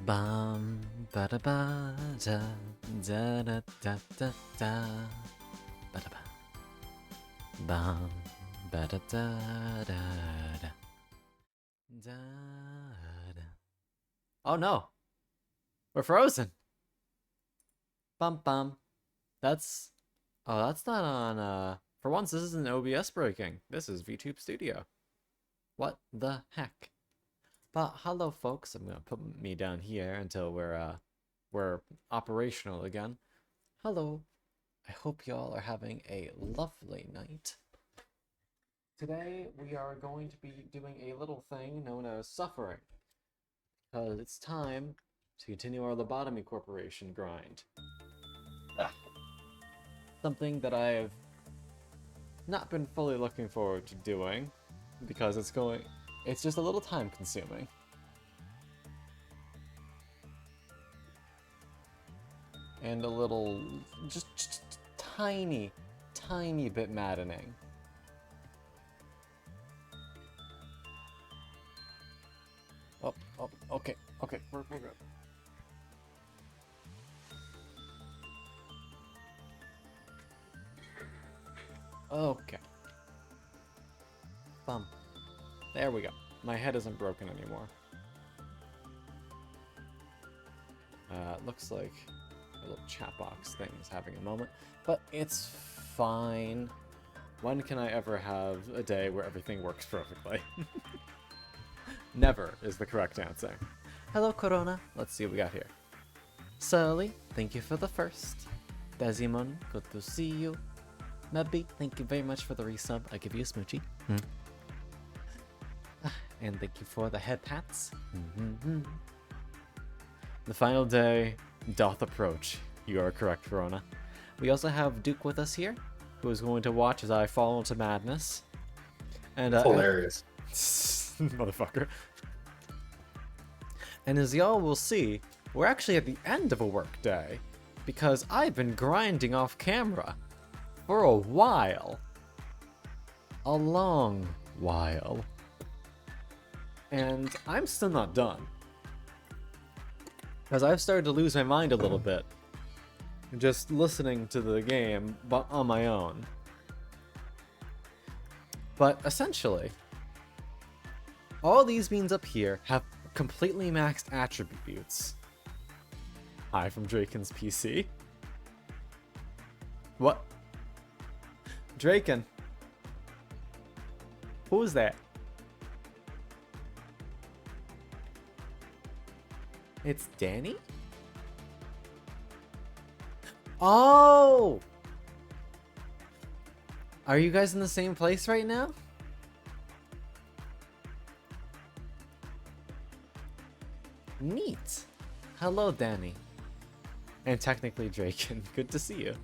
Bum ba da ba da da da da da da ba da ba bum ba da da da da da da. Oh no, we're frozen. Bum bum. That's that's not on. For once, this isn't OBS breaking. This is VTube Studio. What the heck? But hello, folks. I'm gonna put me down here until we're operational again. Hello. I hope y'all are having a lovely night. Today we are going to be doing a little thing known as suffering, because it's time to continue our Lobotomy Corporation grind. Something that I've not been fully looking forward to doing, because it's just a little time consuming. And a little, just tiny bit maddening. Oh, okay, we're good. Okay. Bum. There we go. My head isn't broken anymore. Looks like a little chat box thing is having a moment, but it's fine. When can I ever have a day where everything works perfectly? Never is the correct answer. Hello, Corona. Let's see what we got here. Sully, thank you for the first. Desimon, good to see you. Mebby, thank you very much for the resub. I give you a smoochie. And thank you for the head pats. The final day doth approach. You are correct, Verona. We also have Duke with us here, who is going to watch as I fall into madness. And hilarious. Motherfucker. And as y'all will see, we're actually at the end of a work day, because I've been grinding off camera for a while. A long while. And I'm still not done. Because I've started to lose my mind a little bit. Just listening to the game, but on my own. But essentially, all these beans up here have completely maxed attributes. Hi from Draken's PC. What? Draken. Who's that? It's Danny? Oh! Are you guys in the same place right now? Neat. Hello, Danny. And technically Draken. Good to see you.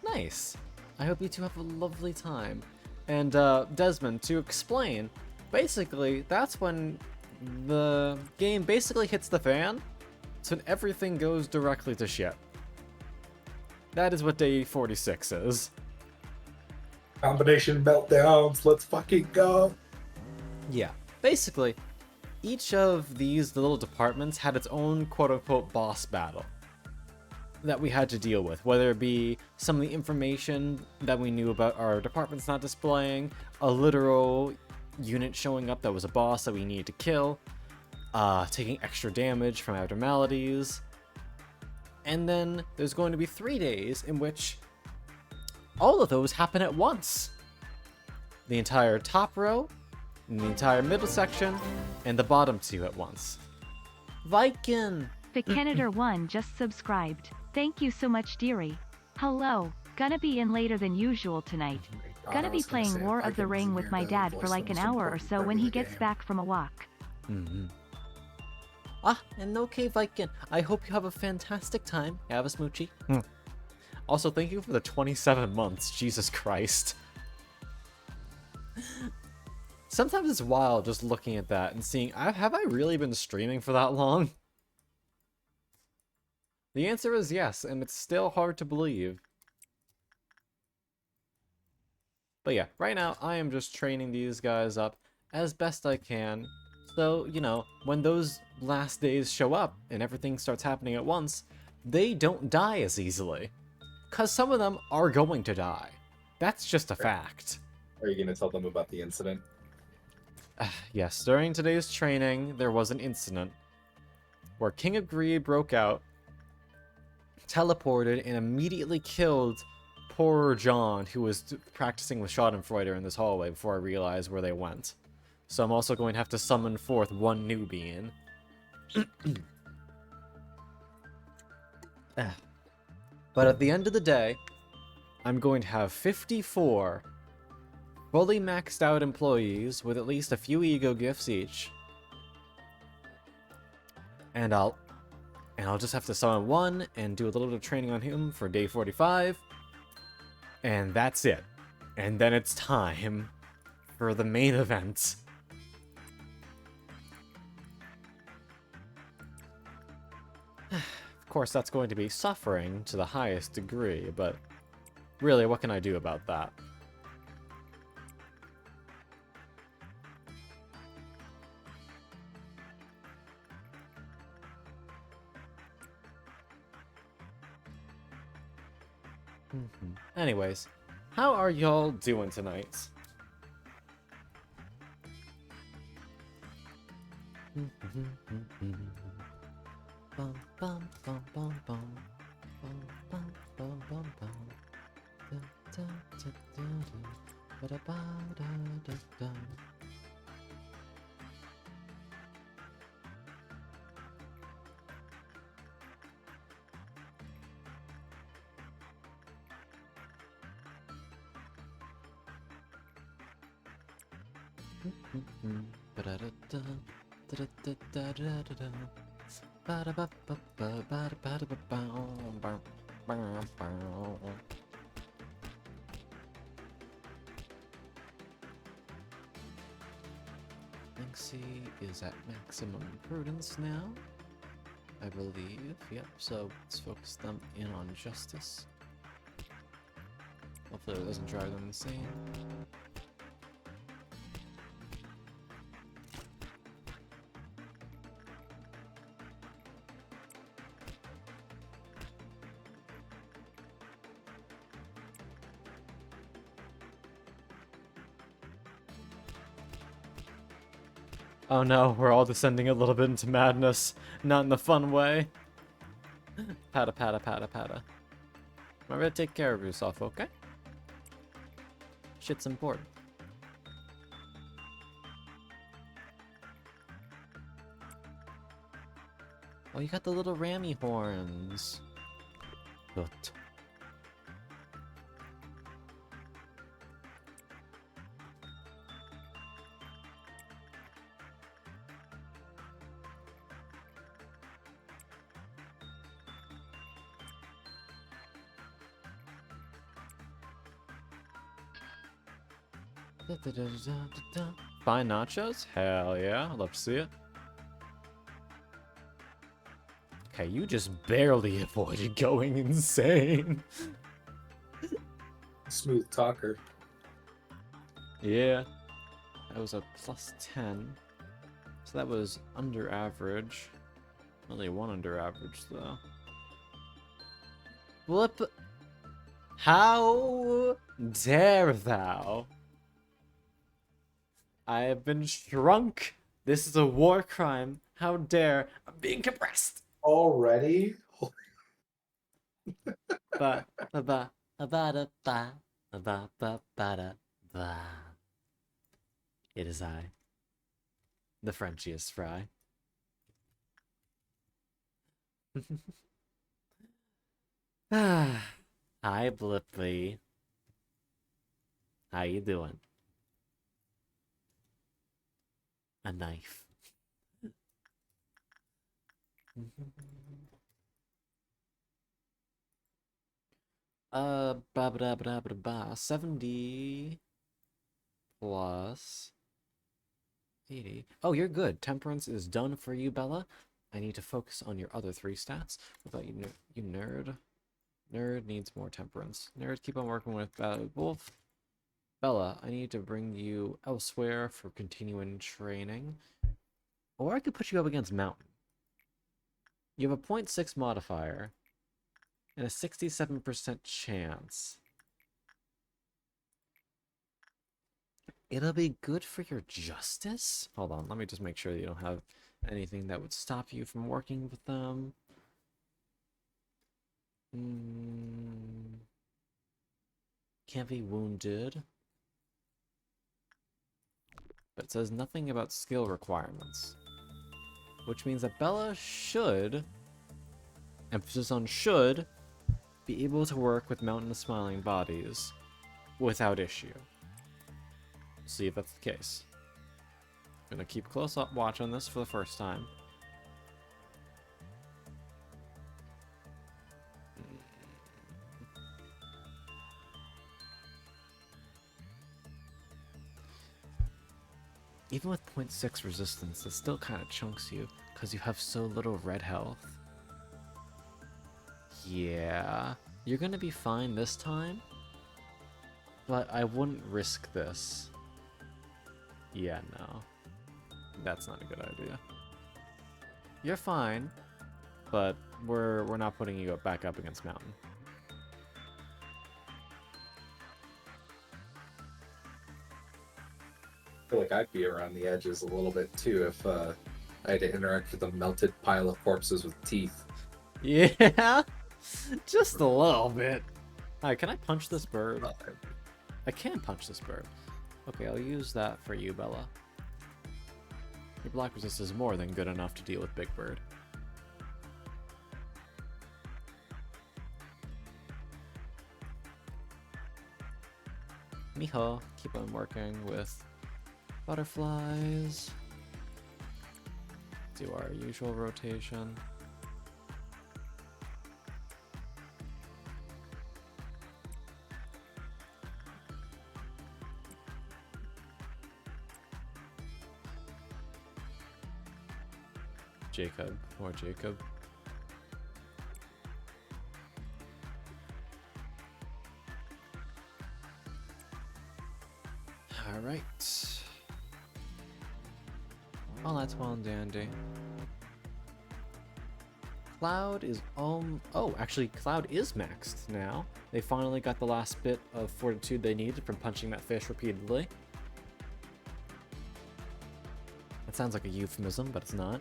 Nice. I hope you two have a lovely time. And Desmond, to explain, basically that's when the game basically hits the fan, so everything goes directly to shit. That is what day 46 is. Combination meltdowns, let's fucking go. Yeah, basically, each of these little departments had its own quote-unquote boss battle that we had to deal with, whether it be some of the information that we knew about our departments not displaying, a literal unit showing up that was a boss that we needed to kill, taking extra damage from abnormalities, and then there's going to be 3 days in which all of those happen at once. The entire top row, and the entire middle section, and the bottom 2 at once. Viking! The Canada 1 just subscribed. Thank you so much, dearie. Hello. Gonna be in later than usual tonight. Gonna be playing War of the Ring with my dad for like an hour or so when he gets back from a walk. And okay, Viking. I hope you have a fantastic time. Have a smoochie. Also, thank you for the 27 months. Jesus Christ. Sometimes it's wild just looking at that and seeing, have I really been streaming for that long? The answer is yes, and it's still hard to believe. But yeah, right now I am just training these guys up as best I can So, you know, when those last days show up and everything starts happening at once, they don't die as easily. Because some of them are going to die. That's just a fact. Are you going to tell them about the incident? Yes, during today's training, there was an incident where King of Greed broke out, teleported, and immediately killed poor John, who was practicing with Schadenfreude in this hallway before I realized where they went. So I'm also going to have to summon forth one new being. But at the end of the day, I'm going to have 54 fully maxed out employees with at least a few ego gifts each. And I'll just have to summon one and do a little bit of training on him for day 45. And that's it. And then it's time for the main event. Of course, that's going to be suffering to the highest degree, but really, what can I do about that? Anyways, how are y'all doing tonight? Lynxie is at maximum prudence now, I believe. Yep, so let's focus them in on justice. Hopefully it doesn't drive them insane. Oh no, we're all descending a little bit into madness. Not in the fun way. Pata pata pata pata. Remember to take care of yourself, okay? Shit's important. Oh, you got the little rammy horns. Good. Fine nachos? Hell yeah, I'd love to see it. Okay, you just barely avoided going insane. Smooth talker. Yeah. That was a plus 10. So that was under average. Only one under average, though. Flip. How dare thou? I have been shrunk. This is a war crime. How dare. I'm being compressed. Already? Ba ba ba ba ba ba ba ba ba ba. It is I, the Frenchiest fry. Hi, Blippy. How you doing? A knife. Ba ba ba ba ba ba. 70 plus 80. Oh, you're good. Temperance is done for you, Bella. I need to focus on your other 3 stats. What about you, you nerd? Nerd needs more temperance. Nerd, keep on working with Wolf. Bella, I need to bring you elsewhere for continuing training. Or I could put you up against Mountain. You have a 0.6 modifier and a 67% chance. It'll be good for your justice? Hold on, let me just make sure that you don't have anything that would stop you from working with them. Can't be wounded. But it says nothing about skill requirements. Which means that Bella should, emphasis on should, be able to work with Mountain of Smiling Bodies without issue. See if that's the case. I'm gonna keep close up watch on this for the first time. Even with 0.6 resistance, it still kind of chunks you because you have so little red health. Yeah, you're gonna be fine this time, but I wouldn't risk this. Yeah, no. That's not a good idea. You're fine, but we're not putting you back up against Mountain. I feel like I'd be around the edges a little bit too if I had to interact with a melted pile of corpses with teeth. Yeah, just a little bit. Alright, can I punch this bird? I can punch this bird. Okay, I'll use that for you, Bella. Your block resist is more than good enough to deal with Big Bird. Miho, keep on working with butterflies. Do our usual rotation. Jacob, more Jacob. Alright. Well, that's well and dandy. Cloud is oh, actually Cloud is maxed now. They finally got the last bit of fortitude they needed from punching that fish repeatedly. That sounds like a euphemism, but it's not.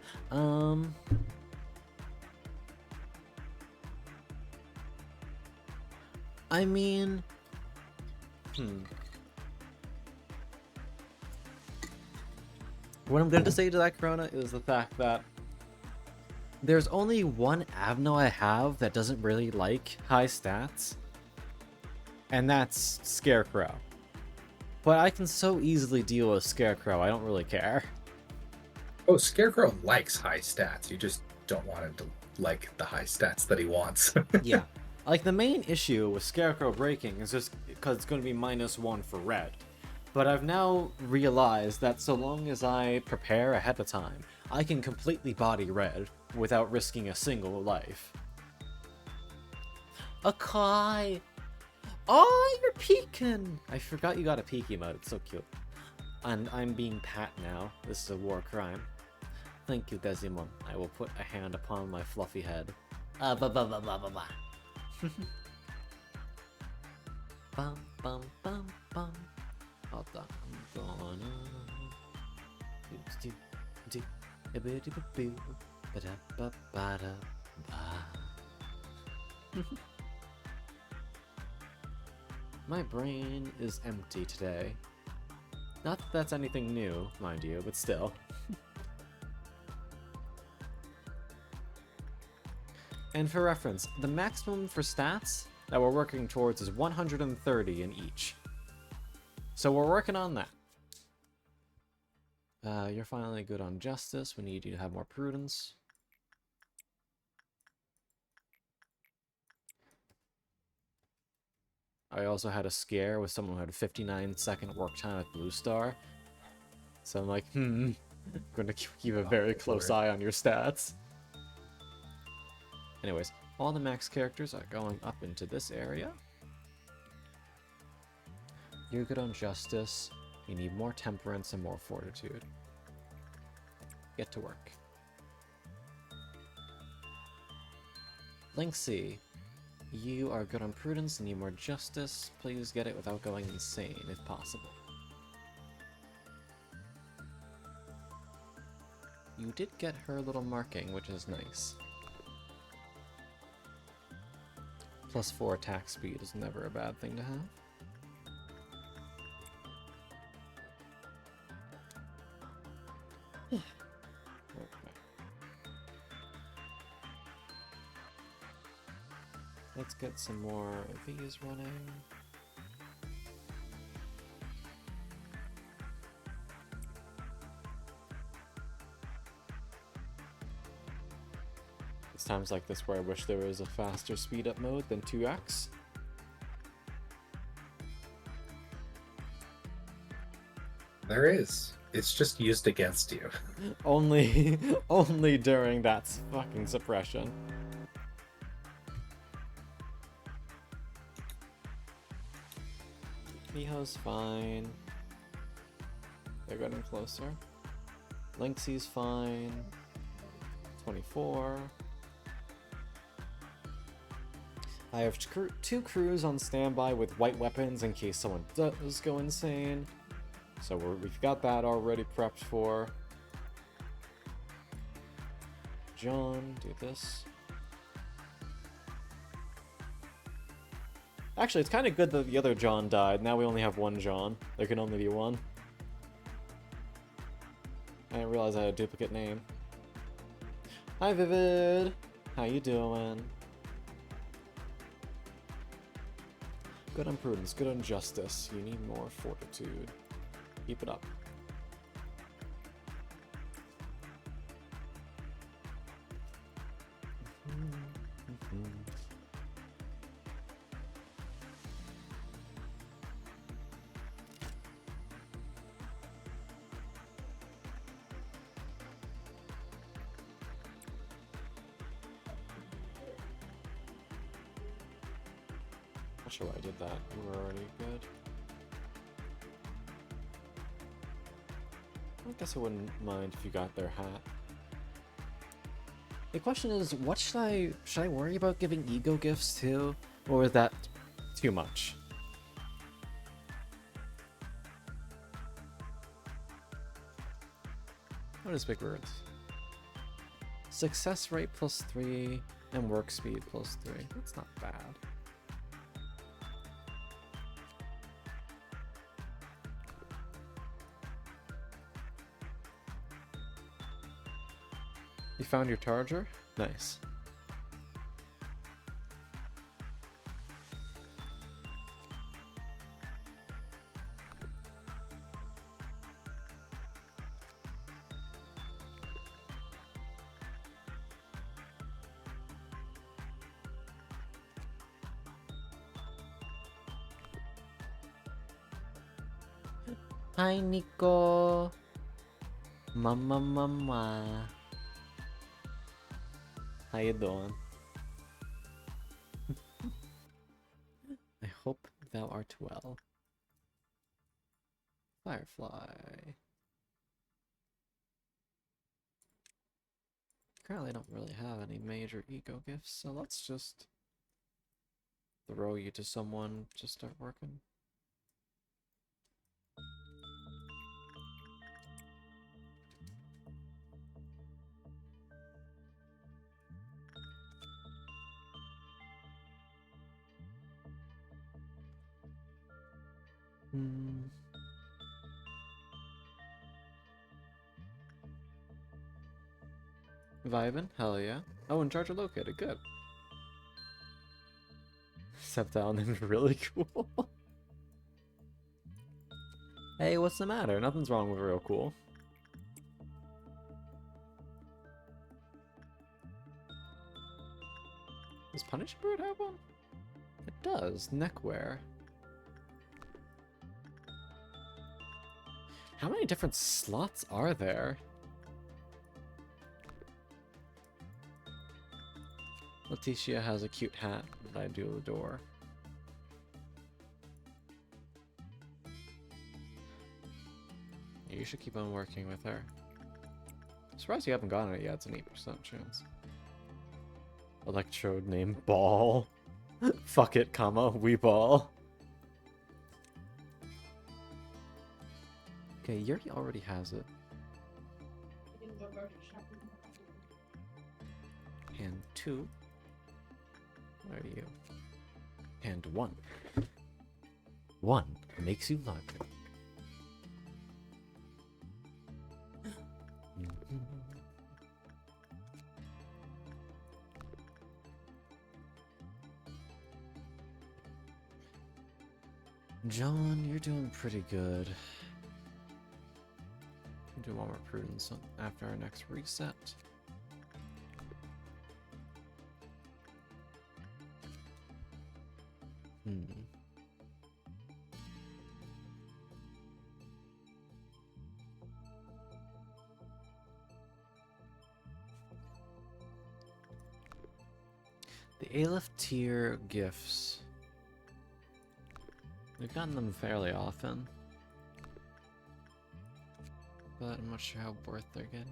I mean, what I'm going to say to that, Corona, is the fact that there's only one Avno I have that doesn't really like high stats, and that's Scarecrow. But I can so easily deal with Scarecrow, I don't really care. Oh, Scarecrow likes high stats. You just don't want him to like the high stats that he wants. Yeah. Like, the main issue with Scarecrow breaking is just because it's going to be -1 for red. But I've now realized that so long as I prepare ahead of time, I can completely body red without risking a single life. A Kai! Oh, you're peeking! I forgot you got a peek emote. It's so cute. And I'm being pat now. This is a war crime. Thank you, Desimon. I will put a hand upon my fluffy head. Blah blah blah blah blah blah. Bum bum bum bum. Hold on, I'm gonna My brain is empty today. Not that that's anything new, mind you, but still. And for reference, the maximum for stats that we're working towards is 130 in each. So we're working on that. You're finally good on justice. We need you to have more prudence. I also had a scare with someone who had a 59-second work time at Blue Star. So I'm like, I'm going to keep a very close eye on your stats. Anyways, all the max characters are going up into this area. You're good on justice. You need more temperance and more fortitude. get to work. Linksy, you are good on prudence and need more justice. Please get it without going insane, if possible. You did get her little marking, which is nice. +4 attack speed is never a bad thing to have. Okay. Let's get some more of these running. It's times like this where I wish there was a faster speed up mode than 2x. There is. It's just used against you. Only during that fucking suppression. Miho's fine. They're getting closer. Linksy's fine. 24. I have two crews on standby with white weapons in case someone does go insane. So we've got that already prepped for. John, do this. Actually, it's kind of good that the other John died. Now we only have one John. There can only be one. I didn't realize I had a duplicate name. Hi, Vivid. How you doing? Good on prudence, good on justice. You need more fortitude. Keep it up. Not sure why I did that. We were already good. I guess I wouldn't mind if you got their hat. The question is, what should I worry about giving ego gifts to? Or is that too much? What is big words? Success rate +3 and work speed +3. That's not bad. You found your charger? Nice. Hi, Nico. Mama. How you doing? I hope thou art well. Firefly. Currently I don't really have any major ego gifts, so let's just throw you to someone to start working. Vibin? Hell yeah. Oh, and charger located. Good. Step down and really cool. Hey, what's the matter? Nothing's wrong with real cool. Does Punisher Bird have one? It does. Neckwear. How many different slots are there? Leticia has a cute hat that I do adore. You should keep on working with her. surprised you haven't gotten it yet. It's an 8% chance. Electrode named Ball. Fuck it, comma, we ball. Okay, Yuri already has it. And 2. Where are you? And 1. 1 makes you larger. John, you're doing pretty good. We'll do one more prudence after our next reset. The Aleph tier gifts. We've gotten them fairly often, but I'm not sure how worth they're getting.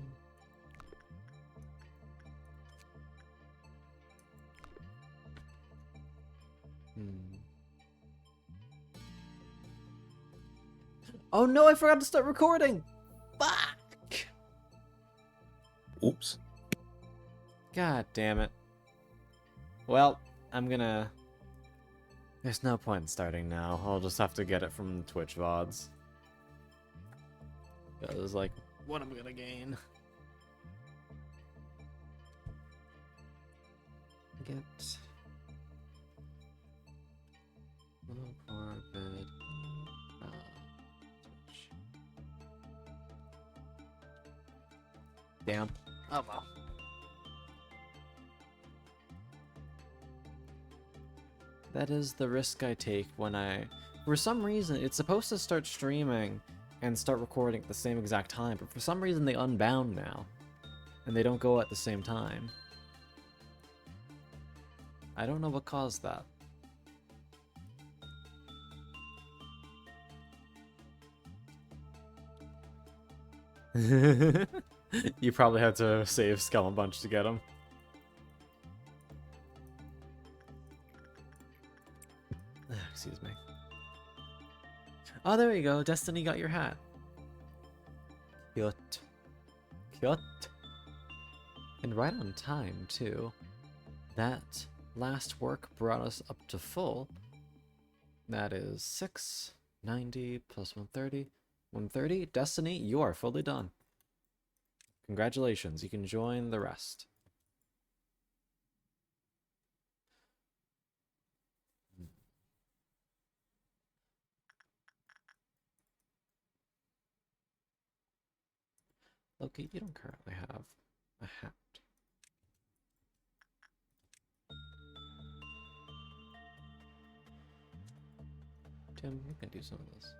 Oh no, I forgot to start recording! Fuck! Oops. God damn it. Well, I'm gonna... There's no point in starting now. I'll just have to get it from the Twitch VODs. Because, like, what am I gonna gain? Get... Low orbit... Twitch. Damn. Oh well. That is the risk I take when I... For some reason, it's supposed to start streaming and start recording at the same exact time, but for some reason they unbound now. And they don't go at the same time. I don't know what caused that. You probably had to save Skeleton Bunch to get him. Excuse me. Oh, there you go. Destiny got your hat. Cute. Cute. And right on time, too. That last work brought us up to full. That is 690 plus 130. 130. Destiny, you are fully done. Congratulations. You can join the rest. Loki, you don't currently have a hat. Tim, you can do some of this.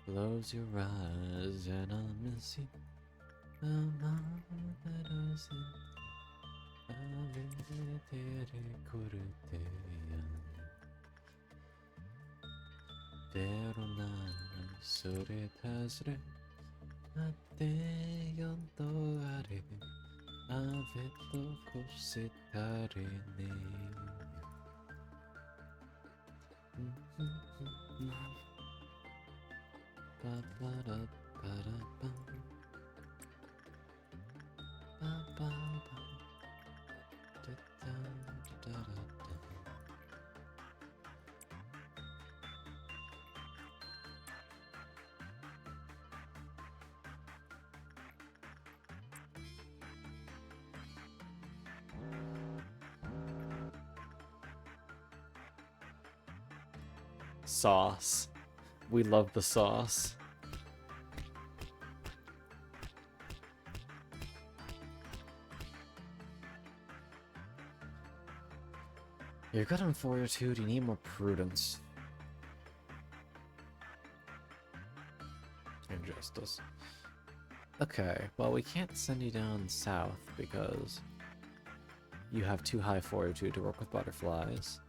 Close your eyes and I'll miss you. Sauce. We love the sauce. You're good on fortitude, you need more prudence. And justice. Okay, well we can't send you down south because you have too high fortitude to work with butterflies.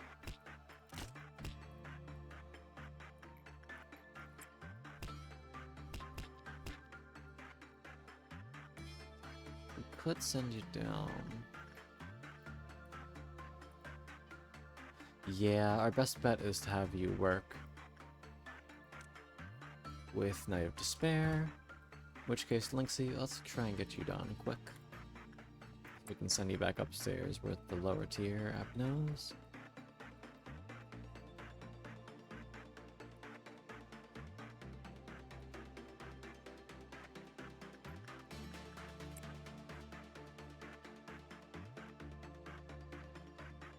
could send you down. Yeah, our best bet is to have you work with Night of Despair. In which case, Lynxie, let's try and get you done quick. We can send you back upstairs with the lower tier Apnos.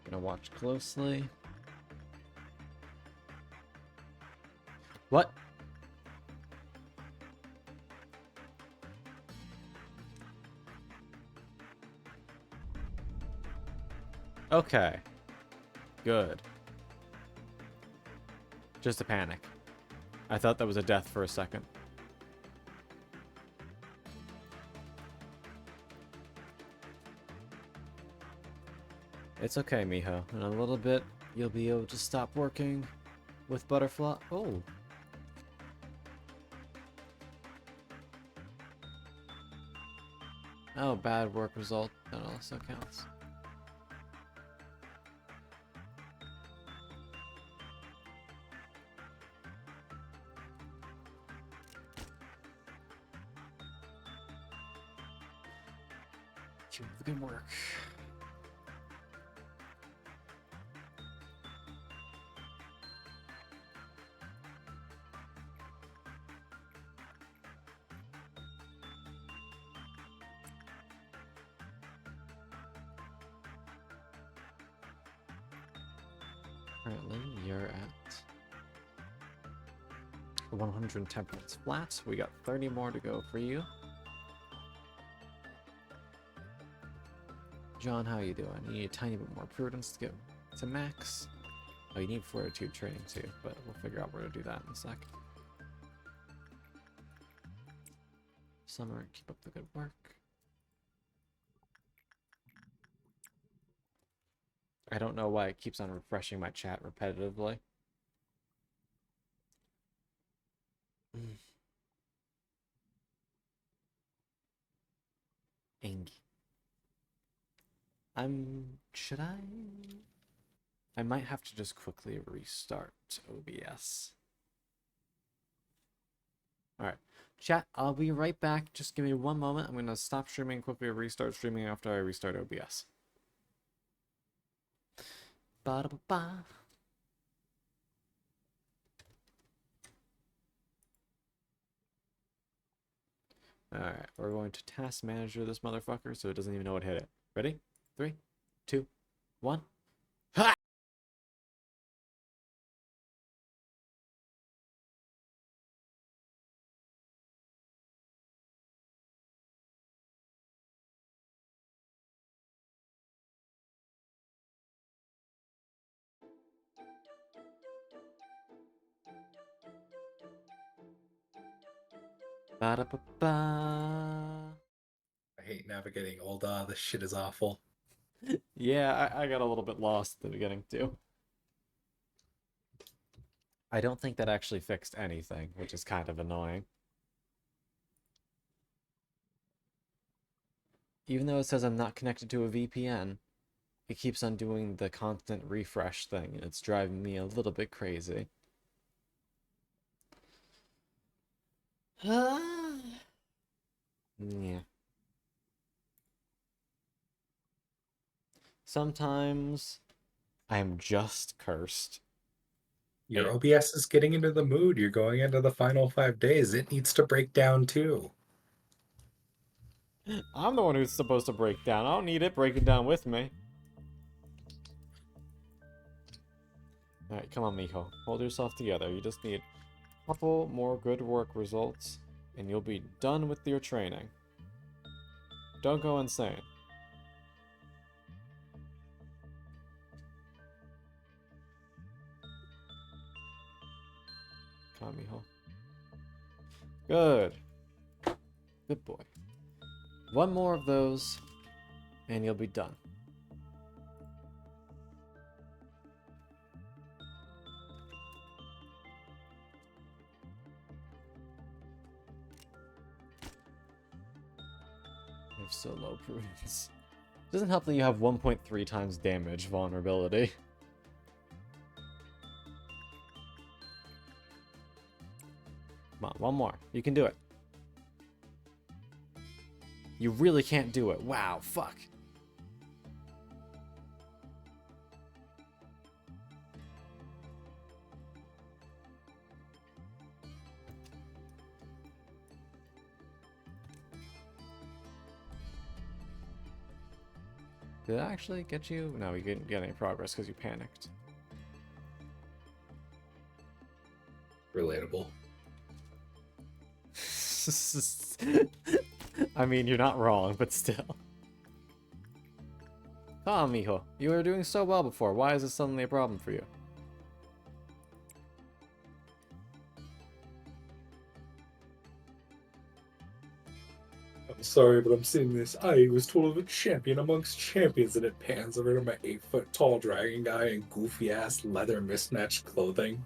Gonna watch closely. What? Okay. Good. Just a panic. I thought that was a death for a second. It's okay, Miho. In a little bit, you'll be able to stop working with Butterfly. Oh. Oh, bad work result. That also counts. Keep up the good work. Currently, you're at 110 points flat. We got 30 more to go for you. John, how you doing? You need a tiny bit more prudence to get to max. Oh, you need fortitude training too, but we'll figure out where to do that in a sec. Summer, keep up the good work. I don't know why it keeps on refreshing my chat repetitively. Angie. Should I? I might have to just quickly restart OBS. Alright. Chat, I'll be right back. Just give me one moment. I'm going to stop streaming and quickly restart streaming after I restart OBS. Ba-da-ba-ba. Alright, we're going to task manager this motherfucker so it doesn't even know what hit it. Ready? 3, 2, 1. Ha! Ba-da-ba-ba. I hate navigating old. This shit is awful. Yeah, I got a little bit lost at the beginning too. I don't think that actually fixed anything, which is kind of annoying. Even though it says I'm not connected to a VPN, it keeps on doing the constant refresh thing, and it's driving me a little bit crazy. Yeah. Sometimes I am just cursed. Your OBS is getting into the mood. You're going into the final 5 days. It needs to break down too. I'm the one who's supposed to break down. I don't need it breaking down with me. Alright, come on, Miho. Hold yourself together. You just need a couple more good work results, and you'll be done with your training. Don't go insane. Come on, Miho. Good. Good boy. One more of those, and you'll be done. We have have so low prudence. Doesn't help that you have 1.3 times damage vulnerability. Come on, one more. You can do it. You really can't do it. Wow, fuck. Did it actually get you? No, you didn't get any progress because you panicked. Relatable. I mean, you're not wrong, but still. Ah, mijo, you were doing so well before. Why is this suddenly a problem for you? I'm sorry, but I'm seeing this. I was told of a champion amongst champions, and it pans over to my 8-foot-tall dragon guy in goofy-ass leather mismatched clothing.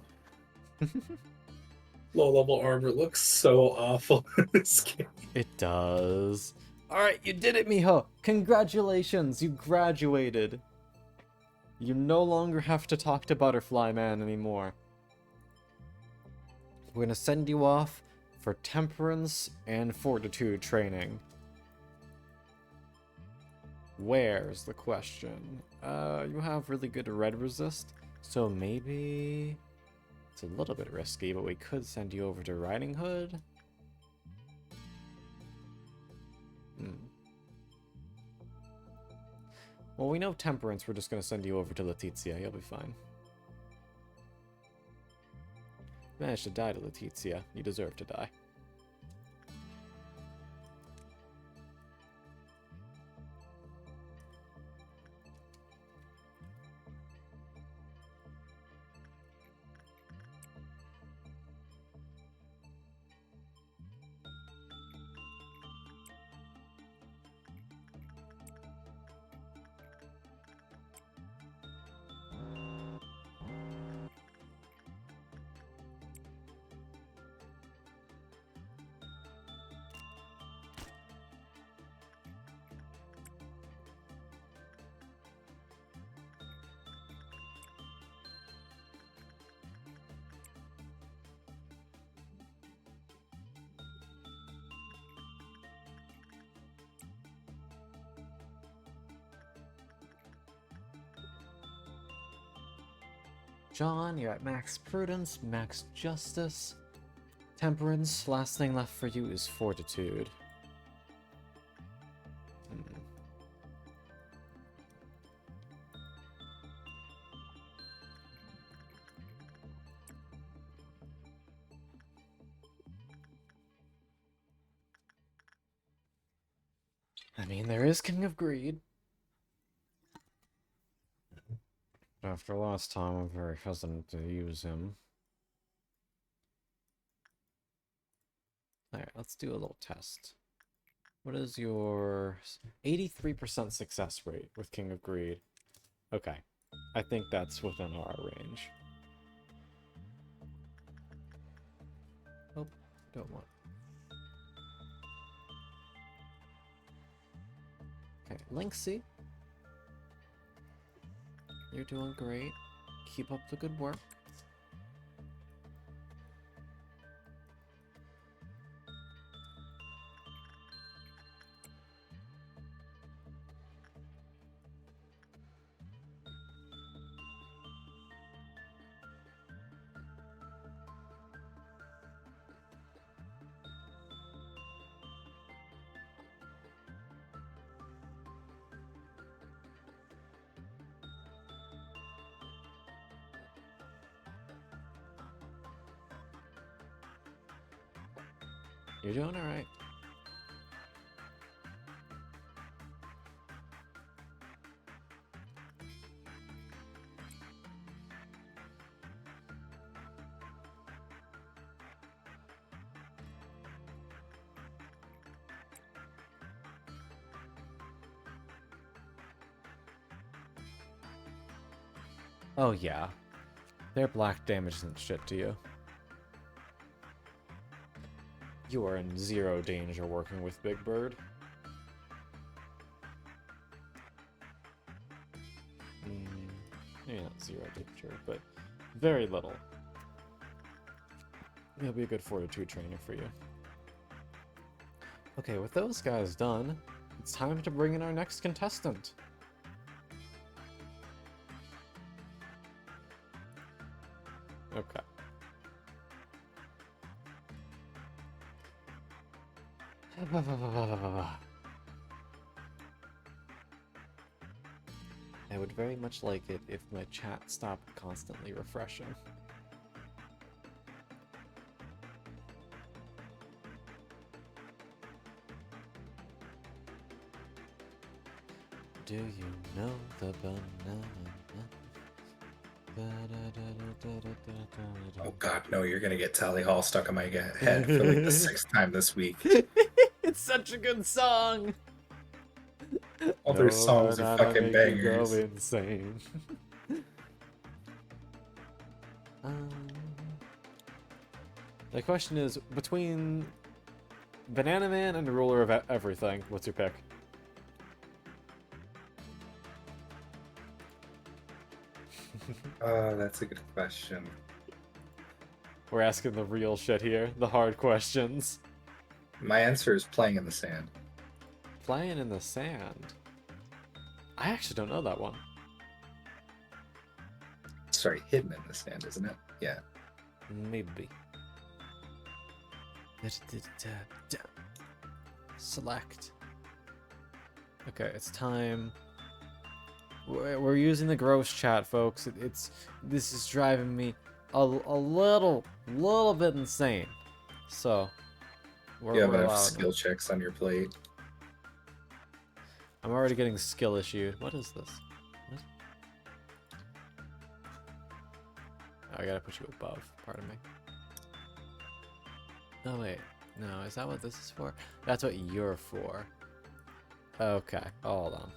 Low-level armor looks so awful in this game. It does. Alright, you did it, mijo! Congratulations, you graduated! You no longer have to talk to Butterfly Man anymore. We're gonna send you off for temperance and fortitude training. Where's the question? You have really good red resist, so maybe it's a little bit risky, but we could send you over to Riding Hood. Well, we know temperance, we're just gonna send you over to Letizia, you'll be fine. Managed to die to Letizia, you deserve to die. John, you're at max prudence, max justice. Temperance, last thing left for you is fortitude. I mean, there is King of Greed. After last time, I'm very hesitant to use him. Alright, let's do a little test. What is your 83% success rate with King of Greed? Okay, I think that's within our range. Oh, don't want. Okay, Lynxie. You're doing great. Keep up the good work. You're doing alright. Oh yeah. Their black damage isn't shit to you. You are in zero danger working with Big Bird. 0 danger, but very little. He'll be a good fortitude trainer for you. Okay, with those guys done, it's time to bring in our next contestant. Okay. I would very much like it if my chat stopped constantly refreshing. Do you know the banana? Oh god, no, you're gonna get Tally Hall stuck in my head for like the 6th time this week. It's such a good song! All their songs are fucking make you go bangers. insane. The question is, between Banana Man and the Ruler of Everything, what's your pick? That's a good question. We're asking the real shit here, the hard questions. My answer is Playing in the Sand. Playing in the Sand. I actually don't know that one. Sorry, Hidden in the Sand, isn't it? Yeah. Maybe. Select. Okay, it's time. We're using the gross chat, folks. This is driving me a little bit insane. So, You have we're enough allowed. skill checks on your plate. I'm already getting skill issued. What is this? What? Oh, I gotta put you above. Pardon me. Oh wait, no. Is that what this is for? That's what you're for. Okay, hold on.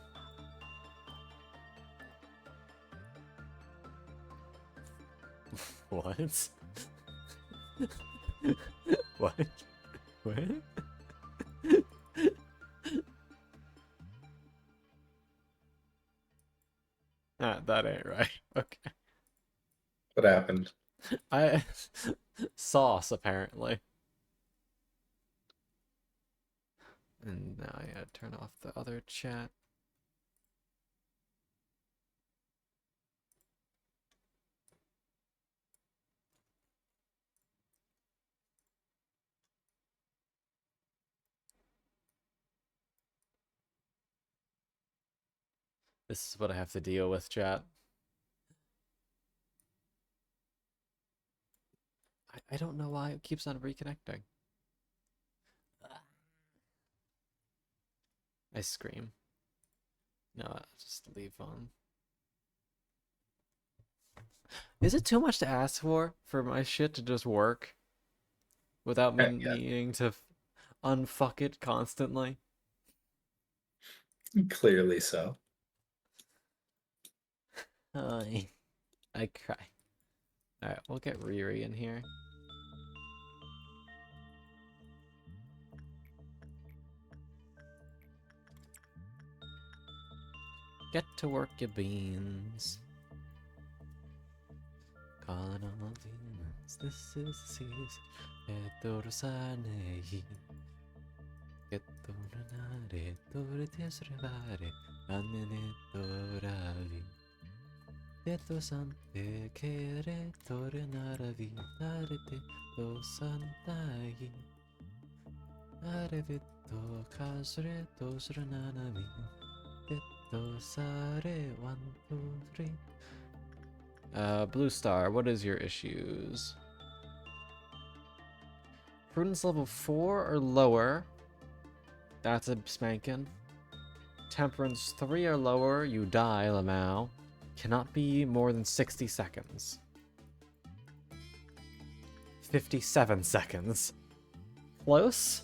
What? What? What? That ain't right. Okay. What happened? Sauce, apparently. And now I gotta turn off the other chat. This is what I have to deal with, chat. I don't know why it keeps on reconnecting. I scream. No, I'll just leave on. Is it too much to ask for my shit to just work? Without me needing to unfuck it constantly? Clearly so. I cry. Alright, we'll get Riri in here. Get to work, you beans. Calling all demons, this is the season. Get to renare, torte survivare, annene toravi. Detto sante kere tornaravi, arete to santai. Arevito kasre to srananavi. Detto sare 1, 2, 3. Blue Star, what is your issues? Prudence level 4 or lower. That's a spankin'. Temperance 3 or lower, you die, Lamau. Cannot be more than 60 seconds. 57 seconds. Close?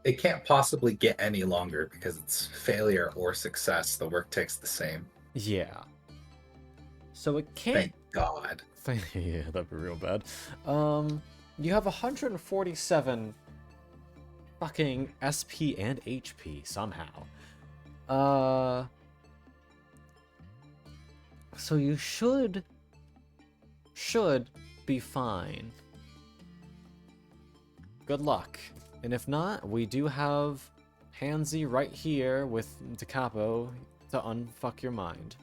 It can't possibly get any longer because it's failure or success. The work takes the same. Yeah. So it can't... Thank God. Yeah, that'd be real bad. You have 147 fucking SP and HP somehow. So you should be fine. Good luck. And if not, we do have Hansy right here with DeCapo to unfuck your mind.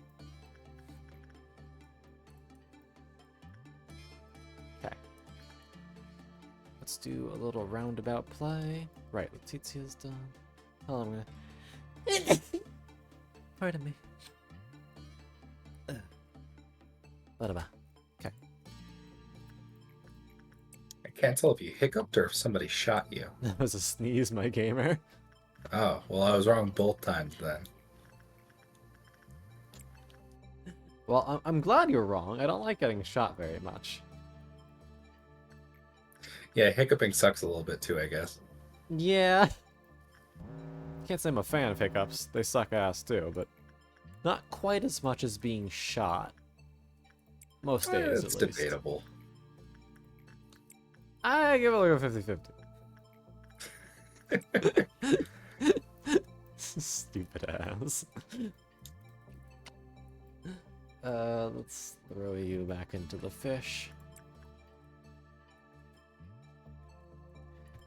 Okay. Let's do a little roundabout play. Right, Letitia's done. Oh, I'm gonna... Pardon me. Okay. I can't tell if you hiccuped or if somebody shot you. That was a sneeze, my gamer. Oh, well, I was wrong both times then. Well, I'm glad you're wrong. I don't like getting shot very much. Yeah, hiccuping sucks a little bit too, I guess. Yeah. Can't say I'm a fan of hiccups. They suck ass too, but not quite as much as being shot. Most days, It's at least. debatable. I give it like a 50-50. Stupid ass. Let's throw you back into the fish.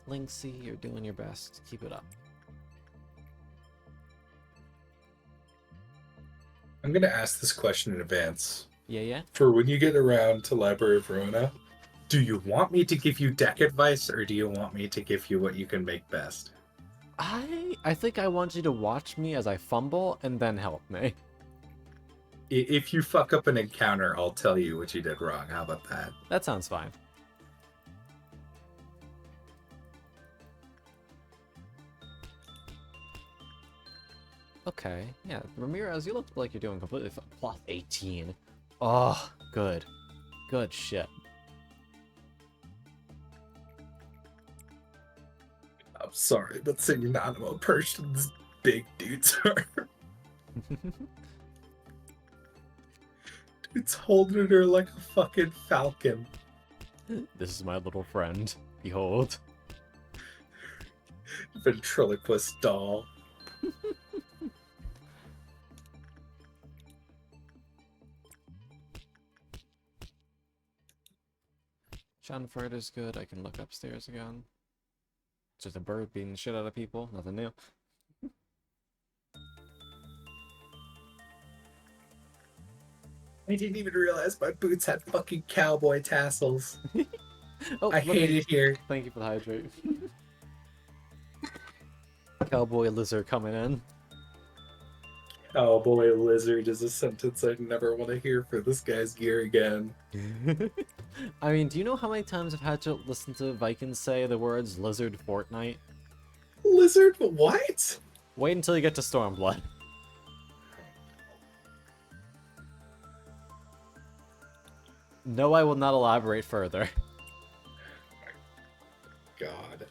Lynxie, you're doing your best. Keep it up. I'm gonna ask this question in advance. Yeah? For when you get around to Library of Verona, do you want me to give you deck advice, or do you want me to give you what you can make best? I think I want you to watch me as I fumble and then help me. If you fuck up an encounter, I'll tell you what you did wrong. How about that? That sounds fine. Okay, yeah, Ramirez, you look like you're doing completely fine. Plus 18. Oh, good. Good shit. I'm sorry, but singing Animal perched in this big dude's arm. It's holding her like a fucking falcon. This is my little friend. Behold. Ventriloquist doll. Shanford is good. I can look upstairs again. It's just a bird beating the shit out of people. Nothing new. I didn't even realize my boots had fucking cowboy tassels. Oh, I hate it here. Thank you for the hydrate. Cowboy lizard coming in. Cowboy lizard is a sentence I'd never want to hear for this guy's gear again. I mean, do you know how many times I've had to listen to Vikings say the words lizard Fortnite? Lizard? What? Wait until you get to Stormblood. No, I will not elaborate further. God.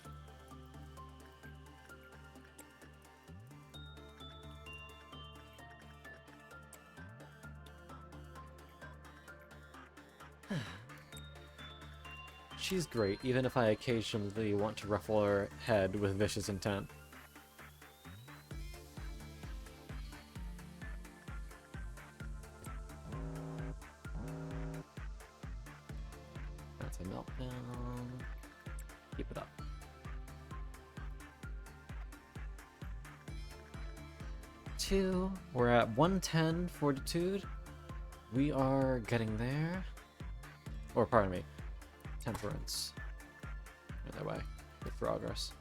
She's great, even if I occasionally want to ruffle her head with vicious intent. That's a meltdown. Keep it up. Two. We're at 110 fortitude. We are getting there. Or, pardon me. Temperance. Either way. Good progress.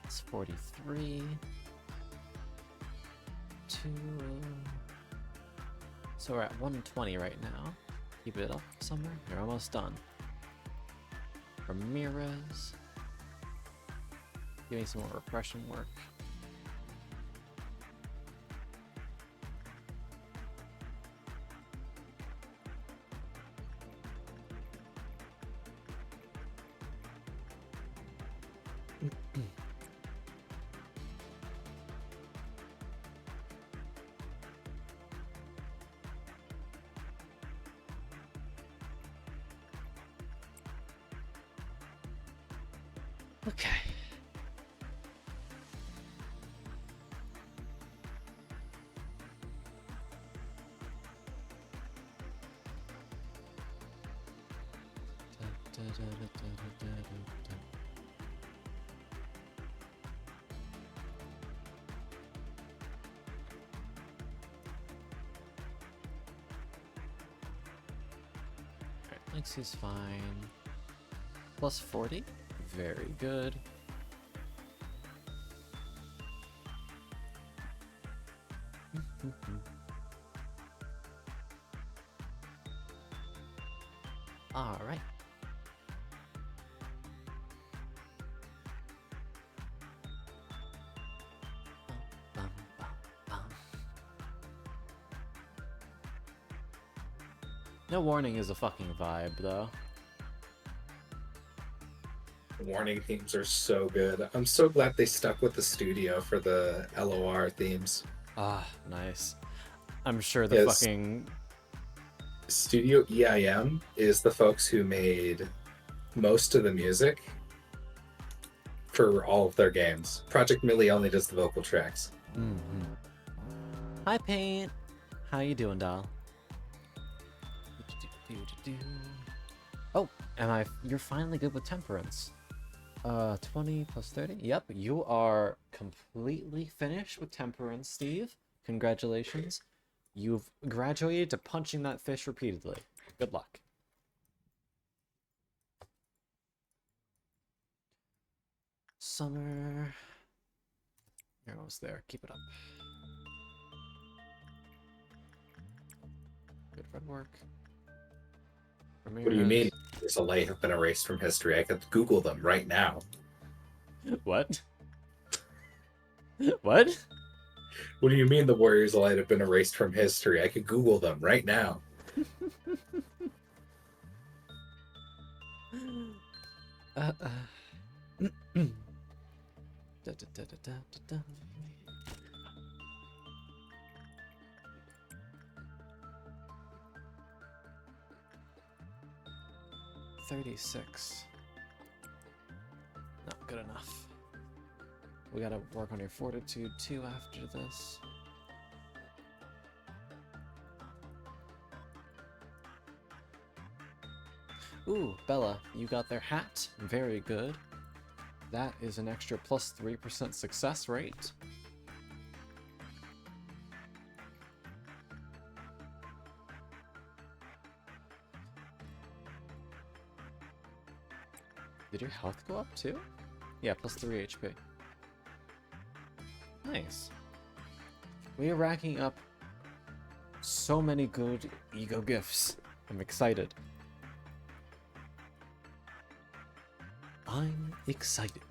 It's 43. 2. So we're at 120 right now. Keep it up somewhere. You're almost done. Ramirez. Doing some more repression work. Okay. Alright, Lexi's fine. Plus 40? Very good. Alright. Bum, bum, bum. No Warning is a fucking vibe, though. Warning themes are so good. I'm so glad they stuck with the studio for the LOR themes. Ah, nice. I'm sure the Yes. fucking... Studio EIM is the folks who made most of the music for all of their games. Project Millie only does the vocal tracks. Mm-hmm. Hi, Paint. How you doing, doll? Oh, you're finally good with Temperance. 20 plus 30? Yep, you are completely finished with Temperance, Steve. Congratulations. You've graduated to punching that fish repeatedly. Good luck. Summer. You're almost there. Keep it up. Good red work. What do you mean? There's a light have been erased from history. I could Google them right now. What? What? What do you mean the Warriors Elite have been erased from history? I could Google them right now. Da, da, da, da, da, da. 36. Not good enough. We gotta work on your fortitude too after this. Ooh, Bella, you got their hat. Very good. That is an extra plus 3% success rate. Did your health go up too? Yeah, plus 3 HP. Nice. We are racking up so many good ego gifts. I'm excited. I'm excited.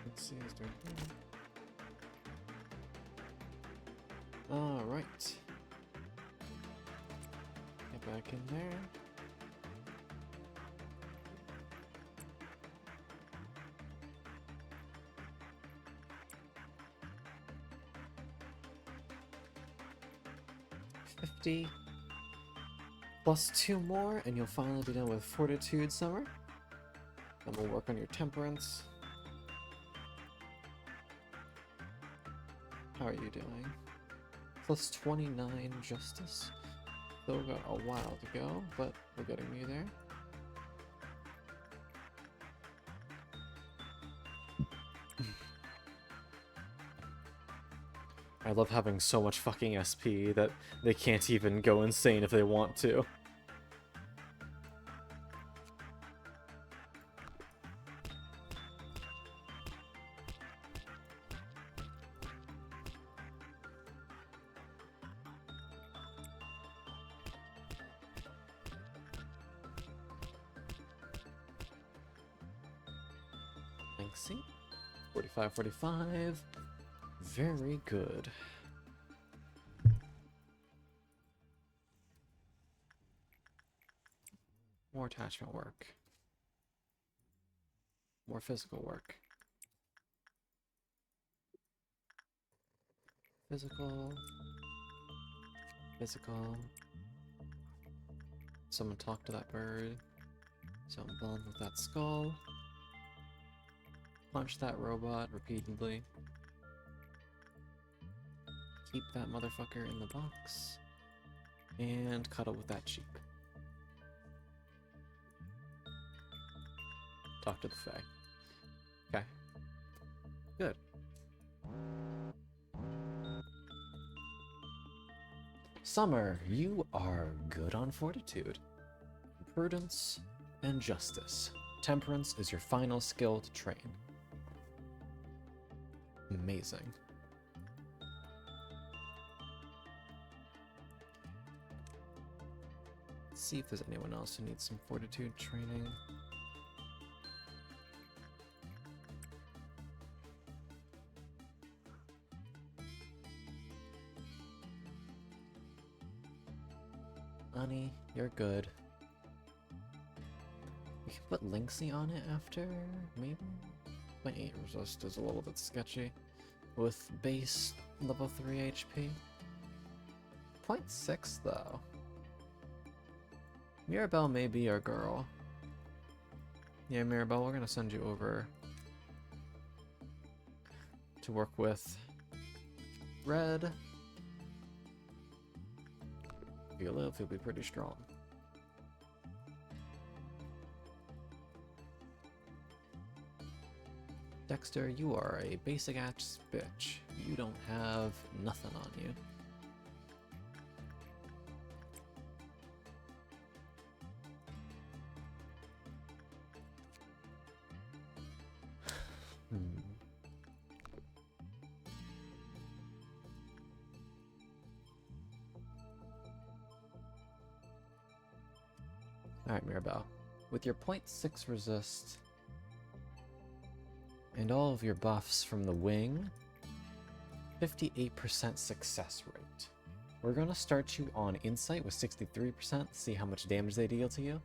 Let's see, is there here? All right. Get back in there. $50 plus 2 more, and you'll finally be done with Fortitude, Summer. And we'll work on your Temperance. How are you doing? plus 29 justice. Still got a while to go, but we're getting near there. I love having so much fucking SP that they can't even go insane if they want to. See? 45, 45. Very good. More attachment work. More physical work. Physical. Physical. Someone talk to that bird. Someone bond with that skull. Punch that robot repeatedly. Keep that motherfucker in the box. And cuddle with that sheep. Talk to the Fae. Okay. Good. Summer, you are good on fortitude, prudence, and justice. Temperance is your final skill to train. Amazing. Let's see if there's anyone else who needs some fortitude training. Ani, you're good. We can put Lynxie on it after, maybe? My 8 resist is a little bit sketchy. With base level 3 HP. 0.6 though. Mirabelle may be our girl. Yeah, Mirabelle, we're gonna send you over to work with Red. If you live, you'll be pretty strong. Dexter, you are a basic ass bitch. You don't have nothing on you. Alright, Mirabelle. With your 0.6 resist and all of your buffs from the wing, 58% success rate. We're gonna start you on Insight with 63%, see how much damage they deal to you,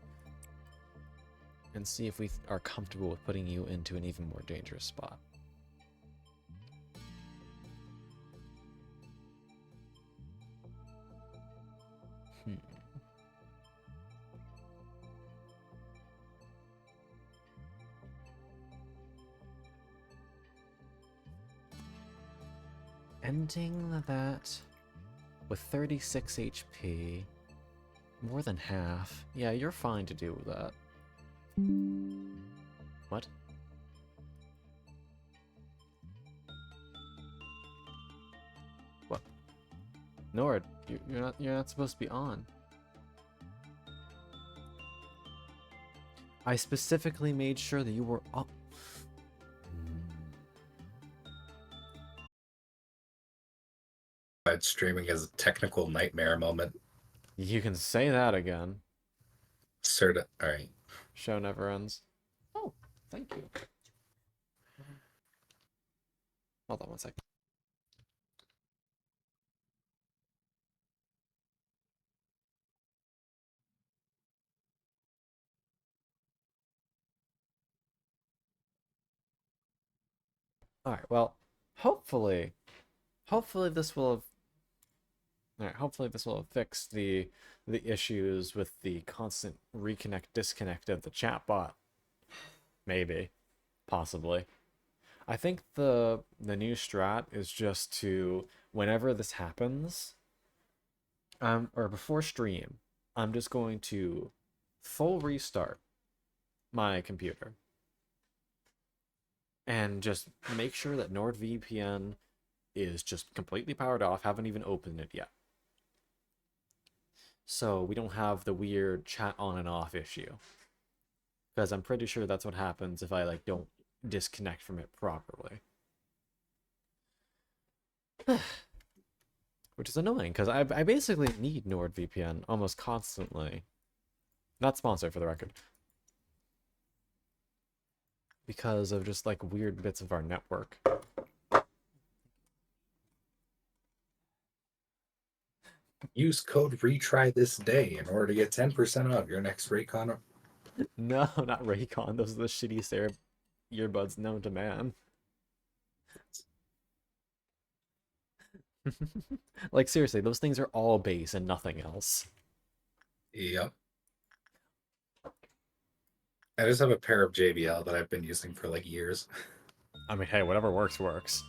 and see if we are comfortable with putting you into an even more dangerous spot. Ending that with 36 HP, more than half. Yeah, you're fine to do that. What? What? Nord, you're not supposed to be on. I specifically made sure that you were up. Streaming is a technical nightmare moment. You can say that again. Alright. Show never ends. Oh, thank you. Hold on one second. Alright, well, hopefully this will have hopefully this will have fixed the issues with the constant reconnect disconnect of the chatbot. Maybe. Possibly. I think the new strat is just to whenever this happens, or before stream, I'm just going to full restart my computer and just make sure that NordVPN is just completely powered off. Haven't even opened it yet, so we don't have the weird chat on and off issue, because I'm pretty sure that's what happens if I like don't disconnect from it properly. Which is annoying, because I basically need NordVPN almost constantly. Not sponsored, for the record. Because of just, like, weird bits of our network. Use code retry this day in order to get 10% off your next Raycon. No, not Raycon. Those are the shittiest earbuds known to man. Like, seriously, those things are all bass and nothing else. Yep. I just have a pair of JBL that I've been using for like years. I mean, hey, whatever works, works.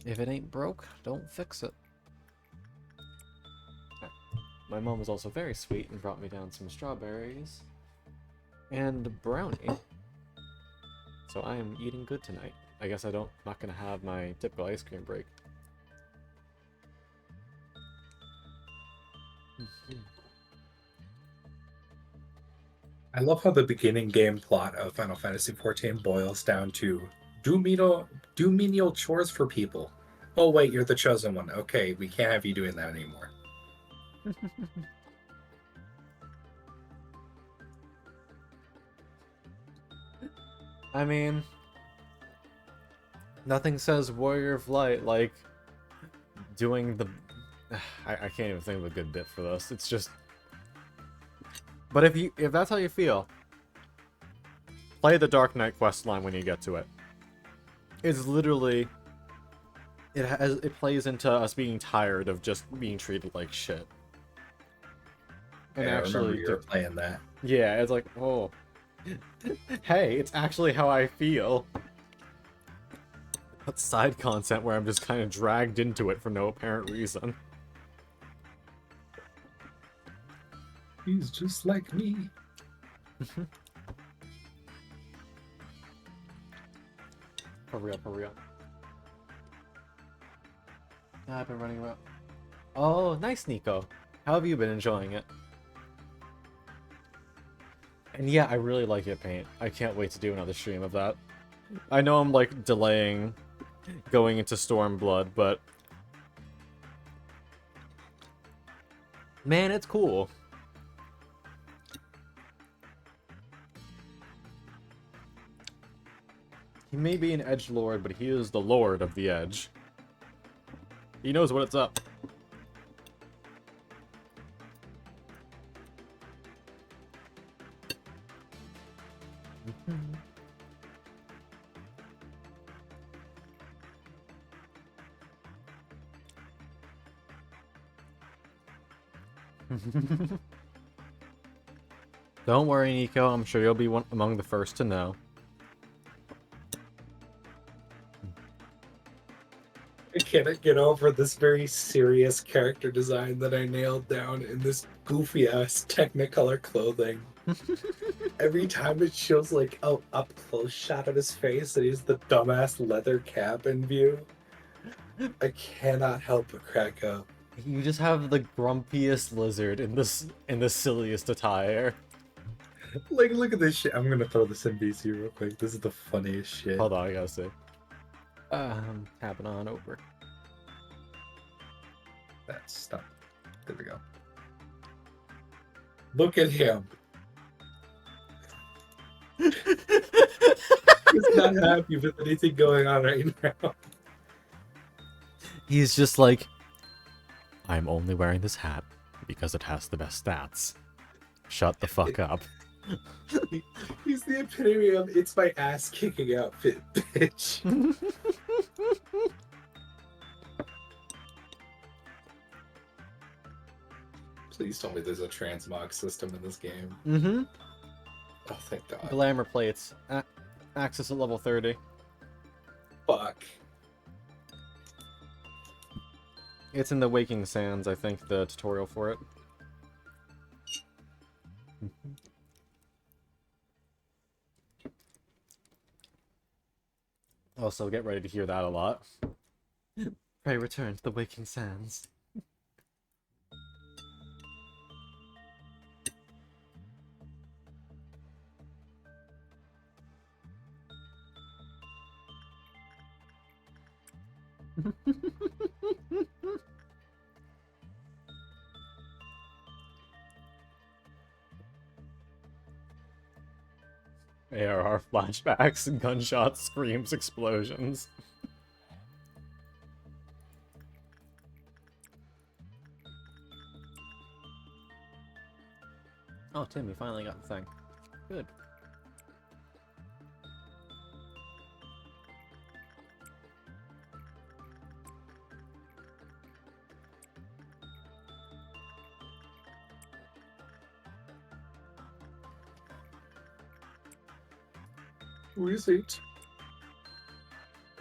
If it ain't broke, don't fix it. My mom was also very sweet and brought me down some strawberries and brownie. So I am eating good tonight. I guess not gonna have my typical ice cream break. I love how the beginning game plot of Final Fantasy XIV boils down to do menial chores for people. Oh wait, you're the chosen one. Okay, we can't have you doing that anymore. I mean, nothing says Warrior of Light like doing the... I can't even think of a good bit for this. It's just... But if that's how you feel, play the Dark Knight questline when you get to it. It's literally... It plays into us being tired of just being treated like shit. And Yeah, actually, I remember you were playing that. yeah, it's like, oh, hey, it's actually how I feel. That's side content where I'm just kind of dragged into it for no apparent reason. He's just like me. Hurry up, hurry up. I've been running around. Oh, nice, Nico. How have you been enjoying it? And yeah, I really like it, Paint. I can't wait to do another stream of that. I know I'm, like, delaying going into Stormblood, but... man, it's cool. He may be an edgelord, but he is the lord of the edge. He knows what it's up. Don't worry, Nico. I'm sure you'll be among the first to know. I can't get over this very serious character design that I nailed down in this goofy ass Technicolor clothing. Every time it shows like a up close shot of his face and he's the dumbass leather cap in view, I cannot help but crack up. You just have the grumpiest lizard in the silliest attire. Like, look at this shit. I'm gonna throw this in BC real quick. This is the funniest shit. Hold on, I gotta see. Tapping on over. That's stuff. There we go. Look at him. He's not happy with anything going on right now. He's just like, I'm only wearing this hat because it has the best stats. Shut the fuck up. He's the epitome of it's my ass kicking outfit, bitch. Please tell me there's a transmog system in this game. Mm-hmm. Oh, thank God. Glamour plates. Access at level 30. Fuck. It's in the Waking Sands, I think, the tutorial for it. Also, get ready to hear that a lot. Pray return to the Waking Sands. ARR flashbacks, gunshots, screams, explosions. Oh, Tim, you finally got the thing. Good. Who is it?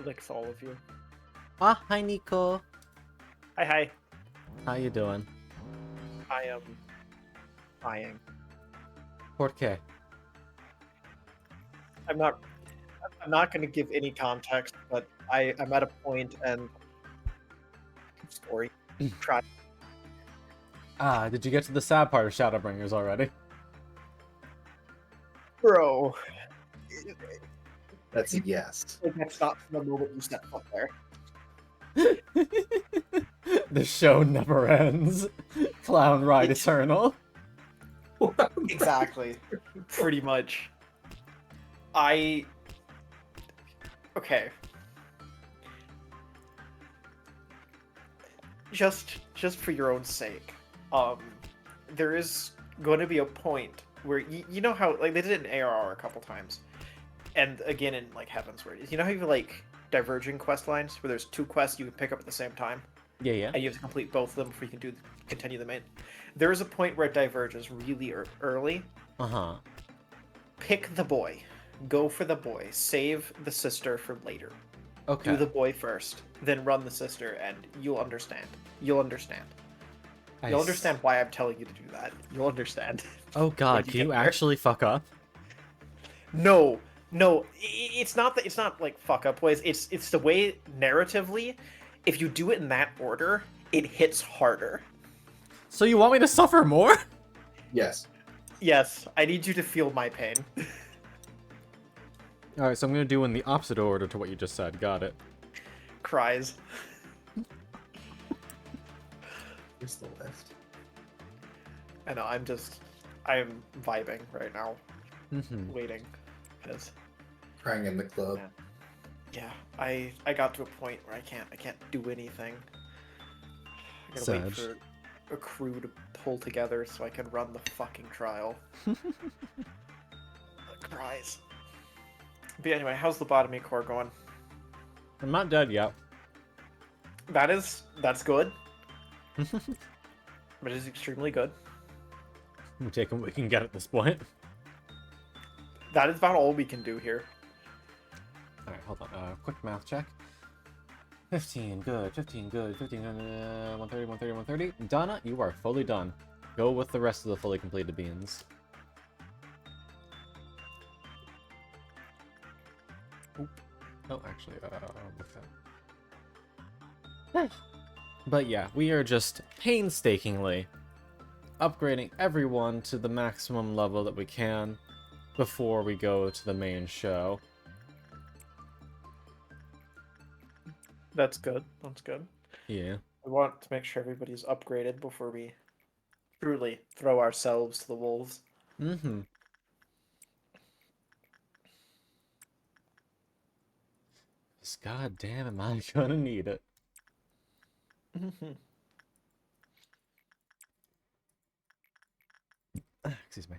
Like all of you. Ah, hi, Nico. Hi. How you doing? I am dying. Por qué? I'm not going to give any context, but I'm at a point and story. Try. Ah, did you get to the sad part of Shadowbringers already? Bro. That's a yes. That's not from the moment you step up there. The show never ends. Clown ride eternal. Exactly. Pretty much. Okay. Just for your own sake, there is going to be a point where you know how like they did it in ARR a couple times, and again in like Heavensward. You know how you have like diverging quest lines where there's two quests you can pick up at the same time, Yeah. and you have to complete both of them before you can continue the main. There is a point where it diverges really early. Uh-huh. Pick the boy, go for the boy, save the sister for later. Okay. Do the boy first, then run the sister, and you'll understand. You'll understand why I'm telling you to do that. You'll understand. Oh god, can you actually fuck up? No, it's not that. It's not like fuck up ways. It's the way narratively. If you do it in that order, it hits harder. So you want me to suffer more? Yes. Yes, I need you to feel my pain. Alright, so I'm gonna do in the opposite order to what you just said. Got it. Cries. Here's the list. I know. I'm vibing right now, waiting, because. Crying in the club. Yeah, I got to a point where I can't do anything. I gotta wait for a crew to pull together so I can run the fucking trial. Cries. But anyway, how's Lobotomy Corp going? I'm not dead yet. That's good. But it is extremely good. We're taking what we can get at this point. That is about all we can do here. Alright, hold on. Quick math check. 15, good. 15, good. 15, good. 130, 130, 130. Donna, you are fully done. Go with the rest of the fully completed beans. Oop. Oh, actually, with that. But yeah, we are just painstakingly upgrading everyone to the maximum level that we can before we go to the main show. That's good. That's good. Yeah. We want to make sure everybody's upgraded before we truly throw ourselves to the wolves. Mm-hmm. Because god damn am I gonna need it. Excuse me.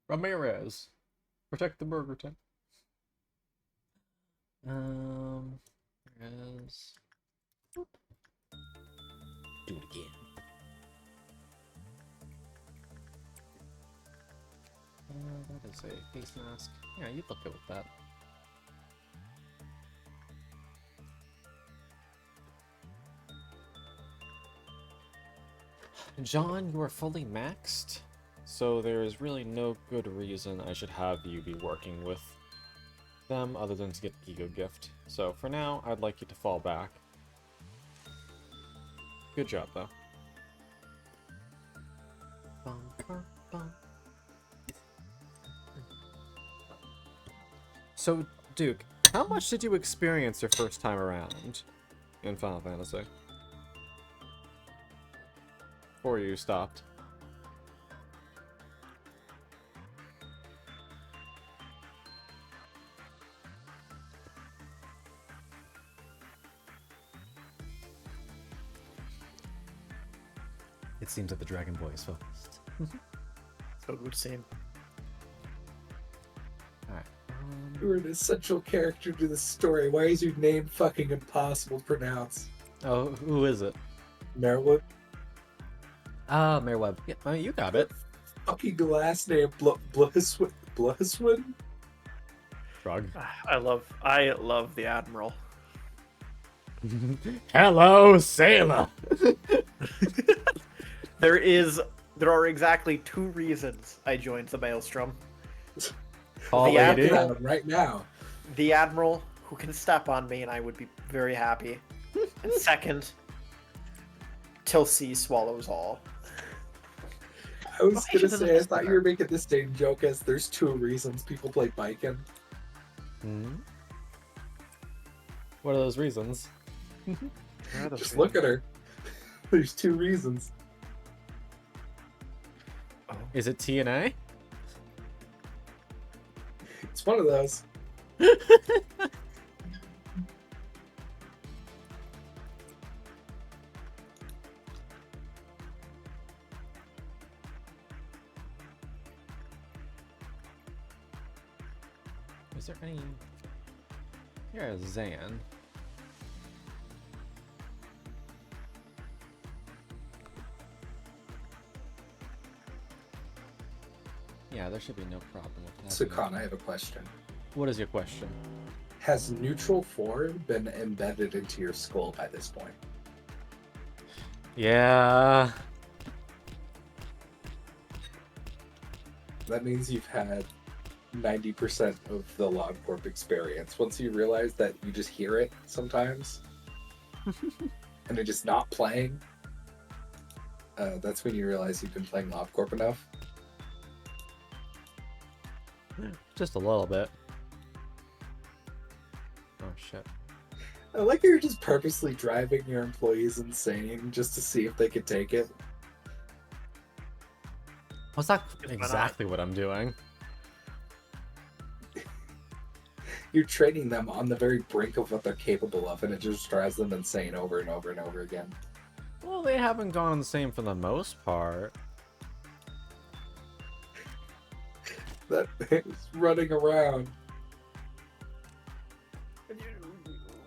Ramirez, protect the burger tent. Ramirez. Do it again. That is a face mask. Yeah, you'd look good with that. John, you are fully maxed, so there is really no good reason I should have you be working with them other than to get Ego Gift. So for now, I'd like you to fall back. Good job, though. Bum, bum, bum. So, Duke, how much did you experience your first time around in Final Fantasy? Before you stopped. It seems that the Dragon Boy is focused. So it would seem. Alright. You're an essential character to the story. Why is your name fucking impossible to pronounce? Oh, who is it? Merwood? Ah, Mayor Webb. Yeah, I mean, you got it. Fucking last name Bluswin? Frog. I love the Admiral. Hello, sailor! There are exactly 2 reasons I joined the Maelstrom. All The lady. Admiral. Right now. The Admiral, who can step on me and I would be very happy. And second, till sea swallows all. I was Why gonna shouldn't say, I this thought be you were making the same joke as there's 2 reasons people play biking. Hmm? What are those reasons? Just look at her. There's 2 reasons. Is it TNA? It's one of those. Is there any... Here's Zan. Yeah, there should be no problem with that. So, Con, I have a question. What is your question? Has neutral form been embedded into your skull by this point? Yeah. That means you've had 90% of the Lobotomy Corp experience. Once you realize that you just hear it sometimes, and it's just not playing, that's when you realize you've been playing Lobotomy Corp enough. Just a little bit. Oh shit. I like how you're just purposely driving your employees insane just to see if they can take it. What's that not? exactly what I'm doing? You're training them on the very brink of what they're capable of, and it just drives them insane over and over and over again. Well, they haven't gone the same for the most part. That is running around.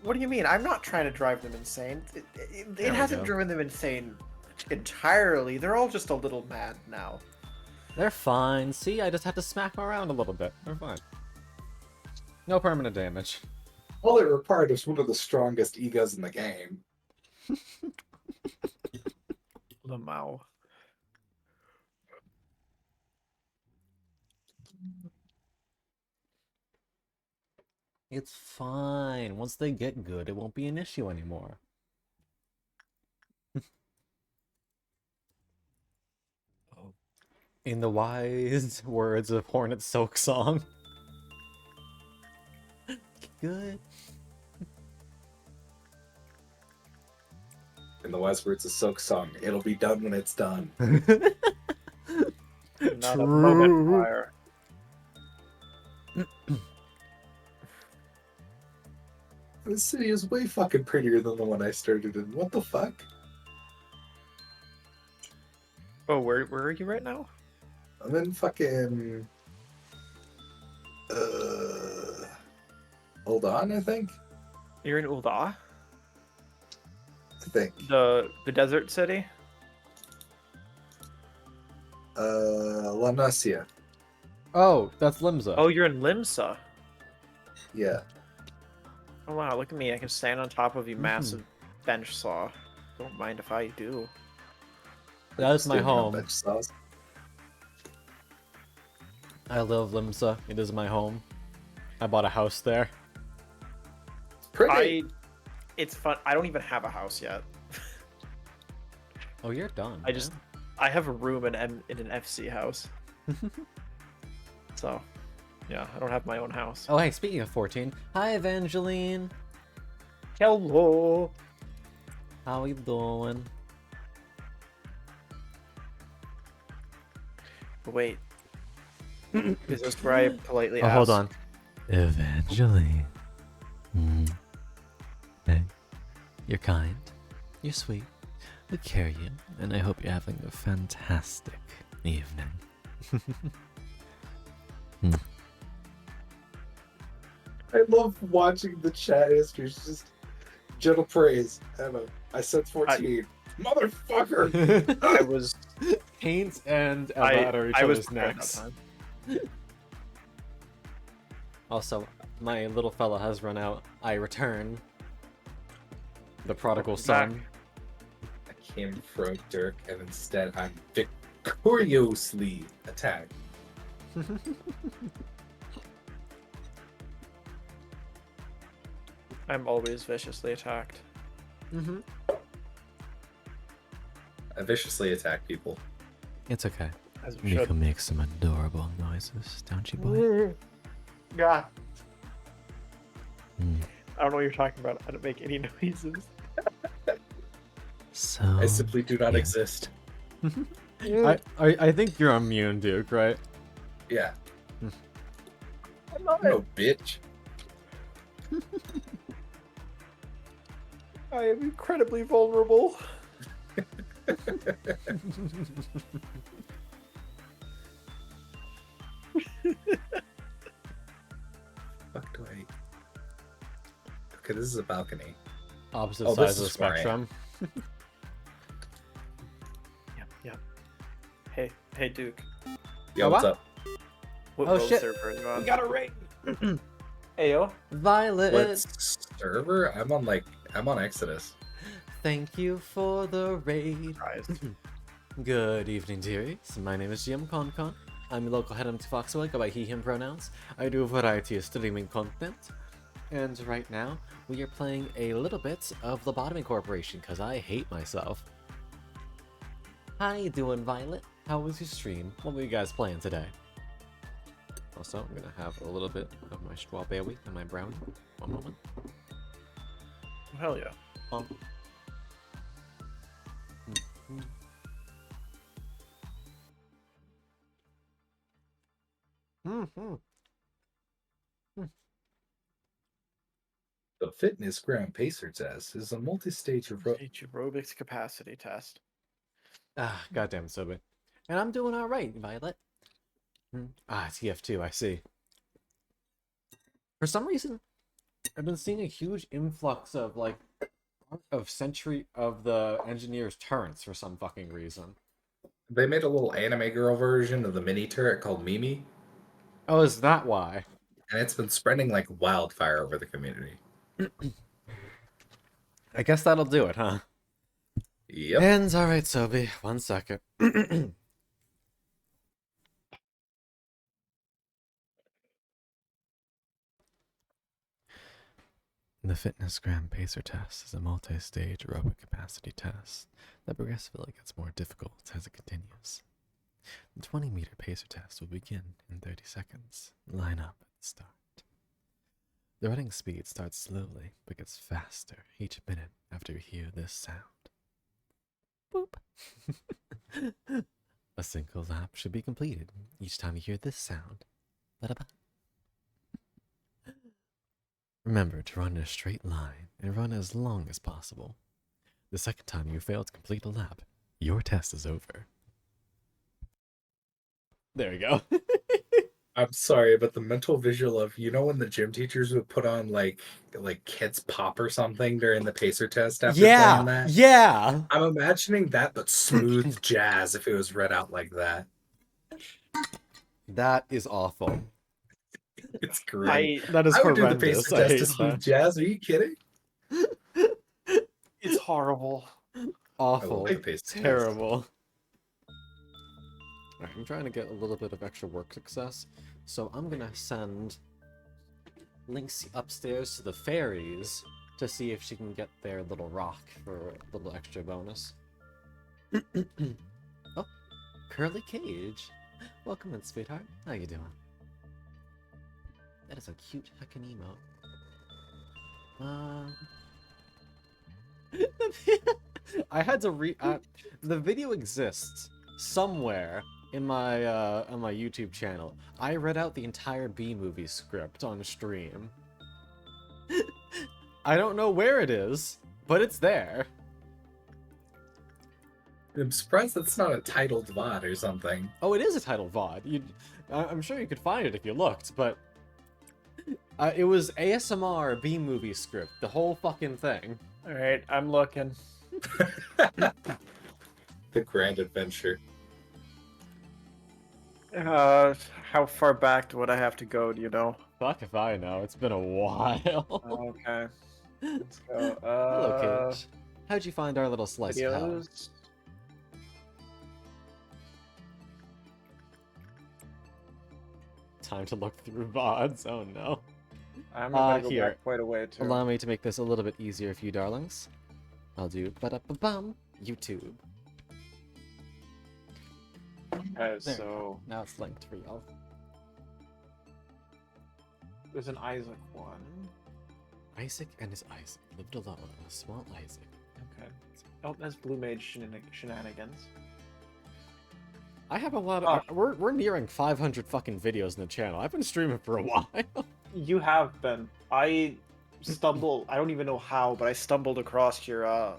What do you mean? I'm not trying to drive them insane. There It we hasn't go. driven them insane entirely. They're all just a little mad now. They're fine. See, I just had to smack them around a little bit. They're fine. No permanent damage. All it required was one of the strongest egos in the game. Lamau. It's fine. Once they get good, it won't be an issue anymore. In the wise words of Hornet Silk Song. Good. In the wise words of Silk Song, it'll be done when it's done. Not a moment prior. This city is way fucking prettier than the one I started in. What the fuck? Oh, where are you right now? I'm in fucking... Hold on, I think? You're in Ul'dah? I think. The desert city? La Nasia. Oh, that's Limsa. Oh, you're in Limsa. Yeah. Oh wow, look at me. I can stand on top of you massive bench saw. Don't mind if I do. That's my Steaming on home. veg sauce. I love Limsa. It is my home. I bought a house there. Pretty. It's fun. I don't even have a house yet. Oh, you're done. I have a room in an FC house. So, yeah, I don't have my own house. Oh, hey, speaking of 14, hi Evangeline. Hello. How you doing? Wait. Is this where I politely Oh, ask? hold on. Evangeline. Hey, you're kind. You're sweet. We care you, and I hope you're having a fantastic evening. I love watching the chat history. It's just gentle praise. Emma, I said 14. Motherfucker! I was Paint and I Eva are each was other's prepared necks. that time. Also, my little fella has run out. I return. The prodigal Welcome son. I came from Dirk, and instead I'm victoriously attacked. I'm always viciously attacked. I viciously attack people. It's okay. As you You should. can make some adorable noises, don't you, boy? Yeah. Mm. I don't know what you're talking about. I don't make any noises. So I simply do not yeah. exist. I think you're immune, Duke, right? Yeah. I love No, bitch. I am incredibly vulnerable. Fuck do I... Okay, this is a balcony. Opposite Oh, this sides of the is where I am. spectrum. Yep. Hey, Duke. Yo, Oh, what's what? up? What Oh, world shit. server are you on? got a ring. Ayo. Violet. What server? I'm on Exodus. Thank you for the raid. Surprised. Good evening, dearies. My name is GM ConCon. I'm your local head of Foxwell, go by he, him pronouns. I do a variety of streaming content. And right now, we are playing a little bit of Lobotomy Corporation, because I hate myself. How you doing, Violet? How was your stream? What were you guys playing today? Also, I'm gonna have a little bit of my strawberry and my brownie. One moment. Hell yeah. The Fitness Ground Pacer Test is a multi-stage Aerobics capacity test. Ah, goddamn Sobe. And I'm doing alright, Violet. It's EF2, I see. For some reason, I've been seeing a huge influx of, like, Century of the Engineer's turrets for some fucking reason. They made a little anime girl version of the mini turret called Mimi, Oh, is that why? and it's been spreading like wildfire over the community. I guess that'll do it, huh? Yep. And alright, Sobe, 1 second. The Fitness Gram Pacer Test is a multi-stage aerobic capacity test that progressively gets more difficult as it continues. The 20-meter pacer test will begin in 30 seconds. Line up at the start. The running speed starts slowly but gets faster each minute after you hear this sound. Boop. A single lap should be completed each time you hear this sound. Ba-da-ba. Remember to run in a straight line and run as long as possible. The second time you fail to complete a lap, your test is over. There we go. I'm sorry, but the mental visual of, you know, when the gym teachers would put on like Kids Pop or something during the pacer test after playing that? Yeah. I'm imagining that, but smooth jazz if it was read out like that. That is awful. It's great. That is I would do the horrendous. pacer I test hate to smooth that. jazz. Are you kidding? It's horrible. Awful. I love the pacer test. Terrible. Alright, I'm trying to get a little bit of extra work success, so I'm gonna send Lynx upstairs to the fairies to see if she can get their little rock for a little extra bonus. Oh, Curly Cage. Welcome in, sweetheart. How you doing? That is a cute heckin' emote. I had to the video exists somewhere in my on my YouTube channel. I read out the entire B-movie script on stream. I don't know where it is, but it's there. I'm surprised that's not a titled VOD or something. Oh, it is a title VOD. I'm sure you could find it if you looked, but it was ASMR B-movie script, the whole fucking thing. All right, I'm looking. The grand adventure. How far back would I have to go? Do you know? Fuck if I know. It's been a while. Okay, let's go. Hello, Cage. How'd you find our little slice of hell? Videos. Time to look through VODs. Oh no. I'm gonna go here. back quite a way too. Allow me to make this a little bit easier for you, darlings. I'll do ba-da-ba-bum YouTube. Okay, There. so Now it's linked for y'all. there's an Isaac one. Isaac and his Isaac lived alone, a small Isaac. Okay. Oh, that's Blue Mage shenanigans. I have a lot of. We're nearing 500 fucking videos in the channel. I've been streaming for a while. You have been. I stumbled. I don't even know how, but I stumbled across your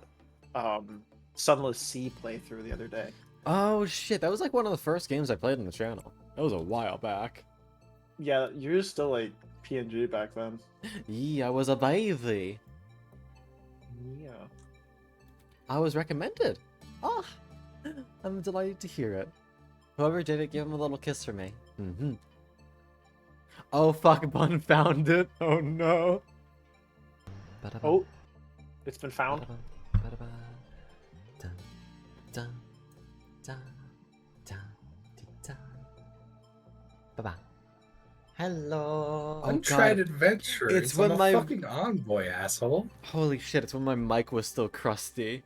Sunless Sea playthrough the other day. Oh shit, that was like one of the first games I played on the channel. That was a while back. Yeah, you were still like PNG back then. Yeah, I was a baby. Yeah. I was recommended. Ah, I'm delighted to hear it. Whoever did it, give him a little kiss for me. Mm-hmm. Oh fuck, Bun found it. Oh no. Oh, it's been found. Dun, dun, dun, dun, dun. Bye-bye. Hello. Untried adventure. It's It's when when my- fucking envoy, asshole. Holy shit, it's when my mic was still crusty.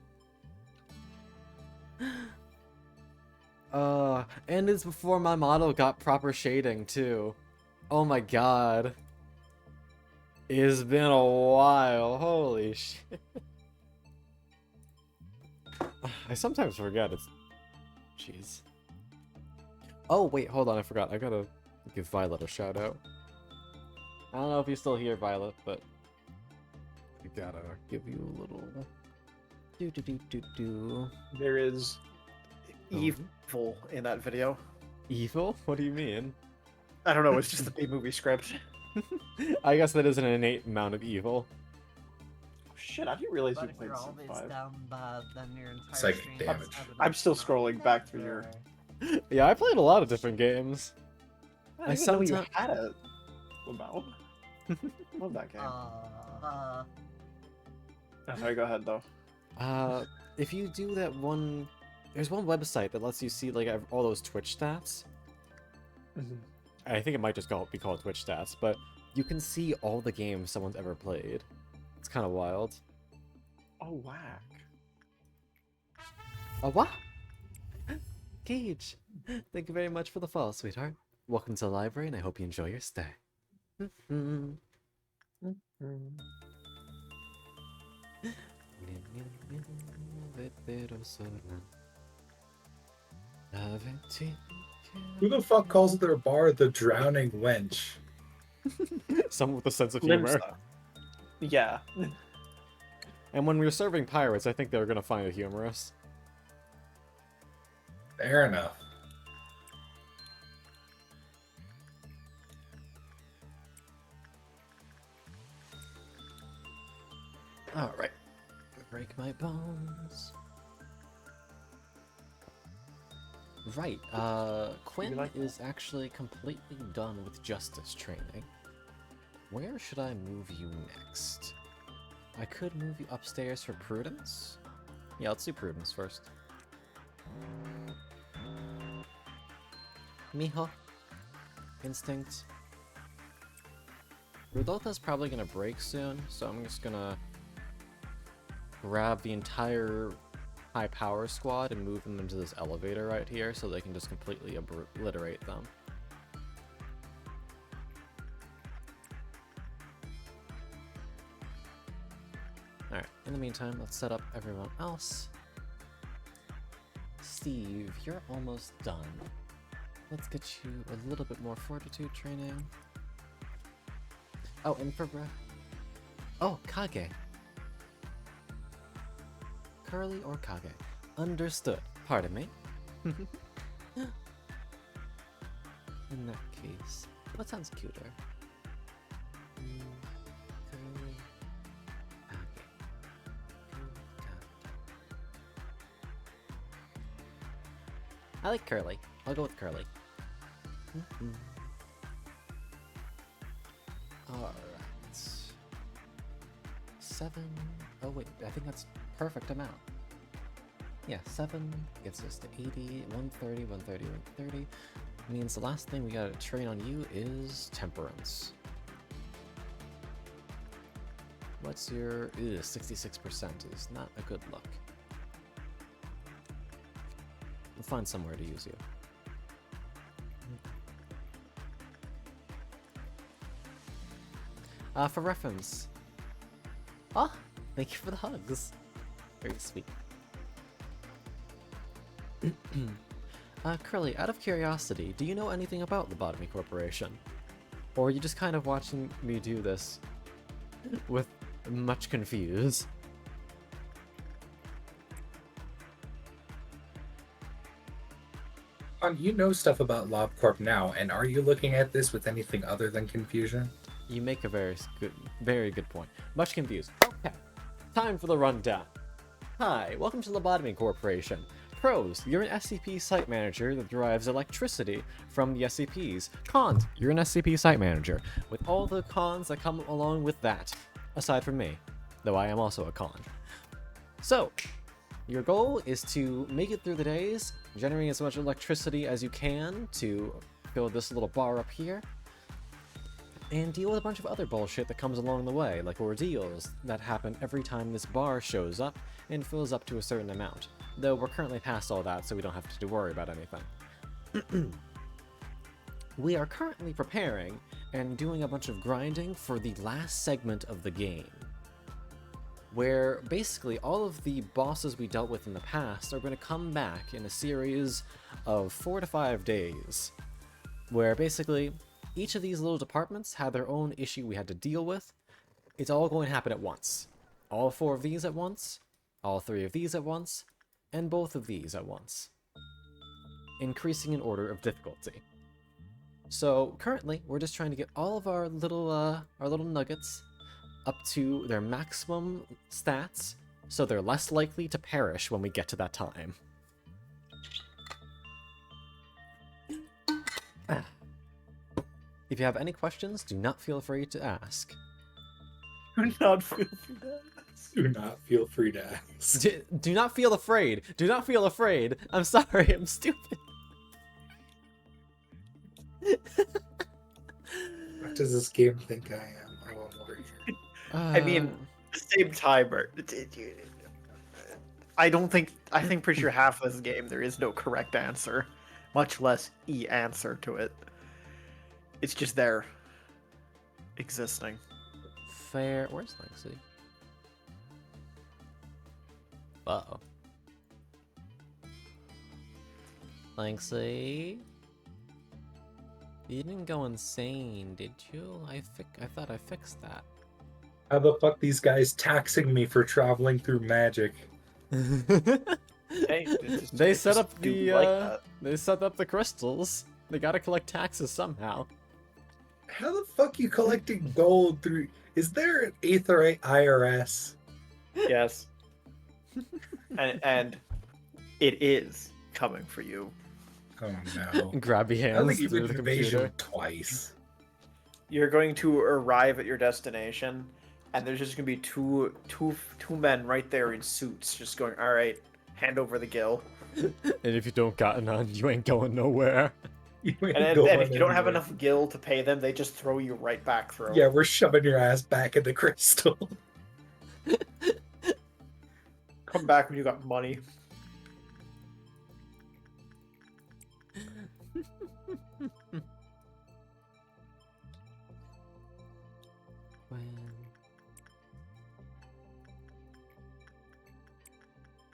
And it's before my model got proper shading, too. Oh my god. It's been a while. Holy shit. I sometimes forget it's... Jeez. Oh, wait, hold on, I forgot. I gotta give Violet a shout out. I don't know if you still hear Violet, but... I gotta give you a little... Do-do-do-do-do. There is Oh. evil in that video. Evil? What do you mean? I don't know. It's just the B-movie script. I guess that is an innate amount of evil. Shit, I didn't realize you But played you're Civ always 5. down than your entire Psychic stream. damage. I'm still scrolling back through your. Yeah, I played a lot of different games. I didn't know you had it. About. Love that game. Oh, sorry, go ahead though. If you do that one... There's one website that lets you see, like, all those Twitch stats. I think it might just be called Twitch stats, but you can see all the games someone's ever played. It's kind of wild. Oh, whack. Oh, what? Gage, thank you very much for the follow, sweetheart. Welcome to the library, and I hope you enjoy your stay. Who the fuck calls their bar the Drowning Wench? Someone with a sense of humor. Limsa. Yeah. And when we were serving pirates, I think they were gonna find it humorous. Fair enough. Alright. Break my bones. Right, Quinn like is actually completely done with justice training. Where should I move you next? I could move you upstairs for Prudence? Yeah, let's do Prudence first. Miho. Instinct. Rudolpha's probably gonna break soon, so I'm just gonna grab the entire high power squad and move them into this elevator right here so they can just completely obliterate them. Alright, in the meantime, let's set up everyone else. Steve, you're almost done. Let's get you a little bit more fortitude training. Oh, and for oh, Kage. Curly or Kage? Understood. Pardon me. In that case, what sounds cuter? Curly, Kage. I like Curly. I'll go with Curly. Alright. 7. Oh wait, I think that's perfect amount. Yeah, 7 gets us to 80, 130, 130, 130. Means the last thing we gotta train on you is Temperance. What's your... 66% is not a good look. We'll find somewhere to use you. For reference. Oh, thank you for the hugs. Very sweet. Curly, out of curiosity, do you know anything about Lobotomy Corporation? Or are you just kind of watching me do this with much confused? You know stuff about Lob Corp now, and are you looking at this with anything other than confusion? You make a very good point. Much confused. Okay, time for the rundown. Hi, welcome to Lobotomy Corporation. Pros, you're an SCP site manager that derives electricity from the SCPs. Cons, you're an SCP site manager, with all the cons that come along with that. Aside from me, though I am also a con. So, your goal is to make it through the days, generating as much electricity as you can to fill this little bar up here, and deal with a bunch of other bullshit that comes along the way, like ordeals that happen every time this bar shows up and fills up to a certain amount. Though we're currently past all that, so we don't have to worry about anything. We are currently preparing and doing a bunch of grinding for the last segment of the game, where basically all of the bosses we dealt with in the past are going to come back in a series of 4 to 5 days, where basically each of these little departments had their own issue we had to deal with. It's all going to happen at once. All 4 of these at once, all 3 of these at once, and both of these at once, increasing in order of difficulty. So currently, we're just trying to get all of our little nuggets up to their maximum stats, so they're less likely to perish when we get to that time. If you have any questions, do not feel free to ask. Do not feel free to ask. Do not feel free to ask. Do not feel afraid. Do not feel afraid. I'm sorry, I'm stupid. What does this game think I am? I won't worry. I mean, at the same time, I think pretty sure half of this game there is no correct answer, much less answer to it. It's just there, existing. Fair. Where's Lexi? Uh-oh. Lexi? You didn't go insane, did you? I thought I fixed that. How the fuck these guys taxing me for traveling through magic? Hey, They set up do the like that. they set up the crystals. They gotta collect taxes somehow. How the fuck you collecting gold through? Is there an Aetherite IRS? Yes, and it is coming for you. Oh no! Grab your I hands think through even the invasion computer. twice. You're going to arrive at your destination, and there's just gonna be two men right there in suits, just going, "All right, hand over the gill." And if you don't got none, you ain't going nowhere. You ain't And going if you don't have anywhere. enough gil to pay them, they just throw you right back through. Yeah, we're shoving your ass back in the crystal. Come back when you got money.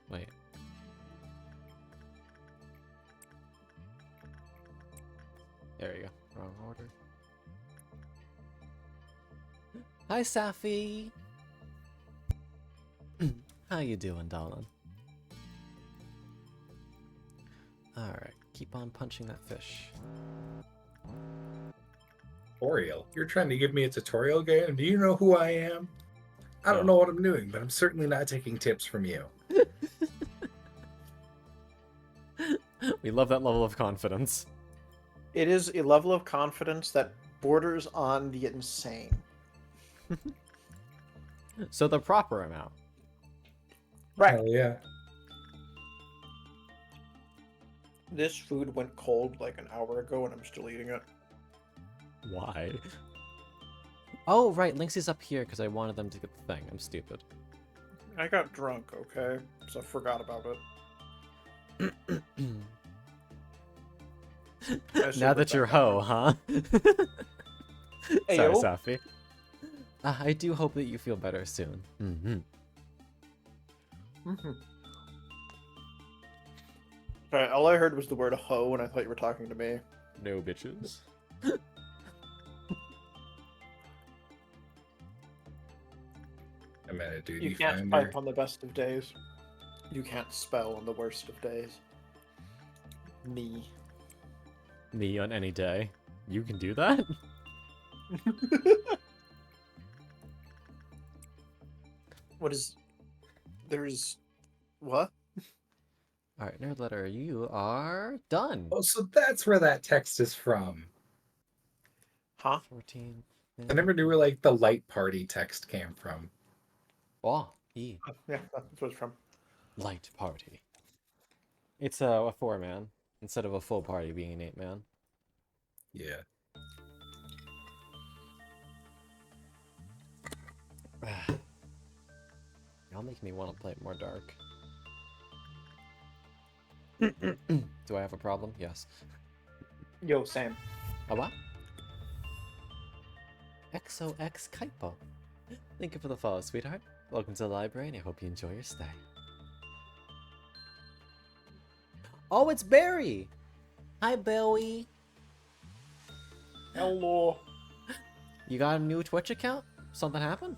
Wait. There you go. Wrong order. Hi, Safi. How you doing, darling? Alright, keep on punching that fish. Tutorial? You're trying to give me a tutorial game? Do you know who I am? I don't No. know what I'm doing, but I'm certainly not taking tips from you. We love that level of confidence. It is a level of confidence that borders on the insane. So the proper amount. Right. Hell yeah. This food went cold like an hour ago and I'm still eating it. Why? Oh, right, Lynx is up here because I wanted them to get the thing. I'm stupid. I got drunk, okay? So I forgot about it. Now that you're ho, huh? Sorry, Ayo. Safi. I do hope that you feel better soon. Alright, all I heard was the word hoe and I thought you were talking to me. No bitches. I'm at a duty You can't finder. type on the best of days. You can't spell on the worst of days. Me. Me on any day. You can do that? What is... There's... What? Alright, nerd letter, you are done. Oh, so that's where that text is from. Huh? 14. I never knew where like the light party text came from. Oh, E. Yeah, that's what it's from. Light party. It's a 4-man instead of a full party being an 8-man. Yeah. Y'all make me want to play it more dark. Do I have a problem? Yes. Yo, Sam. A what? XOX Kaipo. Thank you for the follow, sweetheart. Welcome to the library, and I hope you enjoy your stay. Oh, it's Barry! Hi, Barry! Hello. You got a new Twitch account? Something happened?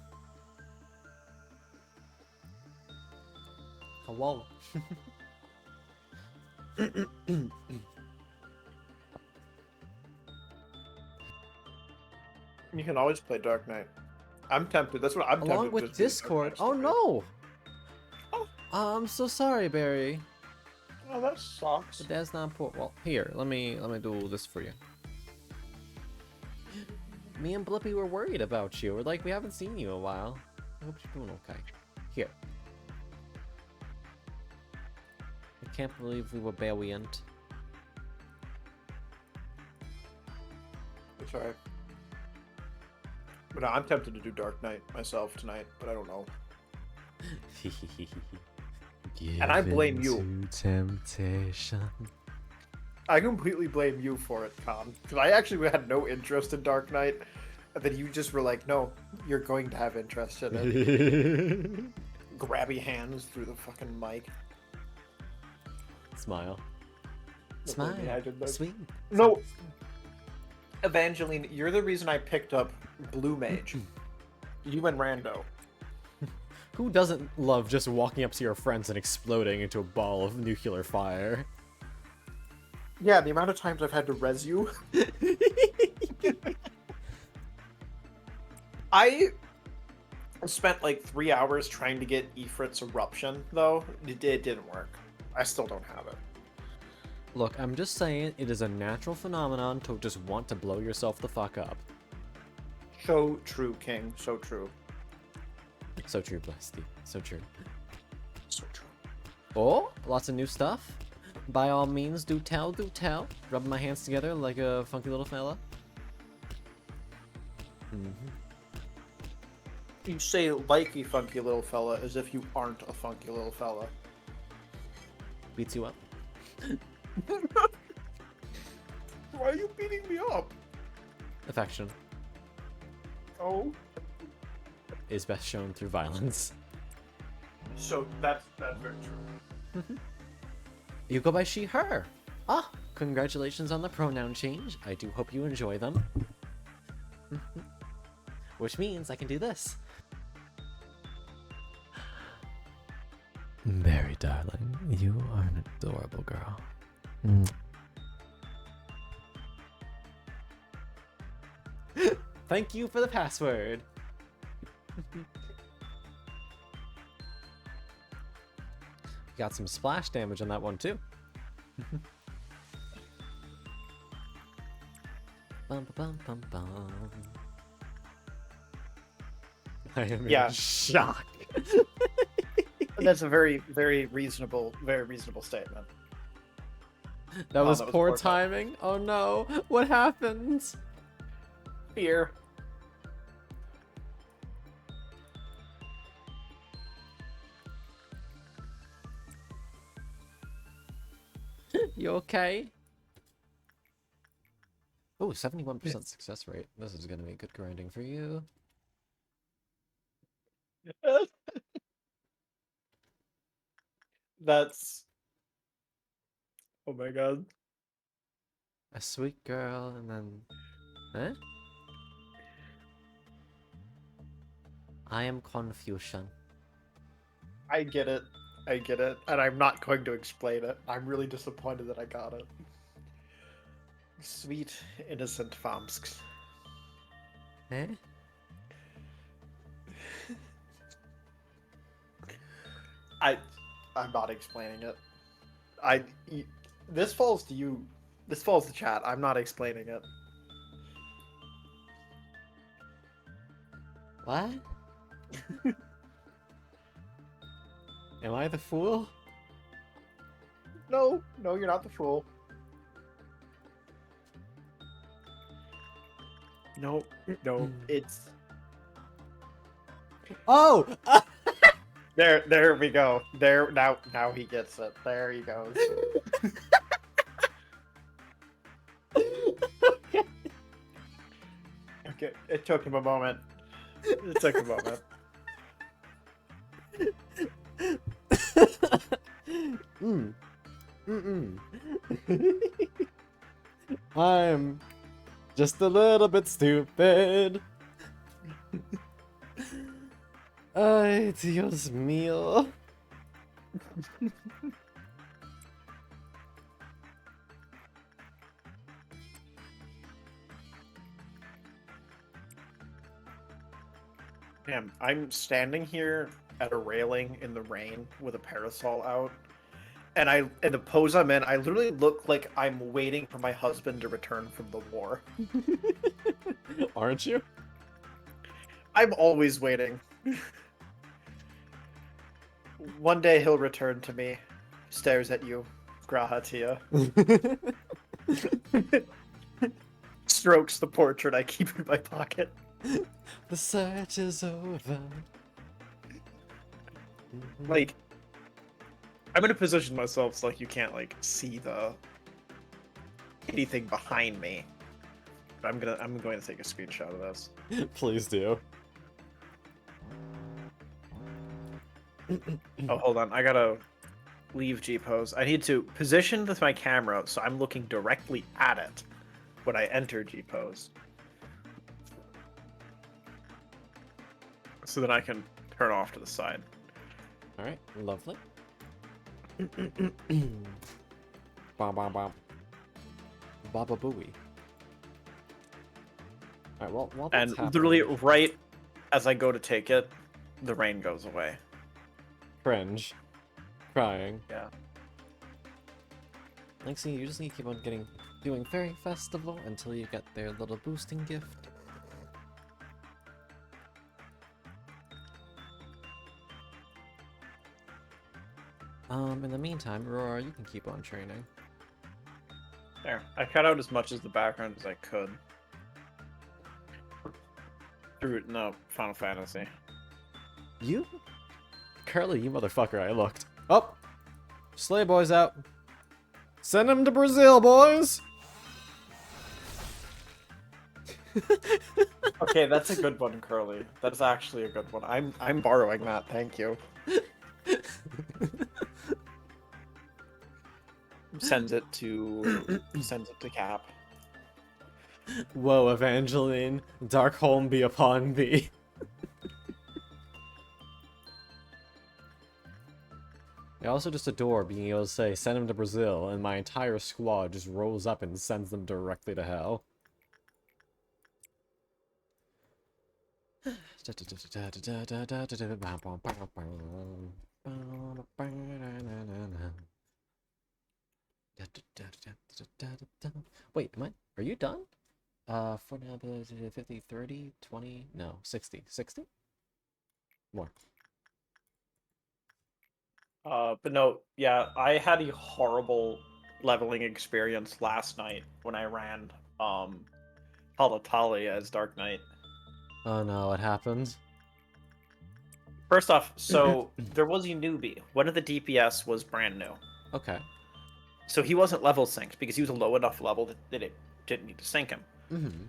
Hello. You can always play Dark Knight. I'm tempted. That's what I'm tempted. Along to with just do Discord. Dark Oh Knight no! Oh. I'm so sorry, Barry. Oh, that sucks. But that's not important. Well, here, let me do this for you. Me and Blippi were worried about you. We're like, we haven't seen you in a while. I hope you're doing okay. Here. I can't believe we were valiant. It's alright. But no, I'm tempted to do Dark Knight myself tonight, but I don't know. And I blame you. To temptation. I completely blame you for it, Con. Because I actually had no interest in Dark Knight. And then you just were like, no, you're going to have interest in it. Grabby hands through the fucking mic. Smile. Look Smile. at me, I did that. Sweet. No, Evangeline, you're the reason I picked up Blue Mage. You and Rando. Who doesn't love just walking up to your friends and exploding into a ball of nuclear fire? Yeah, the amount of times I've had to res you. I spent like 3 hours trying to get Ifrit's Eruption, though. It didn't work. I still don't have it. Look, I'm just saying, it is a natural phenomenon to just want to blow yourself the fuck up. So true, King. So true. So true, Blasty. So true. So true. Oh, lots of new stuff. By all means, do tell, do tell. Rub my hands together like a funky little fella. You say like a funky little fella as if you aren't a funky little fella. Beats you up. Why are you beating me up? Affection Oh. is best shown through violence. So that's very true. You go by she, her. Ah, congratulations on the pronoun change. I do hope you enjoy them. Which means I can do this. Very darling, you are an adorable girl. Thank you for the password. Got some splash damage on that one too. Bum, bum, bum, bum. I am in shock. That's a very reasonable statement. That was that was poor poor timing. Oh no, what happened? Fear. You okay? Oh, 71% success rate. This is gonna be good grinding for you. That's... Oh my god. A sweet girl, and then... Eh? I am Confucian. I get it. And I'm not going to explain it. I'm really disappointed that I got it. Sweet, innocent Famsks. Eh? I'm not explaining it. This falls to you. This falls to chat. I'm not explaining it. What? Am I the fool? No, you're not the fool. No, it's... Oh! There we go. There, now he gets it. There he goes. Okay, it took him a moment. I'm just a little bit stupid. Ay, Dios mío. Damn, I'm standing here at a railing in the rain with a parasol out, and in the pose I'm in, I literally look like I'm waiting for my husband to return from the war. Aren't you? I'm always waiting. One day he'll return to me, stares at you, Grahatia, strokes the portrait I keep in my pocket. The search is over. Like, I'm gonna position myself so like you can't like see anything behind me. But I'm going to take a screenshot of this. Please do. Oh, hold on. I gotta leave G-pose. I need to position with my camera so I'm looking directly at it when I enter G-pose. So then I can turn off to the side. Alright, lovely. Bom bom bom. Baba booey. Alright, well, while that's And literally happening- right as I go to take it, the rain goes away. Cringe. Crying. Yeah. Lexi, you just need to keep on doing Fairy Festival until you get their little boosting gift. In the meantime, Aurora, you can keep on training. There. I cut out as much as the background as I could. No, Final Fantasy. You? Curly, you motherfucker, I looked. Oh! Slay Boy's out. Send him to Brazil, boys! Okay, that's a good one, Curly. That's actually a good one. I'm borrowing that, thank you. Sends it to Cap. Whoa, Evangeline. Darkholm be upon thee. I also just adore being able to say, send him to Brazil, and my entire squad just rolls up and sends them directly to hell. Wait, are you done? For now, 50, 30, 20, no, 60. 60? More. But no, yeah, I had a horrible leveling experience last night when I ran Palatali as Dark Knight. Oh no, what happened? First off, so there was a newbie. One of the DPS was brand new. Okay. So he wasn't level synced because he was a low enough level that it didn't need to sync him. Mm-hmm.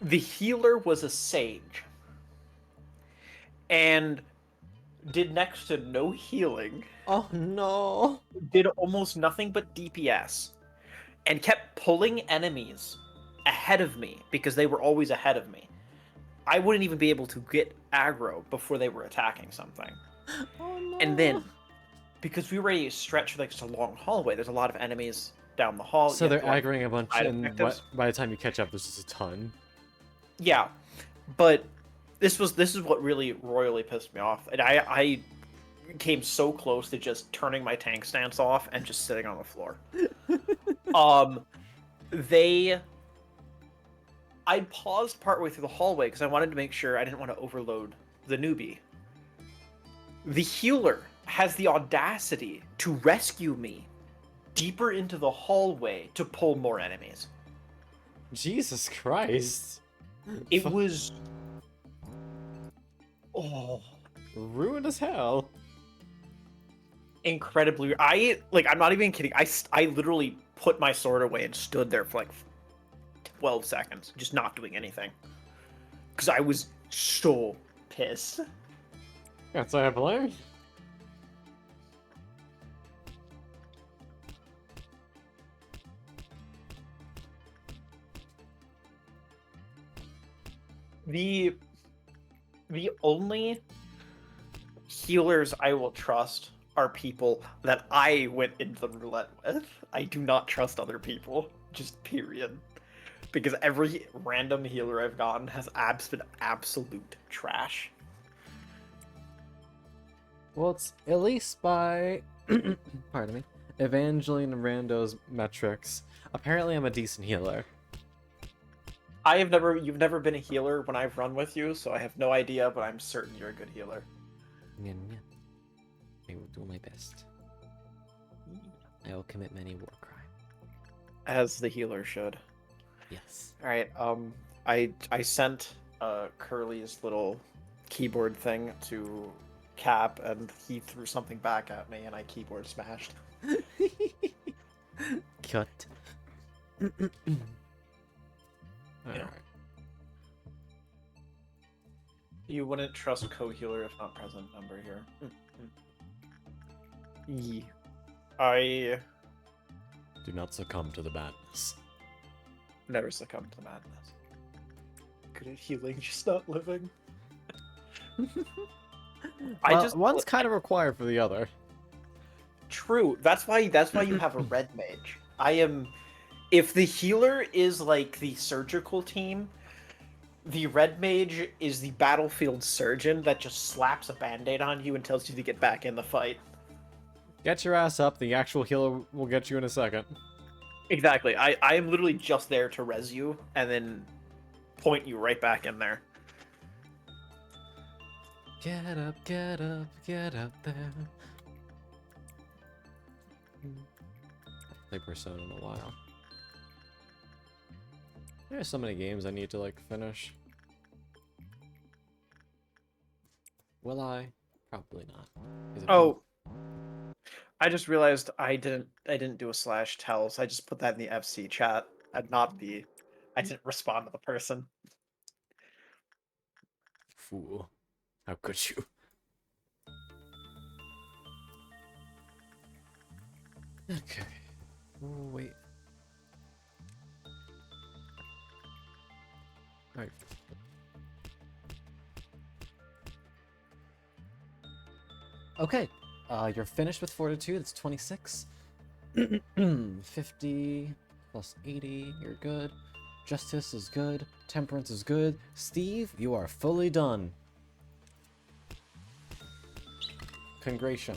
The healer was a sage and did next to no healing. Oh no. Did almost nothing but DPS and kept pulling enemies ahead of me because they were always ahead of me. I wouldn't even be able to get aggro before they were attacking something. Oh no. And then, because we were a stretch like just a long hallway, there's a lot of enemies down the hall. So they're aggroing a bunch, side and objectives. by the time you catch up, there's just a ton. Yeah, but this is what really royally pissed me off. And I came so close to just turning my tank stance off and just sitting on the floor. I paused partway through the hallway because I wanted to make sure I didn't want to overload the newbie. The healer has the audacity to rescue me deeper into the hallway to pull more enemies. Jesus Christ. It was... Oh... ruined as hell. Incredibly... I'm not even kidding. I literally put my sword away and stood there for like 12 seconds, just not doing anything. Because I was so pissed. That's why I blame. The only healers I will trust are people that I went into the roulette with. I do not trust other people, just period. Because every random healer I've gotten has been absolute trash. Well, it's at least by, pardon me, Evangeline and Rando's metrics. Apparently, I'm a decent healer. You've never been a healer when I've run with you, so I have no idea, but I'm certain you're a good healer. Yeah. I will do my best. I will commit many war crimes. As the healer should. Yes. Alright, I sent Curly's little keyboard thing to Cap, and he threw something back at me, and I keyboard smashed. Cut. Alright. You wouldn't trust co-healer if not present number here. I Do not succumb to the madness. never succumb to madness. Good at healing, just not living. One's kind of required for the other. True. That's why you have a red mage. If the healer is like the surgical team, the red mage is the battlefield surgeon that just slaps a band-aid on you and tells you to get back in the fight. Get your ass up, the actual healer will get you in a second. Exactly. I am literally just there to res you and then point you right back in there. Get up, get up, get up there. Play Persona in a while. There are so many games I need to like finish. Will I? Probably not. Is it Oh, I just realized I didn't do a slash tells. I just put that in the FC chat and not the. I didn't respond to the person. fool? How could you? Okay. Oh, wait. Alright. Okay. You're finished with Fortitude. It's 26. 50 plus 80. You're good. Justice is good. Temperance is good. Steve, you are fully done. Congration.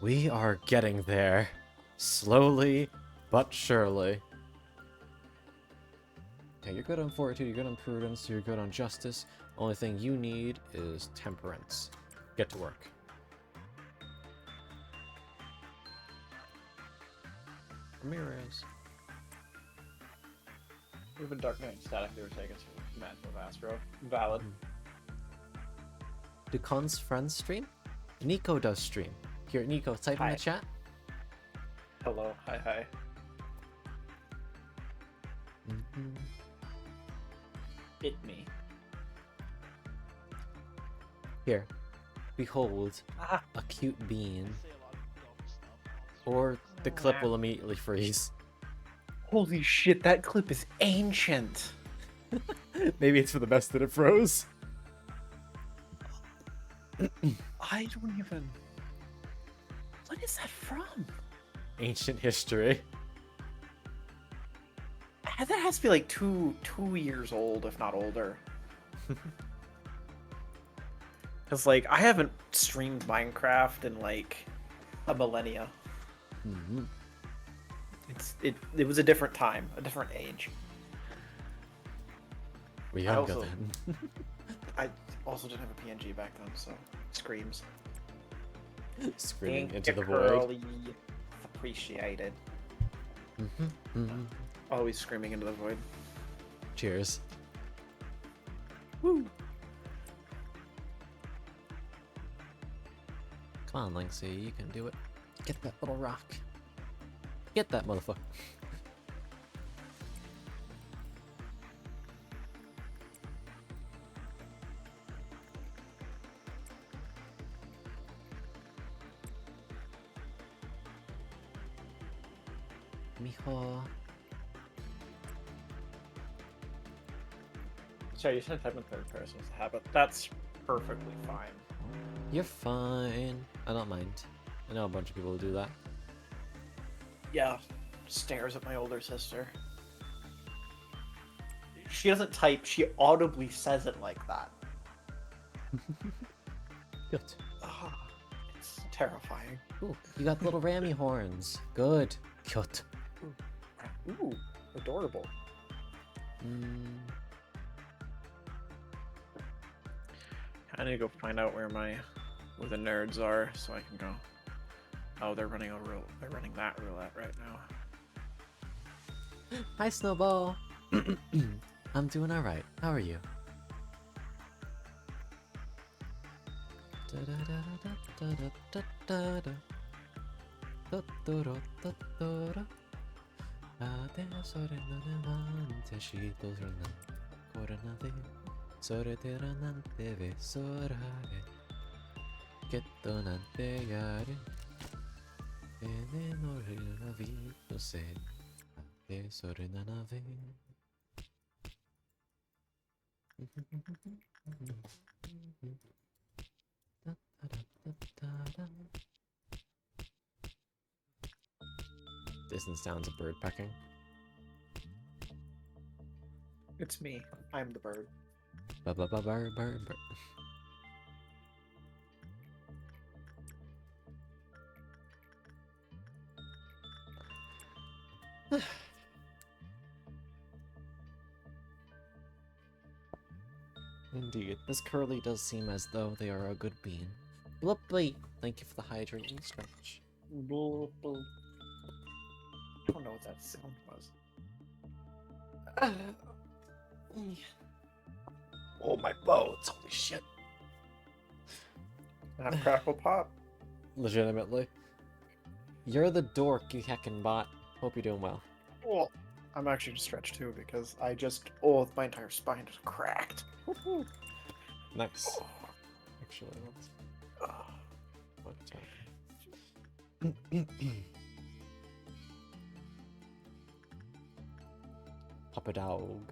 We are getting there. Slowly, but surely. Okay, you're good on Fortitude, you're good on Prudence, you're good on Justice. Only thing you need is Temperance. Get to work. Ramirez. Even Dark Knight and Static, they were taken to Matt of Astro. Valid. Do Con's friends stream? Nico does stream. Here, Nico, type in Hi. the chat. Hello, hi. It me. Here. Behold, Ah. a cute bean. Or the clip will immediately freeze. Holy shit, that clip is ancient. Maybe it's for the best that it froze. I don't even. What is that from? Ancient history. That has to be like two years old, if not older. Because like I haven't streamed Minecraft in like a millennia. Mm-hmm. It was a different time, a different age. We're younger also- then. I also didn't have a PNG back then, so screams. Screaming Thank into you, the void. Curly. Appreciated. Mm-hmm. Always screaming into the void. Cheers. Woo! Come on, Lynxie, you can do it. Get that little rock. Get that motherfucker. Mijo. Sorry, you said type in third person as a habit. That's perfectly fine. You're fine. I don't mind. I know a bunch of people who do that. Yeah, stares at my older sister. She doesn't type, she audibly says it like that. Good. Ah, it's terrifying. Ooh, you got little rammy horns. Good. Good. Ooh, adorable. I need to go find out where the nerds are so I can go. Oh, they're running that roulette right now. Hi, Snowball. I'm doing alright. How are you? Distant sounds of bird pecking. It's me. I'm the bird. Bird, bird. Indeed, this curly does seem as though they are a good bean. Whoopee! Thank you for the hydrating stretch. Blah, blah. I don't know what that sound was. Oh, my bones! Holy shit! And crackle pop. Legitimately. You're the dork, you heckin' bot. Hope you're doing well. Well, I'm actually just stretched too because I just my entire spine is cracked. Nice. Actually, let's... What time? Papa dog.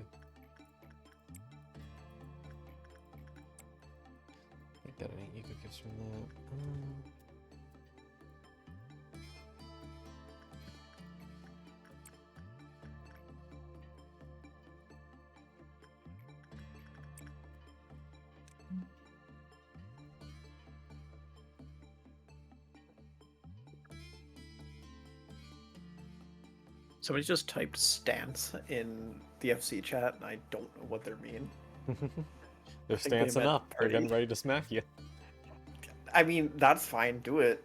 I got any eco gifts from that. Somebody just typed stance in the FC chat, and I don't know what they mean. They're think they stancing meant up. They're getting party. ready to smack you. I mean, that's fine. Do it.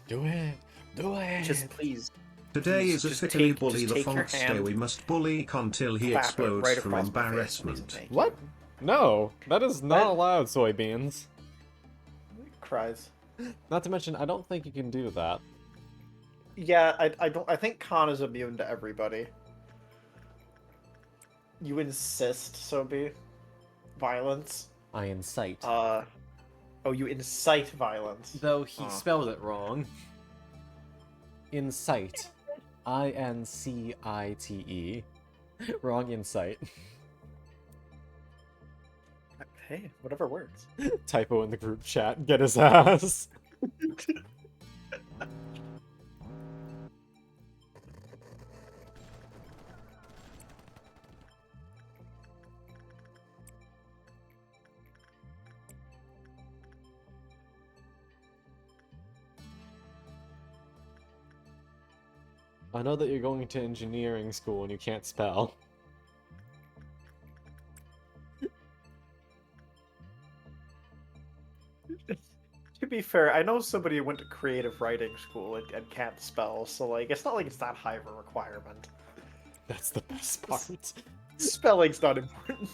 Do it. Do it. Just please. Today Please, is a just thickly take- bully just the take your Font's day. hand, We must bully until he clap it explodes right from across my face, please, and embarrassment. thank What? you. No, that is not That- allowed, soybeans. Cries. Not to mention, I don't think you can do that. Yeah, I don't. I think Khan is immune to everybody. You insist, Sobi? Violence? I incite. Oh, you incite violence. Though he Huh. spelled it wrong. Incite. I-N-C-I-T-E. Wrong insight. Hey, whatever works. Typo in the group chat. Get his ass. I know that you're going to engineering school and you can't spell. To be fair, I know somebody who went to creative writing school and can't spell, so like it's not like it's that high of a requirement. That's the best part. Spelling's not important.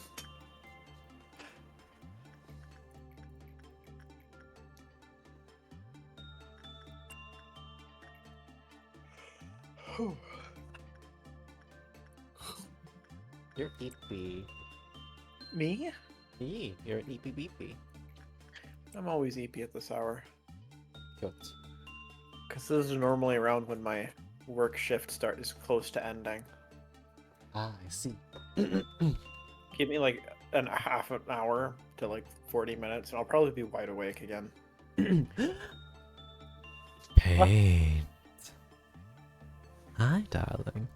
You're eepy. Me? You're an eepy beepy. I'm always EP at this hour. Good. Because this is normally around when my work shift is close to ending. Ah, I see. Give me like half an hour to like 40 minutes, and I'll probably be wide awake again. Paint. Hi, darling.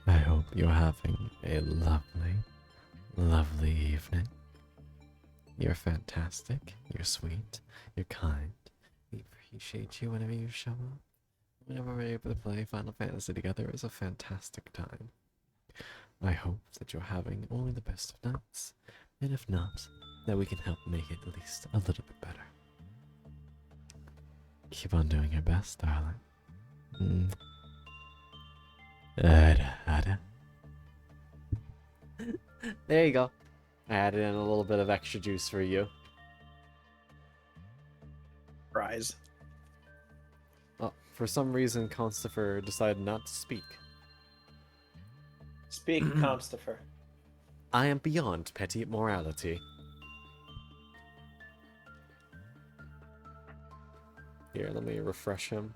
I hope you're having a lovely, lovely evening. You're fantastic. You're sweet. You're kind. We appreciate you whenever you show up. Whenever we're able to play Final Fantasy together is a fantastic time. I hope that you're having only the best of nights, and if not, that we can help make it at least a little bit better. Keep on doing your best, darling. There you go. I added in a little bit of extra juice for you. Rise. Oh, for some reason, Constifer decided not to speak. Speak, Constifer. I am beyond petty morality. Here, let me refresh him.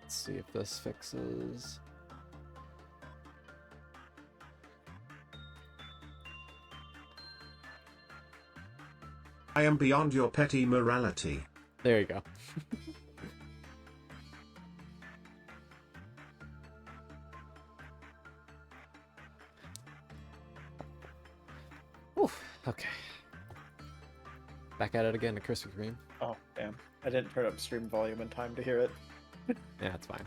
Let's see if this fixes. I am beyond your petty morality. There you go. Oof, okay. Back at it again, a Krispy Kreme. Oh, damn. I didn't turn up stream volume in time to hear it. Yeah, it's fine.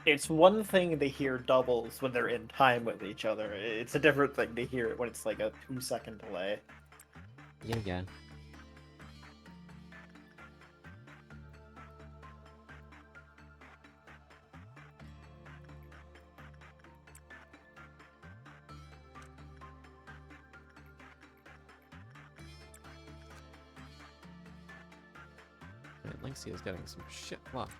It's one thing to hear doubles when they're in time with each other. It's a different thing to hear it when it's like a 2-second delay. Yeah. Man, Lynxie is getting some shit luck.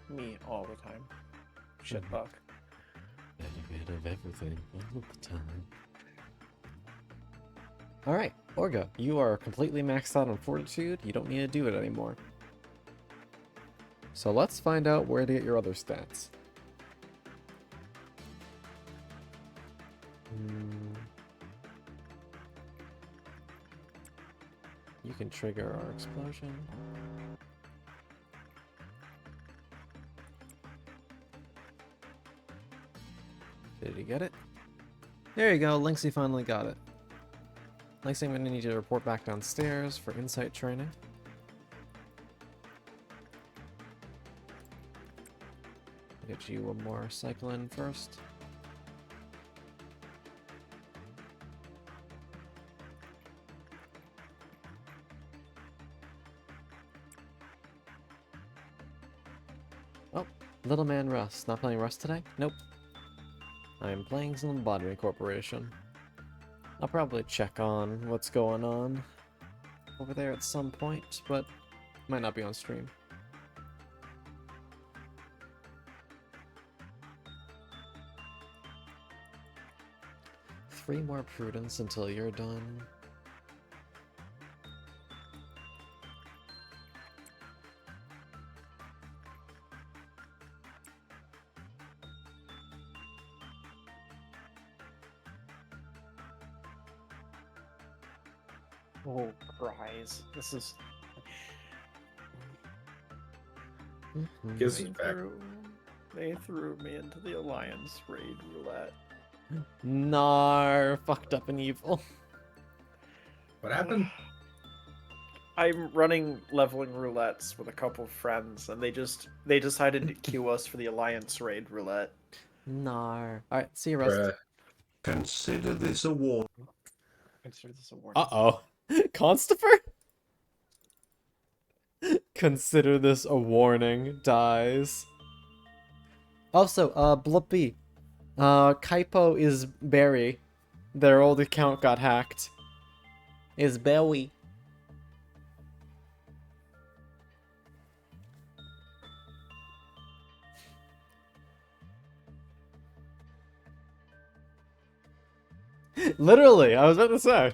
Me all the time. Shit Mhm. fuck. Benefit of everything all the time. Alright, Orga, you are completely maxed out on Fortitude. You don't need to do it anymore. So let's find out where to get your other stats. You can trigger our explosion. Did he get it? There you go, Lynxie finally got it. Lynxie, I'm gonna need you to report back downstairs for insight training. Get you one more cycle in first. Oh, Little Man Russ. Not playing Rust today? Nope. I am playing some Lobotomy Corporation. I'll probably check on what's going on over there at some point, but might not be on stream. Three more prudence until you're done. Oh, cries. This is... Gives us back. They threw me into the Alliance raid roulette. Nar, fucked up and evil. What happened? I'm running leveling roulettes with a couple of friends, and they decided to queue us for the Alliance raid roulette. Nar. Alright, see you, Rust. Bruh. Consider this a war. Consider this a warning. Uh-oh. Constiper? Consider this a warning. Dies. Also, Blippy. Kaipo is Barry. Their old account got hacked. Is Bowie. Literally, I was about to say.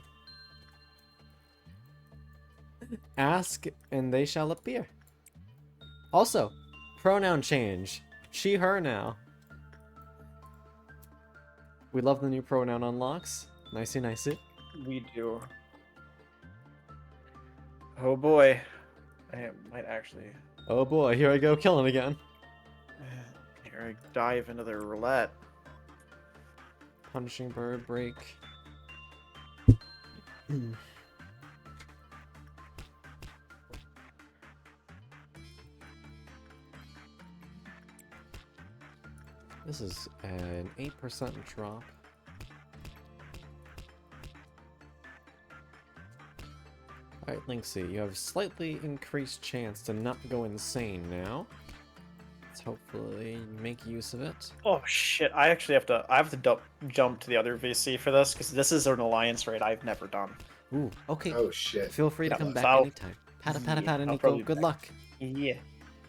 Ask and they shall appear. Also, pronoun change. She, her now. We love the new pronoun unlocks. Nicey, nicey. We do. Oh boy. I might actually... Oh boy, here I go killing again. Here I dive into the roulette. Punishing bird break. This is an 8% drop. Alright, Lynxie, you have slightly increased chance to not go insane now. Let's hopefully make use of it. Oh shit! I actually have to jump to the other VC for this because this is an Alliance raid I've never done. Ooh, okay. Oh shit. Feel free to Yeah, come back so- anytime. Pata pata Yeah, pata, I'll Nico. probably Good back. luck. Yeah.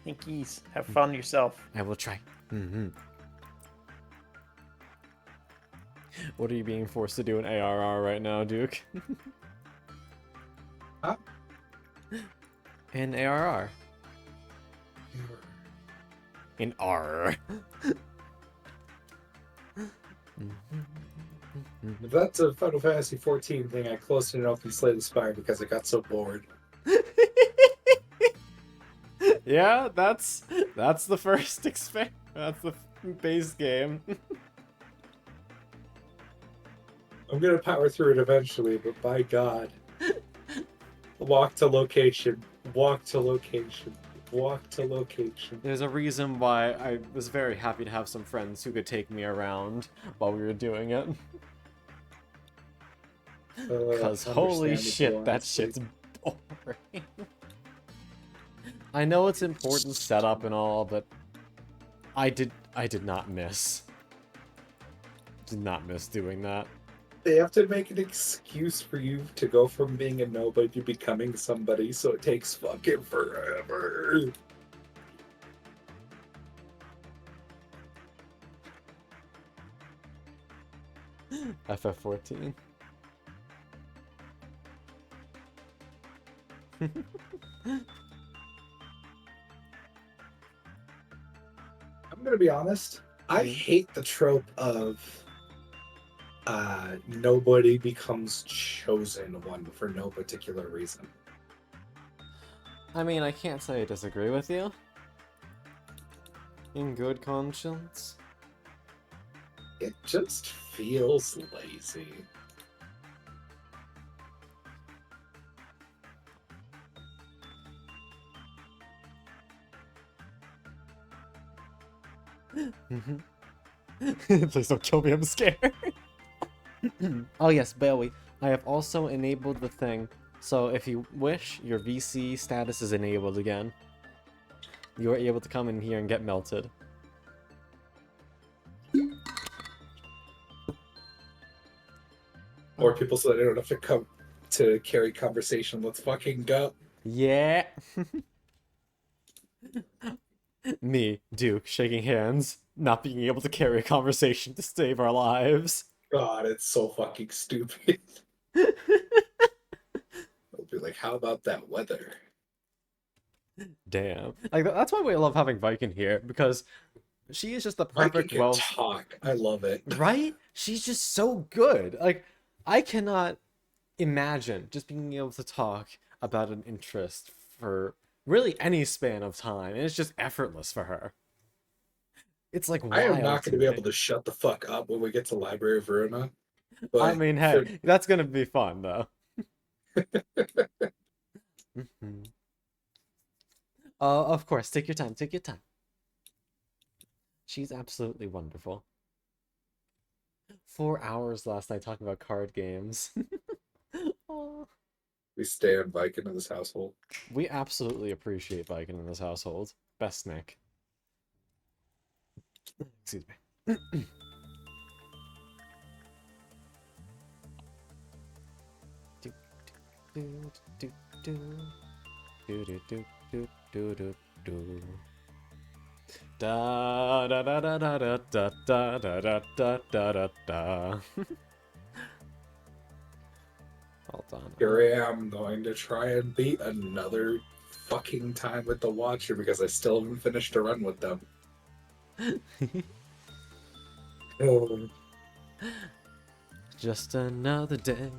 Thankies. Have fun yourself. I will try. What are you being forced to do in ARR right now, Duke? Huh? In ARR. In R. If that's a Final Fantasy 14 thing, I closed it off and Slay the Spire because I got so bored. Yeah, that's the first That's the base game. I'm gonna power through it eventually, but by God. Walk to location. Walk to location. Walk to location. There's a reason why I was very happy to have some friends who could take me around while we were doing it. Cause holy shit, that shit's boring. I know it's important setup and all, but I did not miss. Did not miss doing that. They have to make an excuse for you to go from being a nobody to becoming somebody, so it takes fucking forever. FF14. I'm gonna be honest. I hate the trope of nobody becomes chosen one for no particular reason. I mean, I can't say I disagree with you. In good conscience. It just feels lazy. Please don't kill me, I'm scared. Oh yes, Bailey, I have also enabled the thing, so if you wish, your VC status is enabled again. You are able to come in here and get melted. More people so they don't have to come to carry conversation. Let's fucking go. Yeah. Me, Duke, shaking hands, not being able to carry a conversation to save our lives. God, it's so fucking stupid. I'll be like, how about that weather? Damn. Like, that's why we love having Viking here, because she is just the Viking perfect can talk. I love it. Right? She's just so good. Like, I cannot imagine just being able to talk about an interest for really any span of time, and it's just effortless for her. It's like I am wild not to going to be me. able to shut the fuck up when we get to Library of Verona. But I mean, hey, that's gonna be fun, though. Of course, take your time, take your time. She's absolutely wonderful. 4 hours last night talking about card games. Aw. we stay on Viking in this household. We absolutely appreciate Viking in this household. Best Nick. Excuse me. Da da da da da da da da da da da da da. Hold on. Here I am going to try and beat another fucking time with the Watcher because I still haven't finished a run with them. Oh. Just another day.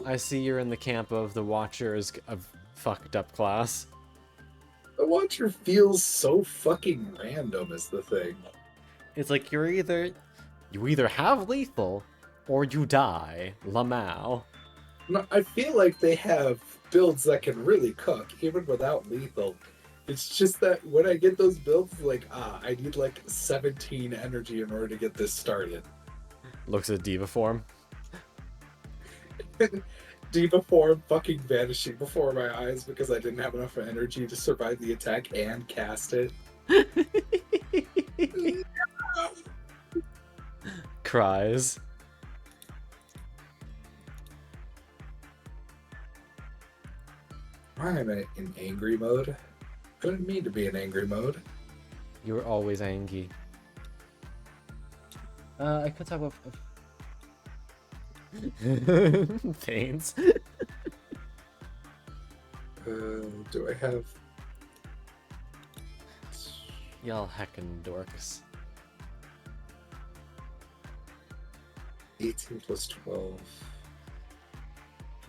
I see you're in the camp of the Watchers of fucked up class. The Watcher feels so fucking random is the thing. It's like you either have lethal or you die. Lamau. No, I feel like they have builds that can really cook even without lethal. It's just that when I get those builds, like, I need like 17 energy in order to get this started. Looks at Diva form. Diva form fucking vanishing before my eyes because I didn't have enough energy to survive the attack and cast it. Cries. Why am I in angry mode? I didn't mean to be in angry mode. You're always angry. I could talk about pains. Do I have... Y'all heckin' dorks. 18 plus 12.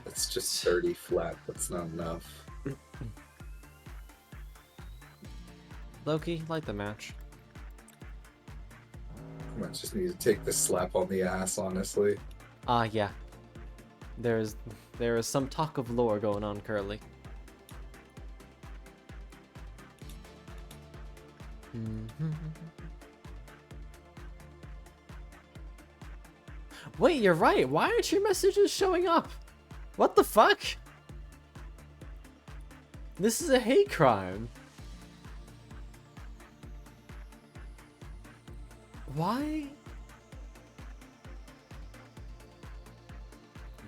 That's just 30 flat. That's not enough. Loki, light the match. I might just need to take this slap on the ass, honestly. Yeah. There is some talk of lore going on currently. Wait, you're right. Why aren't your messages showing up? What the fuck? This is a hate crime. Why?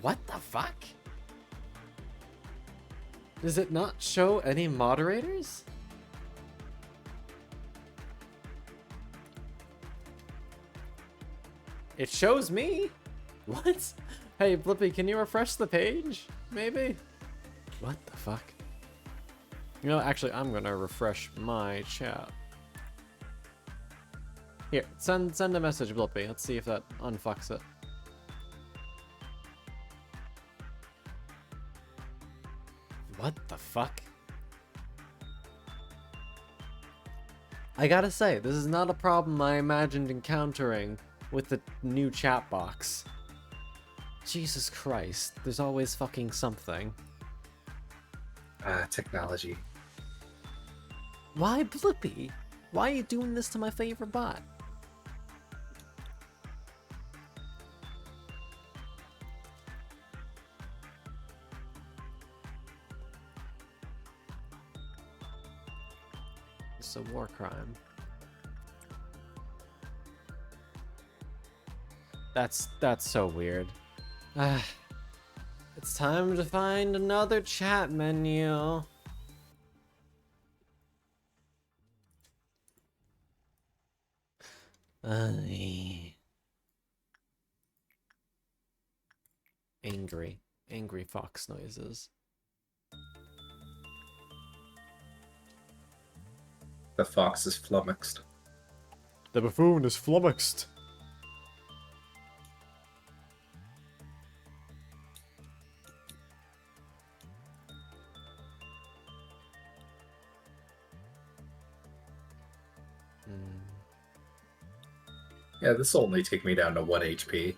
What the fuck? Does it not show any moderators? It shows me. What? Hey, Blippi, can you refresh the page? Maybe? What the fuck? You know, actually, I'm gonna refresh my chat. Here, send a message, Blippi. Let's see if that unfucks it. What the fuck? I gotta say, this is not a problem I imagined encountering with the new chat box. Jesus Christ, there's always fucking something. Technology. Why, Blippi? Why are you doing this to my favorite bot? It's a war crime. That's so weird. It's time to find another chat menu. Angry fox noises. The fox is flummoxed. The buffoon is flummoxed. Yeah, this will only take me down to 1 HP.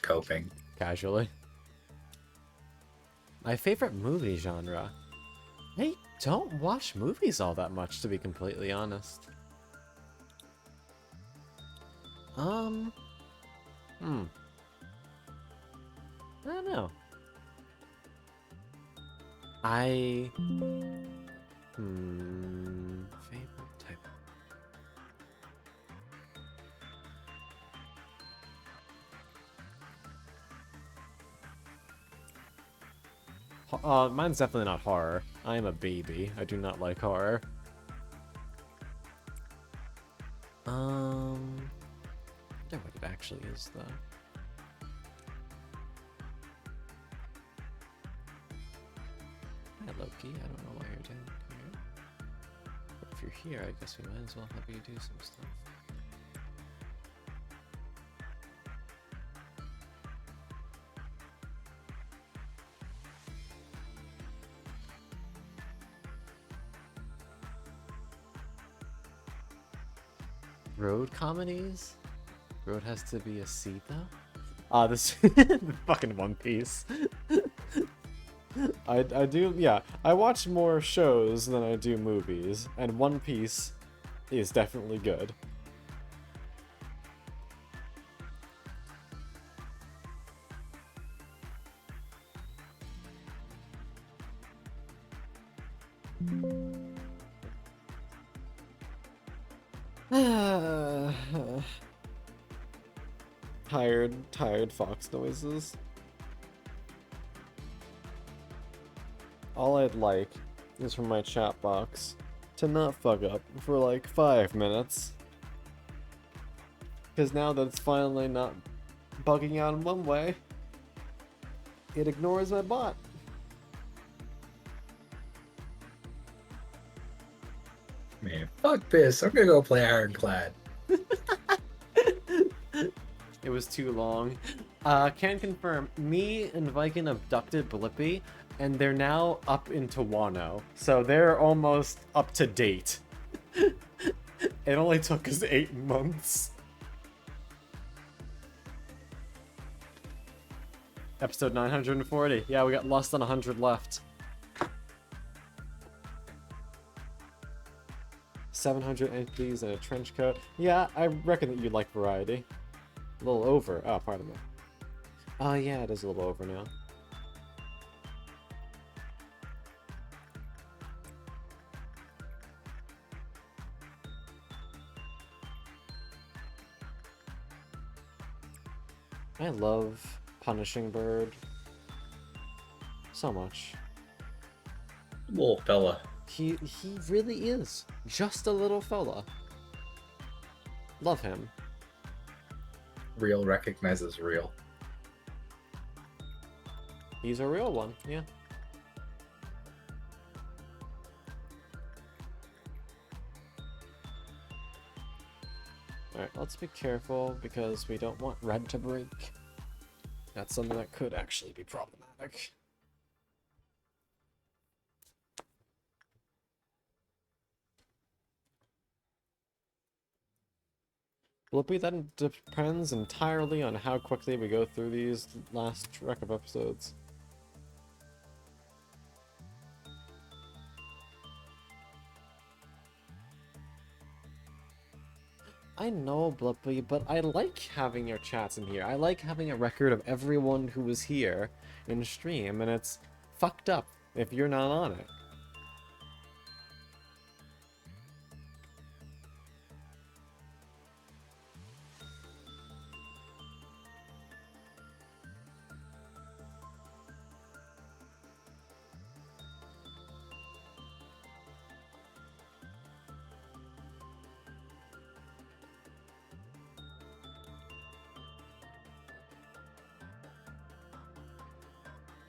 Coping. Casually. My favorite movie genre. I don't watch movies all that much, to be completely honest. I don't know. Favorite type. Mine's definitely not horror. I am a baby. I do not like horror. I wonder what it actually is, though. Hi, Loki. I don't know why you're down here. But if you're here, I guess we might as well have you do some stuff. Road comedies? Road has to be a C though? This fucking One Piece. I do, yeah. I watch more shows than I do movies, and One Piece is definitely good. Tired fox noises. All I'd like is for my chat box to not fuck up for like 5 minutes. Because now that it's finally not bugging out in one way, it ignores my bot. Man, fuck this. I'm gonna go play Ironclad. It was too long. Can confirm, me and Viking abducted Blippi, and they're now up into Wano. So they're almost up to date. It only took us 8 months. Episode 940. Yeah, we got less than 100 left. 700 entities and a trench coat. Yeah, I reckon that you'd like variety. A little over. Oh, pardon me. Oh, yeah, it is a little over now. I love Punishing Bird so much. Little fella. He really is just a little fella. Love him. Real recognizes real. He's a real one, yeah. Alright, let's be careful because we don't want red to break. That's something that could actually be problematic. Flippy, that depends entirely on how quickly we go through these last trek of episodes. I know, Blippy, but I like having your chats in here. I like having a record of everyone who was here in stream, and it's fucked up if you're not on it.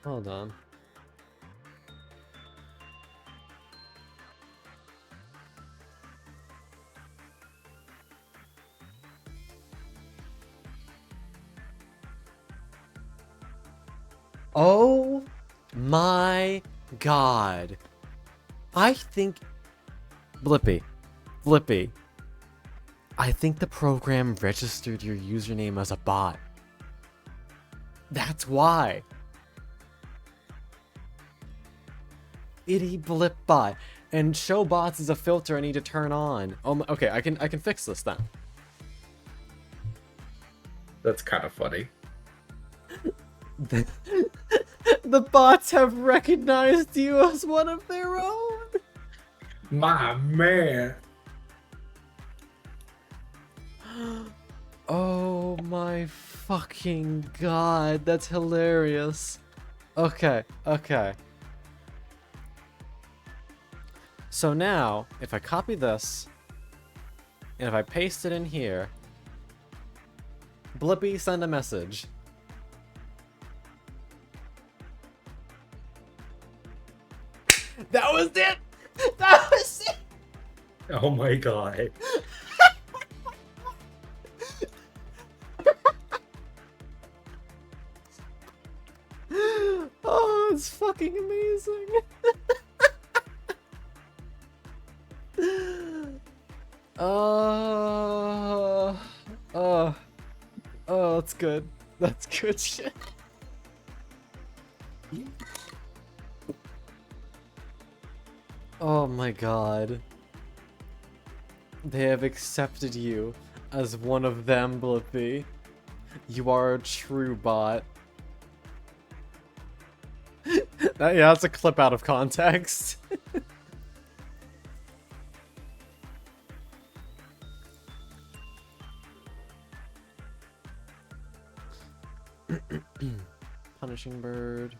Hold on. Oh my god. I think... Blippy. I think the program registered your username as a bot. That's why. Itty blip bot. And show bots is a filter I need to turn on. Okay, I can fix this then. That's kind of funny. The bots have recognized you as one of their own. My man. Oh my fucking god, that's hilarious. Okay. So now, if I copy this, and if I paste it in here, Blippy, send a message. That was it! That was it! Oh my god. Oh, it's fucking amazing. That's good. That's good shit. Oh my god. They have accepted you as one of them, Blippy. You are a true bot. Yeah, that's a clip out of context. Punishing bird.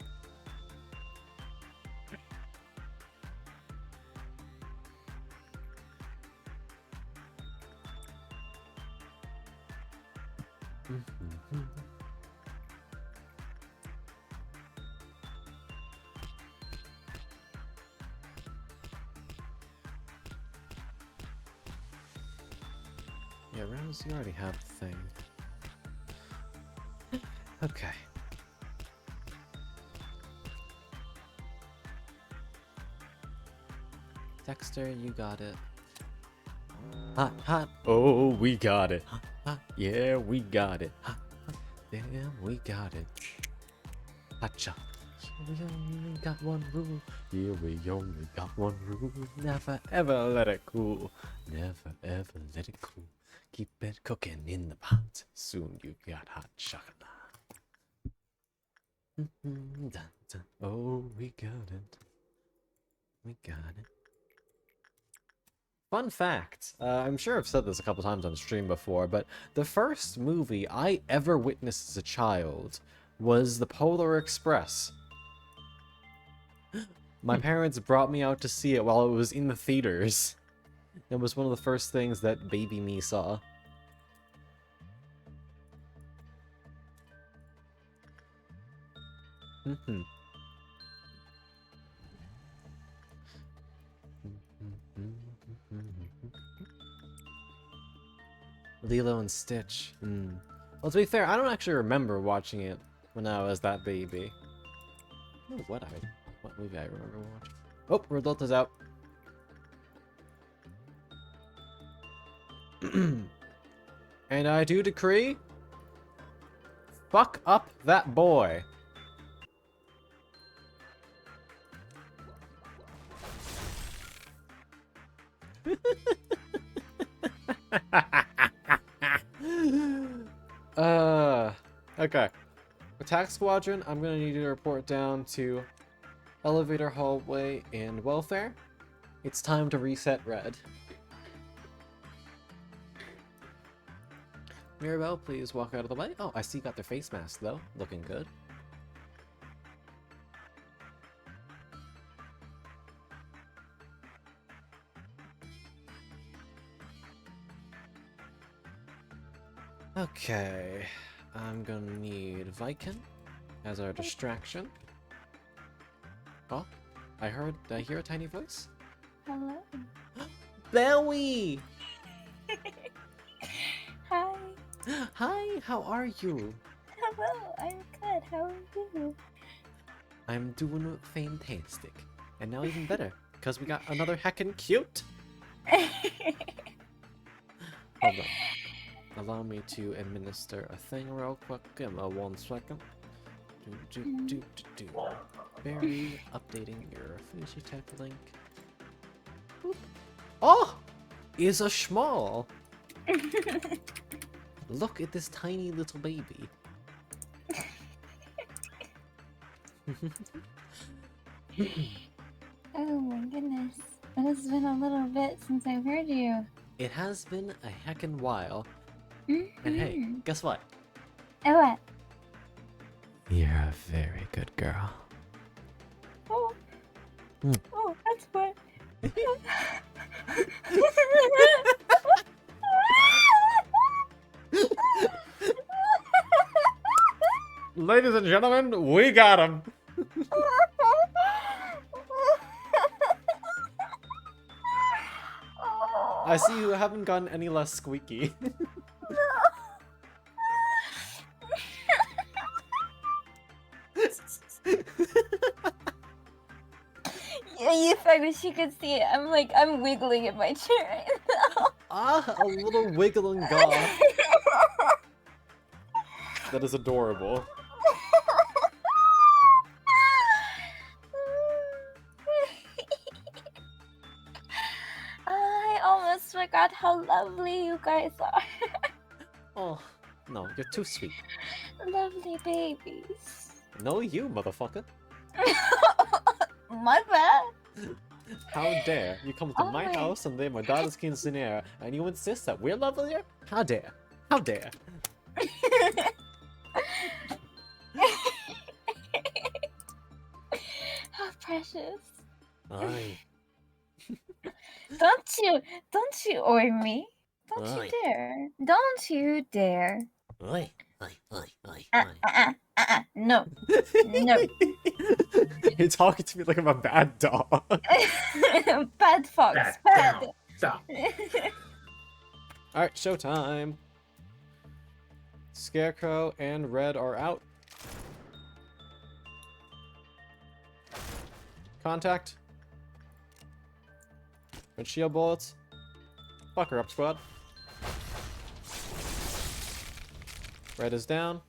Yeah, Rose, you already have the thing. Okay. Dexter, you got it. Hot, hot. Oh, we got it. Hot, hot. Yeah, we got it. Hot, hot. Damn, we got it. Hot shot. We only got one rule. Yeah, we only got one rule. Never ever let it cool. Never ever let it cool. Keep it cooking in the pot. Soon you got hot chocolate. Dun, dun. Oh, we got it. We got it. Fun fact, I'm sure I've said this a couple times on stream before, but the first movie I ever witnessed as a child was The Polar Express. My parents brought me out to see it while it was in the theaters. It was one of the first things that baby me saw. Lilo and Stitch. Well, to be fair, I don't actually remember watching it when I was that baby. I don't know what movie I remember watching. Oh, Rodolta's out. And I do decree, fuck up that boy. Okay. Attack Squadron, I'm gonna need you to report down to elevator, hallway, and welfare. It's time to reset red. Mirabelle, please walk out of the way. Oh, I see you got their face mask, though. Looking good. Okay. I'm gonna need Viking as our distraction. Oh, did I hear a tiny voice? Hello. Belly! Hi. Hi, how are you? Hello, I'm good. How are you? I'm doing fantastic. And now even better, because we got another heckin' cute! Hold on. Allow me to administer a thing real quick. Give me 1 second. Barry, updating your Fuji Tech link. Boop. Oh! Is a schmall! Look at this tiny little baby. Oh my goodness. It has been a little bit since I've heard you. It has been a heckin' while. And hey, guess what? Oh, what? You're a very good girl. Oh. Oh, that's what. Ladies and gentlemen, we got him! I see you haven't gotten any less squeaky. If I wish you could see it, I'm wiggling in my chair right now. Ah, a little wiggling gaw. That is adorable. I almost forgot how lovely you guys are. Oh, no, you're too sweet. Lovely babies. No, you, motherfucker. My bad. How dare you come to my Oh. house and lay my daughter's quinceanera and you insist that we're lovelier? How dare? How dare? How precious. Aye. Don't you owe me. Don't Aye. you dare. Don't you dare. Oi, oi, oi, oi, No. No. You're talking to me like I'm a bad dog. Bad fox. Back Bad. down. Stop. Alright, showtime. Scarecrow and Red are out. Contact. Red shield bullets. Fuck her up, squad. Red is down.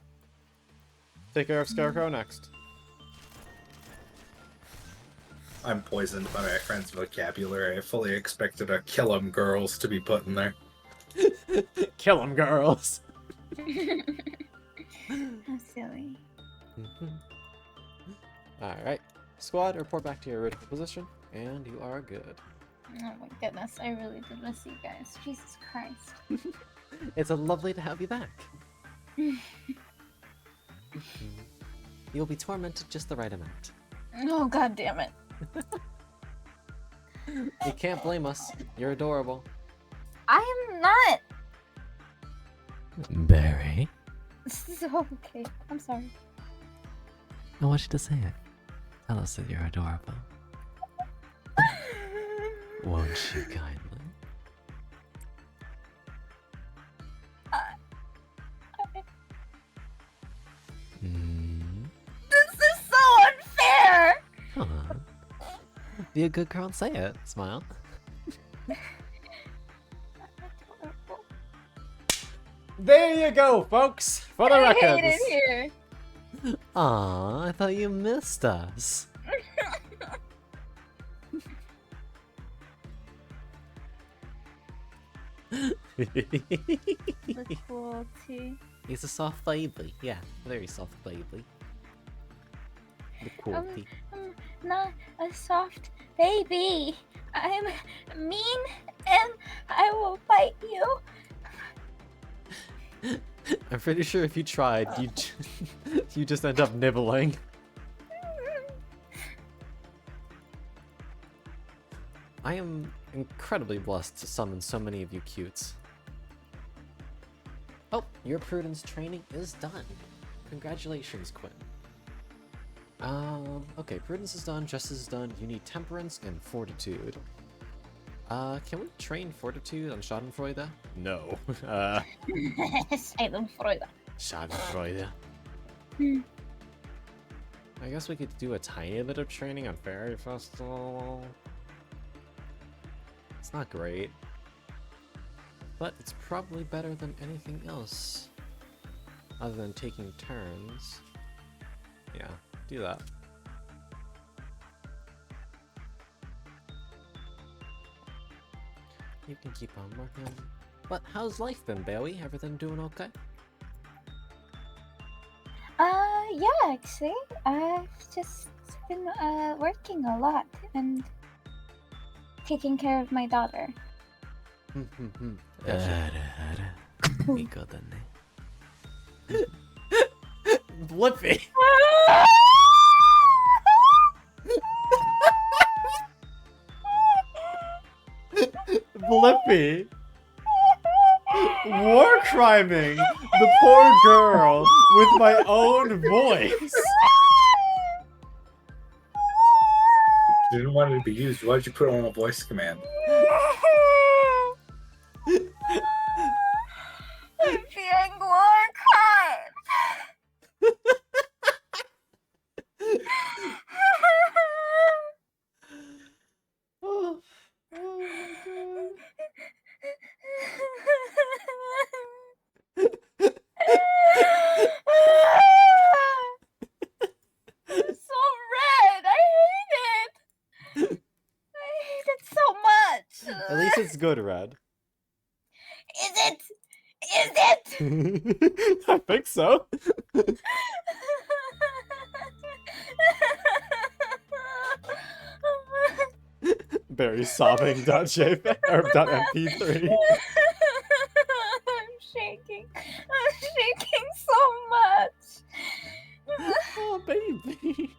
Take care of Scarecrow next. I'm poisoned by my friend's vocabulary. I fully expected a kill 'em girls to be put in there. Kill them, girls! How silly. Alright. Squad, report back to your original position, and you are good. Oh my goodness, I really did miss you guys. Jesus Christ. It's lovely to have you back. You'll be tormented just the right amount. Oh god damn it. You can't blame us. You're adorable. I am not. Barry? So okay. I'm sorry. I want you to say it. Tell us that you're adorable. Won't you kindly? This is so unfair! Come on. Be a good girl and say it. Smile. There you go, folks! For the I records! hate it here. Aw, I thought you missed us. The cruelty. He's a soft baby. Yeah, very soft baby. The cruelty. I'm not a soft baby. I'm mean and I will bite you. I'm pretty sure if you tried, you just end up nibbling. I am incredibly blessed to summon so many of you cutes. Oh, your Prudence training is done. Congratulations, Quinn. Okay, Prudence is done, Justice is done. You need Temperance and Fortitude. Can we train Fortitude on Schadenfreude? No. Schadenfreude. Schadenfreude. I guess we could do a tiny bit of training on Fairy Festival. It's not great. But it's probably better than anything else. Other than taking turns. Yeah, do that. You can keep on working. But how's life been, Bailey? Everything doing okay? Yeah, actually, I've just been working a lot and taking care of my daughter. Blippi! Blippi! War criming the poor girl with my own voice! Didn't want it to be used. Why'd you put it on a voice command? I'm fearing war crime. Oh, my god. It's so red. I hate it. I hate it so much. At least it's good, Red. Is it? Is it? I think so. Barry sobbing .jpg or .mp3. I'm shaking. I'm shaking so much. Oh, baby.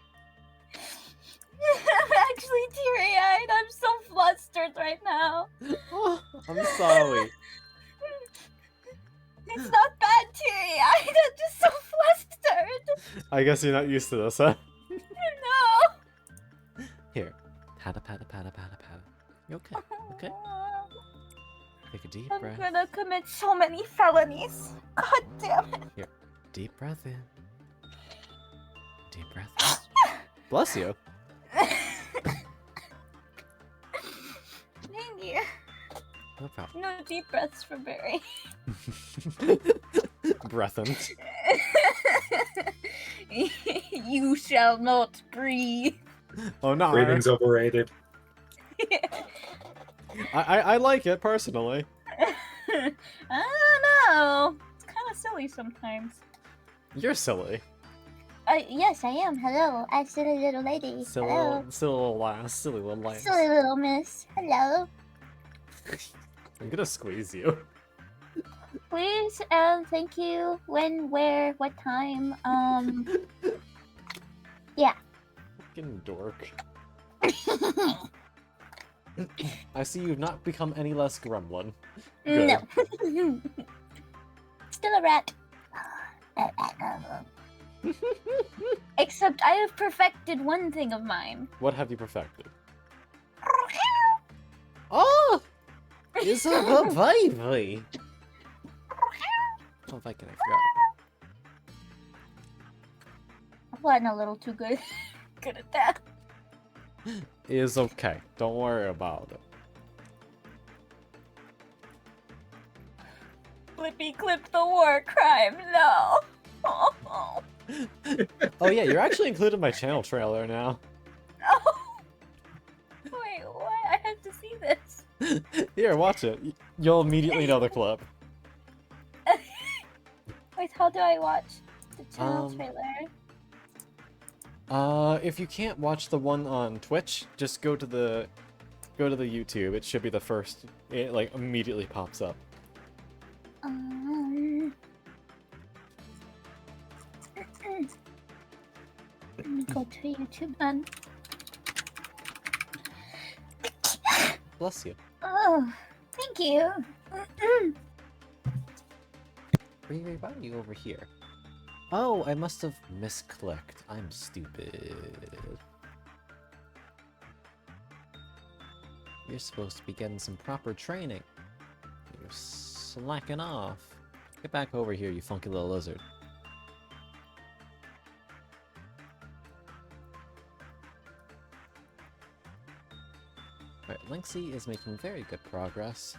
I'm actually teary-eyed. I'm so flustered right now. Oh, I'm sorry. It's not bad teary-eyed. I'm just so flustered. I guess you're not used to this, huh? No. Here. Patta, patta, patta, patta, patta. You okay? Okay? Take a deep I'm breath. gonna commit so many felonies. God damn it. Here. Deep breath in. Deep breath out. Bless you. Thank No problem. No deep breaths for Barry. Breathin'. You shall not breathe. Oh no. Breathing's overrated. I like it personally. I don't know. It's kind of silly sometimes. You're silly. Yes, I am. Hello, I'm silly little lady. Hello. Silly little lass. Silly little lass. Silly little miss. Hello. I'm gonna squeeze you. Please, thank you. When, where, what time? Yeah. Fucking dork. I see you've not become any less gremlin. Good. No. Still a rat. Except I have perfected one thing of mine. What have you perfected? Oh! It's a baby! Oh, Viking, I forgot. I've gotten a little too good at that. It's okay. Don't worry about it. Flippy clip the war crime. No. Oh. Oh yeah, you're actually included in my channel trailer now. Oh. Wait, what? I have to see this. Here, watch it. You'll immediately know the clip. Wait, how do I watch the channel trailer? If you can't watch the one on Twitch, just go to the YouTube. It should be the first. It like immediately pops up. Let me go to YouTube then. Bless you. Oh, thank you. Why are you over here? Oh, I must have misclicked. I'm stupid. You're supposed to be getting some proper training. You're slacking off. Get back over here, you funky little lizard. Alright, Lynxie is making very good progress.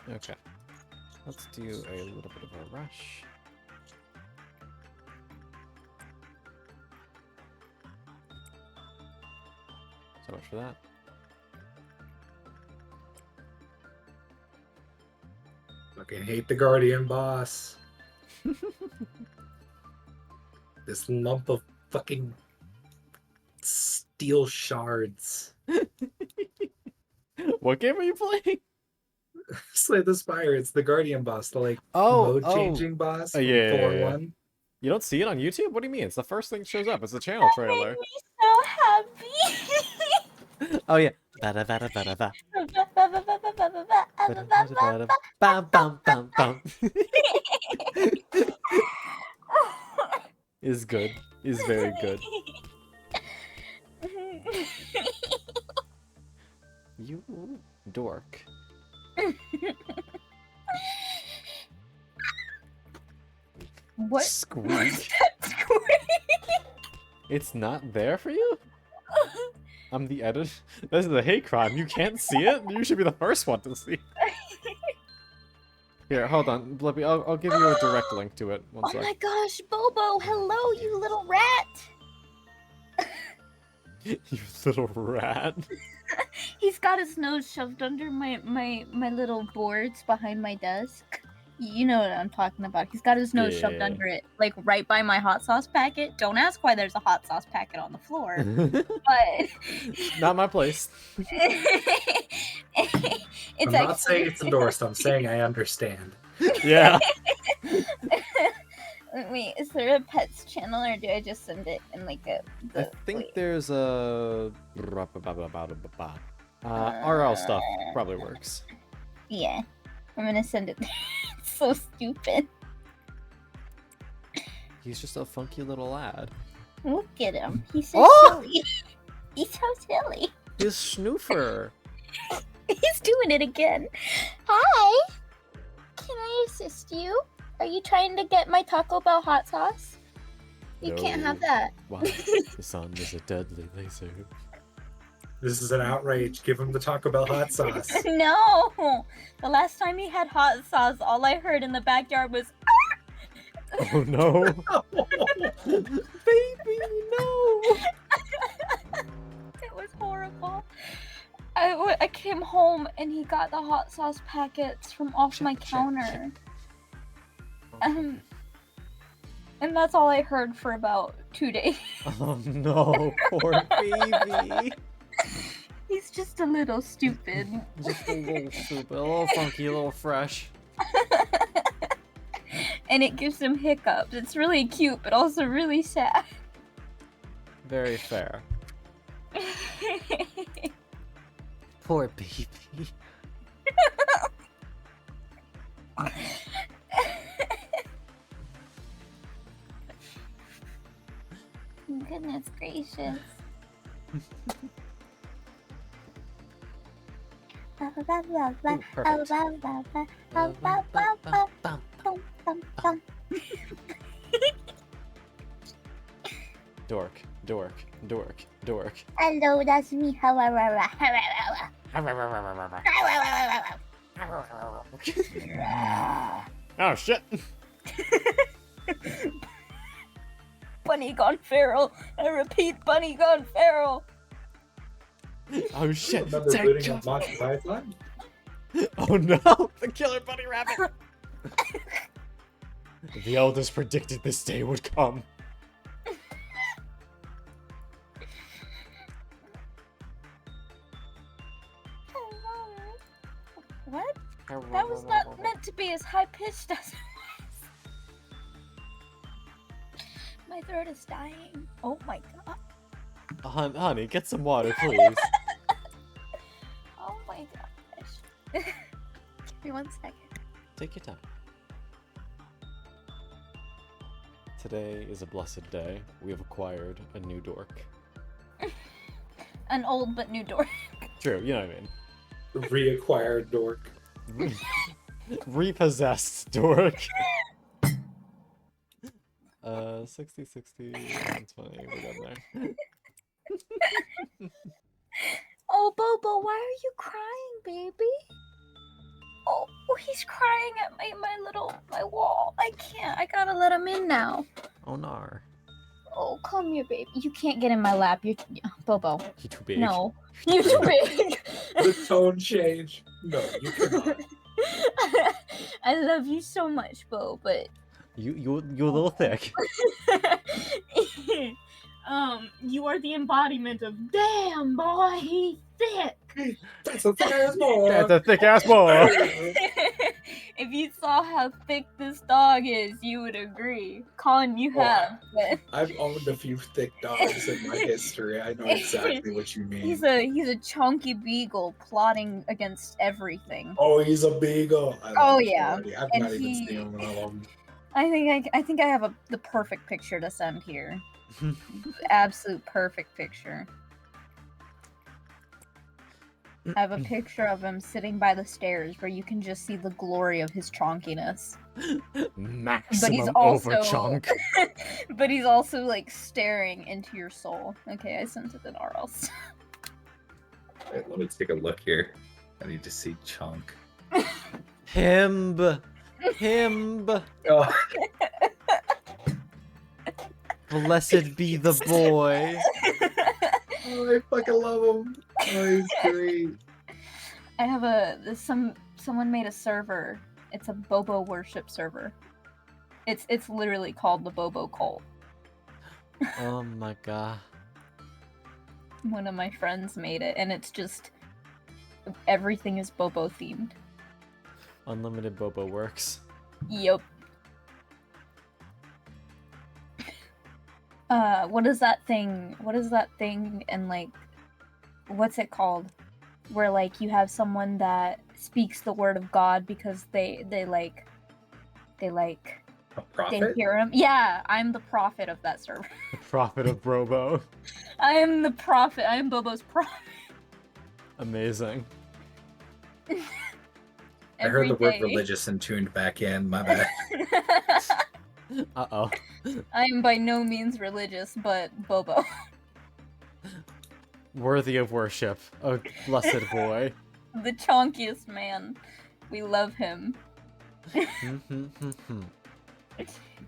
Okay. Let's do a little bit of a rush. So much for that. Fucking hate the Guardian boss. This lump of fucking steel shards. What game are you playing? Slay the Spire, it's the Guardian boss, the like Oh, mode-changing boss from yeah, Thor yeah, yeah. 1. You don't see it on YouTube? What do you mean? It's the first thing that shows up. It's the channel trailer. Made me so happy. Oh yeah. Ba-da-ba-da-ba-da-ba. Bam, bam, bam, bam. Is good. Is very good. You dork. What? Squeak. That squeak? It's not there for you? I'm the editor. This is a hate crime. You can't see it? You should be the first one to see. Here, hold on. Blippi, I'll give you a direct link to it. One Oh sec. my gosh, Bobo! Hello, you little rat! You little rat. He's got his nose shoved under my little boards behind my desk. You know what I'm talking about. He's got his nose shoved Yeah. under it, like right by my hot sauce packet. Don't ask why there's a hot sauce packet on the floor, but Not my place. it's I'm not saying it's endorsed, I'm saying I understand. Yeah. Wait, is there a pets channel or do I just send it in like a? I think there's a RL stuff probably works. Yeah, I'm gonna send it. It's so stupid. He's just a funky little lad. Look at him. He's so silly. He's so silly. He's snoofer. He's doing it again. Hi. Can I assist you? Are you trying to get my Taco Bell hot sauce? You can't have No. that. Wow, the sun is a deadly laser. This is an outrage. Give him the Taco Bell hot sauce. No! The last time he had hot sauce, all I heard in the backyard was, Oh no! Baby, no! it was horrible. I came home and he got the hot sauce packets from off my counter. And that's all I heard for about 2 days. Oh no, poor baby. He's just a little stupid. Just a little stupid, a little funky, a little fresh. And it gives him hiccups. It's really cute, but also really sad. Very fair. Poor baby. Goodness gracious. Dork, dork, dork, dork. Hello, that's me. Oh shit! Bunny gone feral. I repeat, bunny gone feral. Oh shit! Remember Take booting up cover. Monty Python? Oh no! The killer bunny rabbit! The elders predicted this day would come. What? That was not meant to be as high pitched as it was. My throat is dying. Oh my god. Honey, get some water, please. Oh my gosh. Give me 1 second. Take your time. Today is a blessed day. We have acquired a new dork. An old but new door. True, you know what I mean. Reacquired dork. Repossessed dork. 60, 60, 120, we're getting there. Oh, Bobo, why are you crying, baby? Oh, he's crying at my wall. I can't. I gotta let him in now. Oh no. Oh, come here, baby. You can't get in my lap. Bobo. You're too big. No. You're too big. The tone change. No, you cannot. I love you so much, Bo, but You're a little thick. you are the embodiment of damn boy, he's thick. That's a thick ass boy. That's a thick ass boy. If you saw how thick this dog is, you would agree. Colin, you have. But I've owned a few thick dogs in my history. I know exactly what you mean. he's a chunky beagle plotting against everything. Oh, he's a beagle. I love Oh, him yeah. already. I've And not even he- seen one of them. I think I have the perfect picture to send here. Absolute perfect picture. I have a picture of him sitting by the stairs where you can just see the glory of his chonkiness. Maximum also- overchunk. But he's also like staring into your soul. Okay, I sent it in RLs. Wait, let me take a look here. I need to see Chunk. Himb. Himb. Oh, Blessed be the boy. I fucking love him. Oh, he's great. I have someone made a server. It's a Bobo worship server. It's literally called the Bobo cult. Oh my god. One of my friends made it, and it's just everything is Bobo themed. Unlimited Bobo works. Yep. What is that thing? And like, what's it called? Where like you have someone that speaks the word of God because they A prophet? hear him. Yeah, I'm the prophet of that server. The prophet of Brobo. I am the prophet. I am Bobo's prophet. Amazing. I heard the word day. religious and tuned back in. My bad. Uh-oh. I am by no means religious, but Bobo. Worthy of worship. Oh, blessed boy. The chonkiest man. We love him.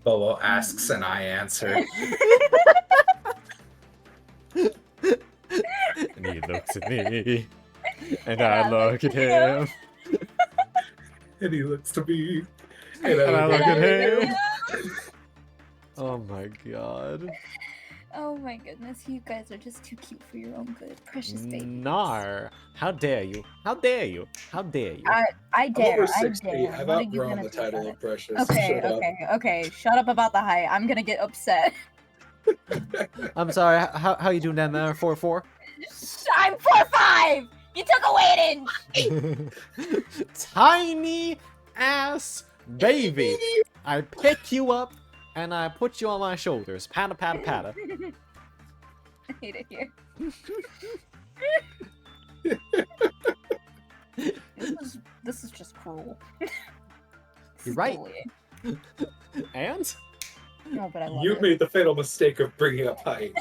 Bobo asks and I answer. And he looks at me. And I look at him. And he looks to me. And And I look at him. him. Oh my god. Oh my goodness, you guys are just too cute for your own good. Precious baby. Nar. How dare you? How dare you? How dare you? I I'm dare. over I 60. dare. I've What are you outgrown gonna the do about title it? of Precious. Okay, Shut up. okay. Shut up about the height. I'm gonna get upset. I'm sorry, how you doing down there, 4-4? I'm 4'5". You took away an inch. Tiny ass baby. I pick you up and I put you on my shoulders. Patta, patta, patta. I hate it here. This is just cruel. This You're is right. bullying. And? No, but I love You it. made the fatal mistake of bringing up height.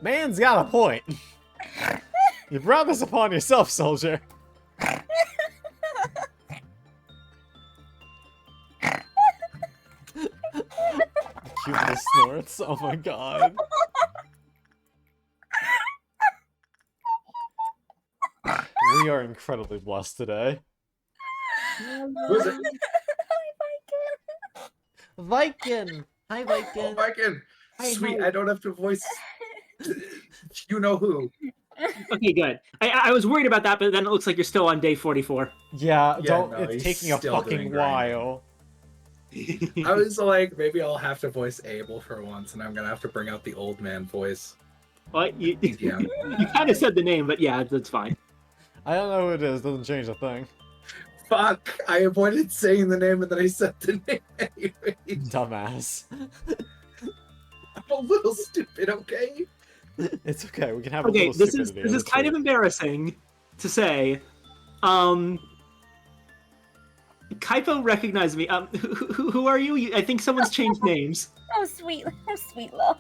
Man's got a point. You brought this upon yourself, soldier. Cute little snorts. Oh my god. We are incredibly blessed today. Was it? Viking! Hi, Viking! Oh, I can. Hi, Sweet, hi. I don't have to voice. You know who. Okay, good. I was worried about that, but then it looks like you're still on day 44. Yeah, Yeah, no, it's he's taking a still fucking doing grinding. while. I was like, maybe I'll have to voice Abel for once, and I'm gonna have to bring out the old man voice. What? You Yeah. kind of said the name, but yeah, that's fine. I don't know who it is, doesn't change a thing. Fuck! I avoided saying the name, and then I said the name anyway. Dumbass. I'm a little stupid, okay? It's okay, we can have a Okay, little this stupidity. is kind of embarrassing to say. Kaipo recognized me. Who are you? I think someone's changed names. Oh sweet love.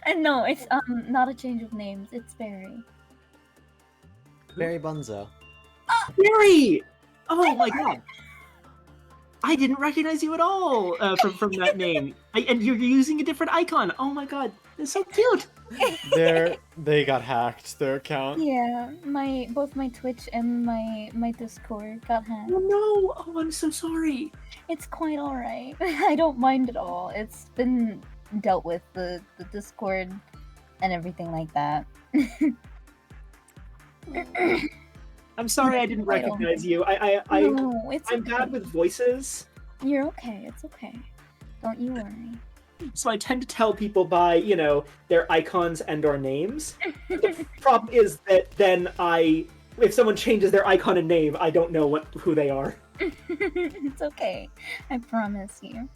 And no, it's not a change of names. It's Barry. Barry Bunzo. Barry! Oh my god. I didn't recognize you at all from that name. And you're using a different icon. Oh my god, it's so cute. They got hacked, their account. Yeah, both my Twitch and my Discord got hacked. Oh no! Oh, I'm so sorry. It's quite alright. I don't mind at all. It's been dealt with, the Discord and everything like that. I'm sorry I didn't recognize you. No, it's I'm okay. bad with voices, You're okay. It's okay. Don't you worry. so I tend to tell people by, their icons and/or names. The problem is that then if someone changes their icon and name, I don't know who they are. It's okay. I promise you.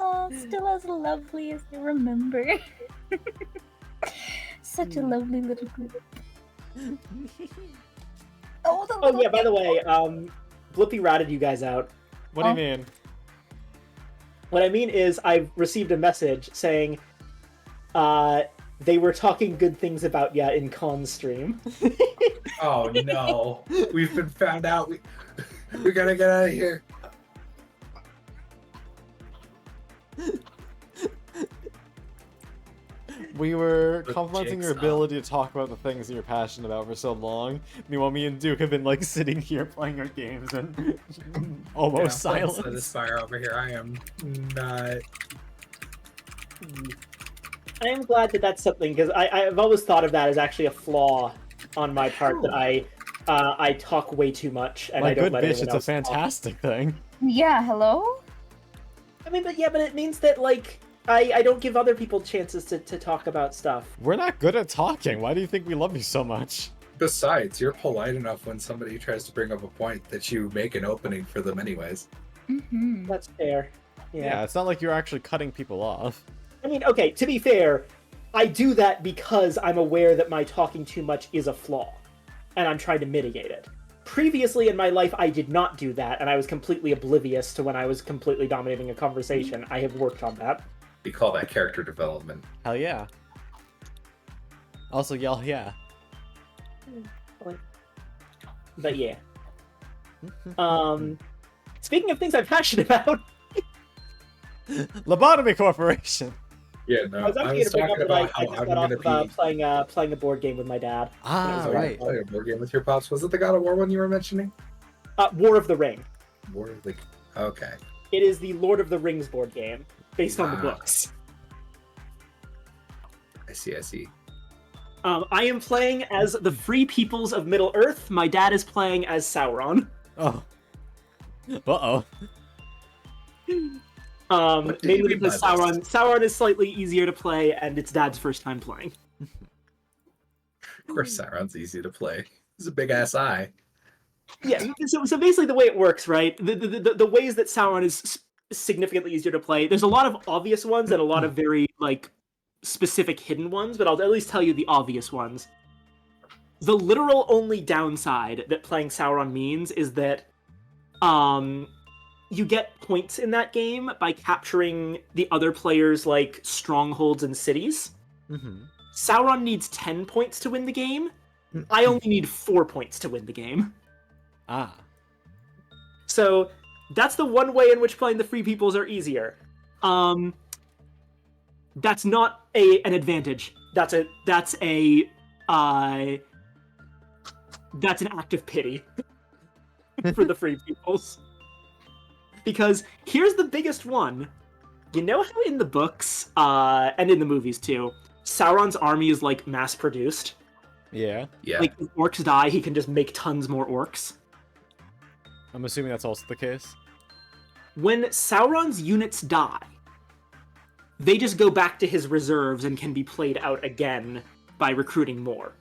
Oh, still as lovely as you remember. Such a lovely little group. Oh, the Oh little yeah, by the way, Blippi ratted you guys out. What do you mean? What I mean is I've received a message saying they were talking good things about ya in Con's stream. Oh no. We've been found out. We gotta get out of here. We were With complimenting your Jigsaw. ability to talk about the things that you're passionate about for so long. Meanwhile, me and Duke have been like sitting here playing our games and almost silence. This fire over here. I am not. I am glad that that's something, because I've always thought of that as actually a flaw on my part, that I talk way too much and My I don't good let bitch, anyone it's a else talk. fantastic thing. Yeah, hello? I mean, but it means that I don't give other people chances to talk about stuff. We're not good at talking. Why do you think we love you so much? Besides, you're polite enough when somebody tries to bring up a point that you make an opening for them anyways. Mm-hmm. That's fair. Yeah, it's not like you're actually cutting people off. I mean, okay, to be fair, I do that because I'm aware that my talking too much is a flaw. and I'm trying to mitigate it. Previously in my life, I did not do that, and I was completely oblivious to when I was completely dominating a conversation. I have worked on that. We call that character development. Hell yeah. Also yell yeah. But yeah. Speaking of things I'm passionate about, Lobotomy Corporation. Yeah, no, I was actually going to bring up that I just I'm got off gonna of playing a board game with my dad. Ah, was right. play a board game with your pops. Was it the God of War one you were mentioning? War of the Ring. War of the... Okay. It is the Lord of the Rings board game, based on the books. I see. I am playing as the Free Peoples of Middle-earth. My dad is playing as Sauron. Oh. Uh-oh. What do you Mainly mean by because Sauron is slightly easier to play, and it's Dad's first time playing. Of course, Sauron's easy to play. He's a big-ass eye. Yeah, so basically the way it works, right? The ways that Sauron is significantly easier to play, there's a lot of obvious ones and a lot of very, like, specific hidden ones, but I'll at least tell you the obvious ones. The literal only downside that playing Sauron means is that, you get points in that game by capturing the other players' like strongholds and cities. Mm-hmm. Sauron needs 10 points to win the game. I only need 4 points to win the game. Ah. So that's the one way in which playing the Free Peoples are easier. That's not an advantage. That's an act of pity for the Free Peoples. Because here's the biggest one. You know how in the books, and in the movies too, Sauron's army is like mass-produced? Yeah. Yeah. Like, if orcs die, he can just make tons more orcs. I'm assuming that's also the case. When Sauron's units die, they just go back to his reserves and can be played out again by recruiting more.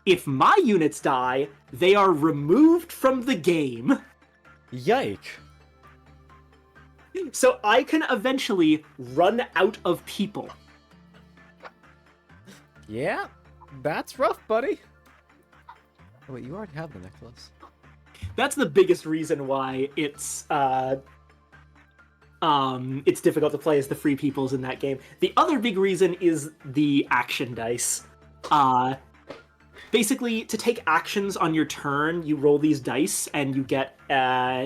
If my units die, they are removed from the game. Yike. So I can eventually run out of people. Yeah. That's rough, buddy. Oh, wait, you already have the necklace. That's the biggest reason why it's difficult to play as the Free Peoples in that game. The other big reason is the action dice. Basically, to take actions on your turn, you roll these dice, and you get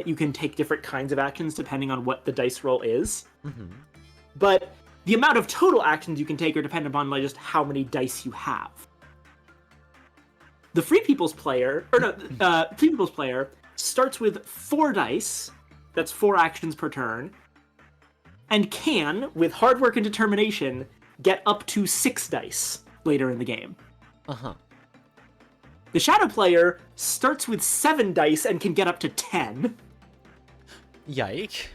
you can take different kinds of actions depending on what the dice roll is. Mm-hmm. But the amount of total actions you can take are dependent upon like, just how many dice you have. The Free People's player, Free People's player starts with 4 dice. That's 4 actions per turn, and can, with hard work and determination, get up to 6 dice later in the game. Uh-huh. The Shadow player starts with 7 dice and can get up to 10. Yike.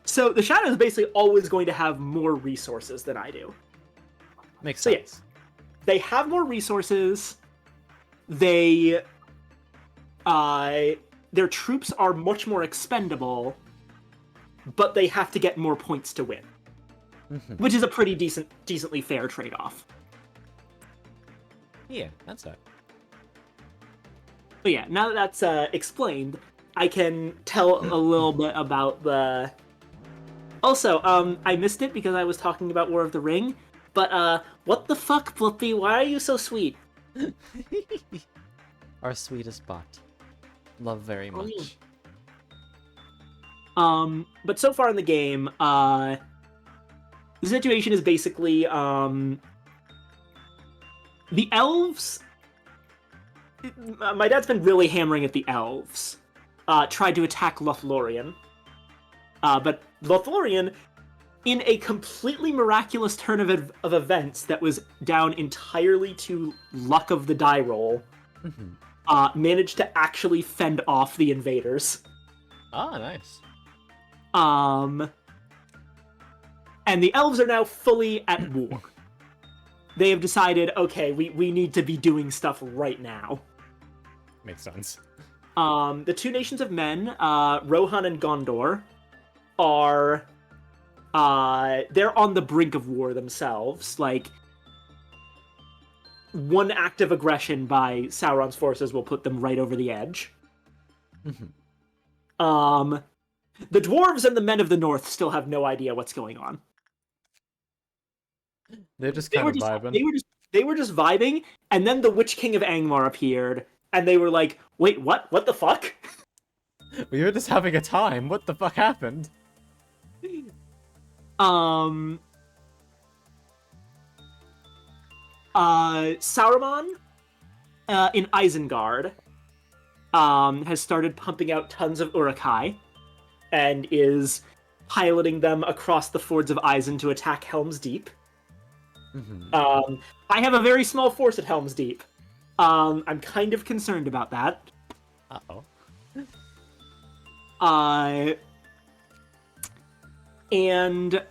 So the Shadow is basically always going to have more resources than I do. Makes So sense. yes, they have more resources. They, their troops are much more expendable, but they have to get more points to win, Mm-hmm. which is a pretty decently fair trade-off. Yeah, that's it. But yeah, now that that's explained, I can tell a little bit about the... Also, I missed it because I was talking about War of the Ring, but what the fuck, Blippi? Why are you so sweet? Our sweetest bot. Love very Oh, much. yeah. But so far in the game, the situation is basically, the elves... My dad's been really hammering at the elves. Tried to attack Lothlorien. But Lothlorien, in a completely miraculous turn of events that was down entirely to luck of the die roll, Mm-hmm. managed to actually fend off the invaders. Ah, nice. And the elves are now fully at war. They have decided, okay, we need to be doing stuff right now. Makes sense. The two nations of men, Rohan and Gondor, are they're on the brink of war themselves. Like, one act of aggression by Sauron's forces will put them right over the edge. The dwarves and the men of the north still have no idea what's going on. They're just kind of vibing. They were just vibing, and then the Witch King of Angmar appeared, and they were like, "Wait, what? What the fuck?" We were just having a time. What the fuck happened? Saruman, in Isengard, has started pumping out tons of Urukai, and is piloting them across the fords of Isen to attack Helm's Deep. I have a very small force at Helm's Deep. I'm kind of concerned about that. And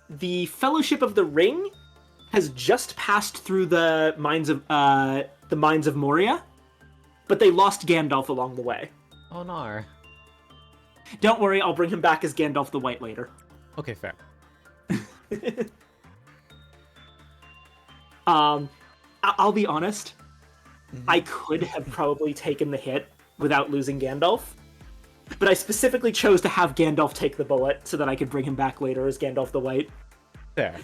the Fellowship of the Ring has just passed through the mines of Moria, but they lost Gandalf along the way. Oh no. Don't worry, I'll bring him back as Gandalf the White later. Okay, fair. I'll be honest. I could have probably taken the hit without losing Gandalf, but I specifically chose to have Gandalf take the bullet so that I could bring him back later as Gandalf the White. Fair.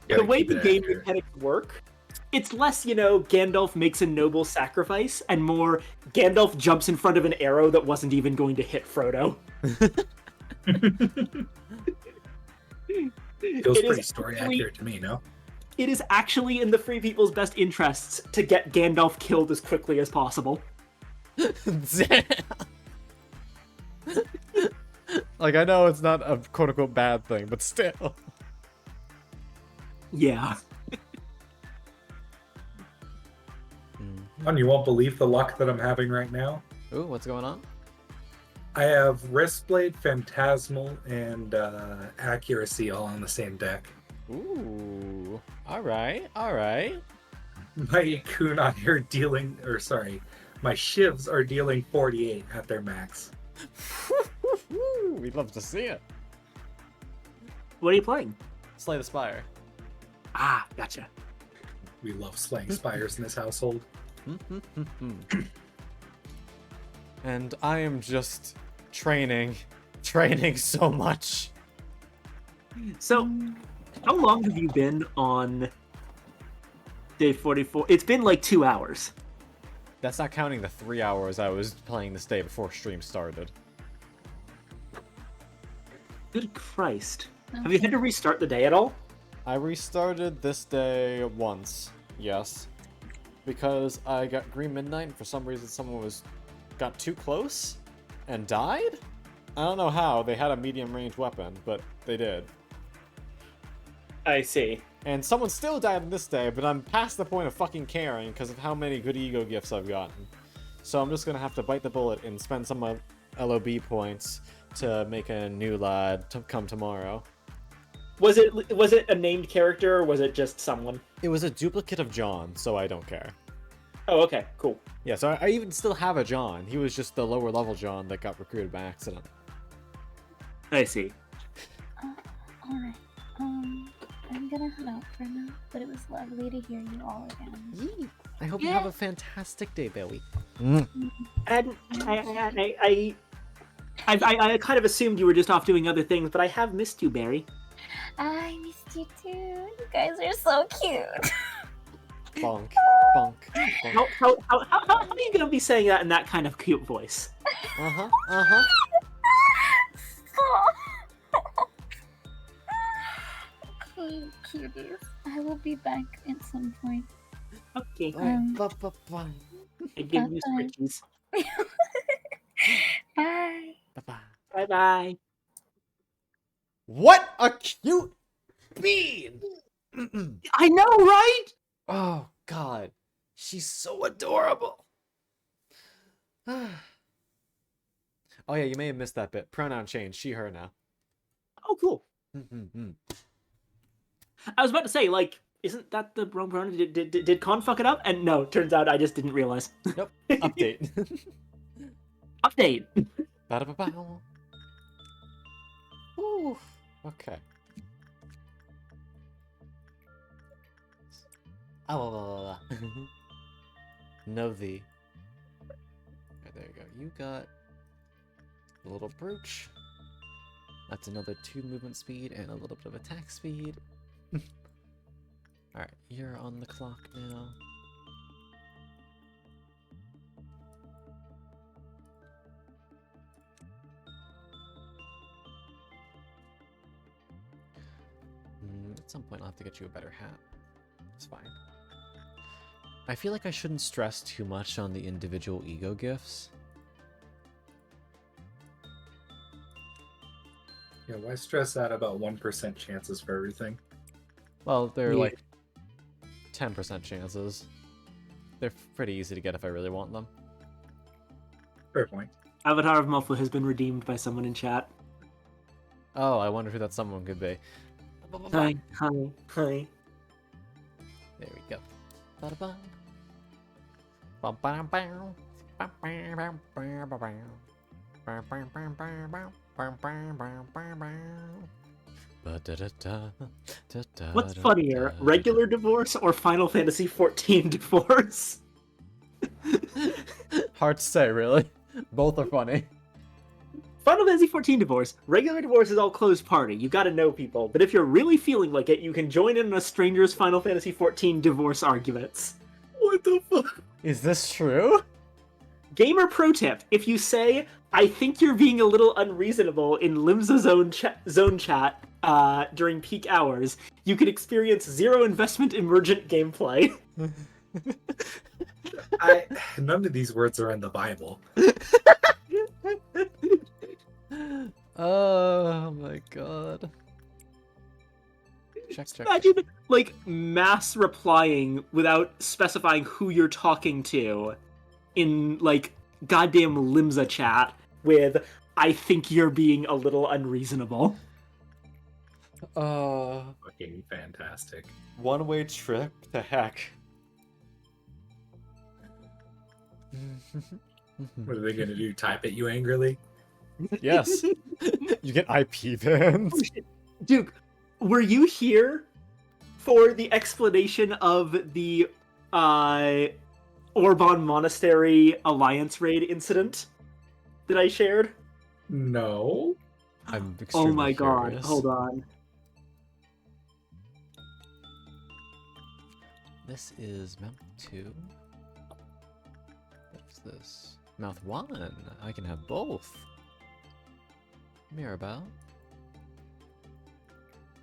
The way the game mechanics work, it's less, Gandalf makes a noble sacrifice, and more, Gandalf jumps in front of an arrow that wasn't even going to hit Frodo. Feels pretty story accurate to me, no? It is actually in the Free People's best interests to get Gandalf killed as quickly as possible. Like, I know it's not a quote-unquote bad thing, but still. Yeah. And you won't believe the luck that I'm having right now. Ooh, what's going on? I have Wristblade, Phantasmal, and Accuracy all on the same deck. Ooh. Alright, alright. My Kun here my Shivs are dealing 48 at their max. We'd love to see it. What are you playing? Slay the Spire. Ah, gotcha. We love slaying spires in this household. And I am just training so much. So, how long have you been on day 44? It's been like 2 hours. That's not counting the 3 hours I was playing this day before stream started. Good Christ. Have you had to restart the day at all? I restarted this day once, yes. Because I got Green Midnight and for some reason someone got too close and died? I don't know how, they had a medium range weapon, but they did. I see. And someone still died on this day, but I'm past the point of fucking caring because of how many good ego gifts I've gotten. So I'm just gonna have to bite the bullet and spend some LOB points to make a new lad to come tomorrow. Was it a named character or was it just someone? It was a duplicate of John, so I don't care. Oh, okay, cool. Yeah, so I even still have a John. He was just the lower level John that got recruited by accident. I see. Alright. I'm gonna head out for now, but it was lovely to hear you all again. Yee. I hope you have a fantastic day, Billy. And I kind of assumed you were just off doing other things, but I have missed you, Barry. I missed you too. You guys are so cute. Bonk. Bonk. Bonk. How are you gonna be saying that in that kind of cute voice? Uh-huh. Uh-huh. Okay, cuties. I will be back at some point. Okay. Bye-bye. I give you bye-bye. switchies. Bye. Bye-bye. Bye-bye. What a cute bean! I know, right? Oh, God. She's so adorable. Oh, yeah, you may have missed that bit. Pronoun change. She, her now. Oh, cool. I was about to say, like, isn't that the wrong pronoun? Did Con fuck it up? And no, turns out I just didn't realize. Nope. Update. Update. Ba-da-ba-bow. Ooh. Okay. Oh, know thee. Alright, there you go. You got a little brooch. That's another 2 movement speed and a little bit of attack speed. Alright, you're on the clock now. At some point I'll have to get you a better hat. It's fine. I feel like I shouldn't stress too much on the individual ego gifts. Yeah, why stress out about 1% chances for everything? Well, they're Yeah. like 10% chances. They're pretty easy to get if I really want them. Fair point. Avatar of Muffle has been redeemed by someone in chat. Oh, I wonder who that someone could be. Hi, hi, hi. There we go. Ba-da-bum. Bum-ba-dum-bow. Bum-ba-dum-bow-bow-bow. Bum-bum-bum-bow-bow. Bum-bum-bum-bow-bow. Ba-da-da-da. Da-da-da-da. What's funnier, regular divorce or Final Fantasy XIV divorce? Hard to say, really. Both are funny. Final Fantasy XIV divorce. Regular divorce is all closed party. You gotta know people. But if you're really feeling like it, you can join in a stranger's Final Fantasy XIV divorce arguments. What the fuck? Is this true? Gamer pro tip: if you say, "I think you're being a little unreasonable" in Limsa zone chat during peak hours, you can experience 0 investment emergent gameplay. None of these words are in the Bible. Oh my god. Check. Imagine, like, mass replying without specifying who you're talking to in, like, goddamn Limsa chat with, "I think you're being a little unreasonable." Fucking fantastic. One-way trip to heck. What are they gonna do? Type at you angrily? Yes. You get IP bans. Oh, shit. Duke, were you here for the explanation of the Orban Monastery Alliance raid incident that I shared? No. I'm Oh extremely my god, curious. hold on. This is mount 2. What's this? Mouth 1. I can have both. Mirabelle.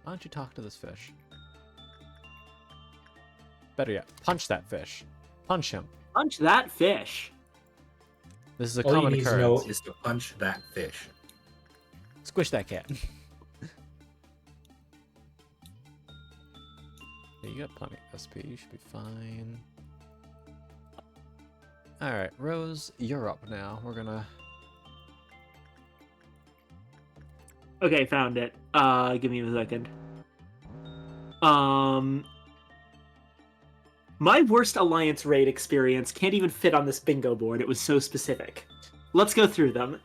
Why don't you talk to this fish? Better yet, punch that fish. Punch him. Punch that fish. This is a All you common need to know occurrence. is to punch that fish. Squish that cat. Yeah, you got plenty of SP. You should be fine. Alright, Rose, you're up now. We're gonna... Okay, found it. Give me a second. My worst Alliance raid experience can't even fit on this bingo board. It was so specific. Let's go through them.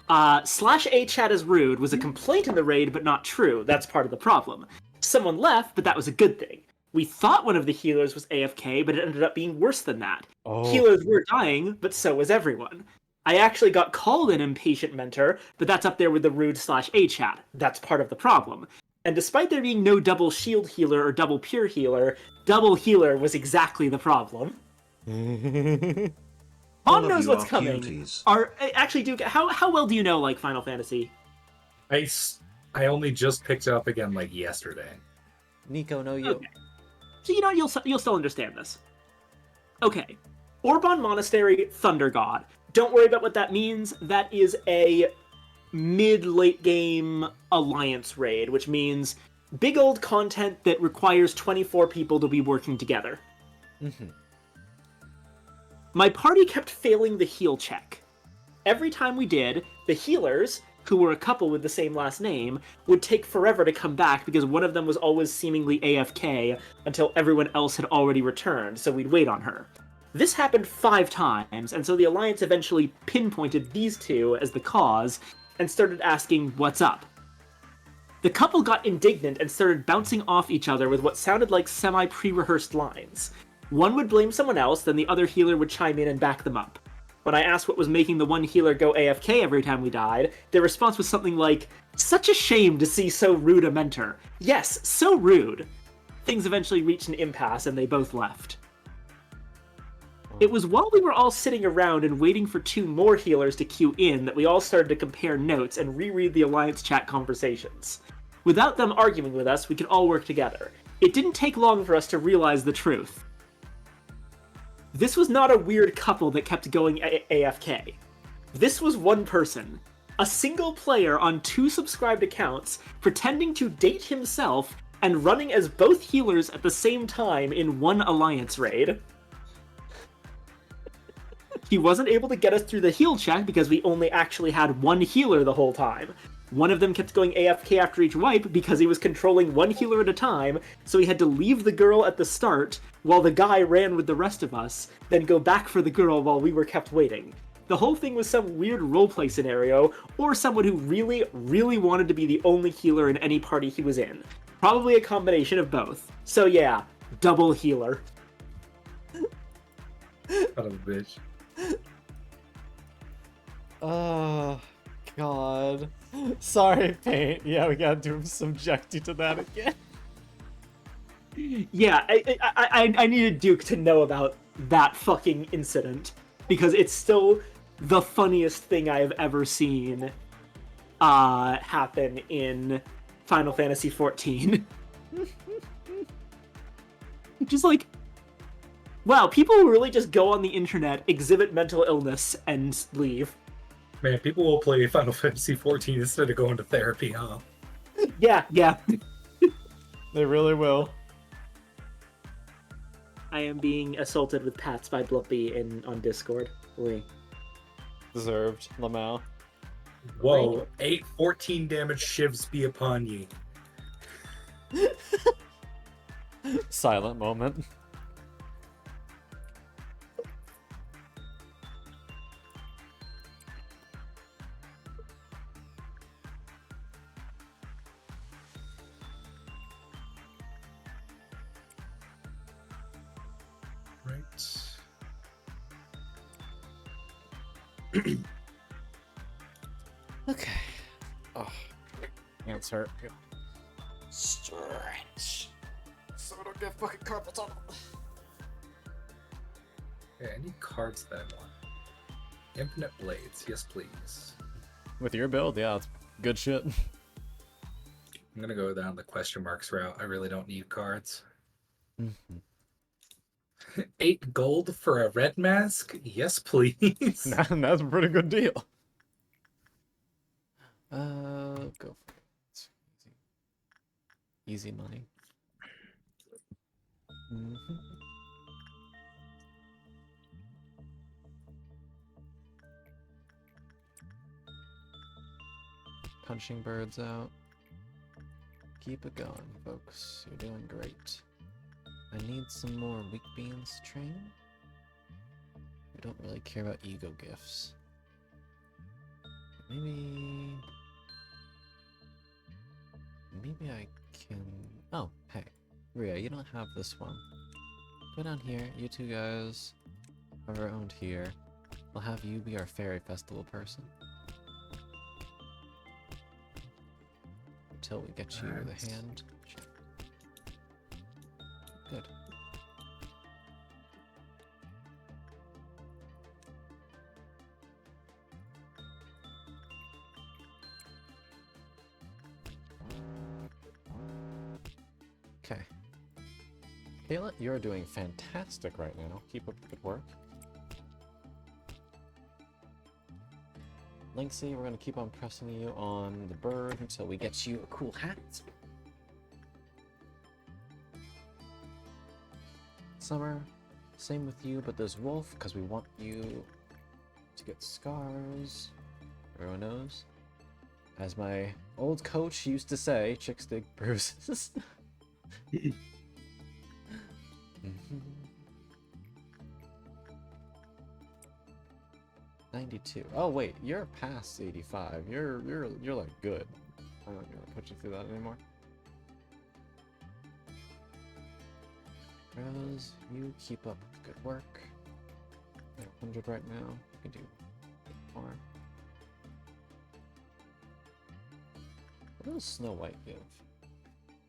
/A chat is rude was a complaint in the raid, but not true. That's part of the problem. Someone left, but that was a good thing. We thought one of the healers was AFK, but it ended up being worse than that. Oh. Healers were dying, but so was everyone. I actually got called an impatient mentor, but that's up there with the rude /A chat. That's part of the problem. And despite there being no double shield healer or double pure healer, double healer was exactly the problem. All Mom of knows you what's are coming. cuties. Actually, Duke, how well do you know, like, Final Fantasy? I only just picked it up again like yesterday. Nico, no you. Okay. So you know you'll still understand this. Okay, Orban Monastery Thunder God. Don't worry about what that means. That is a mid-late game alliance raid, which means big old content that requires 24 people to be working together. Mm-hmm. My party kept failing the heal check. Every time we did, the healers, who were a couple with the same last name, would take forever to come back because one of them was always seemingly AFK until everyone else had already returned, so we'd wait on her. This happened 5 times, and so the Alliance eventually pinpointed these two as the cause and started asking what's up. The couple got indignant and started bouncing off each other with what sounded like semi-pre-rehearsed lines. One would blame someone else, then the other healer would chime in and back them up. When I asked what was making the one healer go AFK every time we died, their response was something like, "Such a shame to see so rude a mentor. Yes, so rude." Things eventually reached an impasse and they both left. It was while we were all sitting around and waiting for 2 more healers to queue in that we all started to compare notes and reread the Alliance chat conversations. Without them arguing with us, we could all work together. It didn't take long for us to realize the truth. This was not a weird couple that kept going AFK. This was one person, a single player on 2 subscribed accounts, pretending to date himself and running as both healers at the same time in one Alliance raid. He wasn't able to get us through the heal check because we only actually had 1 healer the whole time. One of them kept going AFK after each wipe because he was controlling 1 healer at a time, so he had to leave the girl at the start while the guy ran with the rest of us, then go back for the girl while we were kept waiting. The whole thing was some weird roleplay scenario, or someone who really, really wanted to be the only healer in any party he was in. Probably a combination of both. So yeah, double healer. Son of a bitch. Oh, God. Sorry, Paint. Yeah, we gotta subject you to that again. Yeah, I needed Duke to know about that fucking incident, because it's still the funniest thing I have ever seen happen in Final Fantasy XIV. Just like, wow, people who really just go on the internet, exhibit mental illness, and leave. Man, people will play Final Fantasy XIV instead of going to therapy, huh? Yeah. They really will. I am being assaulted with pats by Blumpy on Discord. Wait. Deserved, Lamau. Whoa, 8/14 damage shivs be upon ye. Silent moment. Okay. Oh, hands hurt. Stretch. So I don't get fucking carpal tunnel. Yeah, I need cards that I want. Infinite Blades, yes please. With your build, yeah, it's good shit. I'm gonna go down the question marks route. I really don't need cards. 8 gold for a red mask? Yes, please. That's a pretty good deal. Go for it. It's easy money. Punching birds out. Keep it going, folks. You're doing great. I need some more weak beans to train. I don't really care about ego gifts. Maybe I can... Oh, hey. Rhea, you don't have this one. Go down here. You 2 guys are owned here. I'll have you be our fairy festival person. Until we get you the hand check. Good. Okay. Kayla, you're doing fantastic right now. Keep up the good work. Lynxie, we're going to keep on pressing you on the bird until we get you a cool hat. Summer, same with you, but there's Wolf, because we want you to get scars. Everyone knows. As my old coach used to say, chicks dig bruises. 92. Oh wait, you're past 85. You're like good. I'm not gonna put you through that anymore. Rose, you keep up good work. You're 100 right now. You can do more. What does Snow White give?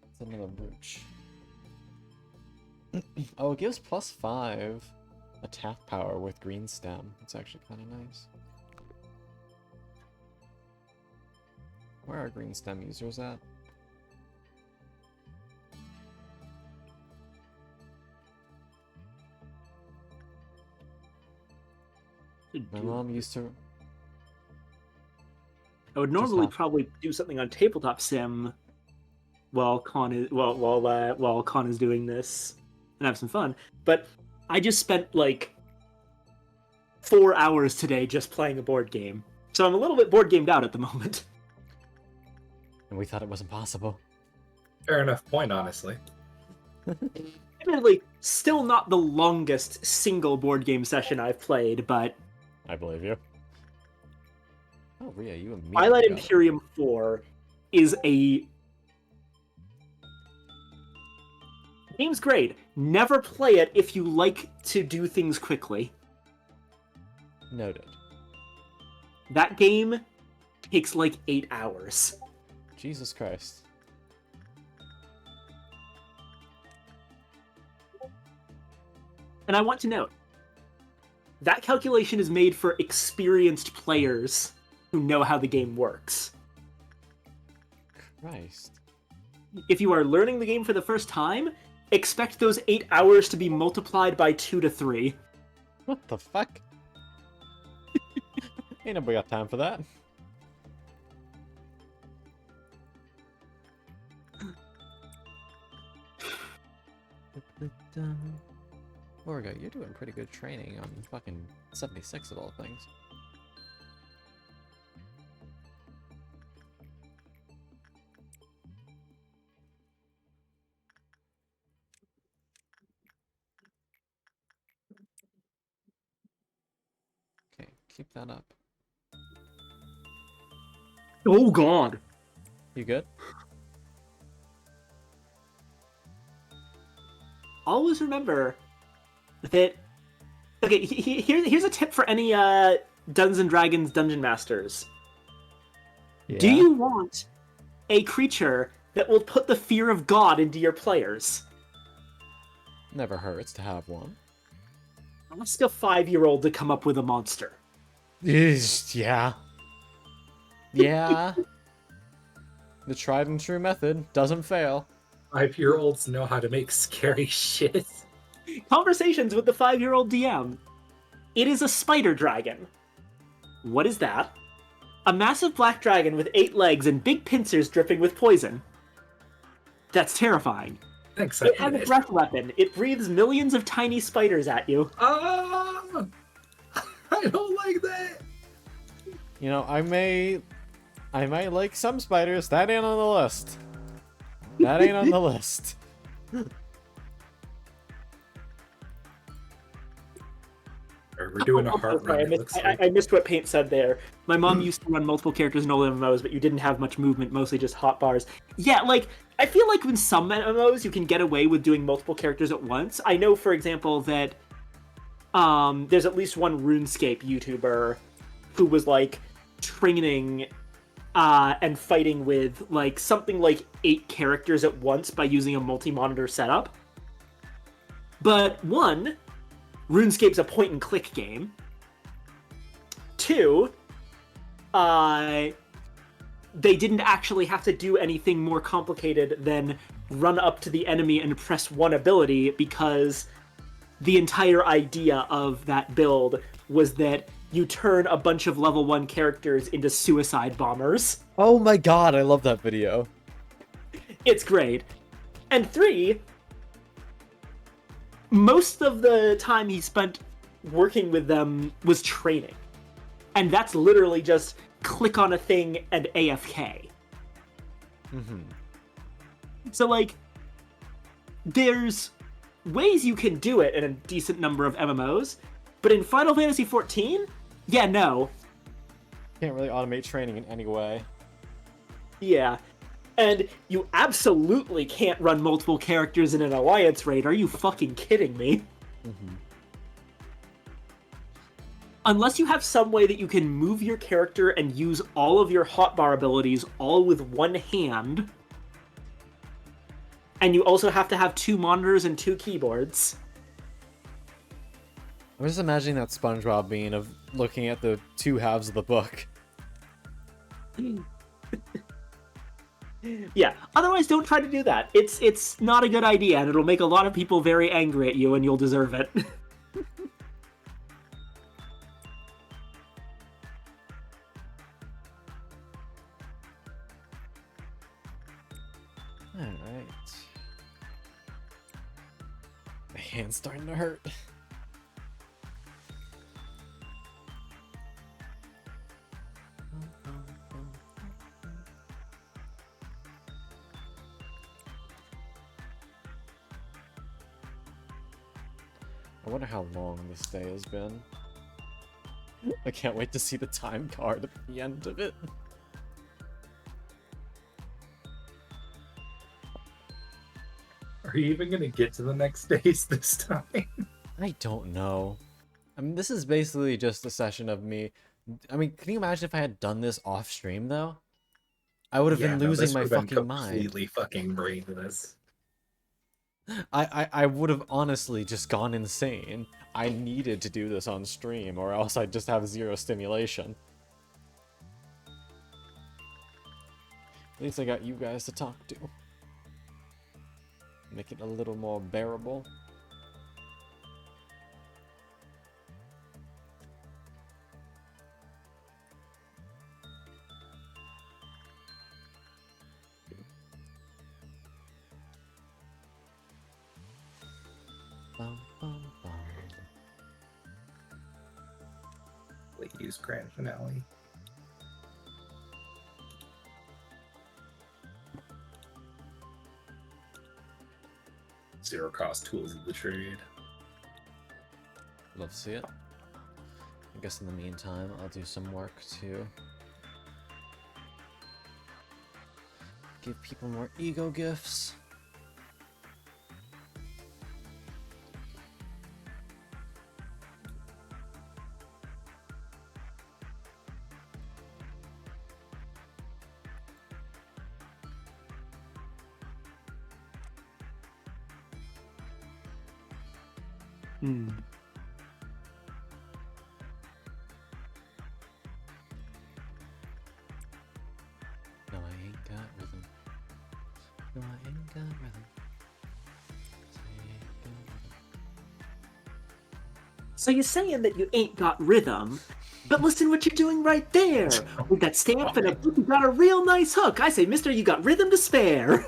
It's another brooch. Oh, it gives +5 attack power with green stem. It's actually kind of nice. Where are green stem users at? My mom used to. I would normally probably do something on tabletop sim while Con is doing this and have some fun. But I just spent like 4 hours today just playing a board game, so I'm a little bit board gamed out at the moment. And we thought it was impossible. Fair enough point, honestly. Admittedly, still not the longest single board game session I've played, but I believe you. Oh, Rhea, you immediately Twilight got it. Imperium 4 is a... game's great. Never play it if you like to do things quickly. Noted. That game takes like 8 hours. Jesus Christ. And I want to note, that calculation is made for experienced players who know how the game works. Christ. If you are learning the game for the first time, expect those 8 hours to be multiplied by 2 to 3. What the fuck? Ain't nobody got time for that. Orga, you're doing pretty good training on fucking 76 of all things. Okay, keep that up. Oh god! You good? Always remember that... Okay, here's a tip for any Dungeons & Dragons Dungeon Masters. Yeah. Do you want a creature that will put the fear of God into your players? Never hurts to have one. Ask a 5-year-old to come up with a monster. Yeah. Yeah. The tried and true method doesn't fail. 5-year-olds know how to make scary shit. Conversations with the 5-year-old DM. It is a spider dragon. What is that? A massive black dragon with 8 legs and big pincers dripping with poison. That's terrifying. Thanks, It has a breath weapon. It breathes millions of tiny spiders at you. Ah! I don't like that. You know, I may like some spiders. That ain't on the list. That ain't on the list. We're doing a heart run. I missed what Paint said there. My mom used to run multiple characters in old MMOs, but you didn't have much movement, mostly just hotbars. Yeah, like, I feel like in some MMOs you can get away with doing multiple characters at once. I know, for example, that there's at least one RuneScape YouTuber who was, like, training and fighting with, like, something like 8 characters at once by using a multi-monitor setup. But, 1... RuneScape's a point-and-click game. 2, they didn't actually have to do anything more complicated than run up to the enemy and press one ability, because the entire idea of that build was that you turn a bunch of level 1 characters into suicide bombers. Oh my god, I love that video. It's great. And 3, most of the time he spent working with them was training. And that's literally just click on a thing and AFK. Mm-hmm. So, like, there's ways you can do it in a decent number of MMOs, but in Final Fantasy XIV, yeah, no. Can't really automate training in any way. Yeah. And you absolutely can't run multiple characters in an alliance raid. Are you fucking kidding me? Mm-hmm. Unless you have some way that you can move your character and use all of your hotbar abilities all with one hand, and you also have to have 2 monitors and 2 keyboards. I'm just imagining that SpongeBob being of looking at the 2 halves of the book. Yeah, otherwise don't try to do that. It's not a good idea, and it'll make a lot of people very angry at you, and you'll deserve it. Alright. My hand's starting to hurt. I wonder how long this day has been. I can't wait to see the time card at the end of it. Are you even gonna get to the next days this time? I don't know. I mean, this is basically just a session of me. I mean, can you imagine if I had done this off stream though? I would have been losing my fucking mind. Completely fucking brainless. I would have honestly just gone insane. I needed to do this on stream, or else I'd just have 0 stimulation. At least I got you guys to talk to. Make it a little more bearable. Bum, bum, bum. Late use grand finale. Zero cost tools of the trade. Love to see it. I guess in the meantime, I'll do some work to give people more ego gifts. Hmm. No, I ain't got rhythm. No, I ain't got rhythm. So you're saying that you ain't got rhythm, but listen what you're doing right there. With that stamp and a book, you got a real nice hook. I say, mister, you got rhythm to spare.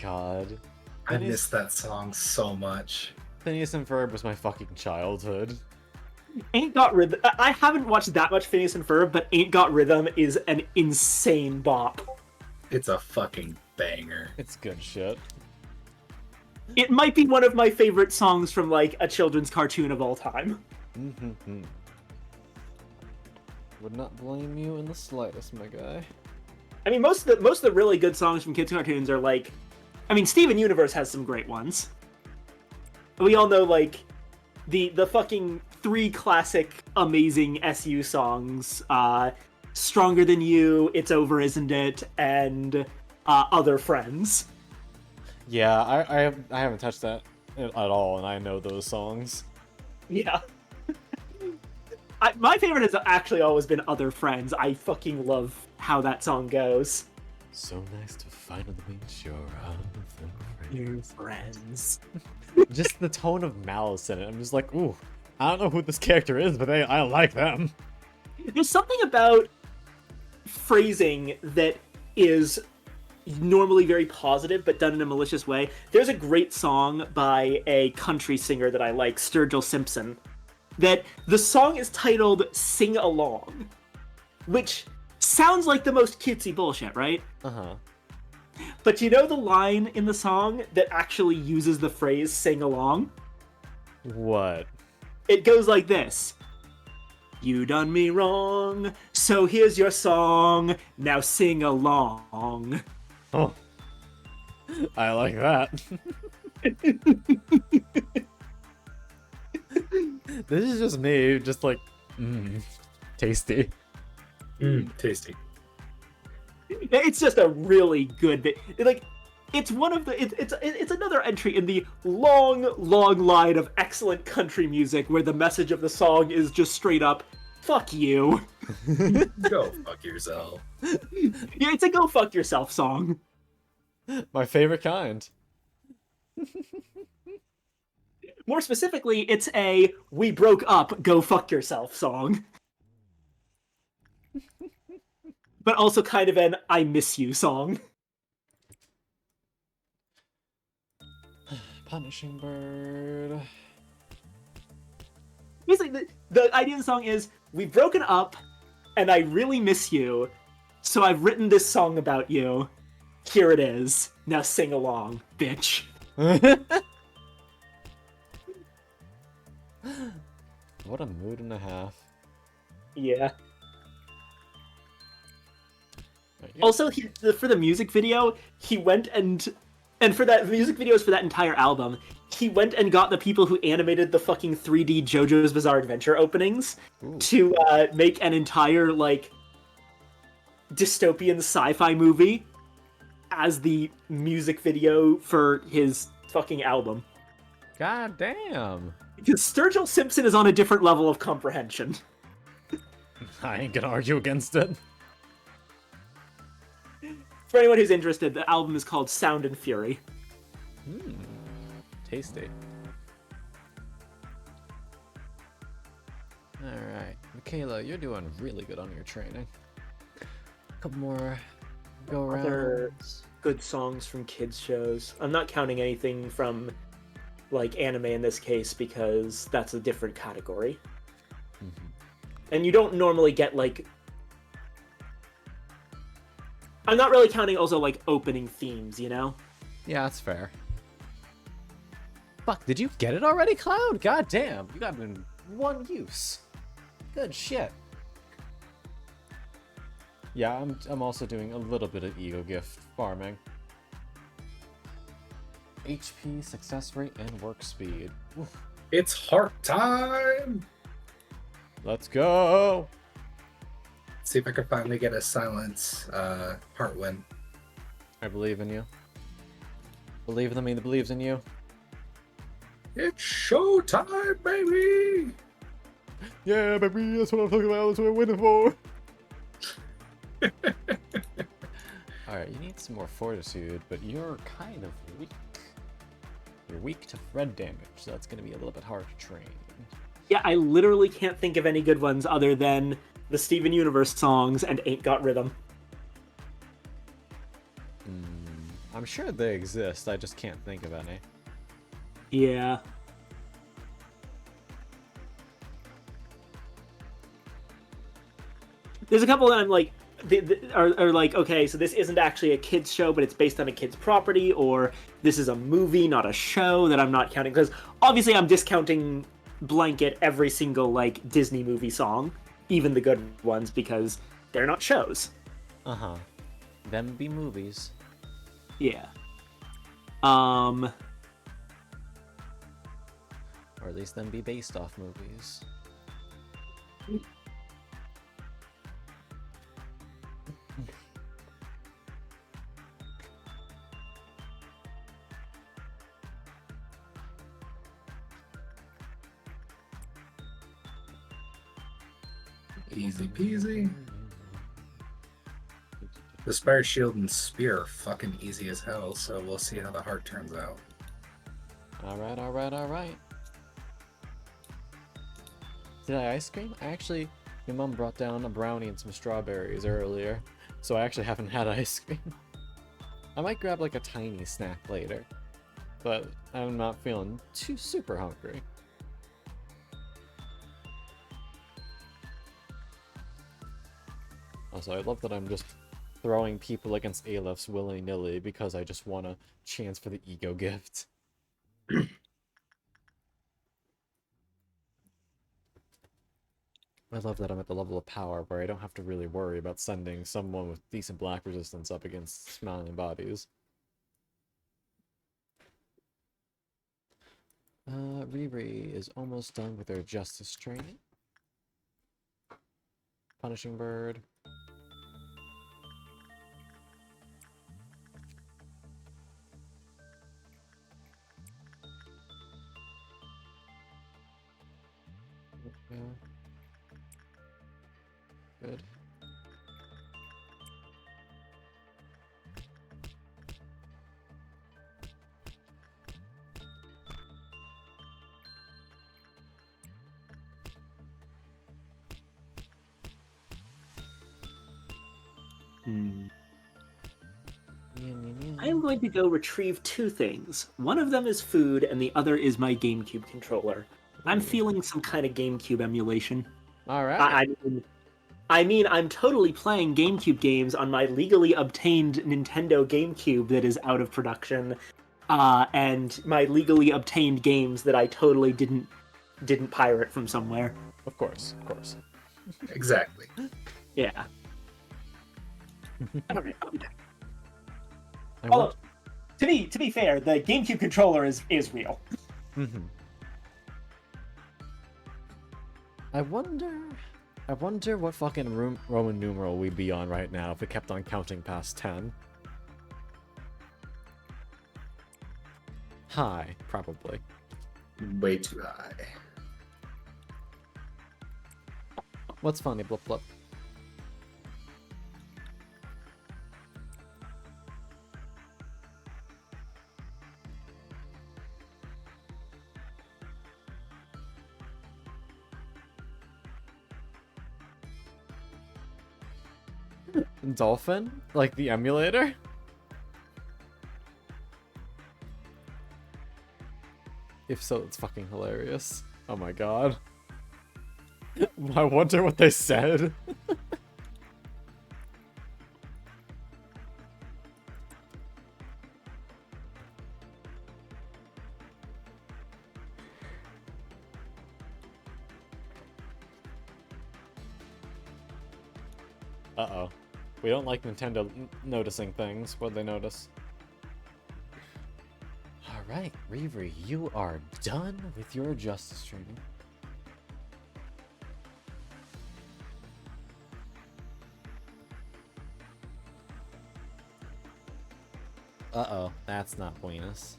God. I miss that song so much. Phineas and Ferb was my fucking childhood. Ain't Got Rhythm. I haven't watched that much Phineas and Ferb, but Ain't Got Rhythm is an insane bop. It's a fucking banger. It's good shit. It might be one of my favorite songs from like a children's cartoon of all time. Mm-hmm. Would not blame you in the slightest, my guy. I mean, most of the really good songs from kids' cartoons are like, I mean, Steven Universe has some great ones. We all know like the fucking 3 classic amazing SU songs: "Stronger Than You," "It's Over, Isn't It," and "Other Friends." Yeah, I haven't touched that at all, and I know those songs. Yeah. My favorite has actually always been "Other Friends." I fucking love how that song goes. So nice to finally meet your Your friends. Just the tone of malice in it. I'm just like, ooh, I don't know who this character is, but I like them. There's something about phrasing that is normally very positive, but done in a malicious way. There's a great song by a country singer that I like, Sturgill Simpson, that the song is titled "Sing Along," which sounds like the most cutesy bullshit, right? Uh-huh. But you know the line in the song that actually uses the phrase "sing along"? What? It goes like this. You done me wrong, So here's your song. Now sing along. Oh. I like that. This is just me, just like, tasty. Tasty. It's just a really good bit. Like, it's one of the it's another entry in the long line of excellent country music where the message of the song is just straight up, "Fuck you." Go fuck yourself. Yeah, it's a go fuck yourself song. My favorite kind. More specifically, it's a "we broke up, go fuck yourself" song. But also kind of an "I miss you" song. Punishing bird. Basically, the idea of the song is, we've broken up, and I really miss you, so I've written this song about you. Here it is. Now sing along, bitch. What a mood and a half. Yeah. Right, yeah. Also, for the music video, he went and for that music videos for that entire album, he went and got the people who animated the fucking 3D JoJo's Bizarre Adventure openings to make an entire, like, dystopian sci-fi movie as the music video for his fucking album. God damn. Because Sturgill Simpson is on a different level of comprehension. I ain't gonna argue against it. For anyone who's interested, the album is called Sound and Fury. Tasty. Alright. Michaela, you're doing really good on your training. A couple more go Other arounds. good songs from kids shows. I'm not counting anything from, like, anime in this case, because that's a different category. And you don't normally get, like... I'm not really counting also, like, opening themes, you know? Yeah, that's fair. Fuck, did you get it already, Cloud? God damn, you got it in one use. Good shit. Yeah, I'm also doing a little bit of ego gift farming. HP, success rate, and work speed. Oof. It's heart time! Let's go! See if I can finally get a silence heart win. I believe in you. Believe in me that believes in you. It's showtime, baby! Yeah, baby, that's what I'm talking about. That's what I'm waiting for. Alright, you need some more fortitude, but you're kind of weak. You're weak to Fred damage, so that's going to be a little bit hard to train. Yeah, I literally can't think of any good ones other than the Steven Universe songs and Ain't Got Rhythm. I'm sure they exist, I just can't think of any. Yeah. There's a couple that I'm like, are like, okay, so this isn't actually a kid's show, but it's based on a kid's property, or this is a movie, not a show, that I'm not counting, because obviously I'm discounting blanket every single, like, Disney movie song, even the good ones, because they're not shows. Uh-huh. Them be movies. Yeah. Or at least them be based off movies. Easy peasy. The Spire Shield and Spear are fucking easy as hell, so we'll see how the heart turns out. Alright, alright, alright. Did I ice cream? Actually, my mom brought down a brownie and some strawberries earlier, so I actually haven't had ice cream. I might grab like a tiny snack later, but I'm not feeling too super hungry. Also, I love that I'm just throwing people against Aleph willy-nilly because I just want a chance for the ego gift. I love that I'm at the level of power where I don't have to really worry about sending someone with decent black resistance up against smiling bodies. Riri is almost done with her justice training. Punishing bird. Yeah. Good. I am going to go retrieve two things. One of them is food, and the other is my GameCube controller. I'm feeling some kind of GameCube emulation. All right. I mean, I'm totally playing GameCube games on my legally obtained Nintendo GameCube that is out of production, and my legally obtained games that I totally didn't pirate from somewhere. Of course, of course. Exactly. Yeah. Okay. I Although, to be fair, the GameCube controller is real. I wonder what fucking Roman numeral we'd be on right now if it kept on counting past 10. High, probably. Way too high. What's funny, blip blip? Dolphin? Like the emulator? If so, it's fucking hilarious. Oh my god. I wonder what they said. Uh-oh. We don't like Nintendo noticing things. What'd they notice? Alright, Reverie, you are done with your justice training. Uh-oh, that's not buenos.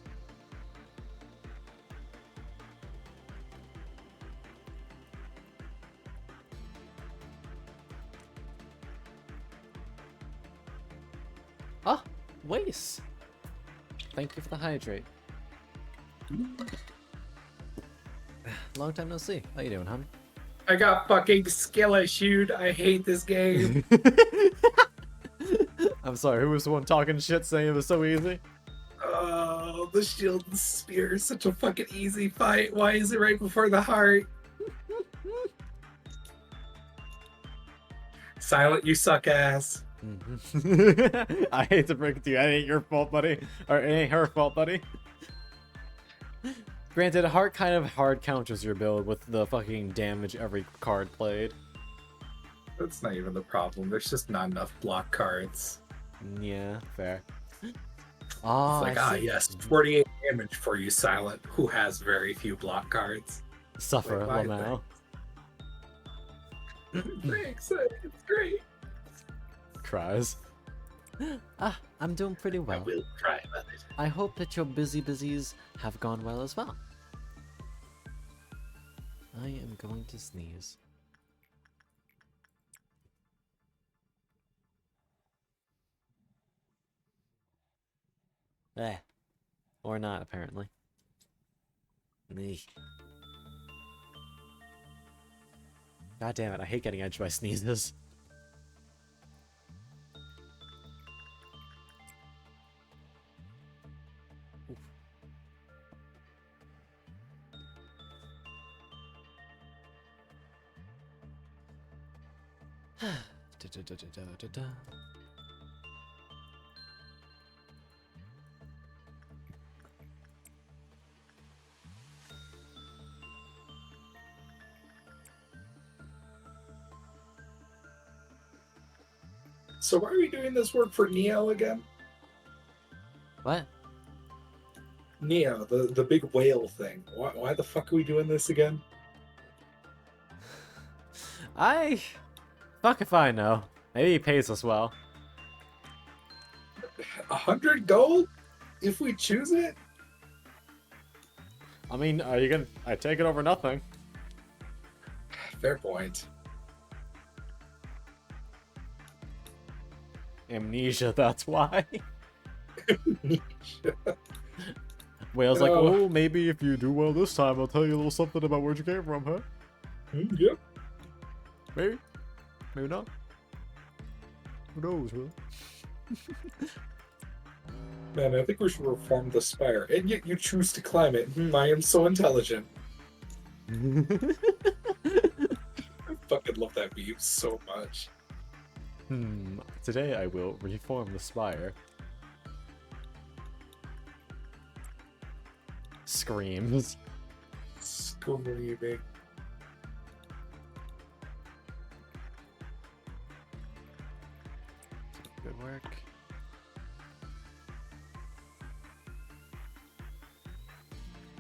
Ah, Wace! Thank you for the hydrate. Long time no see. How you doing, hon? I got fucking skill issued. I hate this game. I'm sorry, who was the one talking shit saying it was so easy? Oh, the shield and spear is such a fucking easy fight. Why is it right before the heart? Silent, you suck ass. I hate to break it to you, it ain't your fault, buddy. Or it ain't her fault, buddy. Granted, heart kind of hard counters your build with the fucking damage every card played. That's not even the problem. There's just not enough block cards. Yeah, fair. It's Oh, like, I see. yes, 48 damage for you, Silent, who has very few block cards. Suffer, Like, Lamau. Thanks, it's great. Cries. Ah, I'm doing pretty I well. will try about it. I hope that your busies have gone well as well. I am going to sneeze. Eh. Or not, apparently. Eek. God damn it, I hate getting edged by sneezes. Da-da-da-da-da-da-da. So why are we doing this work for Neo again? What? Neo, the big whale thing. Why the fuck are we doing this again? Fuck if I know. Maybe he pays us well. 100 gold? If we choose it? I mean, are you gonna... I take it over nothing. Fair point. Amnesia, that's why. Whale's like, Oh. oh, maybe if you do well this time, I'll tell you a little something about where you came from, huh? Yep. Maybe. Maybe not. Who knows, huh? Man, I think we should reform the spire. And yet you choose to climb it. I am so intelligent. I fucking love that meme so much. Today I will reform the spire. Screams. Screaming. Good work.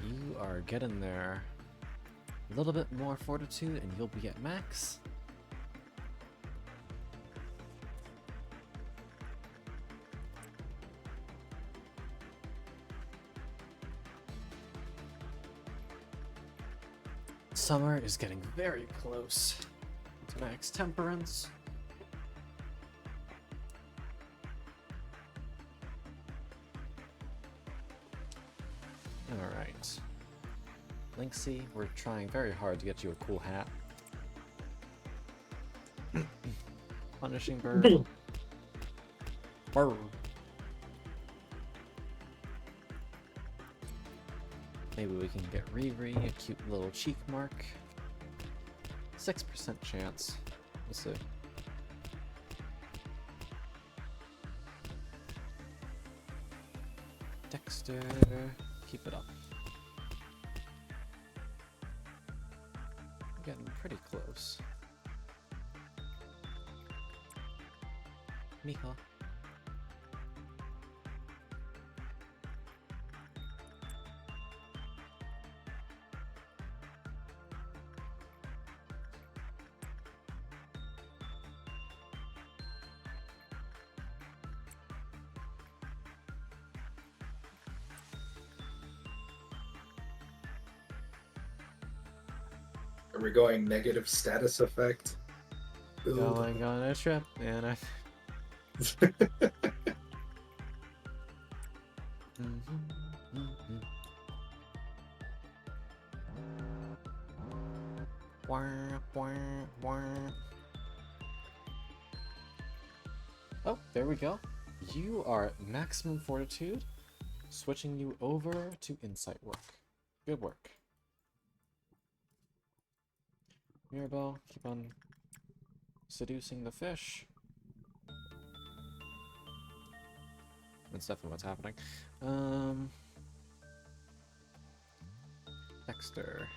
You are getting there. A little bit more fortitude and you'll be at max. Summer is getting very close to max temperance. Alright. Linksy, we're trying very hard to get you a cool hat. Punishing bird. Brr. Maybe we can get Riri a cute little cheek mark. 6% chance. We'll see. Dexter, keep it up. We're getting pretty close. Mika. Are we going negative status effect? Going on a trip, and I... Oh, there we go. You are at maximum fortitude, switching you over to insight work. Good work. Mirabelle, keep on seducing the fish. That's definitely what's happening. Dexter.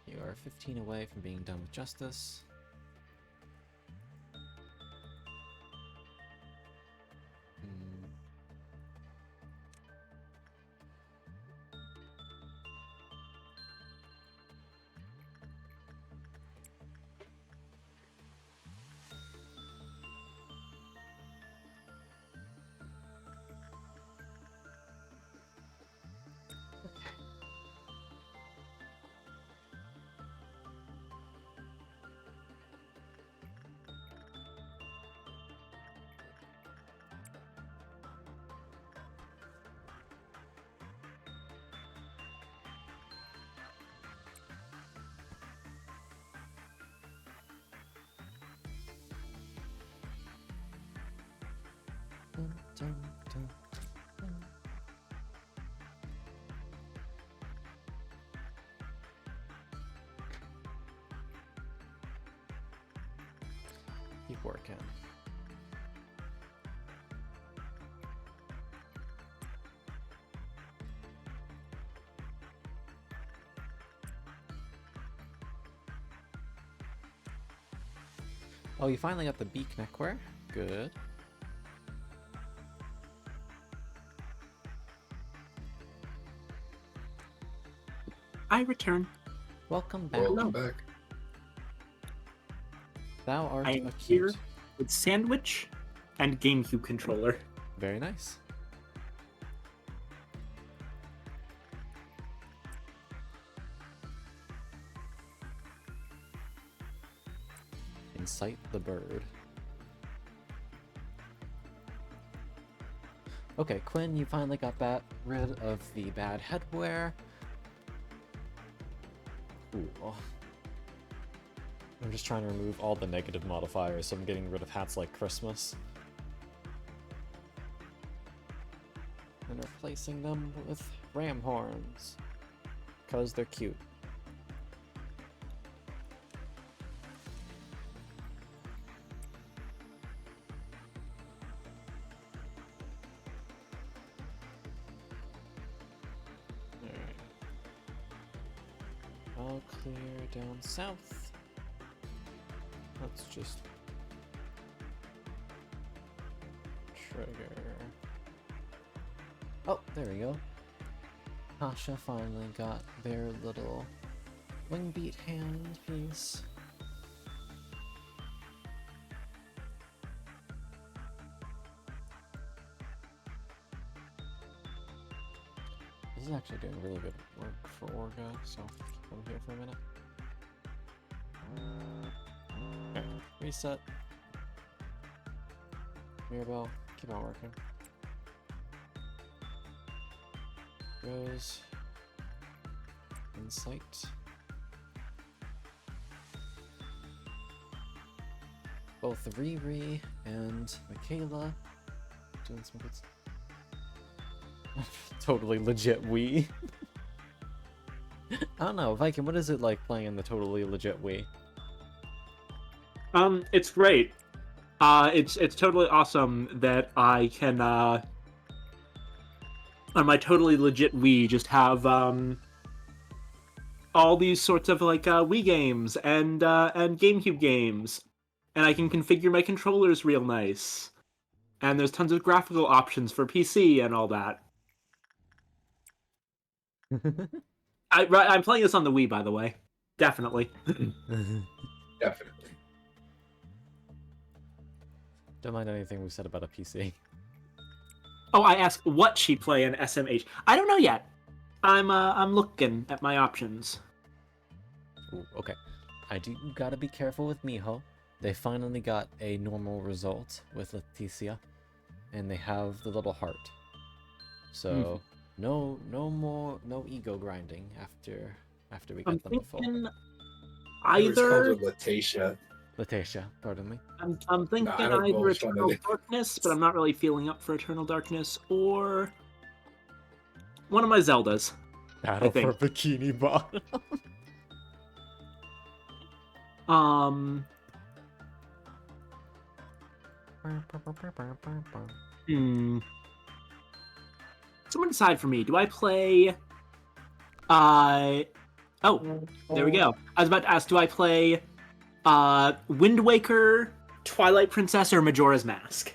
You are 15 away from being done with justice. Keep working. Oh, you finally got the beak neckwear? Good. I return. Welcome back. Welcome back. Thou art I am acute. here with sandwich and GameCube controller. Very nice. Incite the bird. Okay, Quinn, you finally got rid of the bad headwear. Ooh. Oh. I'm just trying to remove all the negative modifiers, so I'm getting rid of hats like Christmas. And replacing them with ram horns. Because they're cute. All clear down south. Let's just trigger. Oh, there we go. Tasha finally got their little wing beat hand piece. This is actually doing really good work for Orga, so I'm here for a minute. Okay, reset. Mirabelle, keep on working. Goes Insight. Both Riri and Michaela doing some good stuff. Totally legit Wii. I don't know, Viking, what is it like playing in the totally legit Wii? It's great. It's totally awesome that I can on my totally legit Wii just have all these sorts of like Wii games and GameCube games, and I can configure my controllers real nice. And there's tons of graphical options for PC and all that. I'm playing this on the Wii, by the way. Definitely. Definitely. Don't mind anything we said about a PC. Oh, I asked what she'd play in SMH. I don't know yet. I'm looking at my options. Ooh, okay. I do gotta be careful with Miho. They finally got a normal result with Leticia, and they have the little heart. So no more ego grinding after we I'm get them to full. thinking I was called either. her Letitia. Leticia, pardon me. I'm thinking No, I don't know either which one Eternal it is. Darkness, but I'm not really feeling up for Eternal Darkness, or one of my Zeldas. Battle think. for Bikini Bottom. Someone decide for me. Do I play? Oh, there we go. I was about to ask. Do I play? Wind Waker, Twilight Princess, or Majora's Mask?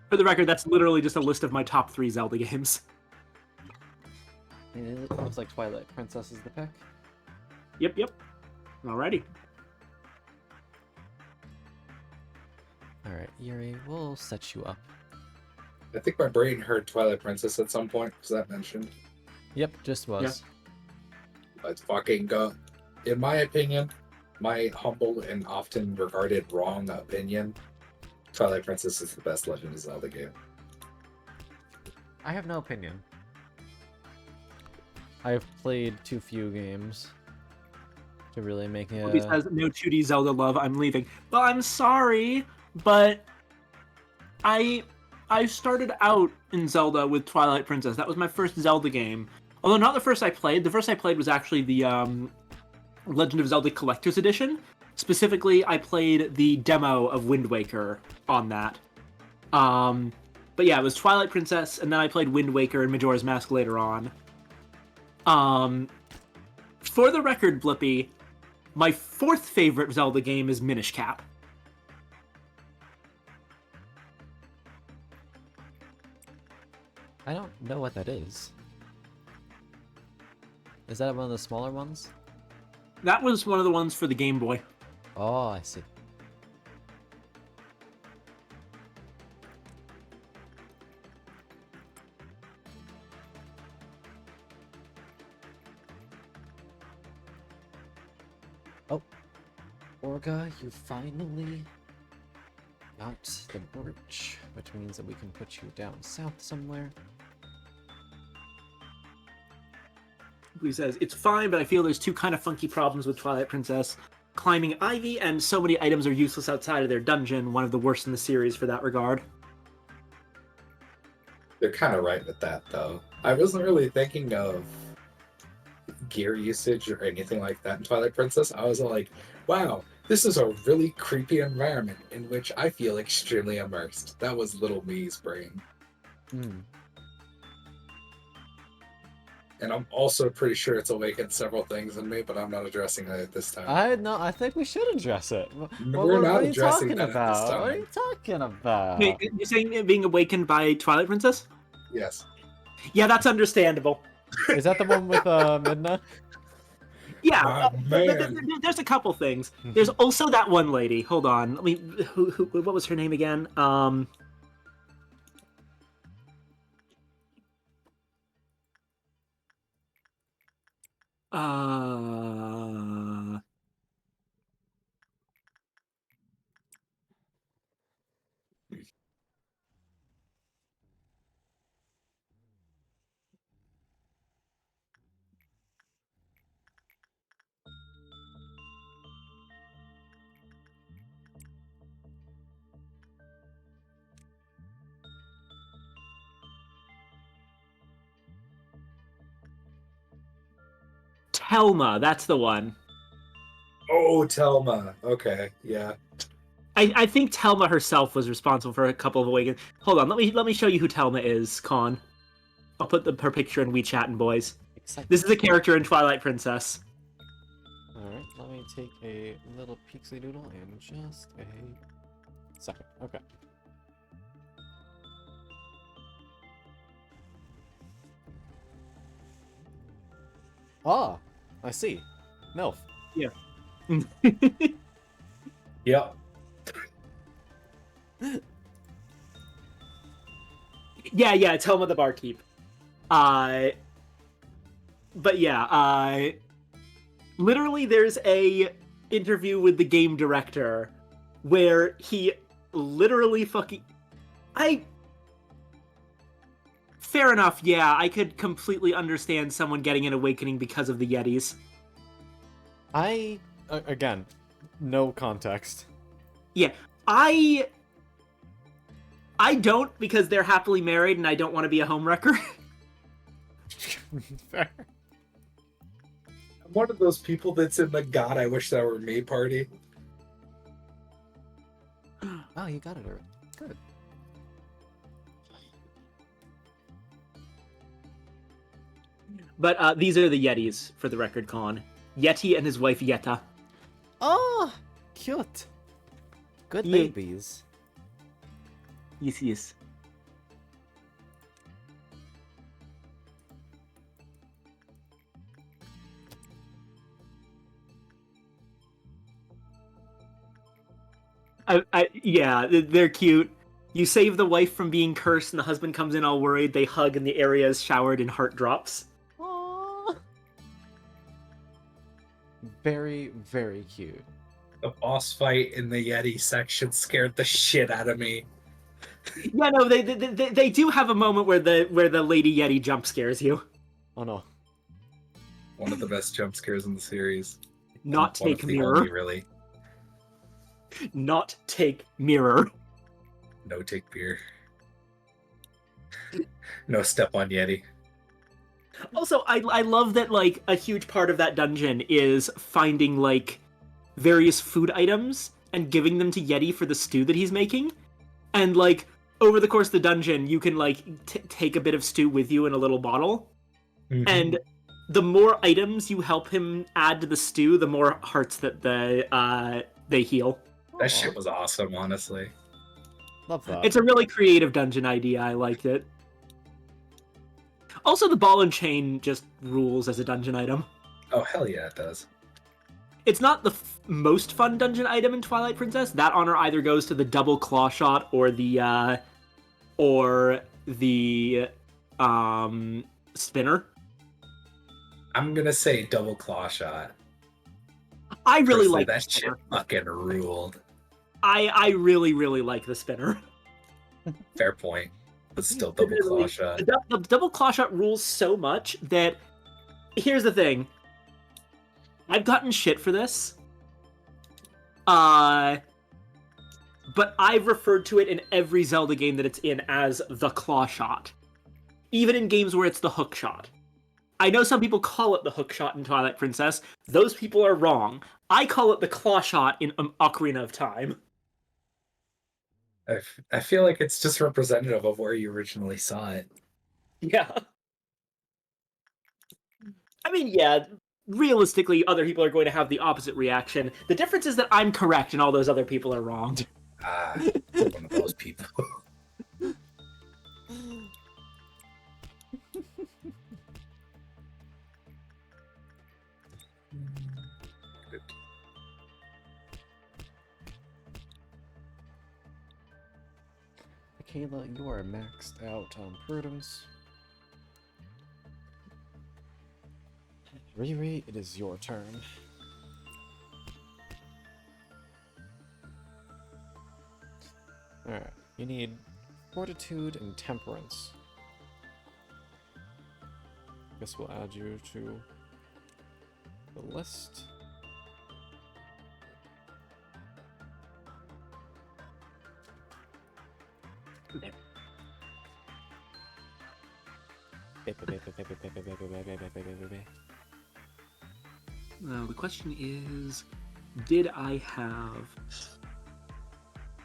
For the record, that's literally just a list of my top 3 Zelda games. It looks like Twilight Princess is the pick. Yep. Alrighty. Alright, Yuri, we'll set you up. I think my brain heard Twilight Princess at some point. Was that mentioned? Yep, just was. Yeah. Let's fucking go. In my opinion, my humble and often regarded wrong opinion, Twilight Princess is the best Legend of Zelda game. I have no opinion. I've played too few games to really make it. He says, no 2D Zelda love, I'm leaving. Well, I'm sorry, but I started out in Zelda with Twilight Princess. That was my first Zelda game. Although not the first I played. The first I played was actually the Legend of Zelda Collector's Edition. Specifically, I played the demo of Wind Waker on that. But yeah, it was Twilight Princess, and then I played Wind Waker and Majora's Mask later on. For the record, Blippi, My fourth favorite Zelda game is Minish Cap. I don't know what that is. Is that one of the smaller ones? That was one of the ones for the Game Boy. Oh, I see. Oh, Orga, you finally got the birch, which means that we can put you down south somewhere. Who says, it's fine, but I feel there's two kind of funky problems with Twilight Princess. Climbing Ivy, and so many items are useless outside of their dungeon, one of the worst in the series for that regard. They're kind of right with that, though. I wasn't really thinking of gear usage or anything like that in Twilight Princess. I was like, wow, this is a really creepy environment in which I feel extremely immersed. That was little me's brain. Hmm. And I'm also pretty sure it's awakened several things in me, but I'm not addressing it at this time. I think we should address it. We're not what are you addressing talking that at this about? What are time. you talking about? Wait, you're saying it being awakened by Twilight Princess? Yes. Yeah, that's understandable. Is that the one with Midna? Yeah, Oh, man. there's a couple things. There's also that one lady. Hold on, let me. What was her name again? Telma, that's the one. Oh, Telma. Okay, yeah. I think Telma herself was responsible for a couple of awakens. Hold on, let me show you who Telma is, Con. I'll put her picture in WeChatting, boys. Exciting. This is a character in Twilight Princess. Alright, let me take a little pixie doodle in just a second. Okay. Ah, I see. MILF. Yeah. Yep. Yeah, Telma the barkeep. But yeah, literally there's a interview with the game director where he literally fucking fair enough, yeah, I could completely understand someone getting an awakening because of the Yetis. Again, no context. Yeah, I don't, because they're happily married and I don't want to be a homewrecker. Fair. I'm one of those people that's in the God, I wish that were me party. Oh, you got it already. Good. But these are the Yetis, for the record, Con. Yeti and his wife Yetta. Oh, cute. Good Yeah. babies. Yes. Yeah, they're cute. You save the wife from being cursed, and the husband comes in all worried. They hug, and the area is showered in heart drops. Aww. Very, very cute. The boss fight in the Yeti section scared the shit out of me. Yeah, no, they do have a moment where the Lady Yeti jump scares you. Oh no. One of the best jump scares in the series. Not One take of the mirror. only, really. Not take mirror. No take beer. No step on Yeti. Also, I love that, like, a huge part of that dungeon is finding, like, various food items and giving them to Yeti for the stew that he's making. And, like, over the course of the dungeon, you can, like, take a bit of stew with you in a little bottle. Mhm. And the more items you help him add to the stew, the more hearts that they heal. That shit was awesome, honestly. Love that. It's a really creative dungeon idea. I liked it. Also, the ball and chain just rules as a dungeon item. Oh, hell yeah, it does. It's not the most fun dungeon item in Twilight Princess. That honor either goes to the double claw shot or the spinner. I'm gonna say double claw shot. I really Personally, like that the shit spinner. fucking ruled. I really like the spinner. Fair point. But still double claw shot. The double claw shot rules so much that here's the thing. I've gotten shit for this. But I've referred to it in every Zelda game that it's in as the claw shot. Even in games where it's the hook shot. I know some people call it the hook shot in Twilight Princess. Those people are wrong. I call it the claw shot in Ocarina of Time. I feel like it's just representative of where you originally saw it. Yeah. I mean, yeah, realistically, other people are going to have the opposite reaction. The difference is that I'm correct and all those other people are wrong. One of those people. Kayla, you are maxed out on prudence. Riri, it is your turn. Alright, you need fortitude and temperance. Guess we'll add you to the list. Now, the question is, did I have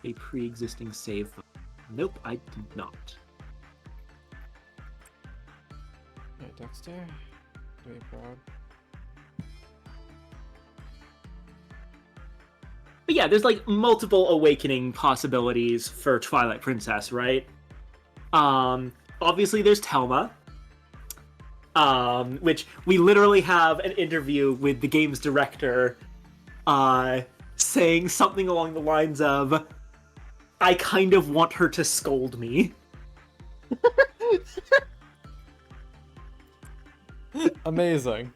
a pre-existing save? Nope, I did not. Alright, Dexter, do me proud. But yeah, there's like multiple awakening possibilities for Twilight Princess, right? Obviously there's Telma, which we literally have an interview with the game's director, saying something along the lines of, "I kind of want her to scold me." Amazing.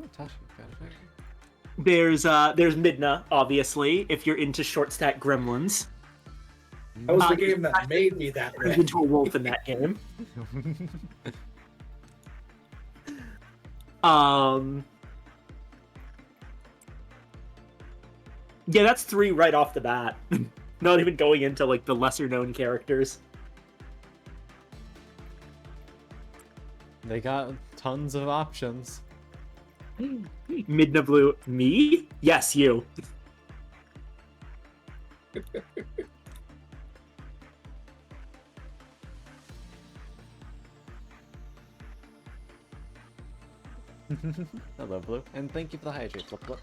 Ooh, Tasha, got it. There's Midna, obviously, if you're into short stack gremlins. That was the game that made me that way. Turns into a wolf in that game. Yeah, that's 3 right off the bat. Not even going into like the lesser known characters. They got tons of options. Midna Blue, me? Yes, you. Hello, Blue. And thank you for the hydrate, Flip Flip.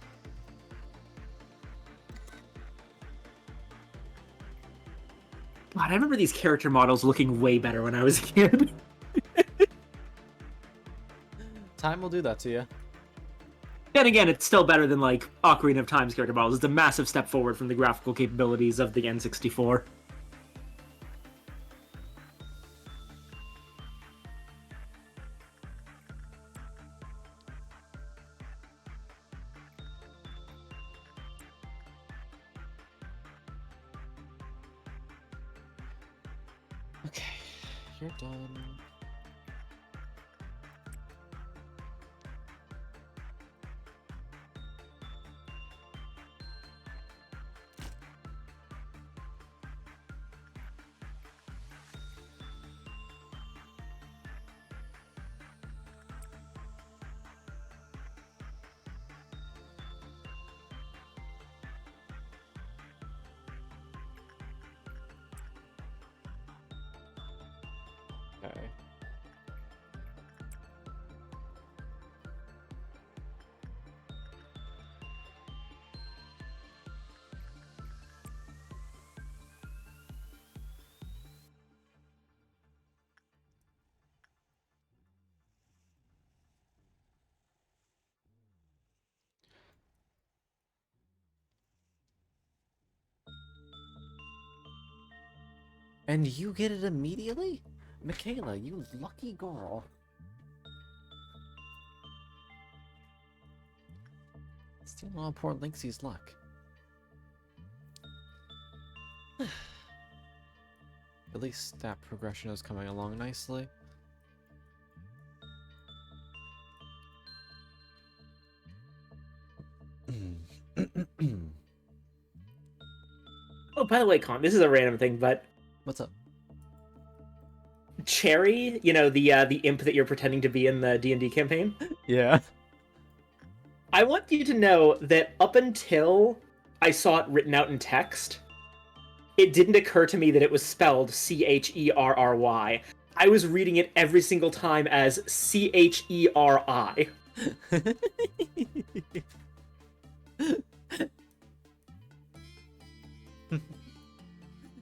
God, I remember these character models looking way better when I was a kid. Time will do that to you. Then again, it's still better than like Ocarina of Time's character models. It's a massive step forward from the graphical capabilities of the N64. Okay, you're done. Okay. And you get it immediately? Michaela, you lucky girl. Stealing all poor Lynxie's luck. At least that progression is coming along nicely. Oh, by the way, Con, this is a random thing, but What's up? Cherry, you know, the imp that you're pretending to be in the D&D campaign. Yeah. I want you to know that up until I saw it written out in text, it didn't occur to me that it was spelled Cherry. I was reading it every single time as Cheri.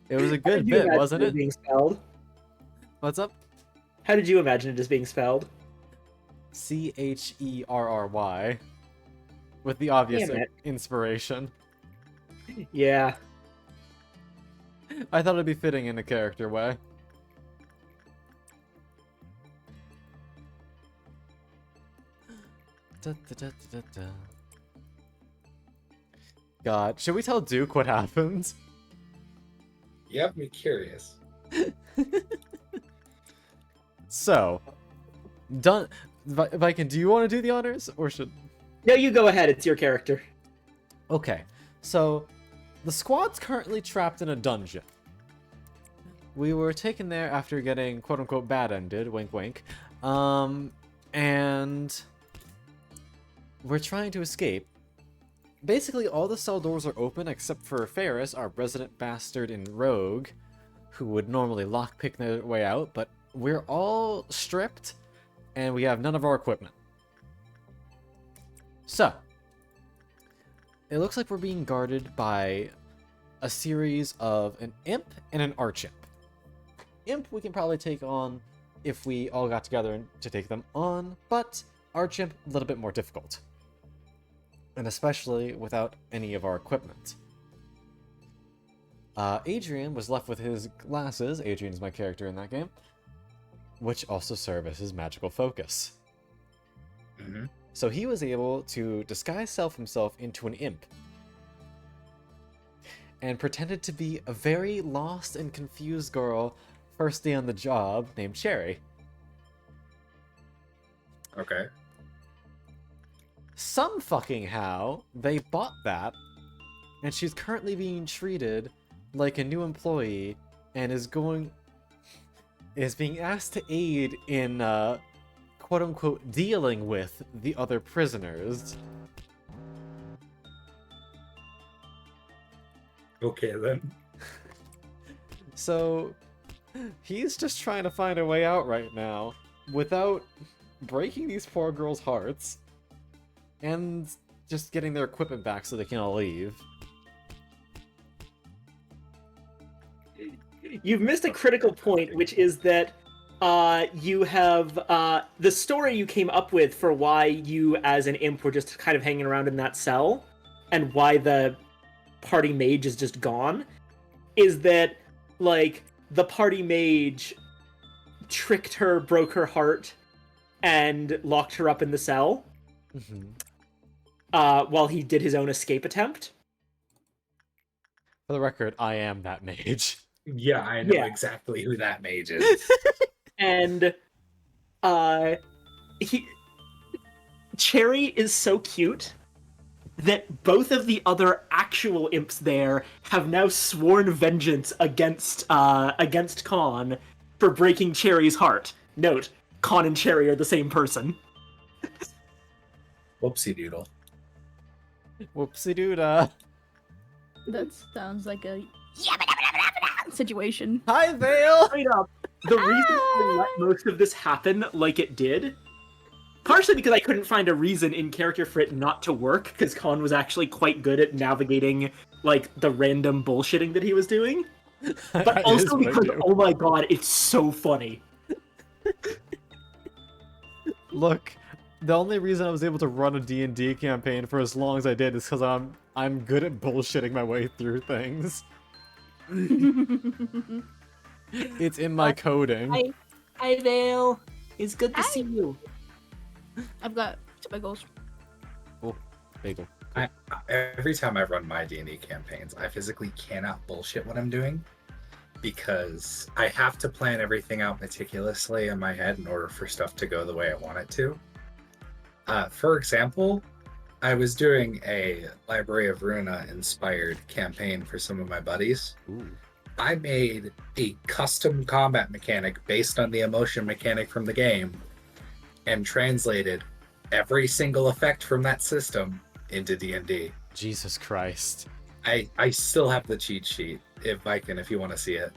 It was a How good did you bit, imagine wasn't it? being spelled? What's up? How did you imagine it as being spelled? Cherry. With the obvious Damn it. inspiration. Yeah. I thought it'd be fitting in a character way. God, should we tell Duke what happened? You have me curious. So, done. Viking, do you want to do the honors, or should? No, you go ahead. It's your character. Okay, so the squad's currently trapped in a dungeon. We were taken there after getting quote-unquote bad-ended, wink wink, and we're trying to escape. Basically, all the cell doors are open except for Ferris, our resident bastard and rogue, who would normally lockpick their way out, but we're all stripped, and we have none of our equipment. So, it looks like we're being guarded by a series of an imp and an archimp. Imp we can probably take on if we all got together to take them on, but archimp a little bit more difficult. And especially without any of our equipment. Adrian was left with his glasses. Adrian is my character in that game, which also serve as his magical focus. Mm-hmm. So he was able to disguise himself into an imp and pretended to be a very lost and confused girl first day on the job named Cherry. Okay. Some fucking how they bought that, and she's currently being treated like a new employee and is being asked to aid in quote-unquote dealing with the other prisoners. Okay, then. So he's just trying to find a way out right now without breaking these poor girls' hearts and just getting their equipment back so they can all leave. You've missed a critical point, which is that you have the story you came up with for why you as an imp were just kind of hanging around in that cell and why the party mage is just gone is that, like, the party mage tricked her, broke her heart, and locked her up in the cell while he did his own escape attempt. For the record, I am that mage. Yeah, I know exactly who that mage is. And Cherry is so cute that both of the other actual imps there have now sworn vengeance against Con for breaking Cherry's heart. Note, Con and Cherry are the same person. Whoopsie doodle. Whoopsie doodah. That sounds like a situation. Hi, Vale! Straight up. the reason I let most of this happen like it did, partially because I couldn't find a reason in character for it not to work, because Colin was actually quite good at navigating like the random bullshitting that he was doing, but That is also what I because do. oh my god, it's so funny. Look, the only reason I was able to run a D&D campaign for as long as I did is because I'm good at bullshitting my way through things. It's in my coding. Hi Vale, it's good to see you. I've got bagels. Oh, bagel. Every time I run my D&D campaigns, I physically cannot bullshit what I'm doing because I have to plan everything out meticulously in my head in order for stuff to go the way I want it to. For example, I was doing a Library of Runa inspired campaign for some of my buddies. Ooh. I made a custom combat mechanic based on the emotion mechanic from the game and translated every single effect from that system into D&D. Jesus Christ. I still have the cheat sheet if you want to see it.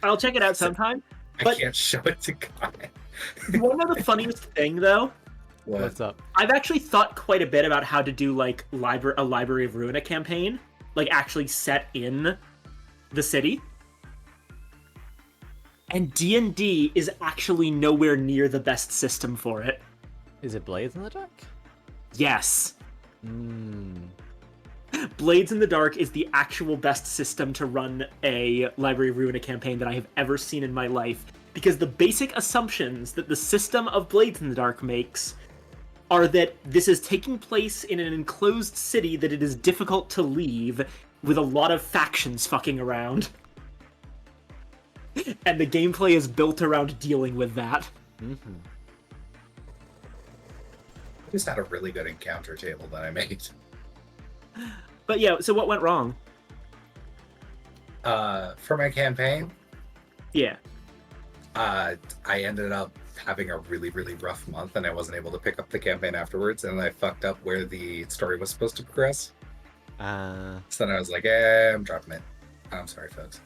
I'll check it out sometime. I But- can't show it to Kai. One of the funniest thing though, What's up? I've actually thought quite a bit about how to do like a Library of Ruina campaign, like actually set in the city. And D&D is actually nowhere near the best system for it. Is it Blades in the Dark? Yes. Hmm. Blades in the Dark is the actual best system to run a Library of Ruina campaign that I have ever seen in my life, because the basic assumptions that the system of Blades in the Dark makes are that this is taking place in an enclosed city that it is difficult to leave, with a lot of factions fucking around. And the gameplay is built around dealing with that. Mm-hmm. I just had a really good encounter table that I made. But yeah, so what went wrong? For my campaign, Yeah. I ended up having a really, really rough month and I wasn't able to pick up the campaign afterwards, and I fucked up where the story was supposed to progress. So then I was like, I'm dropping it. I'm sorry, folks.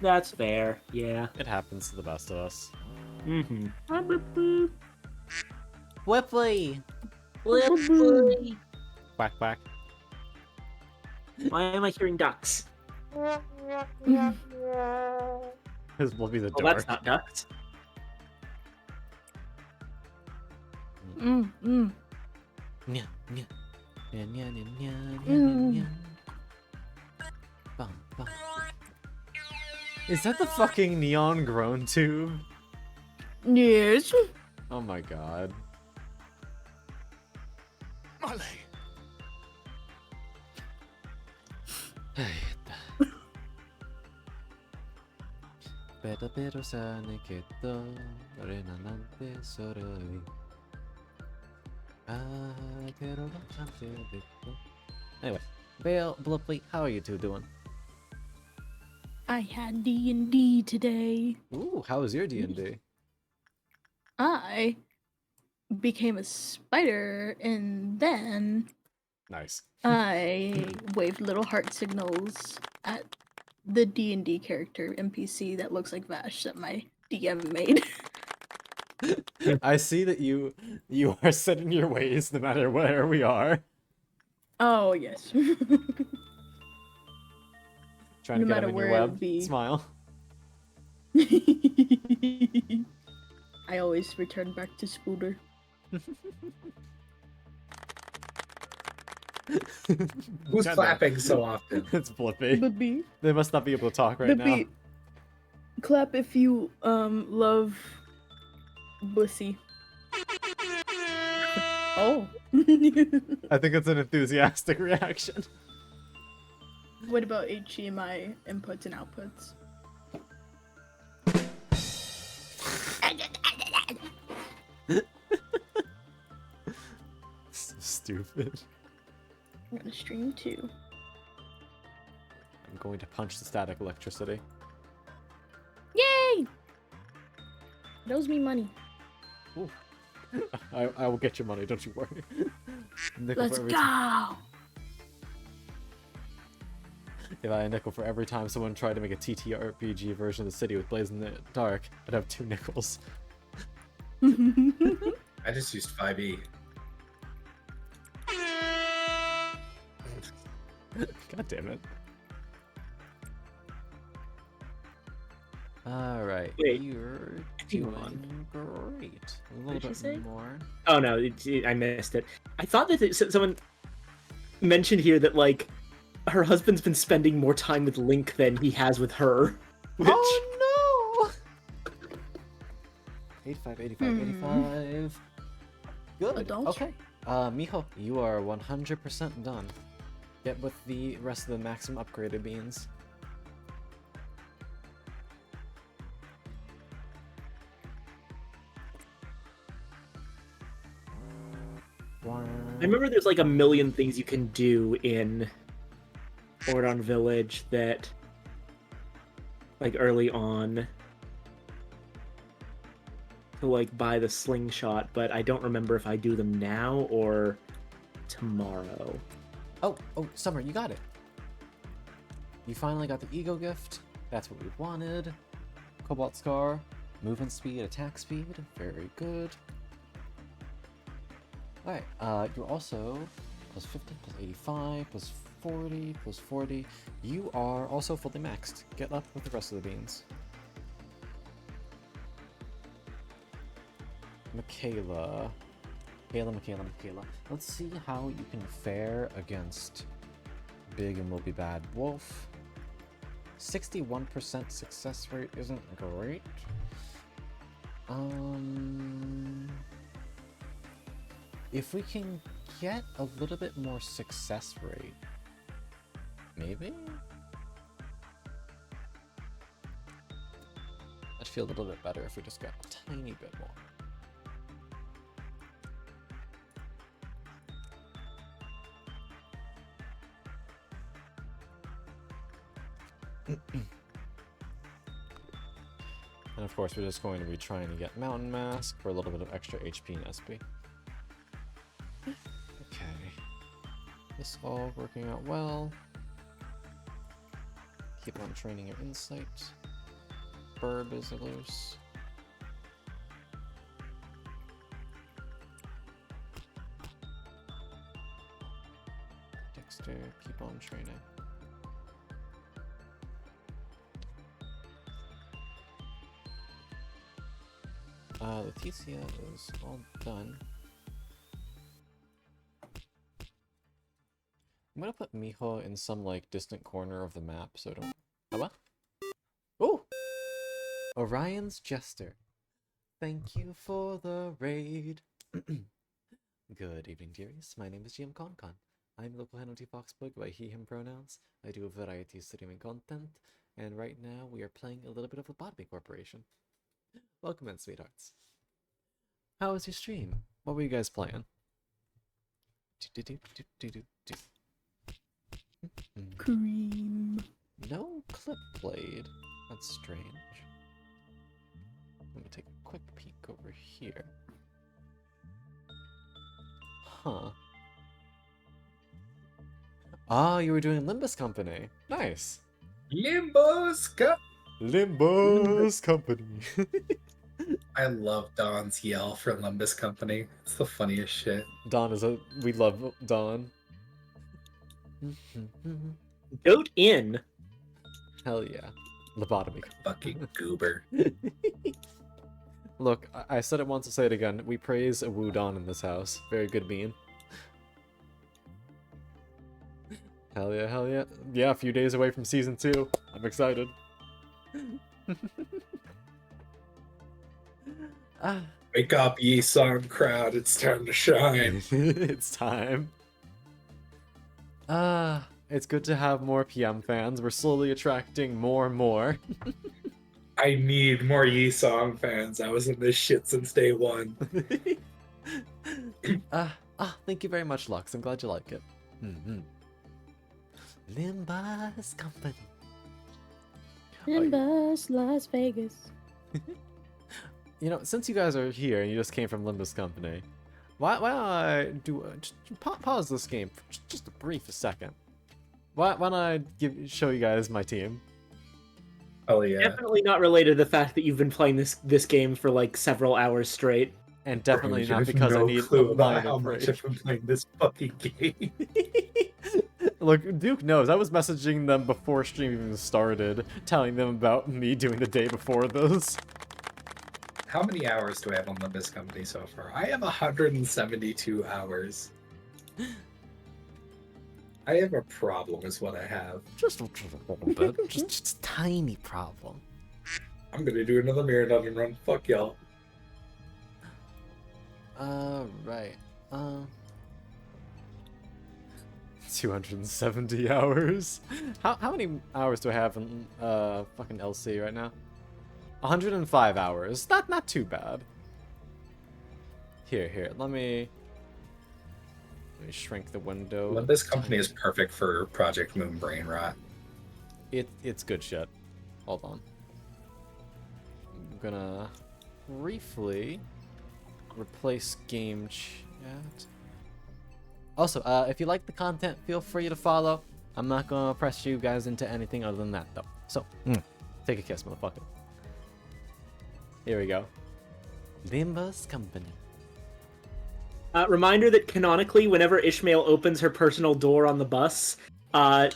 That's fair, yeah. It happens to the best of us. Mm-hmm. Whipley! Quack quack. Why am I hearing ducks? His Whippy's a Oh, dork. that's not ducks. Nya, nya. Nya, nya, nya, nya, nya, nya, nya. Bum, bum. Is that the fucking neon groan tube? Yes. Oh my god. Pero sane che to renanante soroi. Anyway, Vale, Blipley, how are you two doing? I had D&D today. Ooh, how was your D&D? I became a spider and then Nice. I waved little heart signals at the D&D character NPC that looks like Vash that my DM made. I see that you are set in your ways no matter where we are. Oh, yes. Trying No to get matter him in where your it web. be. Smile. I always return back to Spooder. Who's Kinda. clapping so often? It's Blippy. But B. They must not be able to talk right The now. B. Clap if you love Bussy. Oh. I think it's an enthusiastic reaction. What about HDMI inputs and outputs? So stupid. I'm gonna stream too. I'm going to punch the static electricity. Yay! That was me money. I will get your money, don't you worry. Nickel Let's for every go! If I had a nickel for every time someone tried to make a TTRPG version of the city with Blaze in the Dark, I'd have 2 nickels. I just used 5e. God damn it. Alright, Wait, you're hang doing on. great. A What little did she bit say? more. Oh no, I missed it. I thought that someone mentioned here that like her husband's been spending more time with Link than he has with her. Which... Oh no! 85, 85, 85. Good. Adult? Okay. Miho, you are 100% done. Get with the rest of the maximum upgraded beans. I remember there's like a million things you can do in Ordon Village that, like early on, to like buy the slingshot, but I don't remember if I do them now or tomorrow. Oh, Summer, you got it. You finally got the ego gift. That's what we wanted. Cobalt Scar, movement speed, attack speed. Very good. Alright, you're also plus 50, plus 85, plus 40, plus 40. You are also fully maxed. Get up with the rest of the beans. Michaela. Michaela. Let's see how you can fare against Big and Will Be Bad Wolf. 61% success rate isn't great. If we can get a little bit more success rate, maybe? I'd feel a little bit better if we just got a tiny bit more. And of course, we're just going to be trying to get Mountain Mask for a little bit of extra HP and SB. Okay. This all working out well. Keep on training your insight. Burb is loose. Dexter, keep on training. Leticia is all done. I'm gonna put Miho in some, like, distant corner of the map, so don't... Oh, what? Oh! Orion's Jester. Thank you for the raid. Good evening, dearies. My name is GM ConCon. I'm local Henry Foxbug by he, him pronouns. I do a variety of streaming content, and right now we are playing a little bit of Lobotomy Corporation. Welcome in, sweethearts. How was your stream? What were you guys playing? Cream. No clip played. That's strange. Let me take a quick peek over here. Huh. Ah, you were doing Limbus Company. Nice. Limbus Company. I love Don's yell for Limbus Company. It's the funniest shit. Don is a... We love Don. Goat in. Hell yeah. Lobotomy. Fucking goober. Look, I said it once, I'll say it again. We praise a Woo Don in this house. Very good bean. Hell yeah, hell yeah. Yeah, a few days away from season 2. I'm excited. Wake up, ye song crowd. It's time to shine. It's time. It's good to have more PM fans. We're slowly attracting more and more. I need more Yi Song fans. I was in this shit since day one. Thank you very much, Lux. I'm glad you like it. Limbus Company. Limbus, Las Vegas. You know, since you guys are here and you just came from Limbus Company, why don't I do just pause this game for just a brief second? why don't I show you guys my team? Oh yeah. Definitely not related to the fact that you've been playing this game for like several hours straight. And definitely You not have because I no need clue a about minor how break. much I've been playing this fucking game. Look, Duke knows. I was messaging them before stream even started, telling them about me doing the day before this. How many hours do I have on Limbus Company so far? I have 172 hours. I have a problem is what I have. Just a little bit. just a tiny problem. I'm gonna do another mirror dungeon run. Fuck y'all. Right. 270 hours? How many hours do I have in, fucking LC right now? 105 hours. Not too bad. Here, let me shrink the window. Limbus Company is perfect for Project Moon Brain Rot. It's good shit. Hold on. I'm gonna briefly replace game chat. Also, if you like the content, feel free to follow. I'm not gonna press you guys into anything other than that, though. So, take a kiss, motherfucker. Here we go. Limbus Company. Reminder that canonically, whenever Ishmael opens her personal door on the bus, Let's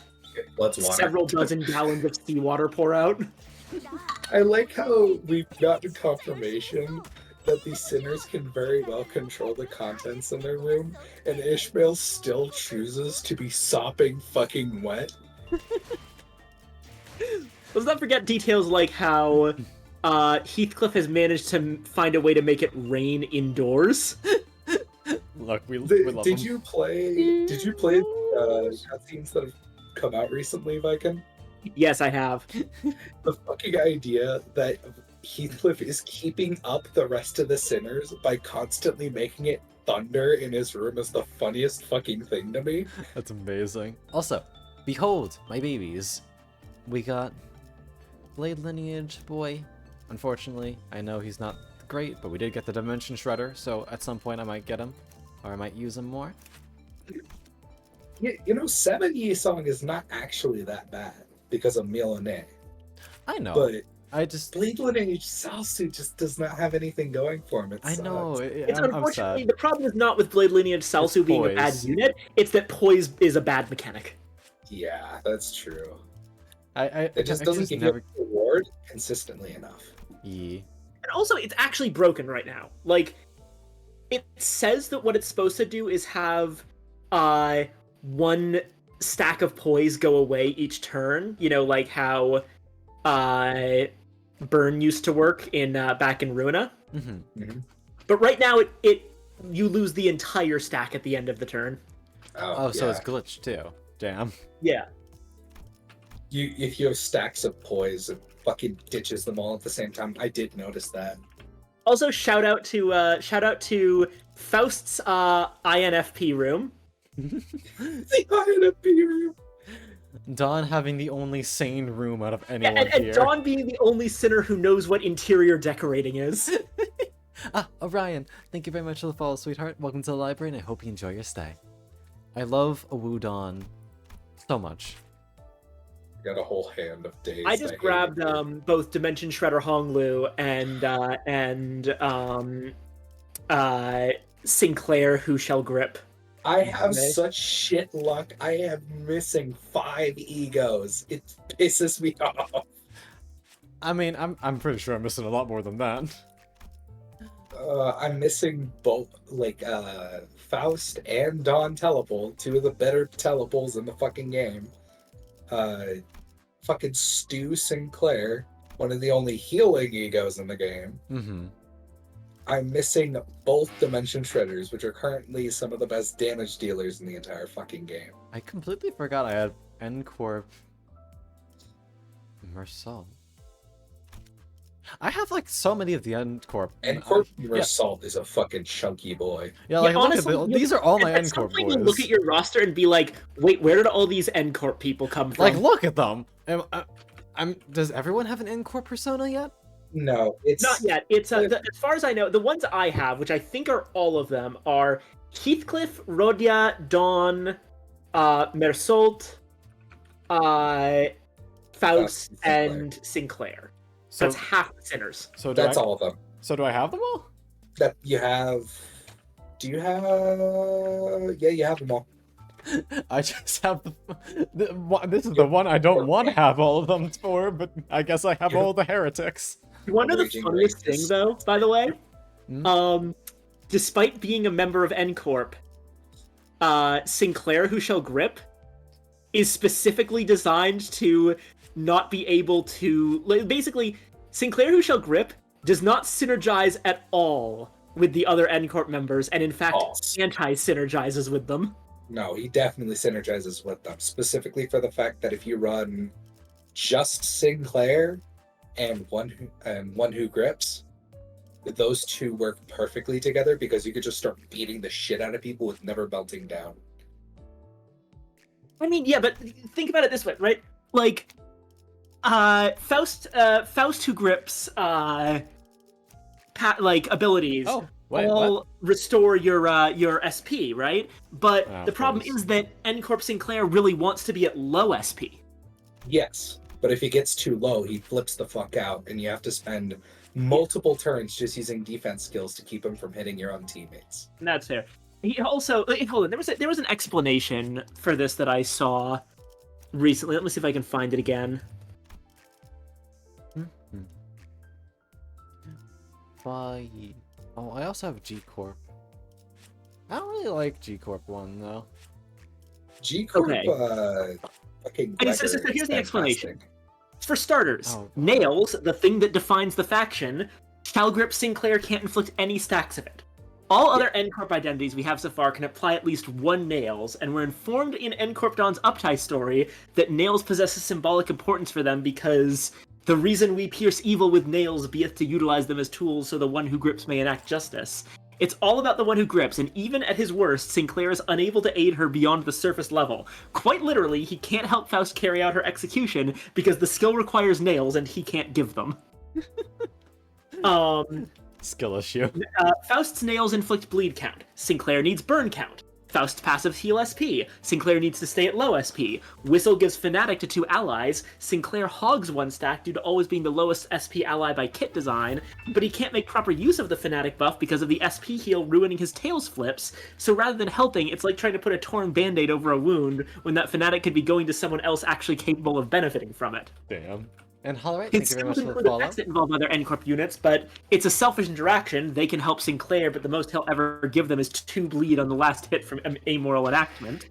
water. several dozen gallons of seawater pour out. I like how we've gotten confirmation that these sinners can very well control the contents in their room, and Ishmael still chooses to be sopping fucking wet. Let's not forget details like how Heathcliff has managed to find a way to make it rain indoors. Look, we love Did them. you play cutscenes that have come out recently, Viking? Yes, I have. The fucking idea that Heathcliff is keeping up the rest of the sinners by constantly making it thunder in his room is the funniest fucking thing to me. That's amazing. Also, behold, my babies. We got Blade Lineage Boy. Unfortunately, I know he's not great, but we did get the Dimension Shredder, so at some point I might get him. Or I might use him more. You know, 7 Yi Song is not actually that bad because of Milane. I know. But I just... Blade Lineage Salsu just does not have anything going for him. It I know. sucks. It's I'm unfortunately, sad. the problem is not with Blade Lineage Salsu being a bad poise. unit, it's that poise is a bad mechanic. Yeah, that's true. It It just doesn't give you a reward consistently enough. Yeah. And also, it's actually broken right now. Like, it says that what it's supposed to do is have one stack of poise go away each turn. You know, like how Burn used to work in back in Runa. Mm-hmm. But right now, you lose the entire stack at the end of the turn. Oh, so yeah. it's glitched too. Damn. Yeah. If you have stacks of poise, it fucking ditches them all at the same time. I did notice that. Also, shout out to Faust's INFP room. The INFP room. Dawn having the only sane room out of anyone And here. Dawn being the only sinner who knows what interior decorating is. Orion, thank you very much for the follow, sweetheart. Welcome to the library, and I hope you enjoy your stay. I love Awu Dawn so much. Got a whole hand of days. I just grabbed both Dimension Shredder Honglu and Sinclair Who Shall Grip. I have such shit luck. I am missing 5 egos. It pisses me off. I mean, I'm pretty sure I'm missing a lot more than that. I'm missing both, like, Faust and Dawn Telepole, 2 of the better telepoles in the fucking game. Fucking Stu Sinclair, one of the only healing egos in the game. Mm-hmm. I'm missing both Dimension Shredders, which are currently some of the best damage dealers in the entire fucking game. I completely forgot I had N-Corp Mersal. I have, like, so many of the N-Corp. N-Corp Mersal is a fucking chunky boy. Yeah, like, honestly, look at these are all my at some N-Corp point boys. you look at your roster and be like, wait, where did all these N-Corp people come from? Like, look at them! Does everyone have an N-Corp persona yet? No, it's Not yet. It's as far as I know, the ones I have, which I think are all of them, are Heathcliff, Rodia, Dawn, Mersault, Faust and and Sinclair. So That's half the sinners. So That's all of them. So do I have them all? That you have. Do you have? Yeah, you have them all. I just have this is the one I don't want to have all of them for, but I guess I have all the heretics. You want to know the Raging funniest Rages. thing, though, by the way? Hmm? Despite being a member of N Corp, Sinclair, who shall grip, is specifically designed to not be able to... Basically, Sinclair, who shall grip, does not synergize at all with the other N Corp members, and in fact, anti-synergizes with them. No, he definitely synergizes with them, specifically for the fact that if you run just Sinclair and one who grips, those two work perfectly together because you could just start beating the shit out of people with never belting down. I mean, yeah, but think about it this way, right? Like, Faust who grips, abilities Oh, wait, what? restore your SP, right? But Oh, the problem please. is that N Corp Sinclair really wants to be at low SP. Yes, but if he gets too low, he flips the fuck out, and you have to spend multiple turns just using defense skills to keep him from hitting your own teammates. And that's fair. He also hold on. There was an explanation for this that I saw recently. Let me see if I can find it again. Oh, I also have G Corp. I don't really like G Corp 1 though. G Corp, Okay. fucking. And so Gregor here's is the explanation. fantastic. For starters, Oh. Nails, the thing that defines the faction, shall grip Sinclair can't inflict any stacks of it. All other N-Corp identities we have so far can apply at least one Nails, and we're informed in N-Corp Dawn's Uptie story that Nails possesses symbolic importance for them because the reason we pierce evil with nails beeth to utilize them as tools so the one who grips may enact justice. It's all about the one who grips, and even at his worst, Sinclair is unable to aid her beyond the surface level. Quite literally, he can't help Faust carry out her execution because the skill requires nails and he can't give them. Skill issue. Faust's nails inflict bleed count. Sinclair needs burn count. Faust's passive heal SP. Sinclair needs to stay at low SP. Whistle gives Fanatic to 2 allies. Sinclair hogs 1 stack due to always being the lowest SP ally by kit design, but he can't make proper use of the Fanatic buff because of the SP heal ruining his tails flips, so rather than helping, it's like trying to put a torn band-aid over a wound when that Fanatic could be going to someone else actually capable of benefiting from it. Damn. And Holloway, It's thank you very much still for the include follow. effects that involve other N-Corp units, but it's a selfish interaction. They can help Sinclair, but the most he'll ever give them is 2 bleed on the last hit from amoral enactment.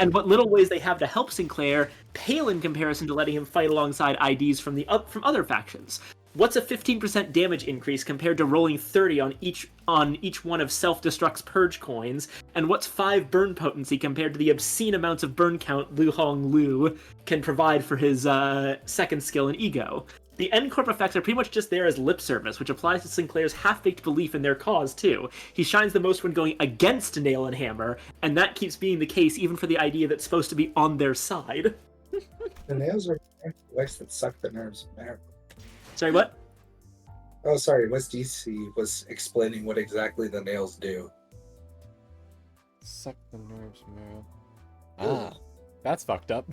And what little ways they have to help Sinclair pale in comparison to letting him fight alongside IDs from other factions. What's a 15% damage increase compared to rolling 30 on each one of Self-Destruct's Purge coins? And what's 5 burn potency compared to the obscene amounts of burn count Lu Hong Lu can provide for his second skill and ego? The N-Corp effects are pretty much just there as lip service, which applies to Sinclair's half-baked belief in their cause, too. He shines the most when going against Nail and Hammer, and that keeps being the case even for the idea that's supposed to be on their side. The nails are the device that suck the nerves. Sorry, what? Oh, sorry. West DC was explaining what exactly the nails do. Suck the nerves, marrow. Ah, that's fucked up.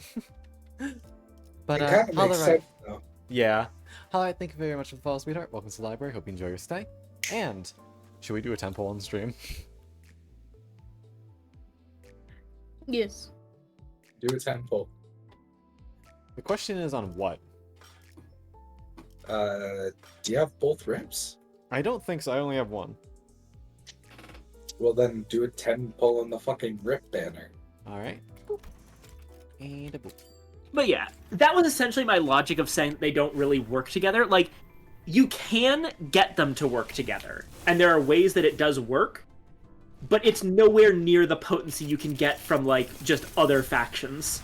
But It kind of makes Holloway, sense, though. yeah. Holloway, thank you very much for the follow, sweetheart. Welcome to the library. Hope you enjoy your stay. And should we do a temple on stream? Yes. Do a temple. The question is on what? Do you have both rips? I don't think so. I only have one. Well, then do a 10 pull on the fucking rip banner. All right. And a boop. But yeah, that was essentially my logic of saying they don't really work together. Like, you can get them to work together, and there are ways that it does work, but it's nowhere near the potency you can get from, like, just other factions.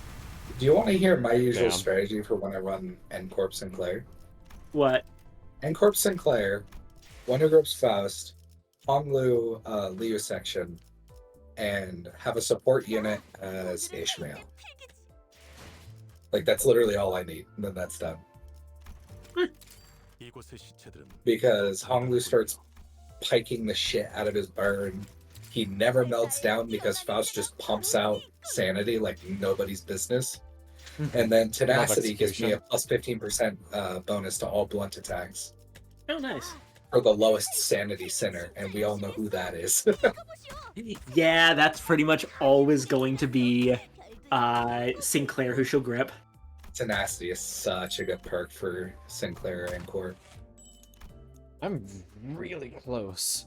Do you want to hear my usual Damn. strategy for when I run N-Corp Sinclair? What? N-Corp Sinclair, one who grips Faust, Honglu Liu section, and have a support unit as Ishmael. Like, that's literally all I need, and then that's done. Because Honglu starts piking the shit out of his burn. He never melts down because Faust just pumps out sanity like nobody's business. And then tenacity gives me a execution. plus 15% bonus to all blunt attacks Oh, nice. for the lowest sanity sinner, and we all know who that is. Yeah, that's pretty much always going to be Sinclair, who she'll grip. Tenacity is such a good perk for Sinclair and Court. I'm really close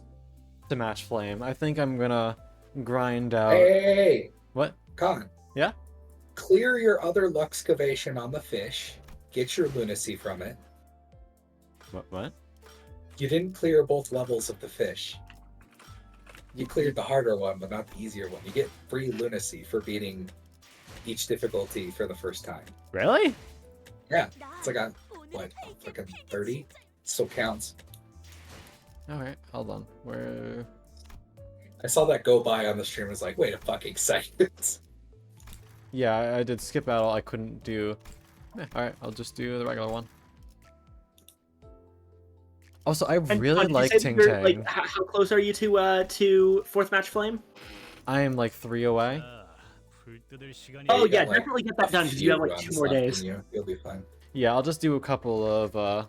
to match flame. I think I'm gonna grind out. Hey! What? Con. Yeah? Clear your other Luxcavation on the fish. Get your lunacy from it. What? You didn't clear both levels of the fish. You cleared the harder one, but not the easier one. You get free lunacy for beating each difficulty for the first time. Really? Yeah, it's like like a 30? Still counts. Alright, hold on. Where? I saw that go by on the stream. I was like, wait a fucking second. Yeah, I did skip battle. I couldn't do. Alright, I'll just do the regular one. Also, I really like Ting Tang. Like, how close are you to fourth match flame? I am like 3 away. Oh you yeah, got, like, definitely get that done because you have like 2 more days. You'll be fine. Yeah, I'll just do a couple of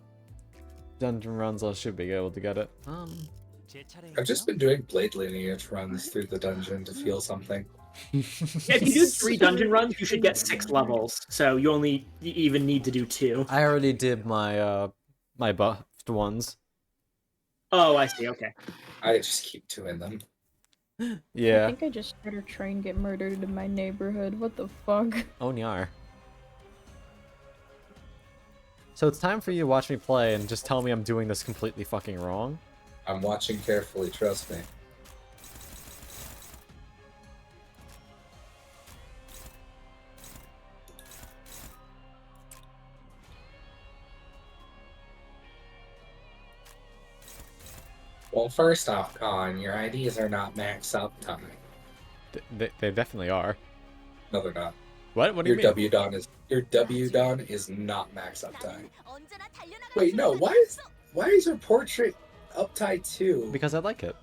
dungeon runs. I should be able to get it. I've just been doing blade lineage runs through the dungeon to feel something. Yeah, if you do 3 dungeon runs, you should get 6 levels. So you only even need to do 2. I already did my my buffed ones. Oh, I see. Okay. I just keep doing them. I Yeah. think I just heard a train get murdered in my neighborhood. What the fuck? Oh, nyar. So it's time for you to watch me play and just tell me I'm doing this completely fucking wrong. I'm watching carefully, trust me. Well, first off, Con, your IDs are not max uptime. They definitely are. No, they're not. What? What do you Your mean? W Don is not max uptime. Wait, no. Why is your portrait uptime too? Because I like it.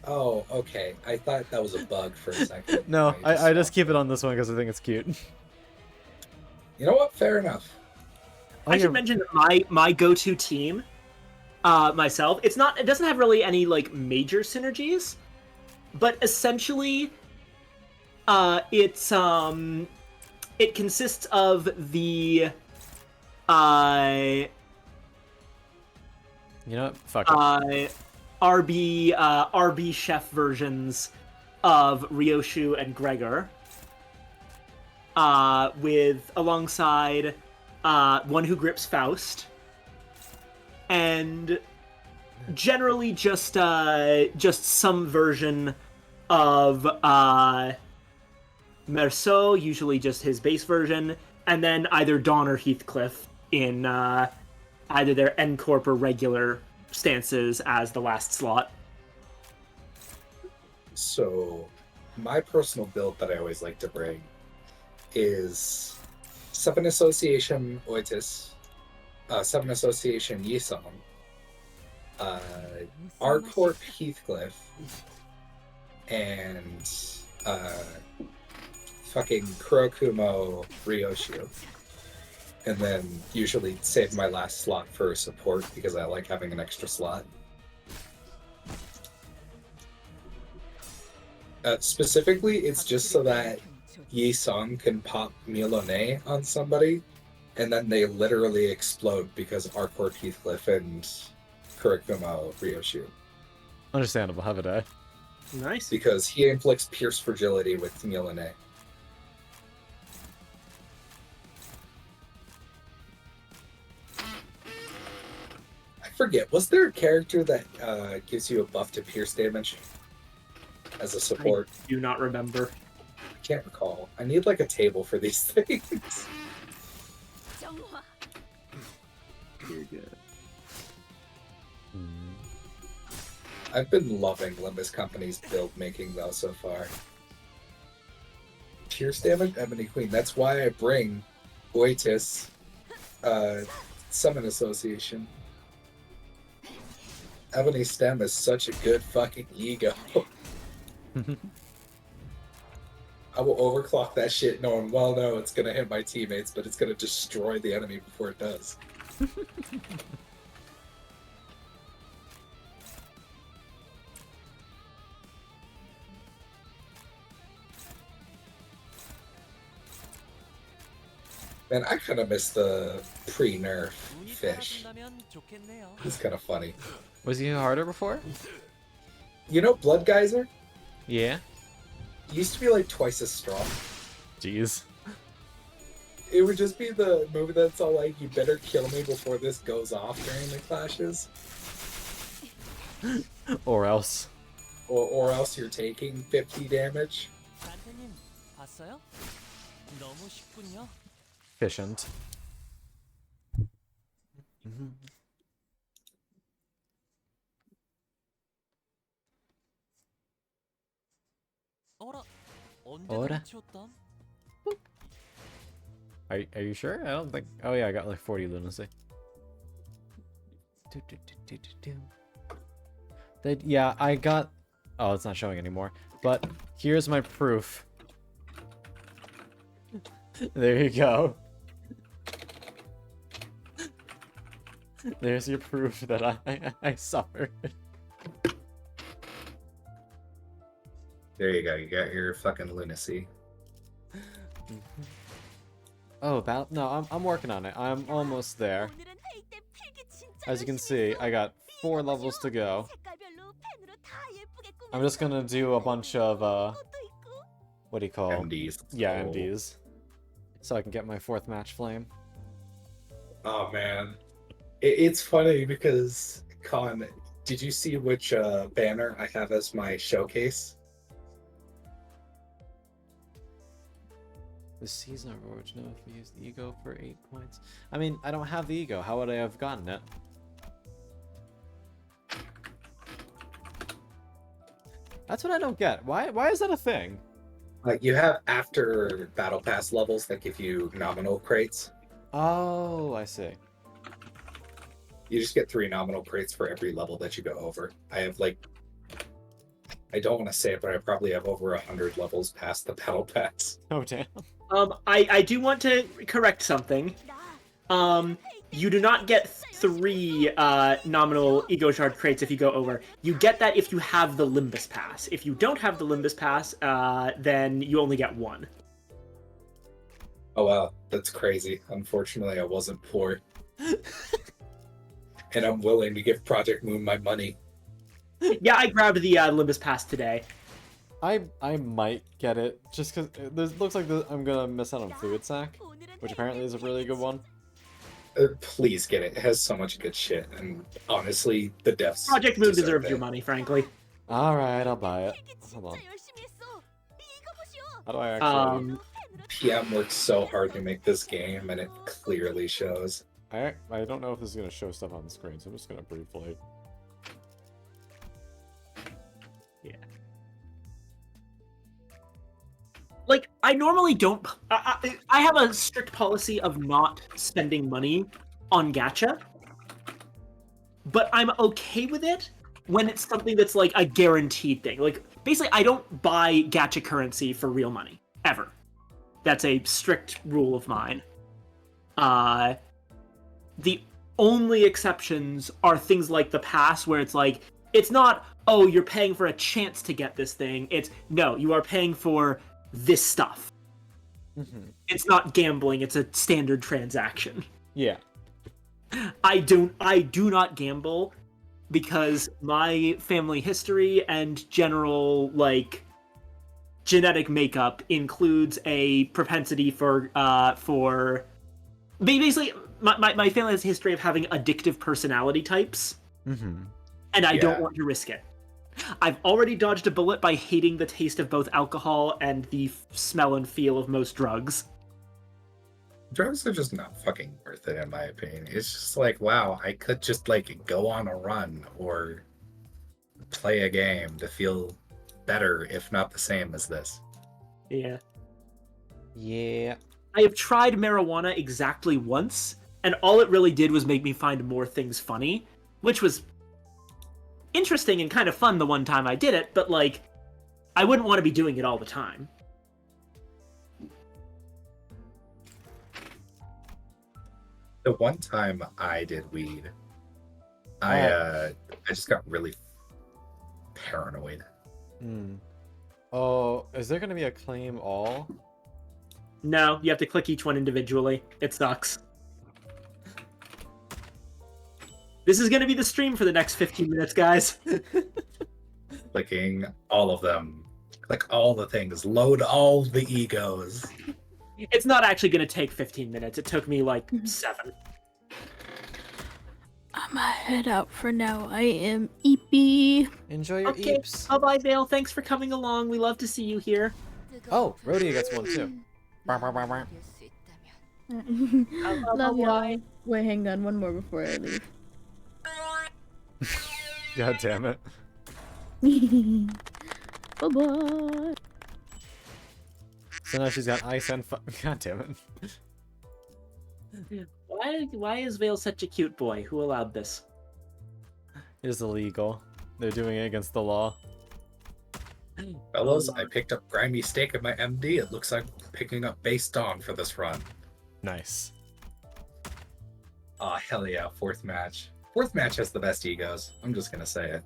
Oh, okay. I thought that was a bug for a second. No, I just keep it on this one because I think it's cute. You know what? Fair enough. Oh, I should mention that my go-to team, myself, it doesn't have really any like major synergies, but essentially, it consists of the You know what? Fuck it. RB chef versions of Ryoshu and Gregor, with alongside one who grips Faust, and generally just some version of Merceau, usually just his base version, and then either Dawn or Heathcliff in either their N Corp or regular stances as the last slot. So, my personal build that I always like to bring is 7 Association Oitis, 7 Association Yisong, R-Corp Heathcliff, and fucking Kurokumo Ryoshu. And then usually save my last slot for support because I like having an extra slot. Specifically, it's just so that Yi Sung can pop Milone on somebody, and then they literally explode because Arcourt Heathcliff and Kurokumo Ryoshu. Understandable. Have a day. Nice. Because he inflicts Pierce Fragility with Milone. I forget, was there a character that gives you a buff to pierce damage as a support? I do not remember. I can't recall. I need like a table for these things. You're good. I've been loving Limbus Company's build making though so far. Pierce damage, Ebony Queen. That's why I bring Oitis Summon Association. Ebony Stem is such a good fucking ego. I will overclock that shit knowing, well, no, it's gonna hit my teammates, but it's gonna destroy the enemy before it does. Man, I kind of miss the pre-nerf fish. It's kind of funny. Was he harder before? You know Blood Geyser? Yeah. Used to be like twice as strong. Jeez. It would just be the move that's all like, you better kill me before this goes off during the clashes. Or else. Or else you're taking 50 damage. Efficient. Ora? Are you sure? I don't think. Oh yeah, I got like 40 lunacy. Yeah, I got. Oh, it's not showing anymore. But here's my proof. There you go. There's your proof that I suffered. There you go. You got your fucking lunacy. Oh, no, I'm working on it. I'm almost there. As you can see, I got 4 levels to go. I'm just gonna do a bunch of, what do you call? MDs. Yeah, MDs. So I can get my 4th match flame. Oh, man. It's funny because, Con, did you see which banner I have as my showcase? The season of Overwatch, no, if we use the ego for 8 points. I mean, I don't have the ego. How would I have gotten it? That's what I don't get. Why is that a thing? Like, you have after Battle Pass levels that give you nominal crates. Oh, I see. You just get 3 nominal crates for every level that you go over. I have, like... I don't want to say it, but I probably have over 100 levels past the Battle Pass. Oh, damn. I do want to correct something. You do not get 3 nominal Ego Shard crates if you go over. You get that if you have the Limbus Pass. If you don't have the Limbus Pass, then you only get 1. Oh, wow. That's crazy. Unfortunately, I wasn't poor. And I'm willing to give Project Moon my money. Yeah, I grabbed the Limbus Pass today. I might get it, just because it looks like I'm gonna miss out on Fluid Sack, which apparently is a really good one. Please get it. It has so much good shit, and honestly, the devs Project Moon deserve deserves it. your money, frankly. Alright, I'll buy it. Hold on. How do I actually... PM worked so hard to make this game, and it clearly shows. I don't know if this is gonna show stuff on the screen, so I'm just gonna briefly... Yeah. Like, I normally don't... I have a strict policy of not spending money on gacha, but I'm okay with it when it's something that's, like, a guaranteed thing. Like, basically, I don't buy gacha currency for real money, ever. That's a strict rule of mine. The only exceptions are things like the pass, where it's like, it's not, oh, you're paying for a chance to get this thing. It's, no, you are paying for this stuff. Mm-hmm. It's not gambling, it's a standard transaction. Yeah. I do not gamble because my family history and general, like, genetic makeup includes a propensity for basically, my family has a history of having addictive personality types. Mm-hmm. And I don't want to risk it. I've already dodged a bullet by hating the taste of both alcohol and the smell and feel of most drugs. Drugs are just not fucking worth it, in my opinion. It's just like, wow, I could just, like, go on a run or play a game to feel better, if not the same as this. Yeah. Yeah. I have tried marijuana exactly once, and all it really did was make me find more things funny, which was interesting and kind of fun the one time I did it, but, like, I wouldn't want to be doing it all the time. The one time I did weed, I just got really paranoid. Oh, is there gonna be a claim all? No, you have to click each one individually. It sucks. This is gonna be the stream for the next 15 minutes, guys. Clicking all of them. Click all the things. Load all the egos. It's not actually gonna take 15 minutes. It took me like 7. I'ma head out for now. I am eepy. Enjoy your Okay, eeps. bye-bye, Vale. Thanks for coming along. We love to see you here. Oh, Rhodia gets one too. Bah, bah, bah, bah. Love y'all. Wait, hang on. One more before I leave. God damn it. Bye-bye. So now she's got ice and God damn it. Why is Vale such a cute boy? Who allowed this? It is illegal. They're doing it against the law. Fellows, I picked up grimy steak at my MD. It looks like picking up base dawn for this run. Nice. Aw, hell yeah, 4th match. 4th match has the best egos. I'm just gonna say it.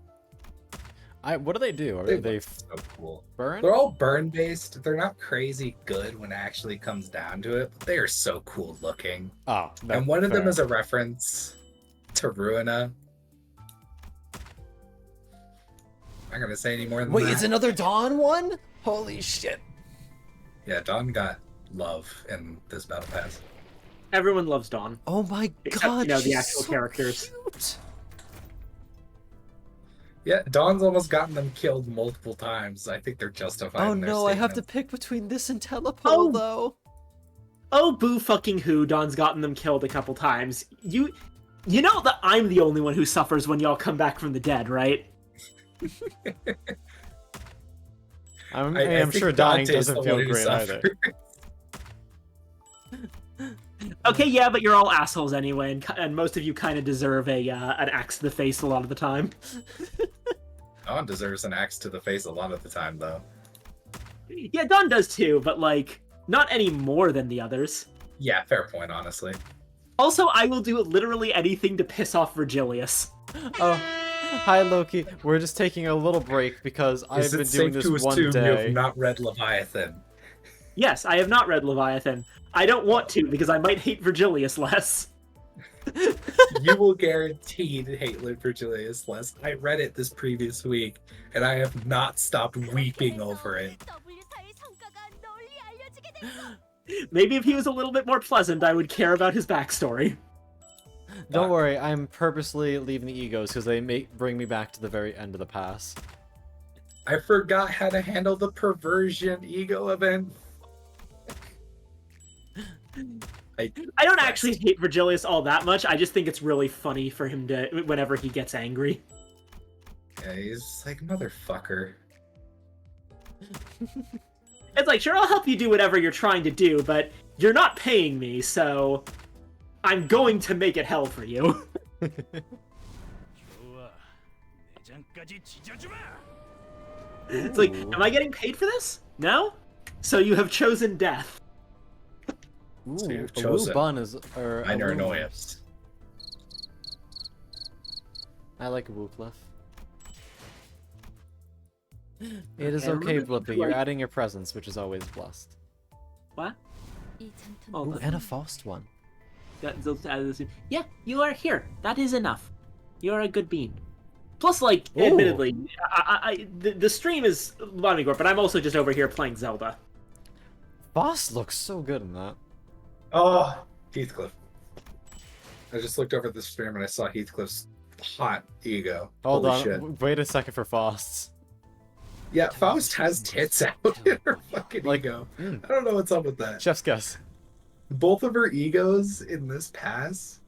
What do they do? Are they look so cool. burn? They're all burn based. They're not crazy good when it actually comes down to it, but they are so cool looking. Oh, And one of them is a reference to Ruina. I'm not gonna say any more than Wait, that. it's another Dawn one? Holy shit. Yeah, Dawn got love in this battle pass. Everyone loves Dawn. Oh my Except, god, the she's actual so characters. cute. Yeah, Dawn's almost gotten them killed multiple times. I think they're justified. Oh in their no, I have to statement. pick between this and Telepole Oh. though. Oh, boo fucking who, Dawn's gotten them killed a couple times. You know that I'm the only one who suffers when y'all come back from the dead, right? I'm think sure dying Dante's doesn't the feel one who great either. suffers. Okay, yeah, but you're all assholes anyway, and most of you kind of deserve an axe to the face a lot of the time. Dawn deserves an axe to the face a lot of the time, though. Yeah, Dawn does too, but like, not any more than the others. Yeah, fair point, honestly. Also, I will do literally anything to piss off Virgilius. Oh, hi Loki. We're just taking a little break because I've Is it been doing safe this to one assume you day. have not read Leviathan? Yes, I have not read Leviathan. I don't want to, because I might hate Virgilius less. You will guaranteed hate Virgilius less. I read it this previous week, and I have not stopped weeping over it. Maybe if he was a little bit more pleasant, I would care about his backstory. Don't worry, I'm purposely leaving the egos because they bring me back to the very end of the pass. I forgot how to handle the perversion ego event. I don't actually hate Virgilius all that much. I just think it's really funny for him to whenever he gets angry. Yeah, he's like, motherfucker. It's like, sure, I'll help you do whatever you're trying to do, but you're not paying me, so I'm going to make it hell for you. It's like, am I getting paid for this? No? So you have chosen death. Ooh, So you've a chosen woo bun is... Or Minor a woo- annoyance. I like a woo cliff. It is Okay, okay, remember- Blippy. You're adding your presence, which is always blessed. What? Oh, Ooh, and a Faust one. yeah, you are here. That is enough. You are a good bean. Plus, like, Ooh. admittedly, the stream is Lobotomy Corp, but I'm also just over here playing Zelda. Faust looks so good in that. Oh, Heathcliff. I just looked over at the stream and I saw Heathcliff's hot ego. Hold Holy on, shit. wait a second for Faust's. Yeah, Faust has tits out in her fucking Like, ego. I don't know what's up with that. Chef's guess. Both of her egos in this pass,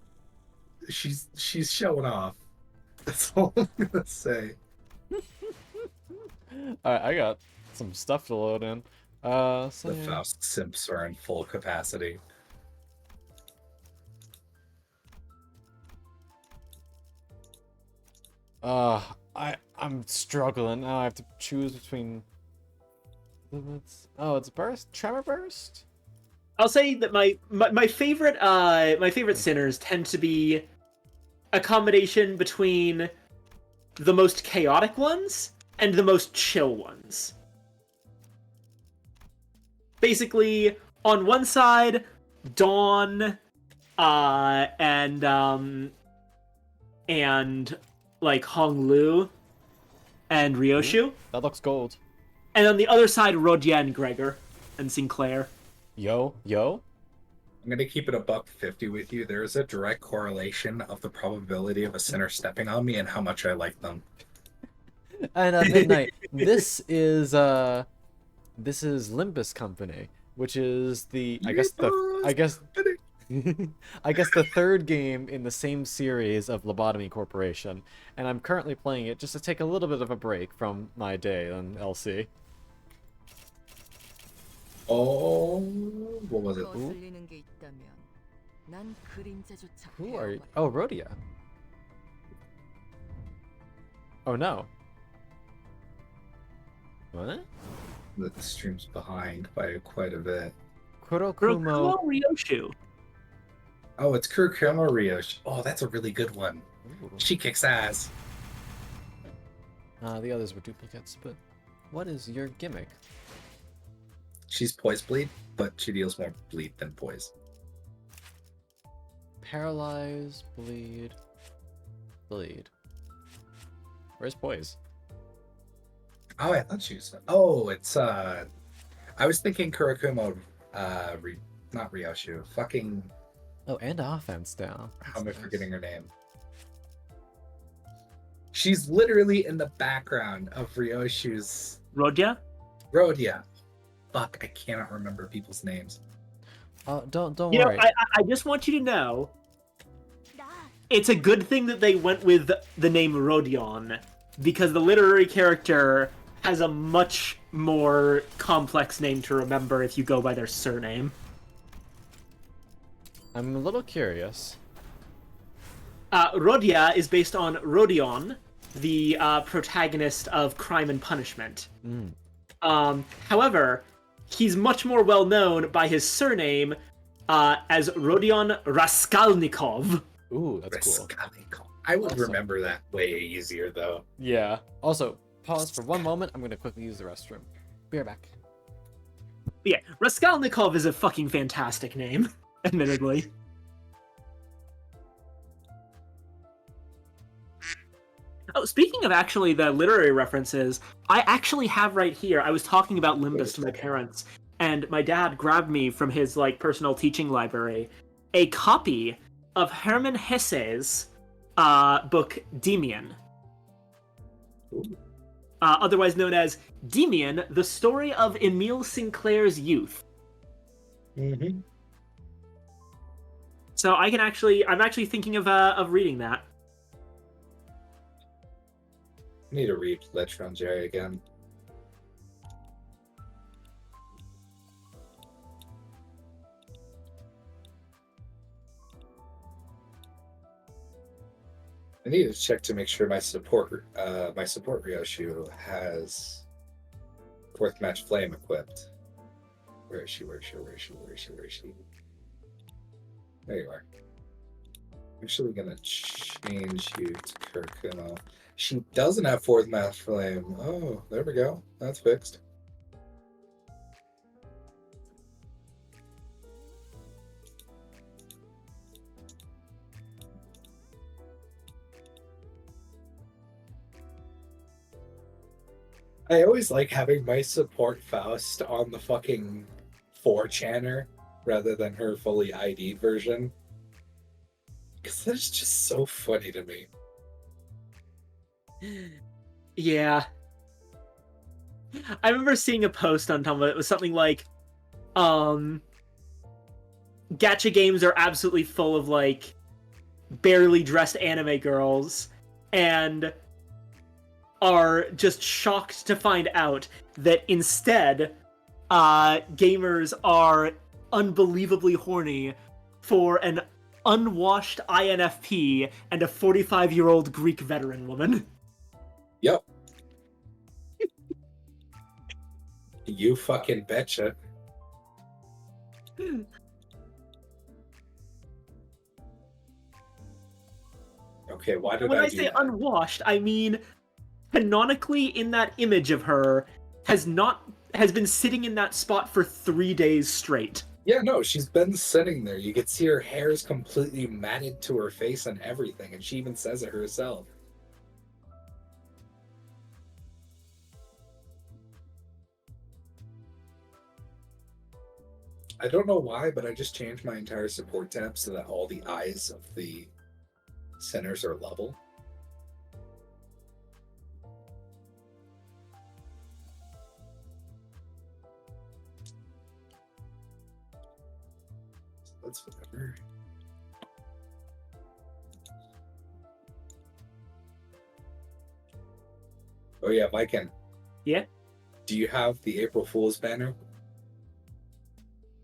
she's showing off. That's all I'm gonna say. Alright, I got some stuff to load in. So The yeah. Faust simps are in full capacity. I'm struggling now. I have to choose between. Oh, it's burst, tremor burst. I'll say that my favorite sinners tend to be a combination between the most chaotic ones and the most chill ones. Basically, on one side, Dawn, and like Hong Lu and Ryoshu. That looks gold. And on the other side, Rodia and Gregor and Sinclair. Yo. I'm gonna keep it a $1.50 with you. There is a direct correlation of the probability of a sinner stepping on me and how much I like them. And at midnight, this is Limbus Company, which is I guess the third game in the same series of Lobotomy Corporation, and I'm currently playing it just to take a little bit of a break from my day on LC. Oh, what was it? Who are you? Oh, Rhodia. Oh no. What? The stream's behind by quite a bit. Kurokumo Ryoshu. Oh, it's Kurokuma Ryoshi. Oh, that's a really good one. Ooh. She kicks ass. The others were duplicates, but what is your gimmick? She's poise bleed, but she deals more bleed than poise. Paralyze, bleed. Where's poise? Oh, I thought she was. Oh, it's I was thinking Kurokuma, not Ryoshu. Fucking. Oh, and offense down. How am I That's nice. forgetting her name? She's literally in the background of Ryoshu's Rodia? Rhodia. Fuck, I cannot remember people's names. Don't You know, worry. I just want you to know, it's a good thing that they went with the name Rodion, because the literary character has a much more complex name to remember if you go by their surname. I'm a little curious. Rodia is based on Rodion, the protagonist of Crime and Punishment. However, he's much more well known by his surname as Rodion Raskolnikov. Ooh, that's cool. I would Awesome. remember that way easier, though. Yeah. Also, pause for one moment. I'm gonna quickly use the restroom. Be right back. But yeah, Raskolnikov is a fucking fantastic name, admittedly. Oh, speaking of actually the literary references, I actually have right here, I was talking about Limbus to my parents, and my dad grabbed me from his personal teaching library a copy of Hermann Hesse's book Demian. Otherwise known as Demian, the story of Emile Sinclair's youth. Mm-hmm. So I'm actually thinking of reading that. I need to read Letron Jerry again. I need to check to make sure my support Ryoshu has fourth match flame equipped. Where is she? There you are. I'm actually gonna change you to Kurokuma. She doesn't have fourth match flame. Oh, there we go. That's fixed. I always like having my support Faust on the fucking 4channer rather than her fully ID version. Because that's just so funny to me. Yeah. I remember seeing a post on Tumblr. It was something like, gacha games are absolutely full of, barely dressed anime girls, and are just shocked to find out that instead, gamers are unbelievably horny for an unwashed INFP and a 45-year-old Greek veteran woman. Yep. You fucking betcha. Okay, why did When I I do say that? unwashed, I mean canonically in that image of her has been sitting in that spot for 3 days straight. Yeah, no, she's been sitting there. You can see her hair is completely matted to her face and everything, and she even says it herself. I don't know why, but I just changed my entire support tab so that all the eyes of the centers are level. That's whatever. Oh yeah, Viking. Yeah? Do you have the April Fool's banner?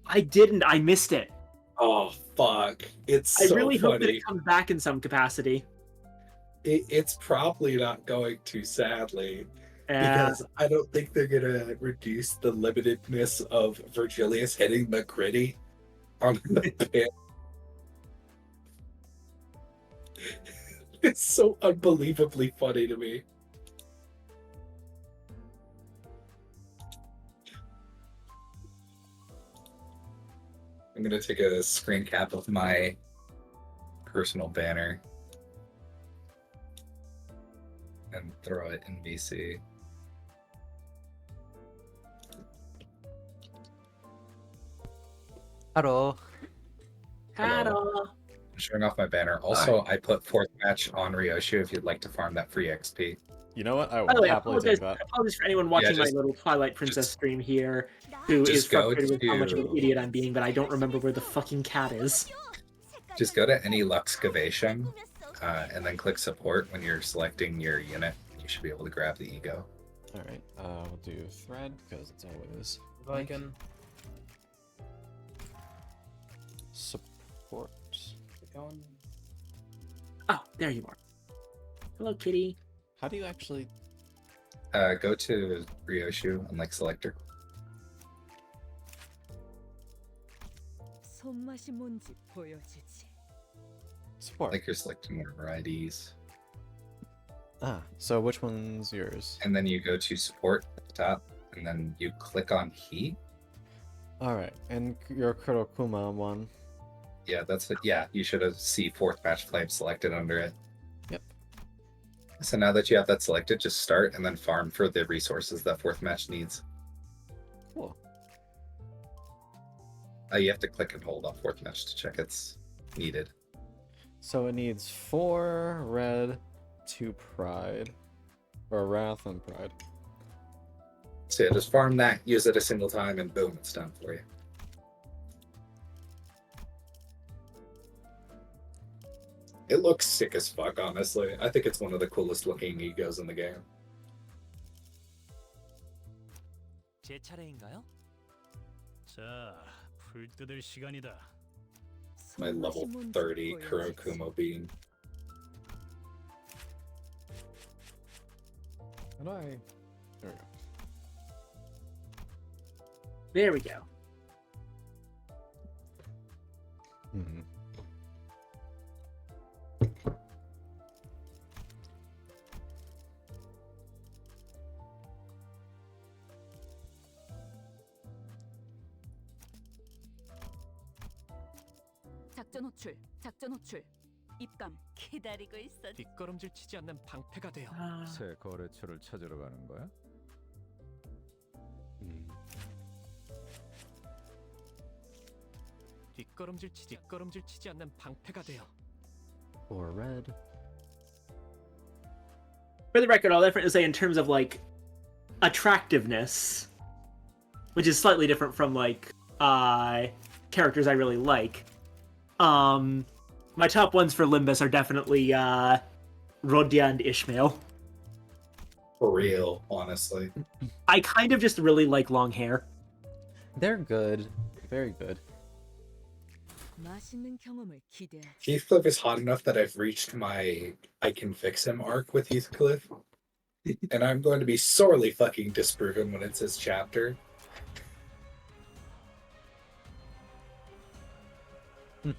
I didn't. I missed it. Oh fuck! It's I so really hope that funny. it comes back in some capacity. It's probably not going to, sadly, Yeah. because I don't think they're gonna reduce the limitedness of Virgilius hitting the gritty on the pin. It's so unbelievably funny to me. I'm gonna take a screen cap of my personal banner and throw it in VC. Hello. Hello. I'm showing off my banner. Also, I put fourth match on Ryoshu if you'd like to farm that free XP. You know what? I By the will way, happily take that. apologies for anyone watching just- my little Twilight Princess just- stream here who is just go frustrated with how much of an to- idiot I'm being, but I don't remember where the fucking cat is. Just go to any Luxcavation and then click support when you're selecting your unit. You should be able to grab the ego. All right. We'll do thread because it's always Viking. support. Going. Oh, there you are. Hello, kitty. How do you actually? Go to Ryoshu and like selector. Support. Like you're selecting one of her IDs. Ah, so which one's yours? And then you go to support at the top, and then you click on heat. All right, and your Kurokuma one. Yeah, that's it. Yeah, you should have see fourth match flame selected under it. Yep. So now that you have that selected, just start and then farm for the resources that fourth match needs. Cool. You have to click and hold on fourth match to check it's needed. So it needs 4 red, 2 pride, or wrath and pride. So yeah, just farm that, use it a single time, and boom, it's done for you. It looks sick as fuck, honestly. I think it's one of the coolest looking egos in the game. 제 차례인가요? 자, 불 뜯을 시간이다. My level 30 Kurokuma being. How do I? There we go. There we go. Hmm. 작전 호출, 작전 호출. 입감 기다리고 있어. 뒷걸음질 치지 않는 방패가 되어. 새 거래처를 찾으러 가는 거야? 뒷걸음질 치지 않는 방패가 되어. Or red. For the record, all different to say in terms of like attractiveness, which is slightly different from like characters I really like. My top ones for Limbus are definitely Rodia and Ishmael. For real, honestly. I kind of just really like long hair. They're good. Very good. 맛있는 경험을 기대하지. Heathcliff is hot enough that I've reached my I can fix him arc with Heathcliff. And I'm going to be sorely fucking disproven when it's his chapter. 내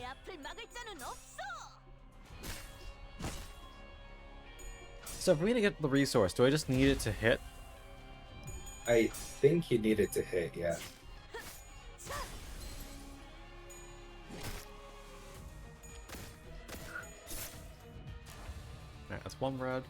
앞을 막을 자는 없어. So for me to get the resource, do I just need it to hit? I think you need it to hit, yeah. Alright, that's one red.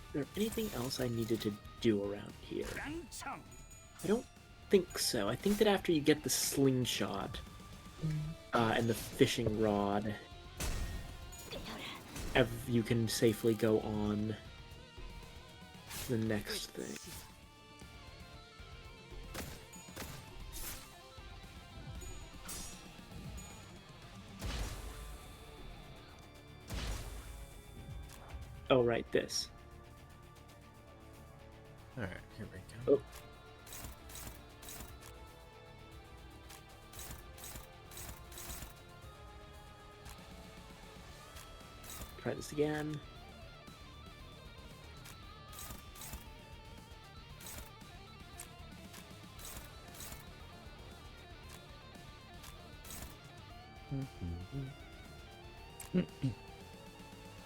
Is there anything else I needed to do around here? I don't think so. I think that after you get the slingshot and the fishing rod, you can safely go on to the next thing. Oh, right, this. Alright, here we go. Oh. Try this again.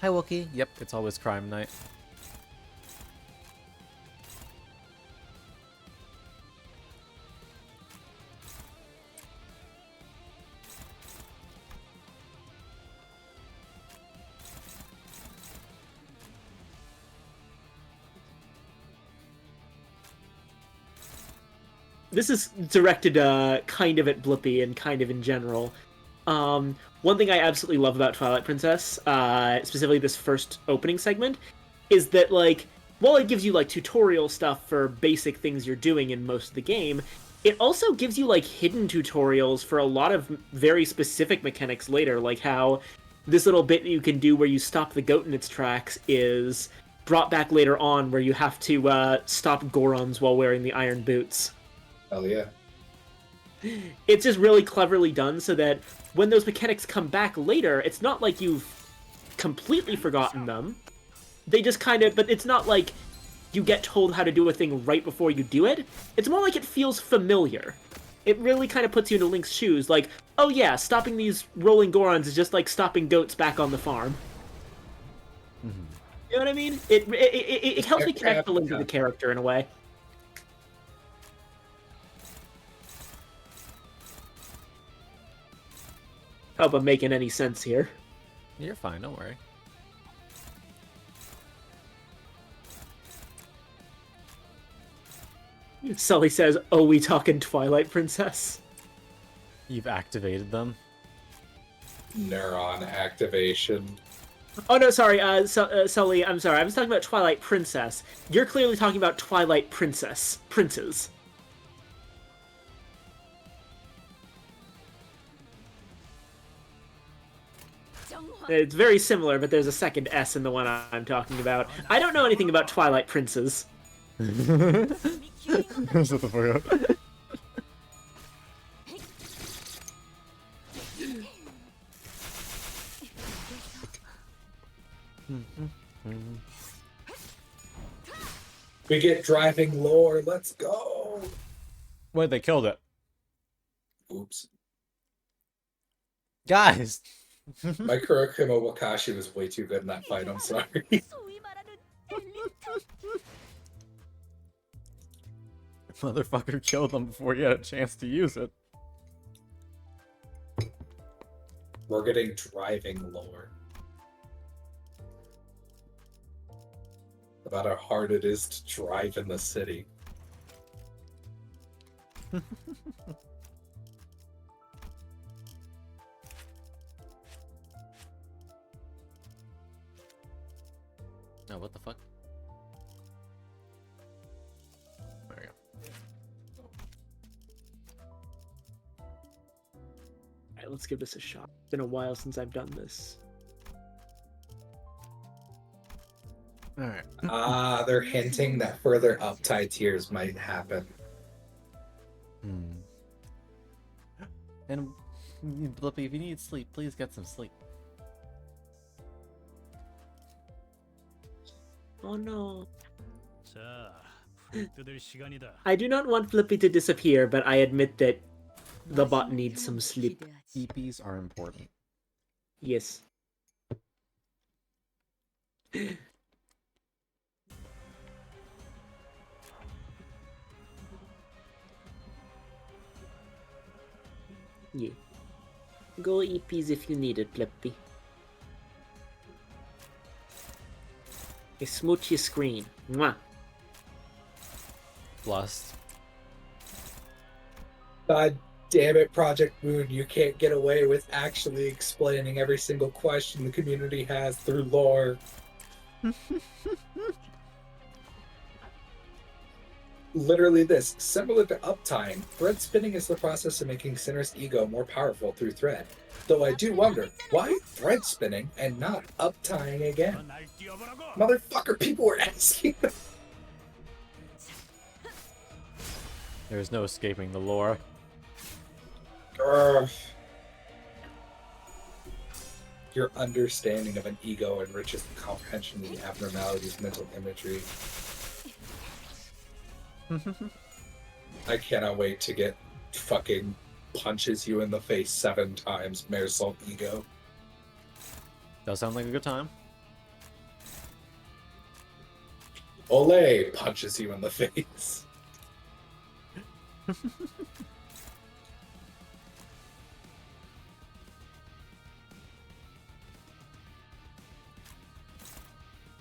Hi, Wookie. Yep, it's always crime night. This is directed kind of at Blippi and kind of in general. One thing I absolutely love about Twilight Princess, specifically this first opening segment, is that, like, while it gives you, like, tutorial stuff for basic things you're doing in most of the game, it also gives you, like, hidden tutorials for a lot of very specific mechanics later, like how this little bit you can do where you stop the goat in its tracks is brought back later on, where you have to stop Gorons while wearing the iron boots. Hell yeah. It's just really cleverly done so that when those mechanics come back later, it's not like you've completely forgotten them. They just kind of... But it's not like you get told how to do a thing right before you do it. It's more like it feels familiar. It really kind of puts you into Link's shoes. Like, oh yeah, stopping these rolling Gorons is just like stopping goats back on the farm. Mm-hmm. You know what I mean? It helps me connect the Link to the character in a way. Hope I'm making any sense here. You're fine, don't worry. Sully says, "Oh, we talking Twilight Princess?" You've activated them. Neuron activation. Oh no, sorry, Sully, I'm sorry. I was talking about Twilight Princess. You're clearly talking about Twilight Princess. Princes. It's very similar, but there's a second S in the one I'm talking about. I don't know anything about Twilight Princes. Shut the fuck up. We get driving lore, let's go! Wait, they killed it. Oops. Guys! My Kurokuma Wakashi was way too good in that fight, I'm sorry. Motherfucker killed them before you had a chance to use it. We're getting driving lore. About how hard it is to drive in the city. Oh, what the fuck? There we go. let's give this a shot. It's been a while since I've done this. Alright. They're hinting that further uptide tiers might happen. And Blippi, if you need sleep, please get some sleep. Oh no. 자, 불 뜯을 시간이다. I do not want Flippy to disappear, but I admit that the bot needs some sleep. EPs are important. Yes. Yeah. Go EPs if you need it, Flippy. You smooch your screen. Mwah. Blessed. God damn it, Project Moon, you can't get away with actually explaining every single question the community has through lore. Literally this, similar to uptying, thread spinning is the process of making Sinner's ego more powerful through thread. Though I do wonder, why thread spinning and not uptying again? Motherfucker, people were asking. There's no escaping the lore. Urgh. Your understanding of an ego enriches the comprehension of the abnormalities of mental imagery. I cannot wait to get fucking punches you in the face 7 times, Marisol ego. Does sound like a good time. Olay punches you in the face.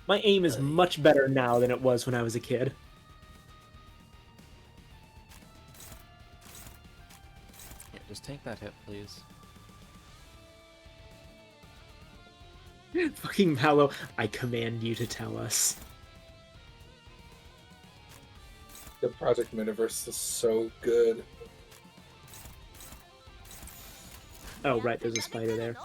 My aim is much better now than it was when I was a kid. Yeah, just take that hit, please. Fucking Mallow, I command you to tell us. The Project Universe is so good. Oh, right, there's a spider there.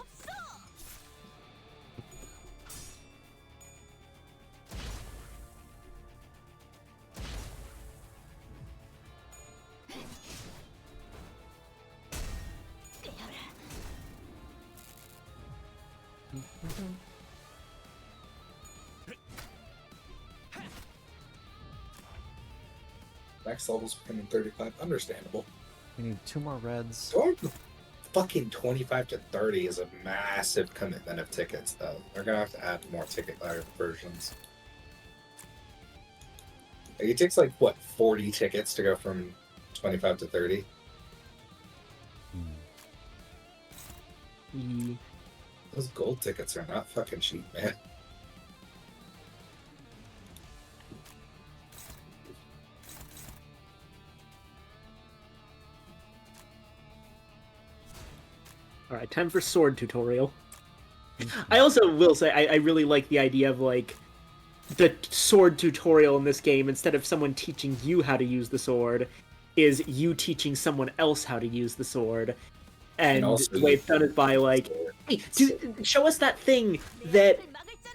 Max level's becoming 35. Understandable. We need 2 more reds. Going from fucking 25 to 30 is a massive commitment of tickets, though. They're gonna have to add more ticket versions. Like, it takes, like, what, 40 tickets to go from 25 to 30? Those gold tickets are not fucking cheap, man. Alright, time for sword tutorial. I also will say, I really like the idea of, like, the sword tutorial in this game, instead of someone teaching you how to use the sword, is you teaching someone else how to use the sword. And the way it's done is by, like, hey, show us that thing that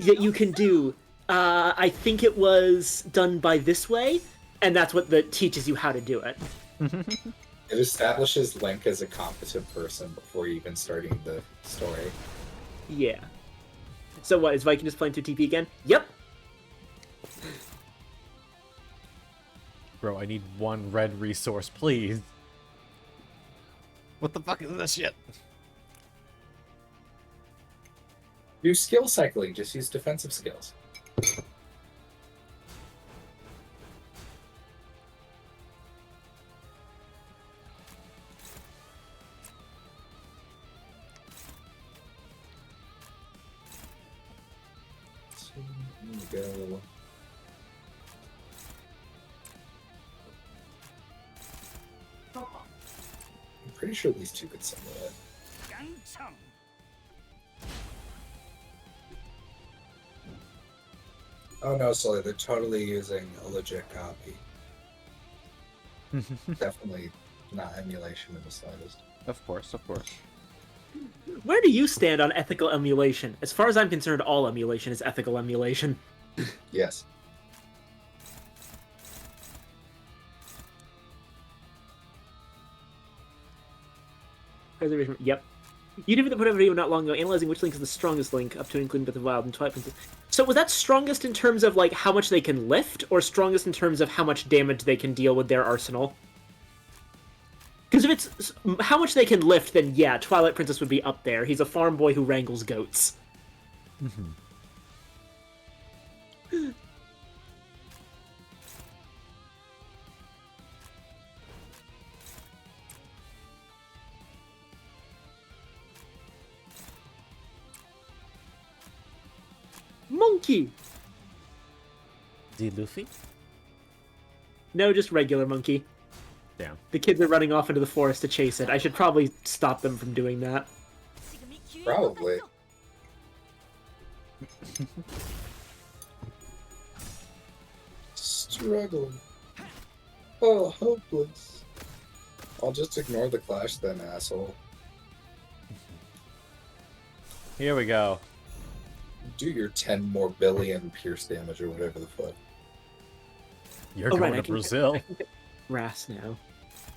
you can do. I think it was done by this way, and that's what teaches you how to do it. It establishes Link as a competent person before even starting the story. Yeah. So what, is Viking just playing 2TP again? Yep. Bro, I need 1 red resource, please. What the fuck is this shit? Do skill cycling, just use defensive skills. There we go. I'm pretty sure these two could sell it. Oh no, Sully, they're totally using a legit copy. Definitely not emulation in the slightest. Of course, of course. Where do you stand on ethical emulation? As far as I'm concerned, all emulation is ethical emulation. Yes. Preservation. Yep. You did put a video not long ago analyzing which link is the strongest link, up to and including Breath of the Wild and Twilight Princess. So was that strongest in terms of like how much they can lift, or strongest in terms of how much damage they can deal with their arsenal? Because if it's how much they can lift, then yeah, Twilight Princess would be up there. He's a farm boy who wrangles goats. Monkey! The Luffy? No, just regular monkey. Damn. The kids are running off into the forest to chase it. I should probably stop them from doing that. Probably. Struggling. Oh, hopeless. I'll just ignore the clash then, asshole. Here we go. Do your 10 more billion pierce damage or whatever the fuck. You're going to Brazil. I can get Ras now.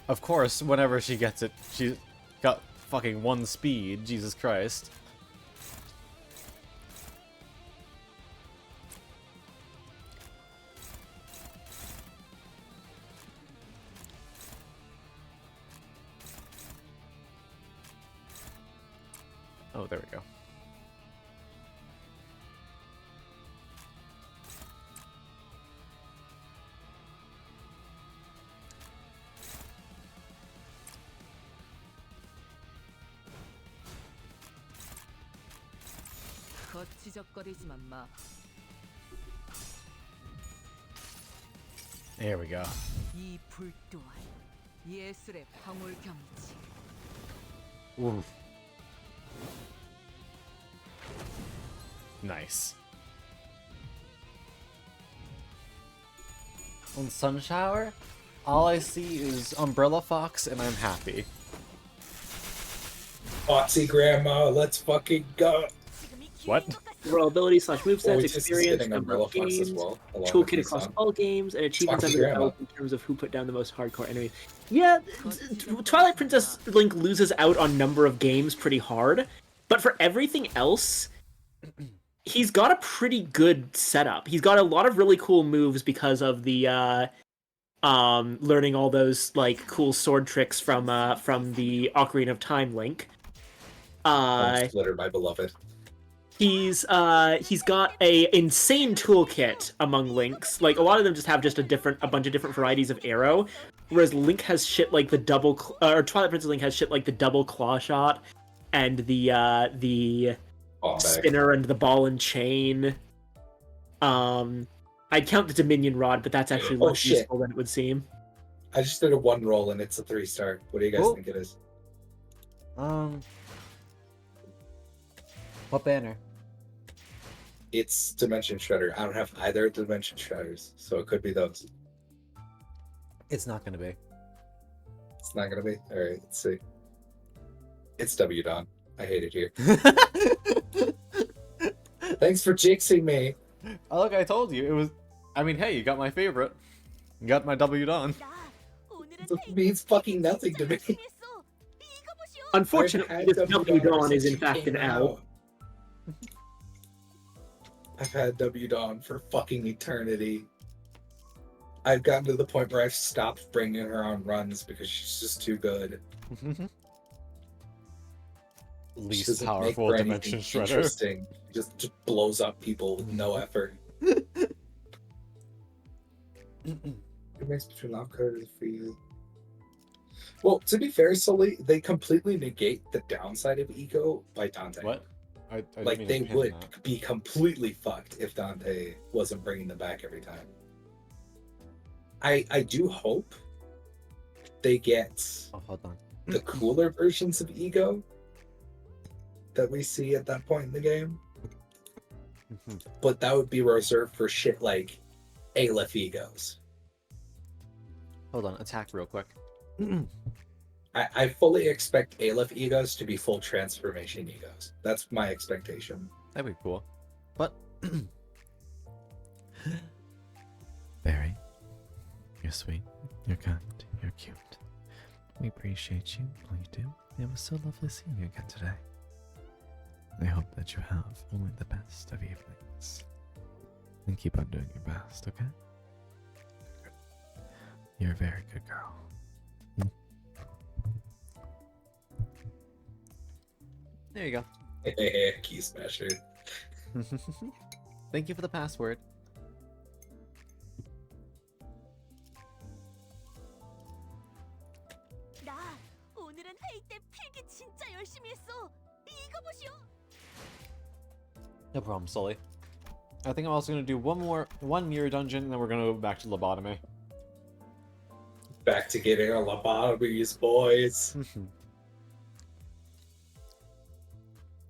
Of course, whenever she gets it, she's got fucking 1 speed. Jesus Christ. Oh, there we go. 거치적거리지만 마. There we go. 이 불 또한 예술의 방울경이지. Oof. Nice. On Sun Shower, all I see is Umbrella Fox, and I'm happy. Foxy Grandma, let's fucking go! What? Overall ability / movesets, Oasis is experience, getting number of Umbrella Fox as games, well, along with toolkit his across son. all games, and achievements Foxy under Grandma. belt in terms of who put down the most hardcore enemies. Yeah, Twilight Princess Link loses out on number of games pretty hard, but for everything else, he's got a pretty good setup. He's got a lot of really cool moves because of the learning all those like cool sword tricks from the Ocarina of Time Link. Splitter, my beloved. He's got a insane toolkit among Links. Like a lot of them just have a bunch of different varieties of arrow, whereas Link has shit like the or Twilight Princess Link has shit like the double claw shot and the spinner and the ball and chain. I'd count the Dominion Rod, but that's actually less useful than it would seem. I just did a 1 roll and it's a 3-star. What do you guys think it is? What banner? It's Dimension Shredder. I don't have either Dimension Shredders, so it could be those. It's not gonna be. It's not gonna be? Alright, let's see. It's W Dawn. I hate it here. Thanks for jinxing me. Oh, look, I told you. It was... I mean, hey, you got my favorite. You got my W Dawn. It means fucking nothing to me. Unfortunately, this W Dawn is in fact an L. I've had W Dawn for fucking eternity. I've gotten to the point where I've stopped bringing her on runs because she's just too good. Least powerful Dimension Shredder. Interesting. Just blows up people with no effort. It makes between lock coders for you. Well, to be fair, Sully, they completely negate the downside of Eco by Dante. What? I didn't Like, mean they to pin would that. be completely fucked if Dante wasn't bringing them back every time. I do hope they get hold on. the cooler versions of Ego that we see at that point in the game. But that would be reserved for shit like Aleph Egos. Hold on, attack real quick. I fully expect Aleph egos to be full transformation egos. That's my expectation. That'd be cool. But Barry, you're sweet, you're kind, you're cute. We appreciate you, all you do. It was so lovely seeing you again today. I hope that you have only the best of evenings. And keep on doing your best, okay? You're a very good girl. There you go. Key smasher. Thank you for the password. 나 오늘은 회의 때 필기 진짜 열심히 했어. 이거 보시오. No problem, Sully. I think I'm also gonna do one mirror dungeon, and then we're gonna go back to lobotomy. Back to getting our lobotomies, boys.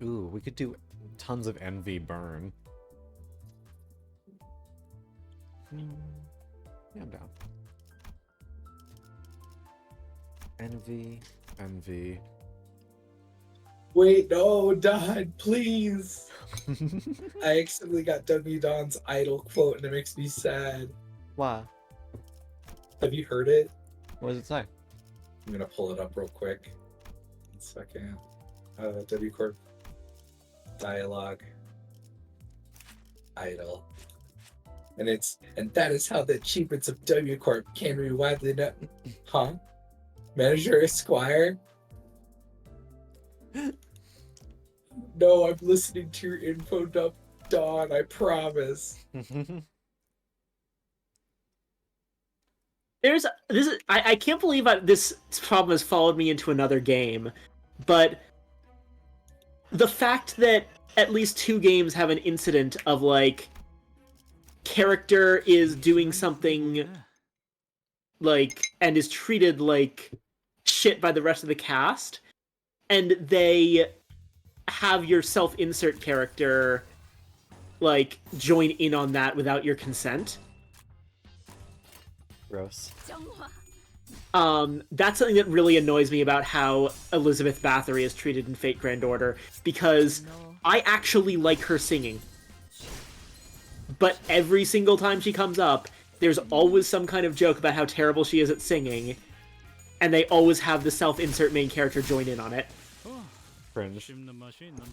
Ooh, we could do tons of envy burn. Yeah, I'm down. Envy. Wait, no, Don, please. I accidentally got W. Don's idol quote, and it makes me sad. Why? Have you heard it? What does it say? I'm gonna pull it up real quick. 1 second. W Corp dialogue. Idol. And that is how the achievements of W Corp can be widely known. Huh? Manager Esquire? No, I'm listening to your info dump, Dawn, I promise. I can't believe this problem has followed me into another game, but the fact that at least 2 games have an incident of like character is doing something like and is treated like shit by the rest of the cast, and they have your self-insert character like join in on that without your consent. Gross. That's something that really annoys me about how Elizabeth Bathory is treated in Fate Grand Order, because I actually like her singing. But every single time she comes up, there's always some kind of joke about how terrible she is at singing, and they always have the self-insert main character join in on it. Cringe.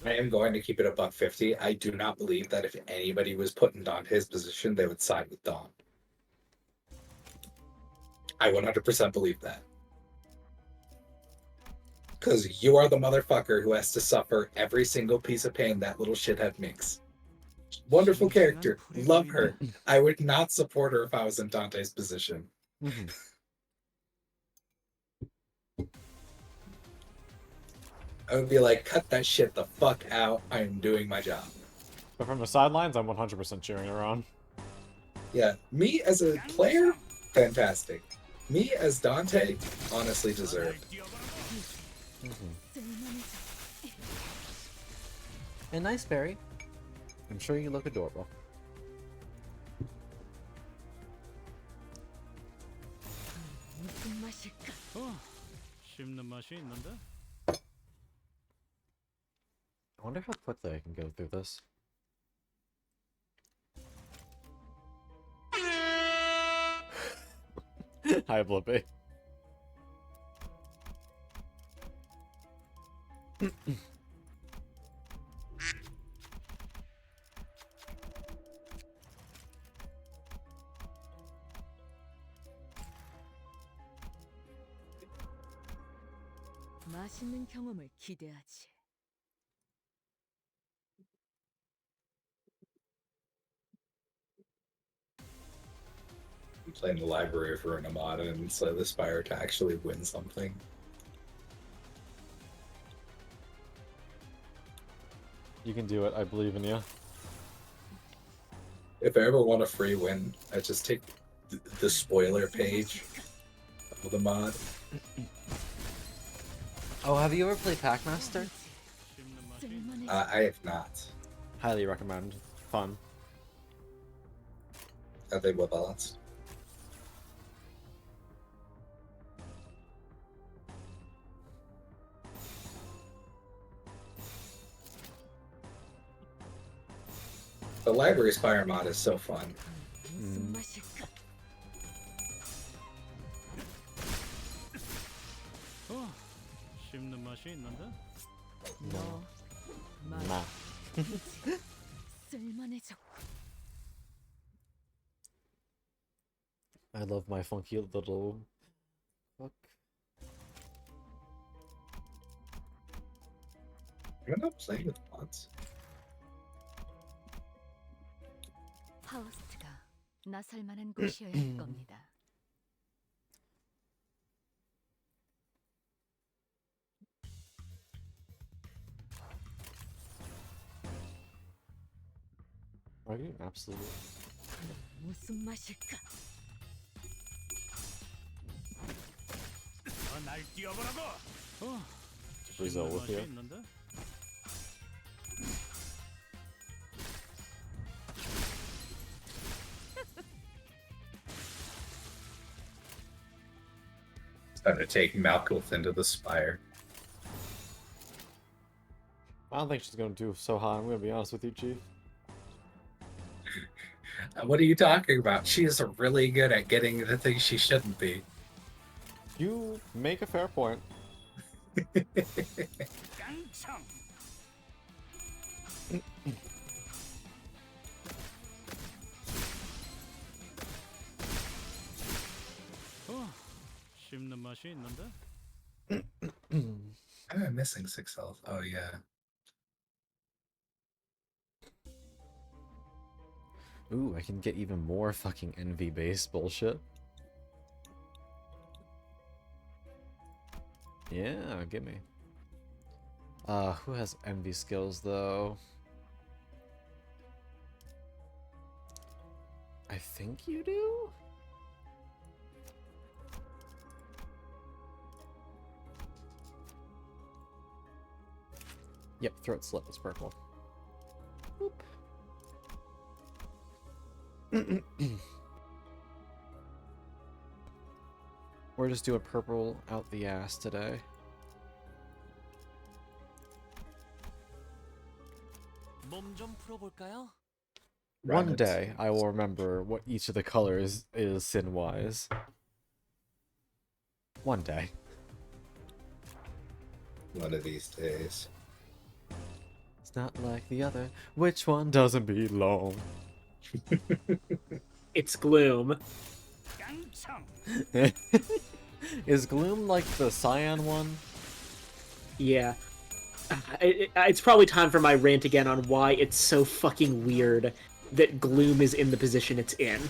I am going to keep it a $150. I do not believe that if anybody was put in his position, they would side with Dawn. I 100% believe that. Because you are the motherfucker who has to suffer every single piece of pain that little shithead makes. Wonderful character. Love her. I would not support her if I was in Dante's position. I would be like, cut that shit the fuck out. I am doing my job. But from the sidelines, I'm 100% cheering her on. Yeah, me as a player, fantastic. Me as Dante, honestly deserved. And nice, Barry. I'm sure you look adorable. I wonder how quickly I can go through this. Hi, Blippy. 맛있는 경험을 기대하지. Play in the library for an Amada and slightly aspire to actually win something. You can do it. I believe in you. If I ever want a free win, I just take the spoiler page of the mod. Oh, have you ever played Packmaster? I have not. Highly recommend. Fun. Are they well balanced? The Library Spire mod is so fun. 무슨 맛일까? 씹는 맛이 있는데? 너 Nah. 쓸만해졌고. I love my funky little hook. You're not playing with mods. 파우스트가 나설 만한 곳이어야 할 겁니다. Are you absolute? 무슨 맛일까? 날 뛰어보라고! Brazil 씹는 with 맛이 you. 있는데? Time to take Malkuth into the Spire. I don't think she's gonna do so high. I'm gonna be honest with you, Chief. What are you talking about? She is really good at getting the things she shouldn't be. You make a fair point. 깡총! 씹는 맛이 있는데? Am I missing 6 health? Oh yeah. Ooh, I can get even more fucking envy-based bullshit. Yeah, give me. Who has envy skills though? I think you do? Yep, throat slit is purple. We're just doing purple out the ass today. 몸 좀 풀어볼까요? One Rabbits. day I will remember what each of the colors is sin-wise. One day. One of these days. It's not like the other. Which one doesn't belong? It's Gloom. 깡총! Is Gloom like the cyan one? Yeah. It's probably time for my rant again on why it's so fucking weird that Gloom is in the position it's in.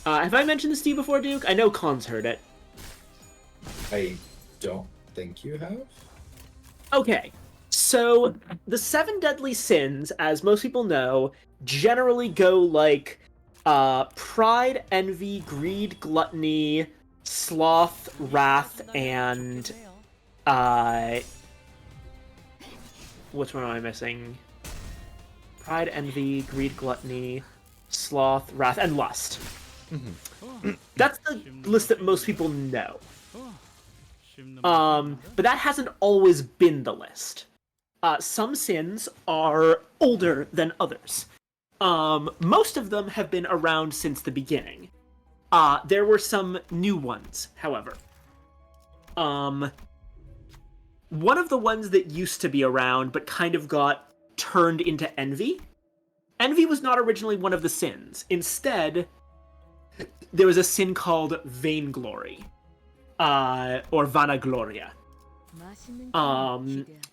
Have I mentioned this to you before, Duke? I know Khan's heard it. I don't think you have. Okay, so the 7 deadly sins, as most people know, generally go like pride, envy, greed, gluttony, sloth, wrath, and which one am I missing? Pride, envy, greed, gluttony, sloth, wrath, and lust. That's the list that most people know. But that hasn't always been the list. Some sins are older than others. Most of them have been around since the beginning. There were some new ones, however. One of the ones that used to be around but kind of got turned into envy. Envy was not originally one of the sins. Instead, there was a sin called vainglory. Or vanagloria.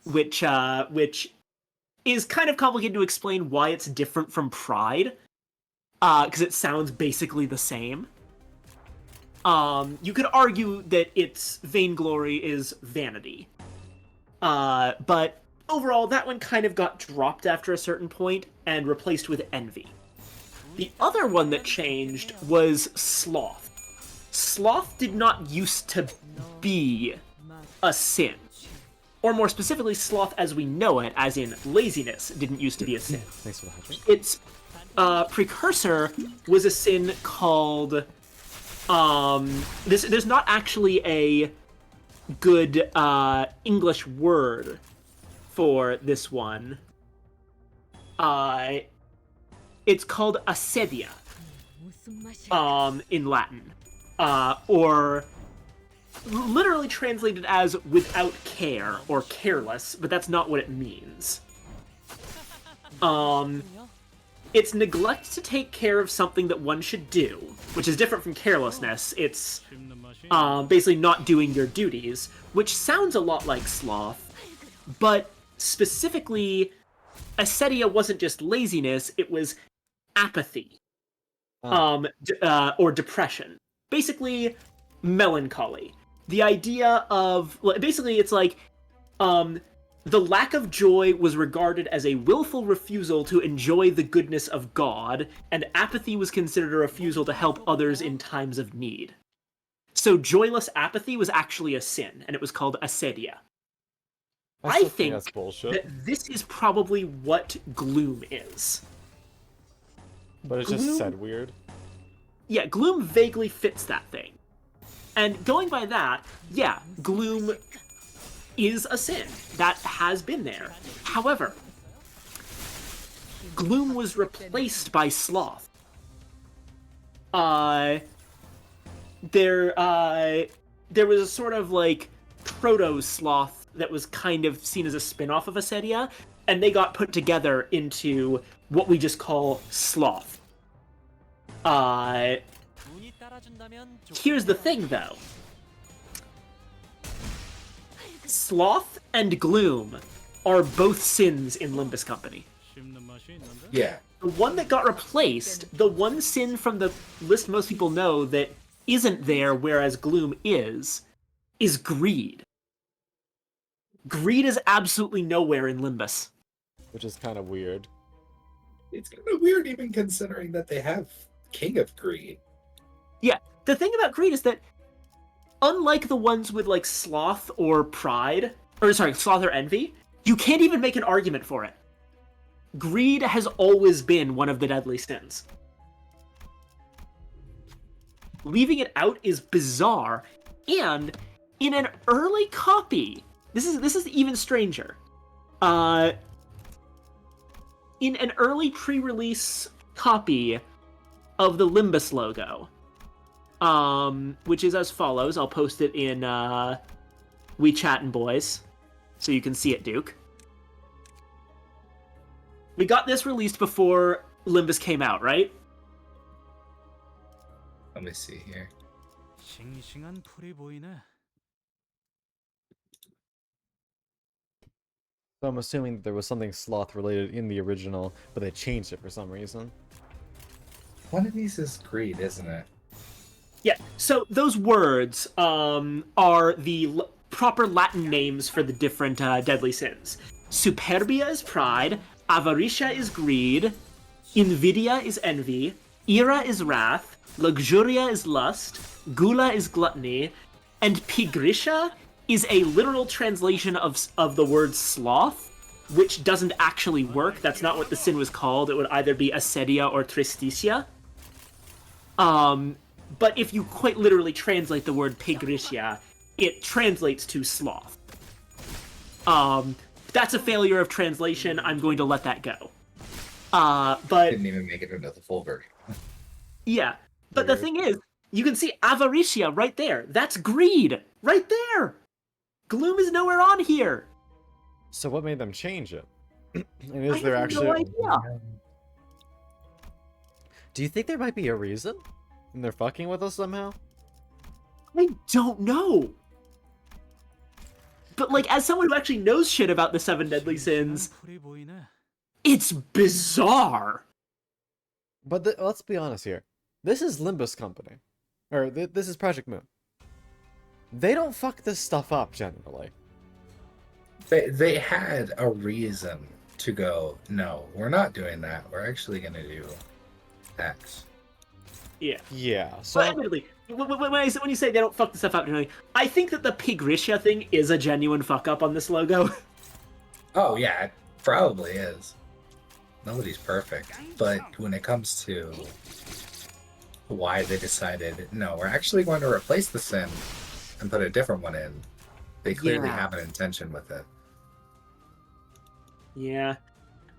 Which is kind of complicated to explain why it's different from pride. Because it sounds basically the same. You could argue that its vainglory is vanity. But overall, that one kind of got dropped after a certain point and replaced with envy. The other one that changed was sloth. Sloth did not used to be a sin. Or more specifically, sloth as we know it, as in laziness, didn't used to be a sin. Thanks for the hydrate. Its precursor was a sin called... There's not actually a good English word for this one. It's called assedia, 무슨 맛이야? in Latin, or literally translated as without care or careless, but that's not what it means. It's neglect to take care of something that one should do, which is different from carelessness. It's basically not doing your duties, which sounds a lot like sloth, but specifically, ascedia wasn't just laziness, it was apathy, or depression. Basically, melancholy. The idea of, basically, it's like, the lack of joy was regarded as a willful refusal to enjoy the goodness of God, and apathy was considered a refusal to help others in times of need. So joyless apathy was actually a sin, and it was called ascedia. I think that's bullshit. that this is probably what gloom is. But it's just said weird. Yeah, gloom vaguely fits that thing. And going by that, yeah, gloom is a sin. That has been there. However, gloom was replaced by sloth. There was a sort of like proto-sloth that was kind of seen as a spin-off of ascedia, and they got put together into what we just call sloth. Here's the thing, though. Sloth and gloom are both sins in Limbus Company. Yeah. The one that got replaced, the one sin from the list most people know that isn't there, whereas gloom is greed. Greed is absolutely nowhere in Limbus. Which is kind of weird. It's kind of weird even considering that they have King of Greed. Yeah, the thing about greed is that unlike the ones with like sloth or pride, or sorry, sloth or envy, you can't even make an argument for it. Greed has always been one of the deadly sins. Leaving it out is bizarre, and in an early copy, this is even stranger. In an early pre-release copy of the Limbus logo, which is as follows. I'll post it in WeChat and Boys, so you can see it, Duke. We got this released before Limbus came out, right? Let me see here. 싱싱한 풀이 보이네. So I'm assuming that there was something sloth related in the original, but they changed it for some reason. One of these is greed, isn't it? Yeah, so those words are the proper Latin names for the different deadly sins. Superbia is pride, avaritia is greed, invidia is envy, ira is wrath, luxuria is lust, gula is gluttony, and pigrisha is a literal translation of the word sloth, which doesn't actually work. That's not what the sin was called. It would either be ascedia or tristitia. But if you quite literally translate the word pigrisha, it translates to sloth. That's a failure of translation. I'm going to let that go. But Didn't even make it into the full version. yeah, but the thing is, you can see avaritia right there. That's greed, right there. Gloom is nowhere on here. So what made them change it? And is I there have actually... no idea. Do you think there might be a reason? And they're fucking with us somehow? I don't know. But like, as someone who actually knows shit about the 7 deadly sins, it's bizarre. But let's be honest here. This is Limbus Company. Or this is Project Moon. They don't fuck this stuff up, generally. They had a reason to go, no, we're not doing that. We're actually going to do X. Yeah. Yeah, so... Well, admittedly, when you say they don't fuck the stuff up, I think that the pigrisha thing is a genuine fuck up on this logo. Oh, yeah, it probably is. Nobody's perfect. But when it comes to why they decided, no, we're actually going to replace the sin and put a different one in, they clearly have an intention with it. Yeah.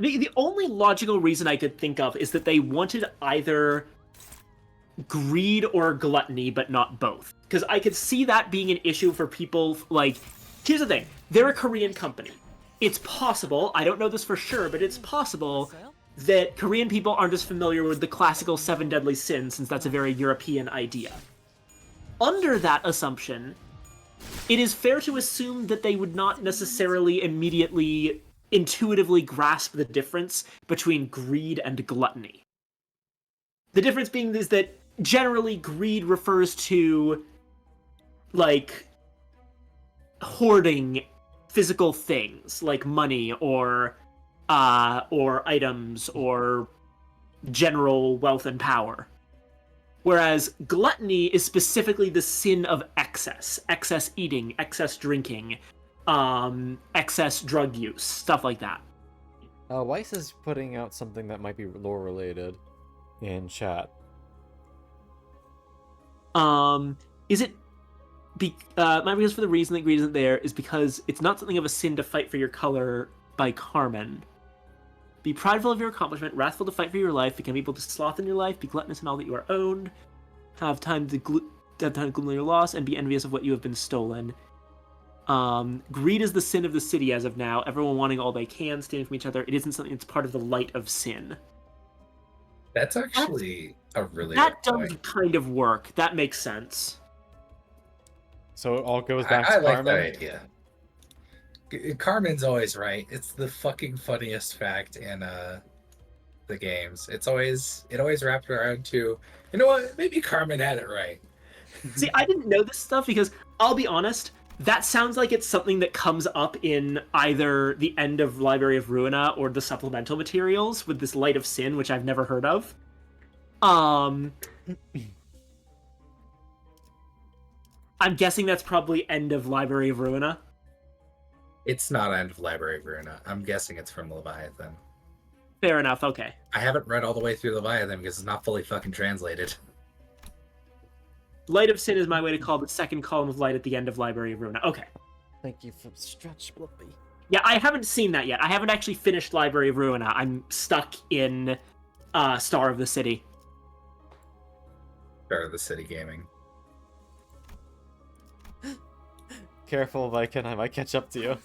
The only logical reason I could think of is that they wanted either greed or gluttony, but not both. Because I could see that being an issue for people, like... Here's the thing. They're a Korean company. It's possible, I don't know this for sure, but it's possible that Korean people aren't as familiar with the classical 7 deadly sins, since that's a very European idea. Under that assumption, it is fair to assume that they would not necessarily immediately intuitively grasp the difference between greed and gluttony. The difference being is that generally greed refers to, like, hoarding physical things, like money or items or general wealth and power. Whereas gluttony is specifically the sin of excess eating, excess drinking, excess drug use, stuff like that. Weiss is putting out something that might be lore related in chat. Is it... my reason for the reason that greed isn't there is because it's not something of a sin to fight for your color by Carmen. Be prideful of your accomplishment, wrathful to fight for your life, become able to sloth in your life, be gluttonous in all that you are owned, have time to gloom on your loss, and be envious of what you have been stolen. Greed is the sin of the city as of now, everyone wanting all they can, stealing from each other. It isn't something that's part of the light of sin. That's actually a really That good does point. kind of work. That makes sense. So it all goes back I to like Carmen? that idea. Carmen's always right. It's the fucking funniest fact in the games. It always wrapped around to, you know what? Maybe Carmen had it right. See, I didn't know this stuff because, I'll be honest, that sounds like it's something that comes up in either the end of Library of Ruina or the supplemental materials with this Light of Sin, which I've never heard of. I'm guessing that's probably end of Library of Ruina. It's not end of Library of Ruina. I'm guessing it's from Leviathan. Fair enough, okay. I haven't read all the way through Leviathan because it's not fully fucking translated. Light of Sin is my way to call the second column of light at the end of Library of Ruina. Okay. Thank you for the stretch, Blippy. Yeah, I haven't seen that yet. I haven't actually finished Library of Ruina. I'm stuck in Star of the City. Star of the City gaming. Careful, Viken, I might catch up to you.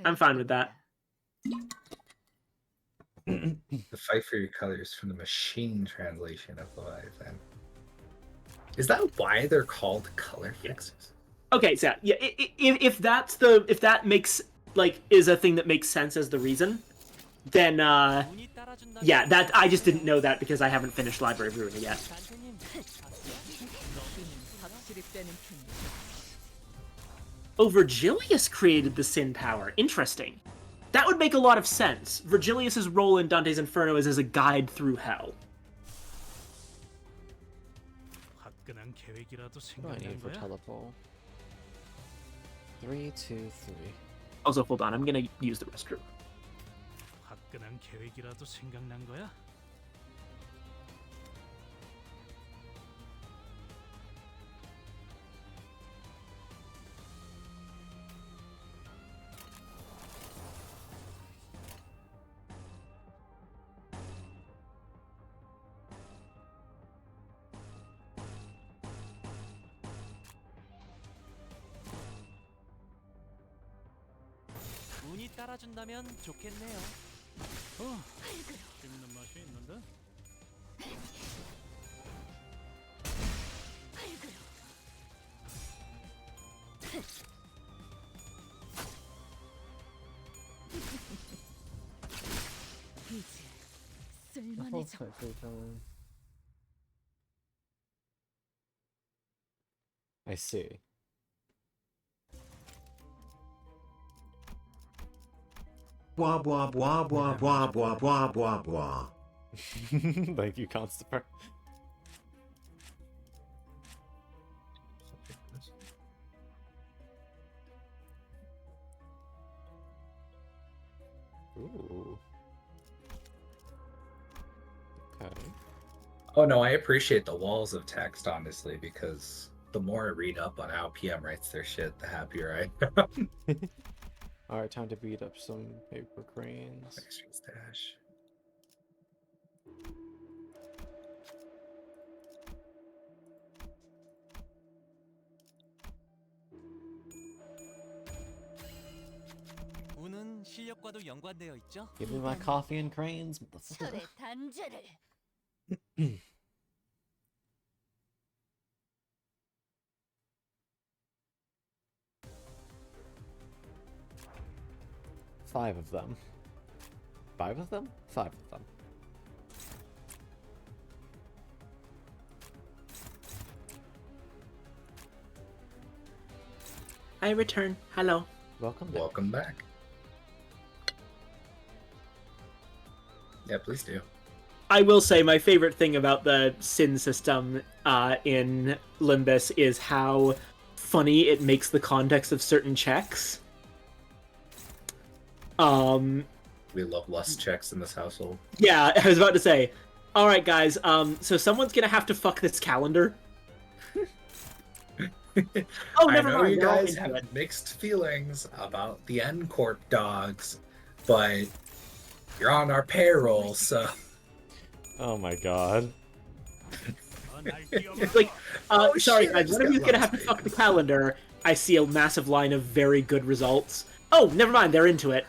I'm fine with that. The fight for your colors from the machine translation of Leviathan. Is that why they're called color fixes? Okay, so yeah, if that makes is a thing that makes sense as the reason, then yeah, that I just didn't know that because I haven't finished Library of Ruina yet. Oh, Virgilius created the Sin Power. Interesting. That would make a lot of sense. Virgilius's role in Dante's Inferno is as a guide through hell. What do I need for teleport? 3, 2, 3. Also, hold on, I'm gonna use the restroom. 화끈한 계획이라도 생각난 거야? 운이 따라준다면 좋겠네요. 씹는 맛이 있는데? 쓸만해져. I see. Blah blah blah blah blah blah blah blah blah. Thank you, Constantine. Ooh. Okay. Oh no, I appreciate the walls of text, honestly, because the more I read up on how PM writes their shit, the happier I am. Alright, time to beat up some paper cranes. Extra stash. 운은 실력과도 연관되어 있죠. Give me my coffee and cranes. 철의 단죄를 5 of them. 5 of them? 5 of them. I return. Hello. Welcome back. Welcome back. Yeah, please do. I will say my favorite thing about the sin system in Limbus is how funny it makes the context of certain checks. We love lust checks in this household. Yeah, I was about to say. All right, guys. So someone's gonna have to fuck this calendar. Oh, I never know mind. you they're all guys into have it. mixed feelings about the N Corp dogs, but you're on our payroll, so Oh my god. It's like, Oh, sorry, shit, I guys. just One of got you's gonna lost, have to fuck the calendar. I see a massive line of very good results. Oh, never mind. They're into it.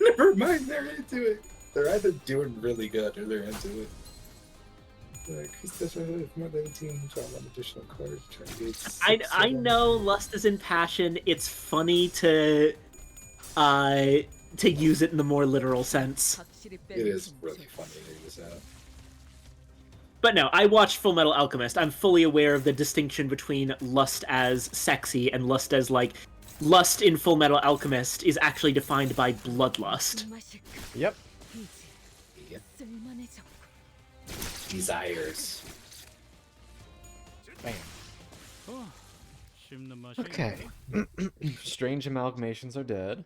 never mind, they're into it. They're either doing really good or they're into it. Additional cards, try to get I know lust is in passion. It's funny to use it in the more literal sense. 확실히 It is really funny to use that. But no, I watched Full Metal Alchemist. I'm fully aware of the distinction between lust as sexy and lust as like lust in Full Metal Alchemist is actually defined by bloodlust. Yep. Desires. Bam. 씹는 맛이 Okay. Strange amalgamations are dead.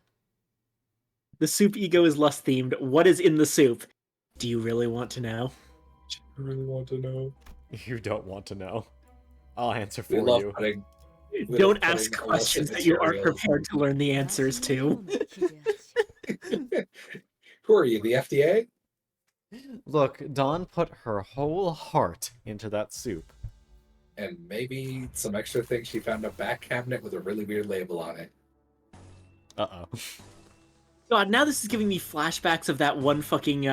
The soup ego is lust themed. What is in the soup? Do you really want to know? I really want to know. You don't want to know. I'll answer We for love you. putting. we Don't love ask putting questions illicit that you aren't materials. prepared to learn the answers to. Who are you, the FDA? Look, Dawn put her whole heart into that soup. And maybe some extra things she found a back cabinet with a really weird label on it. Uh-oh. God, now this is giving me flashbacks of that one fucking,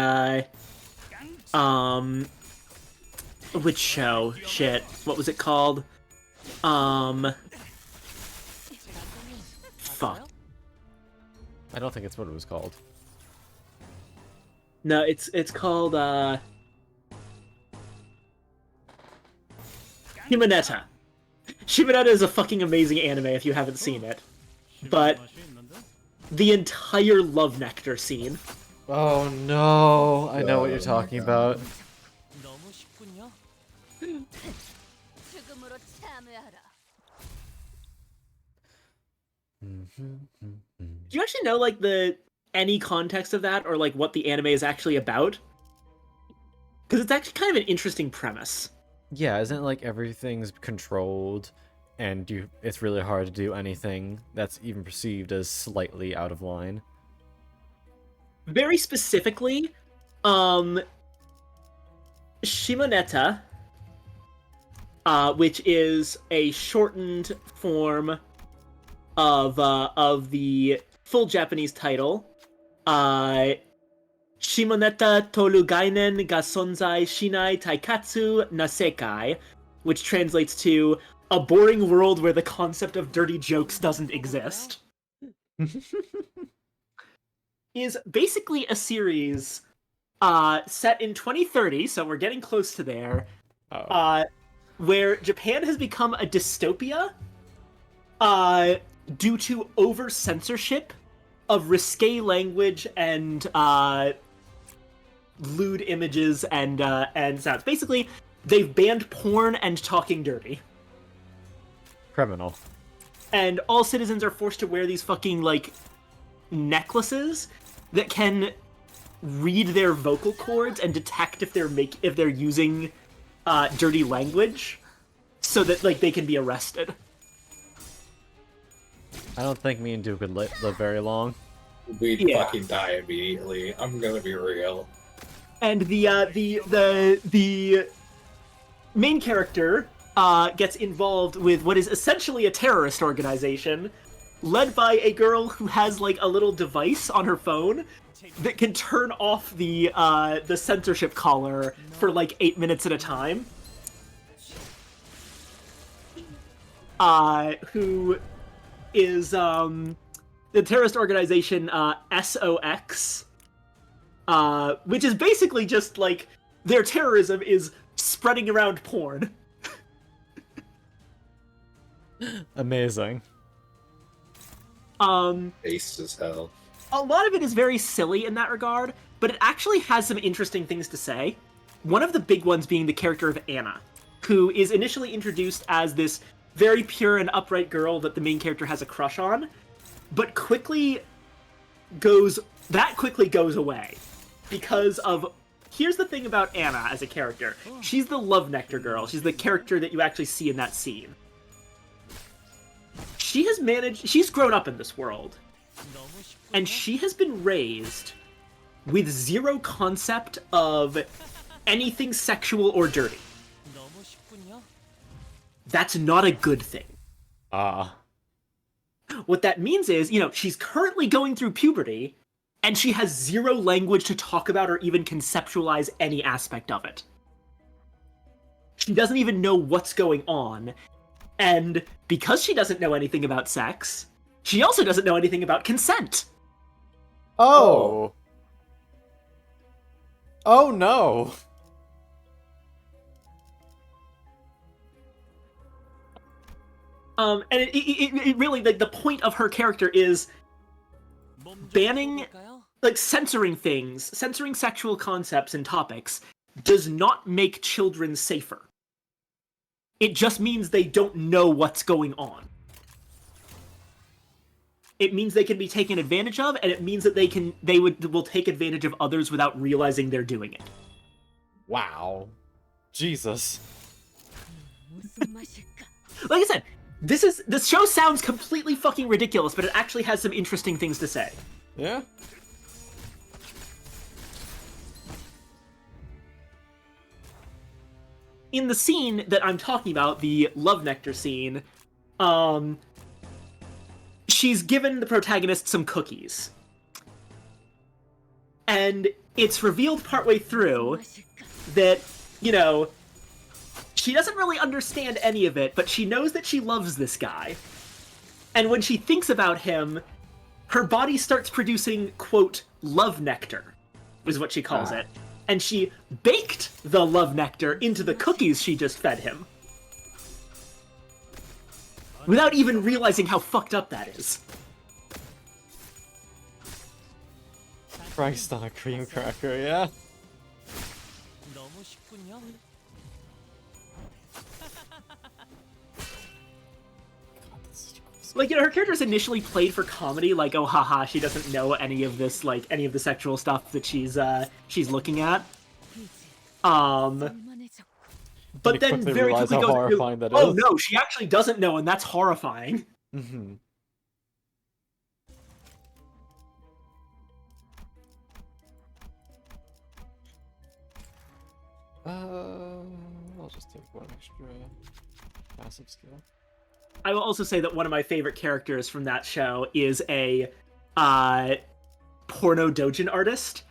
which show? Shit. What was it called? Fuck. I don't think it's what it was called. No, it's called, Shimonetta. Shimonetta is a fucking amazing anime if you haven't seen it. But the entire love nectar scene. Oh no, I know what you're talking about. 너무 쉽군요. 죽음으로 참여하라. Do you actually know, like, any context of that, or, like, what the anime is actually about? Because it's actually kind of an interesting premise. Yeah, isn't it like everything's controlled and it's really hard to do anything that's even perceived as slightly out of line? Very specifically, Shimonetta, which is a shortened form of the full Japanese title, Shimonetta Toru Gainen ga Sonzai Shinai Taikatsu Nasekai, which translates to a boring world where the concept of dirty jokes doesn't exist. Is basically a series set in 2030, so we're getting close to there, where Japan has become a dystopia due to over-censorship of risque language and lewd images and sounds. Basically, they've banned porn and talking dirty. Criminal. And all citizens are forced to wear these fucking, like, necklaces that can read their vocal cords and detect if they're using dirty language, so that, like, they can be arrested. I don't think me and Duke would live very long. we'd Yeah. fucking die immediately. I'm gonna be real. And the main character gets involved with what is essentially a terrorist organization, led by a girl who has like a little device on her phone that can turn off the censorship collar for like 8 minutes at a time. Who is the terrorist organization SOX, which is basically just like their terrorism is spreading around porn. Amazing. Based as hell. A lot of it is very silly in that regard, but it actually has some interesting things to say. One of the big ones being the character of Anna, who is initially introduced as this very pure and upright girl that the main character has a crush on, but quickly goes away because of... Here's the thing about Anna as a character. She's the love nectar girl. She's the character that you actually see in that scene. She's grown up in this world, and she has been raised with zero concept of anything sexual or dirty. That's not a good thing. What that means is, she's currently going through puberty, and she has zero language to talk about or even conceptualize any aspect of it. She doesn't even know what's going on, and because she doesn't know anything about sex, she also doesn't know anything about consent. Oh no. And it really, like, the point of her character is banning, like, censoring things, censoring sexual concepts and topics does not make children safer. It just means they don't know what's going on. It means they can be taken advantage of, and it means that they will take advantage of others without realizing they're doing it. Wow. Jesus. Like I said, this show sounds completely fucking ridiculous, but it actually has some interesting things to say. Yeah? In the scene that I'm talking about, the love nectar scene, she's given the protagonist some cookies. And it's revealed partway through that, she doesn't really understand any of it, but she knows that she loves this guy. And when she thinks about him, her body starts producing, quote, love nectar, is what she calls it. And she baked the love nectar into the cookies she just fed him. Without even realizing how fucked up that is. Christ on a cream cracker, yeah? Like, her character's initially played for comedy, like, oh haha, she doesn't know any of this, like, any of the sexual stuff that she's looking at. But then very quickly goes, oh no, she actually doesn't know, and that's horrifying. Mm-hmm. I'll just take one extra passive skill. I will also say that one of my favorite characters from that show is a porno doujin artist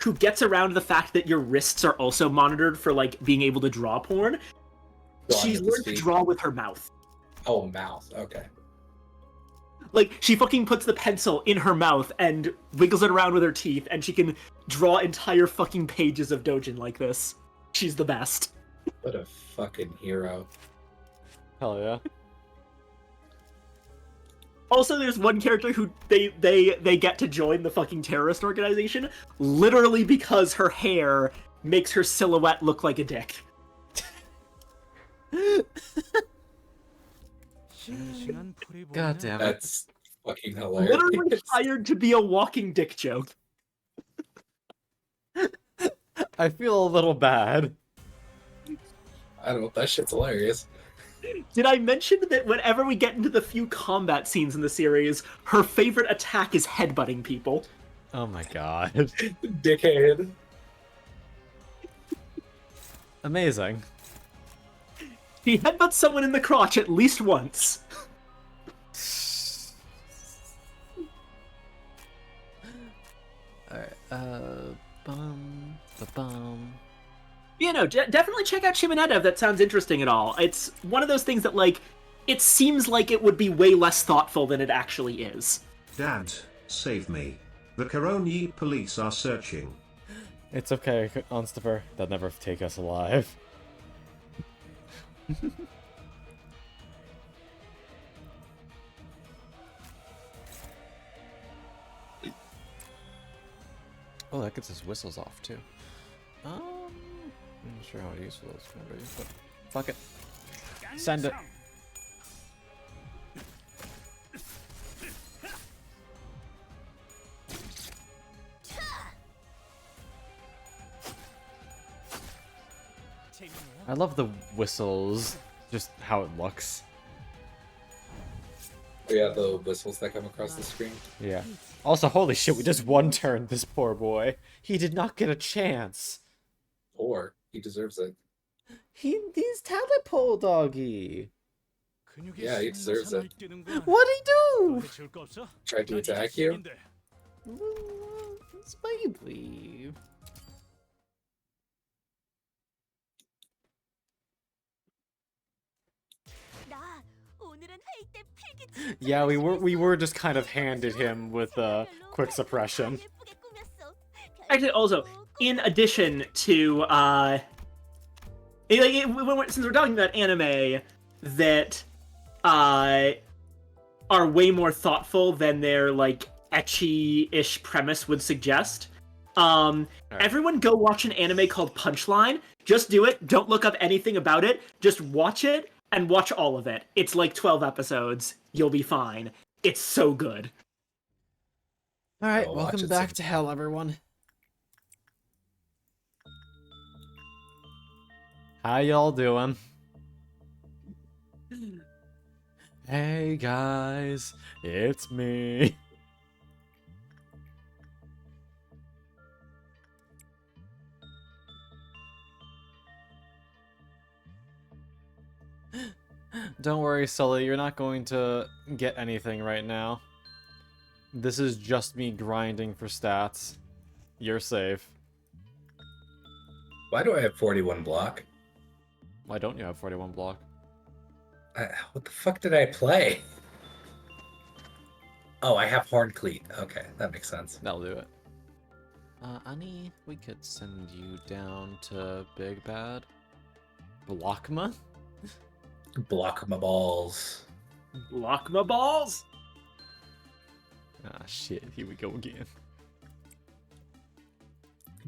who gets around the fact that your wrists are also monitored for, like, being able to draw porn. She's learned to draw with her mouth. Oh, mouth. Okay. Like, she fucking puts the pencil in her mouth and wiggles it around with her teeth, and she can draw entire fucking pages of doujin like this. She's the best. What a fucking hero. Hell yeah. Also, there's one character who they get to join the fucking terrorist organization literally because her hair makes her silhouette look like a dick. God damn it. That's fucking hilarious. Literally hired to be a walking dick joke. I feel a little bad. I don't know, that shit's hilarious. Did I mention that whenever we get into the few combat scenes in the series, her favorite attack is headbutting people? Oh my god. Dickhead. Amazing. She headbutts someone in the crotch at least once. Alright, bum. You know, definitely check out Chimineta if that sounds interesting at all. It's one of those things that, like, it seems like it would be way less thoughtful than it actually is. Dad, save me. The Koroni police are searching. It's okay, Constable. They'll never take us alive. Oh, that gets his whistles off too. I'm not sure how useful it's gonna be, but fuck it. Send it. I love the whistles, just how it looks. Yeah, the whistles that come across the screen. Yeah. Also, holy shit, we just one-turned this poor boy. He did not get a chance. Or he deserves it. He's tadpole doggy. Yeah, he deserves it. What'd he do? Tried to attack you? It's baby. Yeah, we were just kind of handed him with quick suppression. Actually, also, in addition to, since we're talking about anime that are way more thoughtful than their, like, ecchi-ish premise would suggest, everyone go watch an anime called Punchline. Just do it. Don't look up anything about it. Just watch it and watch all of it. It's like 12 episodes. You'll be fine. It's so good. Alright, welcome back to hell, everyone. How y'all doing? Hey guys, it's me. Don't worry, Sully, you're not going to get anything right now. This is just me grinding for stats. You're safe. Why do I have 41 block? Why don't you have 41 block? What the fuck did I play? Oh, I have Horn Cleat. Okay, that makes sense. That'll do it. Annie, we could send you down to Big Bad. Blockma? Block my balls. Block my balls? Ah, shit, here we go again.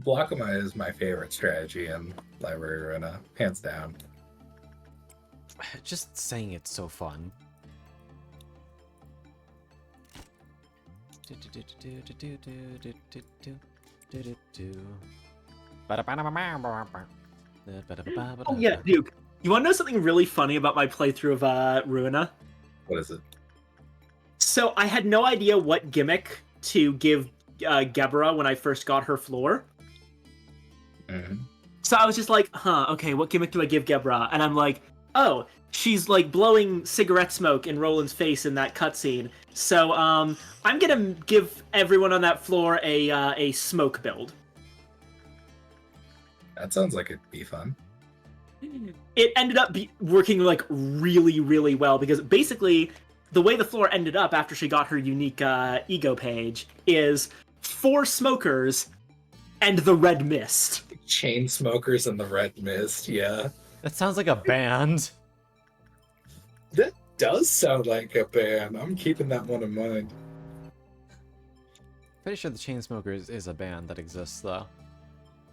Blockama is my favorite strategy in Library Arena, hands down. Just saying it's so fun. Oh yeah, Duke. You want to know something really funny about my playthrough of Ruina? What is it? So I had no idea what gimmick to give Gebra when I first got her floor. Mm-hmm. So I was just like, okay, what gimmick do I give Gebra? And I'm like, oh, she's like blowing cigarette smoke in Roland's face in that cutscene. So I'm gonna give everyone on that floor a smoke build. That sounds like it'd be fun. It ended up working like really, really well because basically the way the floor ended up after she got her unique ego page is 4 smokers and the red mist. Chain smokers and the red mist, yeah. That sounds like a band. That does sound like a band. I'm keeping that one in mind. Pretty sure the Chainsmokers is a band that exists, though.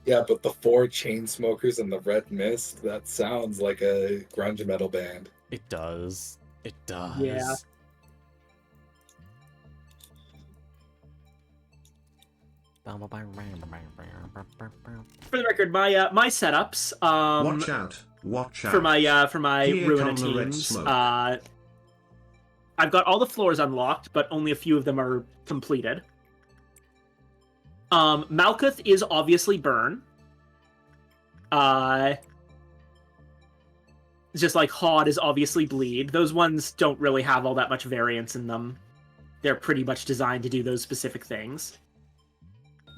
Yeah, but the 4 chain smokers and the red mist, that sounds like a grunge metal band. It does. It does. Yeah. For For the record, my setups. Watch out. Watch out. for my Here Ruina come the red teams. smoke. I've got all the floors unlocked, but only a few of them are completed. Malkuth is obviously burn. Just like Hod is obviously bleed. Those ones don't really have all that much variance in them. They're pretty much designed to do those specific things.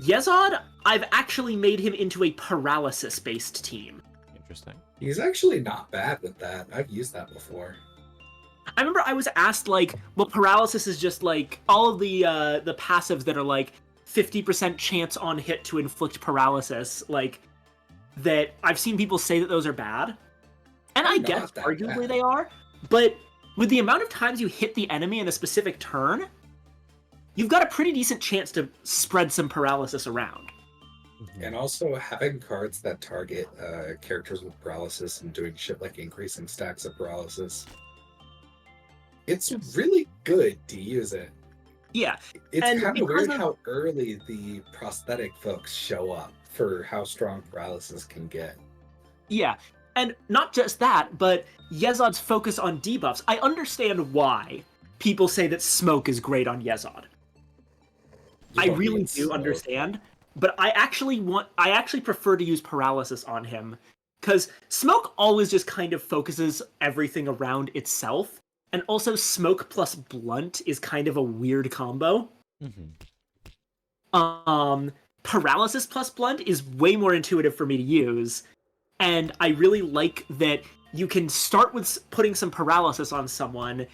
Yezod, I've actually made him into a paralysis-based team. Interesting. He's actually not bad with that. I've used that before. I remember I was asked, like, well, paralysis is just, like, all of the passives that are, like, 50% chance on hit to inflict paralysis, like, that I've seen people say that those are bad. And I guess, arguably, they are. But with the amount of times you hit the enemy in a specific turn, you've got a pretty decent chance to spread some paralysis around. And also having cards that target characters with paralysis and doing shit like increasing stacks of paralysis. It's really good to use it. Yeah. It's and kind of weird how early the prosthetic folks show up for how strong paralysis can get. Yeah. And not just that, but Yezod's focus on debuffs. I understand why people say that Smoke is great on Yezod. I really do understand, but I actually prefer to use paralysis on him, because Smoke always just kind of focuses everything around itself, and also Smoke plus Blunt is kind of a weird combo. Paralysis plus Blunt is way more intuitive for me to use, and I really like that you can start with putting some paralysis on someone,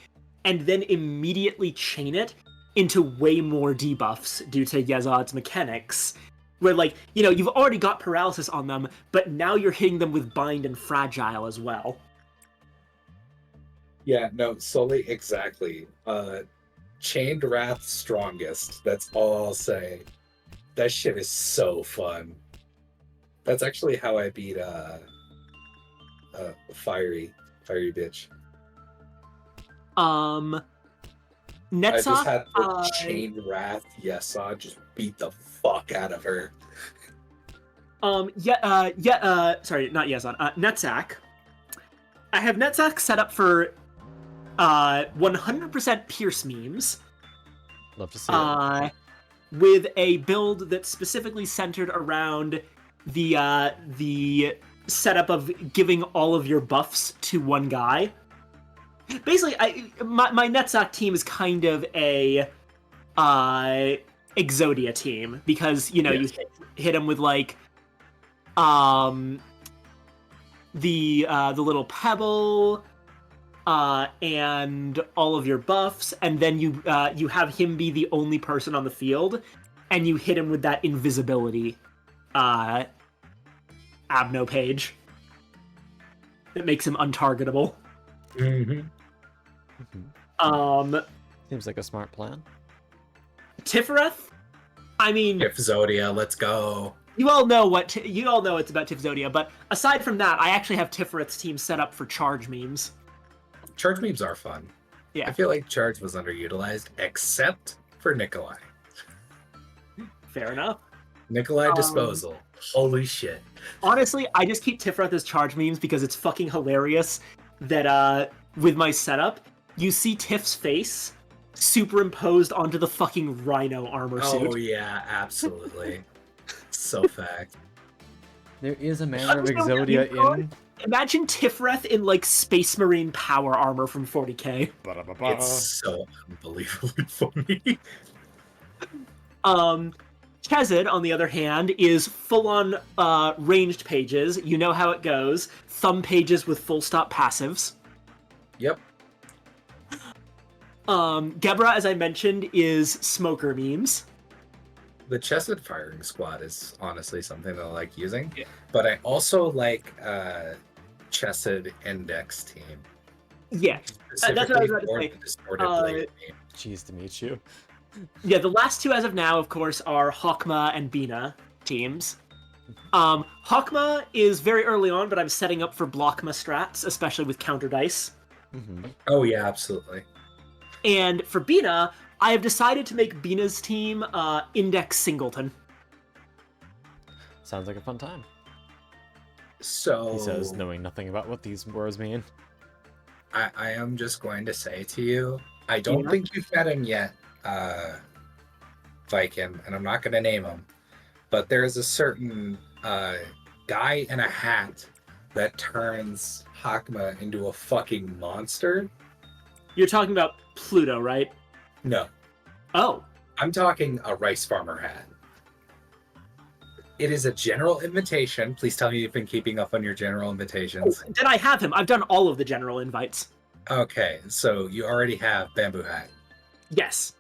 and then immediately chain it into way more debuffs due to Yezod's mechanics, where, like, you know, you've already got paralysis on them, but now you're hitting them with Bind and Fragile as well. Yeah, no, solely exactly. Chained Wrath strongest. That's all I'll say. That shit is so fun. That's actually how I beat Fiery Bitch. Netzach, I just had the Chained Wrath Yesod just beat the fuck out of her. Sorry, not Yezod. Netzach. I have Netzach set up for 100% Pierce memes. Love to see it. With a build that's specifically centered around the setup of giving all of your buffs to one guy. Basically, my Netzach team is kind of a Exodia team, because, you know, you hit him with, like, the little pebble, and all of your buffs, and then you have him be the only person on the field, and you hit him with that invisibility Abno page that makes him untargetable. Seems like a smart plan. Tifereth, I mean, Tifzodia, let's go. You all know it's about Tifzodia, but aside from that, I actually have Tifereth's team set up for charge memes. Charge memes are fun. Yeah. I feel like Charge was underutilized, except for Nikolai. Fair enough. Nikolai Disposal. Holy shit. Honestly, I just keep Tifereth as charge memes because it's fucking hilarious that with my setup, you see Tiff's face superimposed onto the fucking Rhino armor suit. Oh yeah, absolutely. So fact. There is a manner of Exodia in... Imagine Tifereth in, like, Space Marine power armor from 40k. It's so unbelievably funny. Chesed, on the other hand, is full-on ranged pages. You know how it goes. Thumb pages with full-stop passives. Yep. Gebra, as I mentioned, is smoker memes. The Chesed firing squad is honestly something that I like using, but I also like Chesed index team. Yeah, that's what I was about to say. Cheese to meet you. Yeah, the last two as of now, of course, are Hawkma and Bina teams. Hawkma is very early on, but I'm setting up for Blockma strats, especially with counter dice. Oh yeah, absolutely. And for Bina, I have decided to make Bina's team Index Singleton. Sounds like a fun time. So He says, knowing nothing about what these words mean. I am just going to say to you, I don't think you've met him yet, Viking, and I'm not going to name him, but there's a certain guy in a hat that turns Hakma into a fucking monster. You're talking about Pluto, right? No. Oh. I'm talking a rice farmer hat. It is a general invitation. Please tell me you've been keeping up on your general invitations. Oh, did I have him? I've done all of the general invites. Okay, so you already have Bamboo Hat. Yes.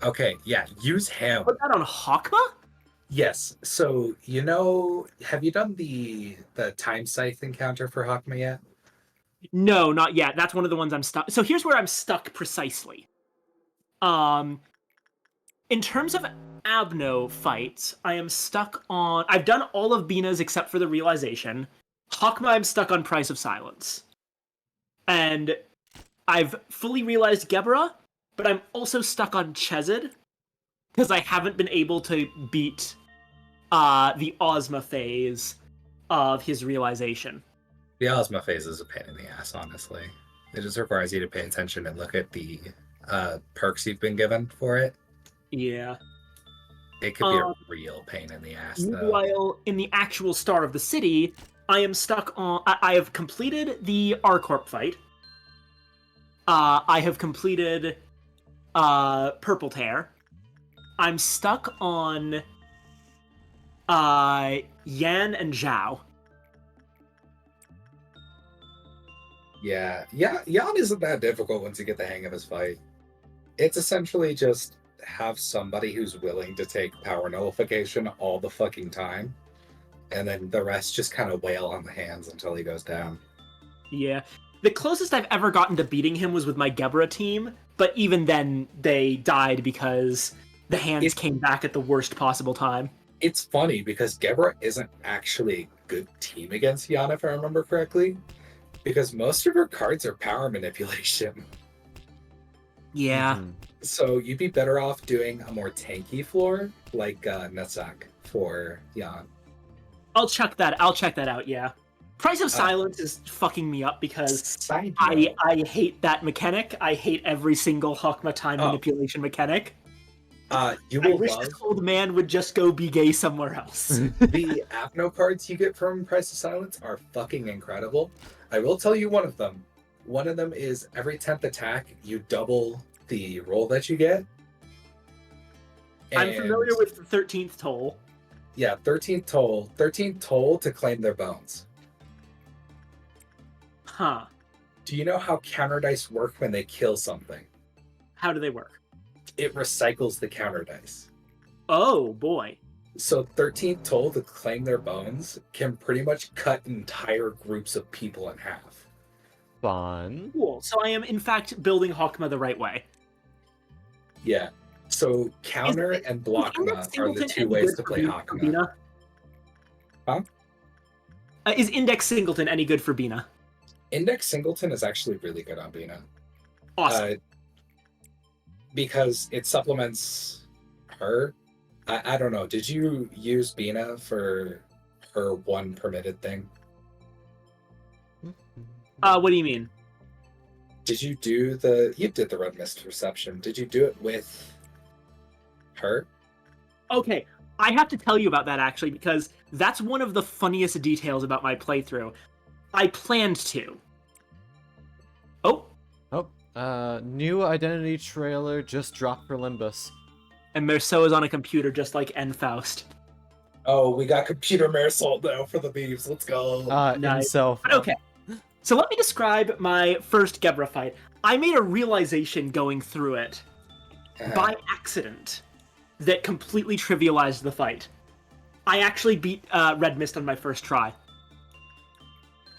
Okay, yeah, use him. Put that on Hakma? Yes. So, you know, have you done the time scythe encounter for Hakma yet? No, not yet. That's one of the ones I'm stuck. So here's where I'm stuck precisely. In terms of Abno fights, I am stuck on... I've done all of Bina's except for the realization. Hakma, I'm stuck on Price of Silence. And I've fully realized Gebra, but I'm also stuck on Chezid, because I haven't been able to beat the Ozma phase of his realization. The Ozma phase is a pain in the ass, honestly. It just requires you to pay attention and look at the perks you've been given for it. Yeah. It could be a real pain in the ass, though. Meanwhile, in the actual Star of the City, I am stuck on... I have completed the R-Corp fight. I have completed Purple Tear. I'm stuck on Yan and Zhao. Yeah, Jan isn't that difficult once you get the hang of his fight. It's essentially just have somebody who's willing to take power nullification all the fucking time, and then the rest just kind of wail on the hands until he goes down. Yeah. The closest I've ever gotten to beating him was with my Gebra team, but even then they died because the hands came back at the worst possible time. It's funny because Gebra isn't actually a good team against Jan, if I remember correctly, because most of her cards are power manipulation. Yeah. Mm-hmm. So you'd be better off doing a more tanky floor, like Nasak for Jan. I'll check that out, yeah. Price of Silence is fucking me up because I hate that mechanic. I hate every single Hakma time manipulation mechanic. I wish this old man would just go be gay somewhere else. The Apno cards you get from Price of Silence are fucking incredible. I will tell you one of them. One of them is every 10th attack, you double the roll that you get. I'm familiar with the 13th toll. Yeah, 13th toll. 13th toll to claim their bones. Huh. Do you know how counter dice work when they kill something? How do they work? It recycles the counter dice. Oh, boy. So 13th toll to claim their bones can pretty much cut entire groups of people in half. Fun. Cool. So I am, in fact, building Hakma the right way. Yeah. So counter and blockma are the two ways to play Hakma. Huh? Is Index Singleton any good for Bina? Index Singleton is actually really good on Bina. Awesome. Because it supplements her. I don't know. Did you use Bina for her one permitted thing? What do you mean? Did you do you did the Red Mist Reception. Did you do it with her? Okay, I have to tell you about that actually, because that's one of the funniest details about my playthrough. I planned to. New identity trailer just dropped for Limbus. And Merceau is on a computer just like Enfaust. Oh, we got computer Marisol now for the beeves. Let's go. Himself. Okay. So let me describe my first Gebra fight. I made a realization going through it by accident that completely trivialized the fight. I actually beat Red Mist on my first try.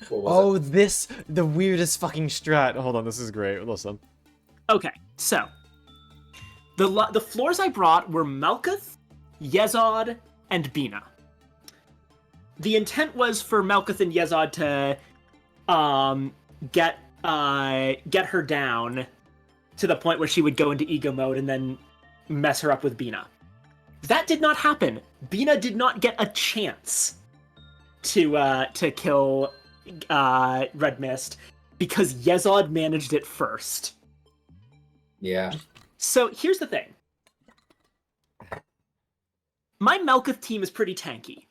The weirdest fucking strat. Hold on, this is great. Listen. Okay, so the floors I brought were Malkuth, Yezod, and Bina. The intent was for Malkuth and Yezod to get her down to the point where she would go into ego mode and then mess her up with Bina. That did not happen. Bina did not get a chance. to kill Red Mist because Yezod managed it first. Yeah. So here's the thing. My Malkuth team is pretty tanky,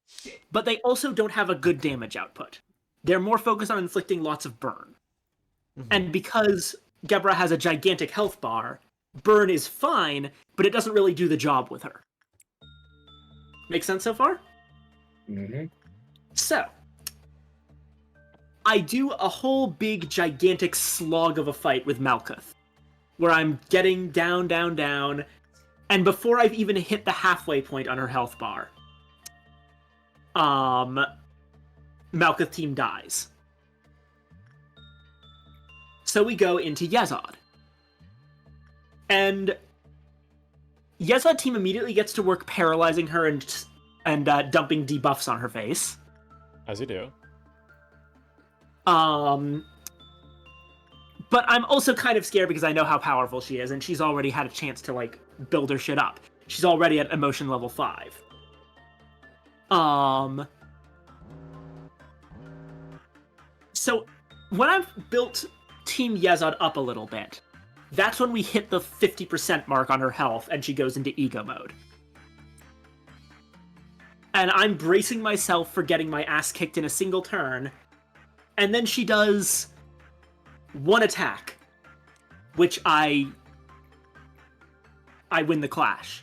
but they also don't have a good damage output. They're more focused on inflicting lots of burn. And because Gebra has a gigantic health bar, burn is fine, but it doesn't really do the job with her. Make sense so far? Mm-hmm. So, I do a whole big gigantic slog of a fight with Malkuth, where I'm getting down, down, down, and before I've even hit the halfway point on her health bar, Malkuth team dies. So we go into Yezod. And Yezod team immediately gets to work paralyzing her and dumping debuffs on her face. As you do. But I'm also kind of scared because I know how powerful she is, and she's already had a chance to, like, build her shit up. She's already at emotion level 5. So, when I've built Team Yezod up a little bit, that's when we hit the 50% mark on her health, and she goes into ego mode. And I'm bracing myself for getting my ass kicked in a single turn, and then she does one attack, which I win the clash.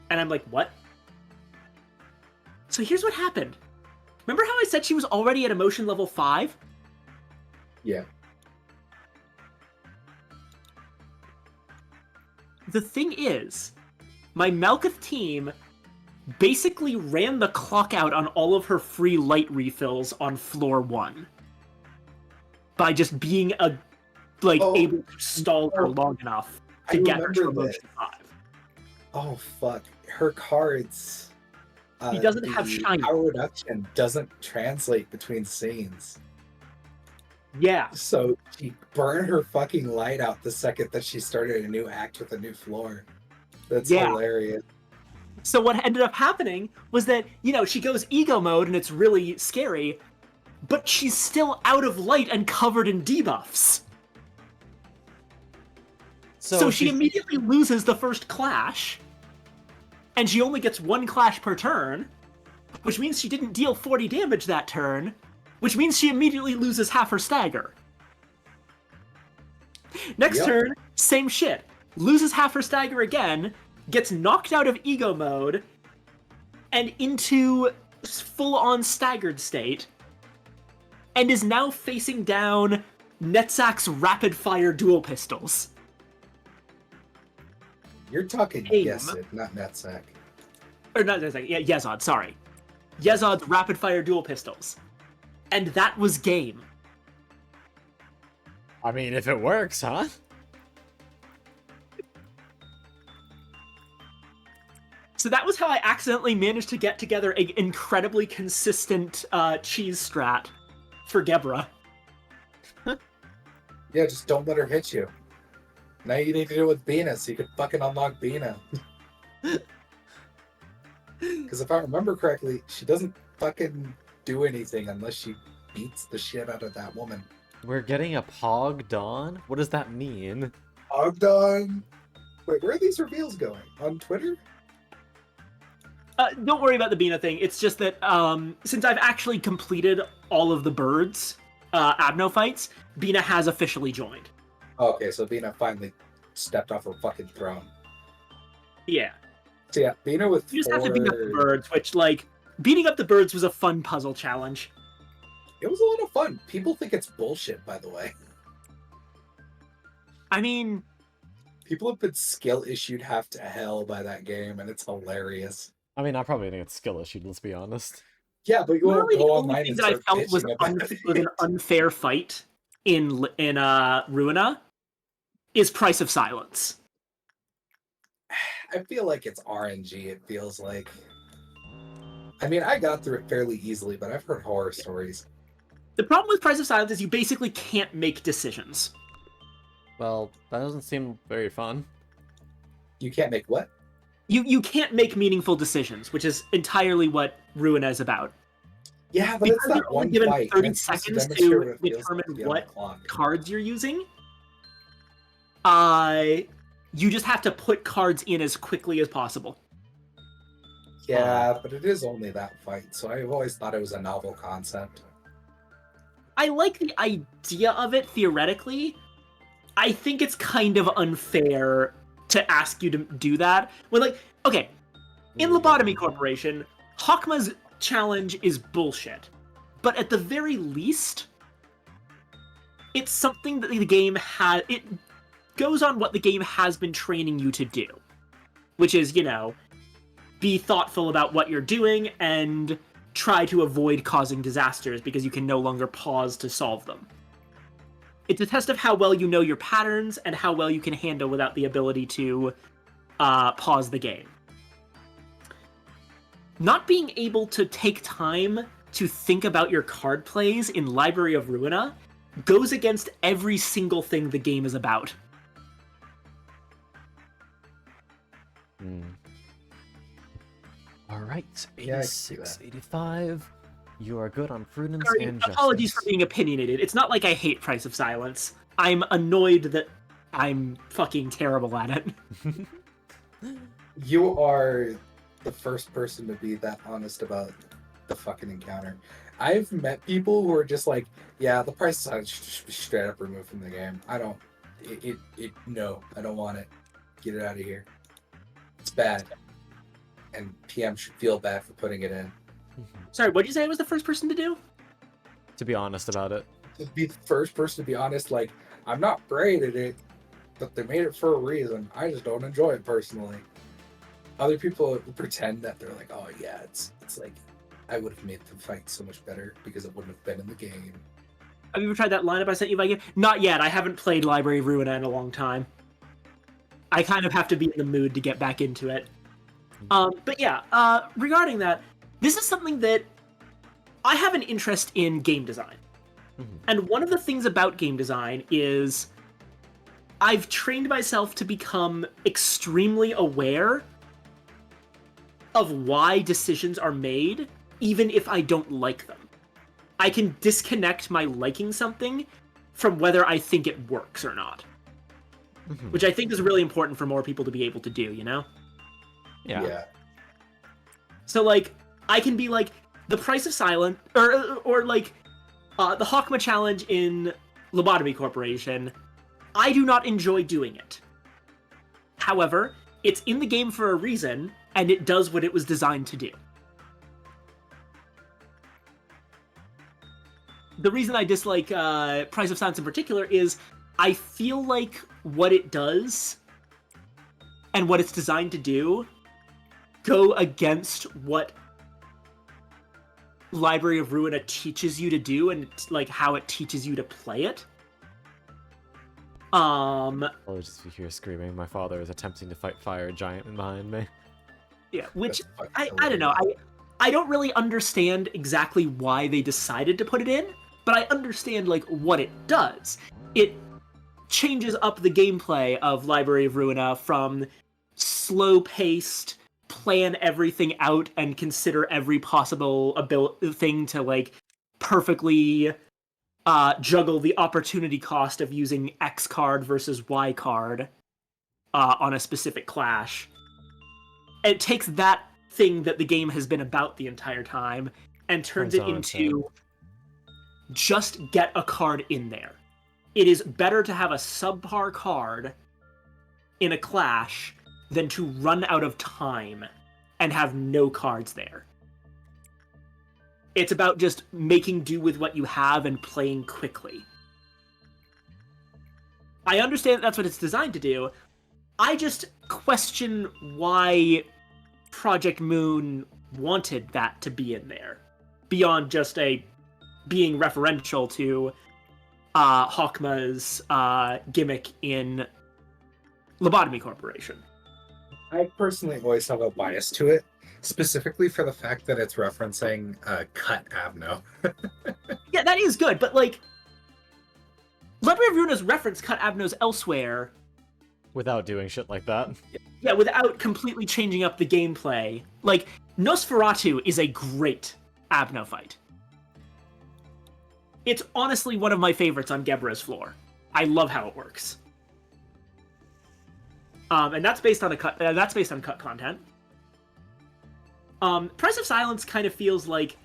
And I'm like, what? So here's what happened. Remember how I said she was already at emotion level 5? Yeah. The thing is, my Malkuth team basically ran the clock out on all of her free light refills on floor 1. By just being able to stall her long enough to get her to emotion 5. Oh fuck. Her cards. He doesn't have shiny. Power reduction doesn't translate between scenes. Yeah. So she burned her fucking light out the second that she started a new act with a new floor. That's hilarious. So what ended up happening was that, she goes ego mode and it's really scary, but she's still out of light and covered in debuffs. So she immediately loses the first clash, and she only gets 1 clash per turn, which means she didn't deal 40 damage that turn, which means she immediately loses half her stagger. Next turn, same shit. Loses half her stagger again, gets knocked out of ego mode, and into full-on staggered state, and is now facing down Netzak's rapid-fire dual pistols. You're talking Yesid, not Netzak. Or not Netzak, yeah, Yezod, sorry. Yezod's rapid-fire dual pistols. And that was game. I mean, if it works, huh? So that was how I accidentally managed to get together an incredibly consistent cheese strat for Gebra. Yeah, just don't let her hit you. Now you need to do it with Bina so you can fucking unlock Bina. Because if I remember correctly, she doesn't fucking do anything unless she beats the shit out of that woman. We're getting a Pog Dawn? What does that mean? Pog Dawn? Wait, where are these reveals going? On Twitter? Don't worry about the Bina thing. It's just that since I've actually completed all of the birds Abno fights, Bina has officially joined. Okay, so Bina finally stepped off her fucking throne. Yeah. So yeah, Bina with You just have to beat up the birds, which, beating up the birds was a fun puzzle challenge. It was a lot of fun. People think it's bullshit, by the way. I mean... People have been skill issued half to hell by that game, and it's hilarious. I mean, I probably think it's skill issued, let's be honest. Yeah, but you won't go online thing and that I start felt was bitching an unfair fight in Ruina is Price of Silence. I feel like it's RNG, it feels like. I mean, I got through it fairly easily, but I've heard horror stories. The problem with Price of Silence is you basically can't make decisions. Well, that doesn't seem very fun. You can't make what? You can't make meaningful decisions, which is entirely what Ruina is about. Yeah, but because it's that you're only one given fight. 30 and it's supposed seconds demonstrate to what it feels like determine to be on the what clock. cards you're using. You just have to put cards in as quickly as possible. Yeah, but it is only that fight, so I've always thought it was a novel concept. I like the idea of it theoretically. I think it's kind of unfair to ask you to do that. When, like, okay, in Lobotomy Corporation, Hakma's challenge is bullshit. But at the very least, it's something that the game has... It goes on what the game has been training you to do. Which is, you know, be thoughtful about what you're doing and try to avoid causing disasters because you can no longer pause to solve them. It's a test of how well you know your patterns and how well you can handle without the ability to pause the game. Not being able to take time to think about your card plays in Library of Ruina goes against every single thing the game is about. Alright, Yeah, I can see 86, that. 85. You are good on prudence Sorry, and justice. apologies for being opinionated. It's not like I hate Price of Silence. I'm annoyed that I'm fucking terrible at it. You are the first person to be that honest about the fucking encounter. I've met people who are just like, yeah, the price sign should just be straight up removed from the game. I don't, no, I don't want it. Get it out of here. It's bad. And PM should feel bad for putting it in. Sorry, what'd you say I was the first person to do? To be honest about it. To be the first person to be honest, like, I'm not great at it, but they made it for a reason. I just don't enjoy it personally. Other people pretend that they're like, oh yeah, it's like, I would have made the fight so much better because it wouldn't have been in the game. Have you ever tried that lineup I sent you by game? Not yet. I haven't played Library of Ruina in a long time. I kind of have to be in the mood to get back into it. But yeah, regarding that, this is something that I have an interest in game design. And one of the things about game design is I've trained myself to become extremely aware of why decisions are made, even if I don't like them. I can disconnect my liking something from whether I think it works or not. Which I think is really important for more people to be able to do, you know? Yeah. So, like, I can be like, the Price of Silence, or like, the Hakma challenge in Lobotomy Corporation, I do not enjoy doing it. However, it's in the game for a reason, and it does what it was designed to do. The reason I dislike Price of Silence in particular is I feel like what it does and what it's designed to do go against what Library of Ruina teaches you to do and like how it teaches you to play it. I'll just be here screaming. My father is attempting to fight fire giant behind me. Yeah, which I don't know. I don't really understand exactly why they decided to put it in, but I understand like what it does. It changes up the gameplay of Library of Ruina from slow-paced, plan everything out and consider every possible thing to like perfectly juggle the opportunity cost of using X card versus Y card on a specific clash. It takes that thing that the game has been about the entire time and turns it into just get a card in there. It is better to have a subpar card in a clash than to run out of time and have no cards there. It's about just making do with what you have and playing quickly. I understand that's what it's designed to do. I just question why Project Moon wanted that to be in there, beyond just being referential to Hakma's gimmick in Lobotomy Corporation. I personally always have a bias to it, specifically for the fact that it's referencing Cut Abno. Yeah, that is good, but like, Library of Ruina's reference Cut Abnos elsewhere without doing shit like that. Yeah, without completely changing up the gameplay. Like, Nosferatu is a great Abno fight. It's honestly one of my favorites on Gebra's floor. I love how it works. And that's based on cut content. Press of Silence kind of feels like,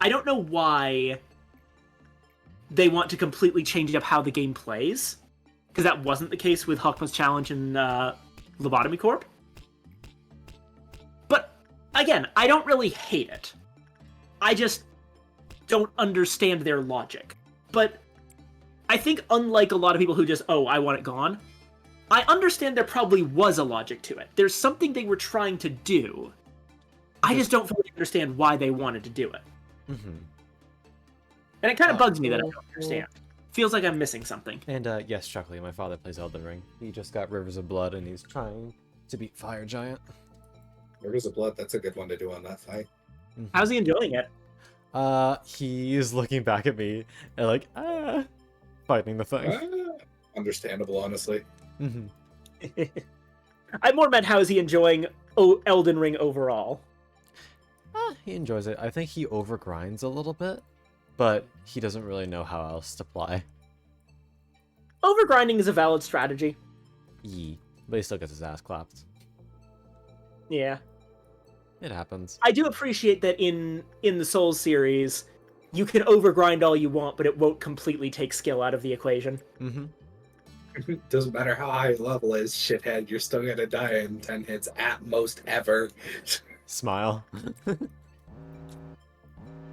I don't know why they want to completely change up how the game plays, because that wasn't the case with Hakma's Challenge and Lobotomy Corp. But again, I don't really hate it. I just don't understand their logic. But I think unlike a lot of people who just, oh, I want it gone, I understand there probably was a logic to it. There's something they were trying to do. I just don't fully understand why they wanted to do it. Mm-hmm. And it kind of bugs me that I don't understand. Feels like I'm missing something. And yes, Chuckley, my father plays Elden Ring. He just got Rivers of Blood and he's trying to beat Fire Giant. Rivers of Blood, that's a good one to do on that fight. Mm-hmm. How's he enjoying it? He's looking back at me and like, fighting the thing. Understandable, honestly. Mm-hmm. I more meant how is he enjoying Elden Ring overall? He enjoys it. I think he overgrinds a little bit, but he doesn't really know how else to play. Overgrinding is a valid strategy. Yee. But he still gets his ass clapped. Yeah. It happens. I do appreciate that in the Souls series, you can overgrind all you want, but it won't completely take skill out of the equation. Mm-hmm. Doesn't matter how high level is, shithead, you're still gonna die in 10 hits at most ever. Smile.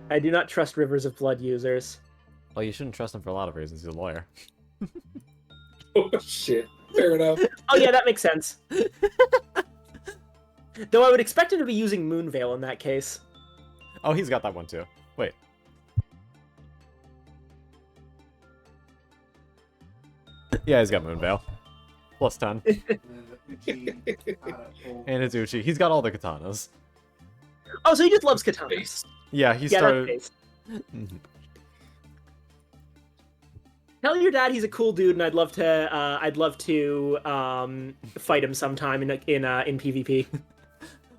I do not trust Rivers of Blood users. Well, you shouldn't trust him for a lot of reasons. He's a lawyer. Oh, shit. Fair enough. Oh yeah, that makes sense. Though I would expect him to be using Moonveil in that case. Oh, he's got that one too. Wait. Yeah, he's got Moonveil. Plus 10. And it's Uchi. He's got all the katanas. Oh, so he just loves katanas. Yeah, he started... That's Tell your dad he's a cool dude, and I'd love to fight him sometime in PvP.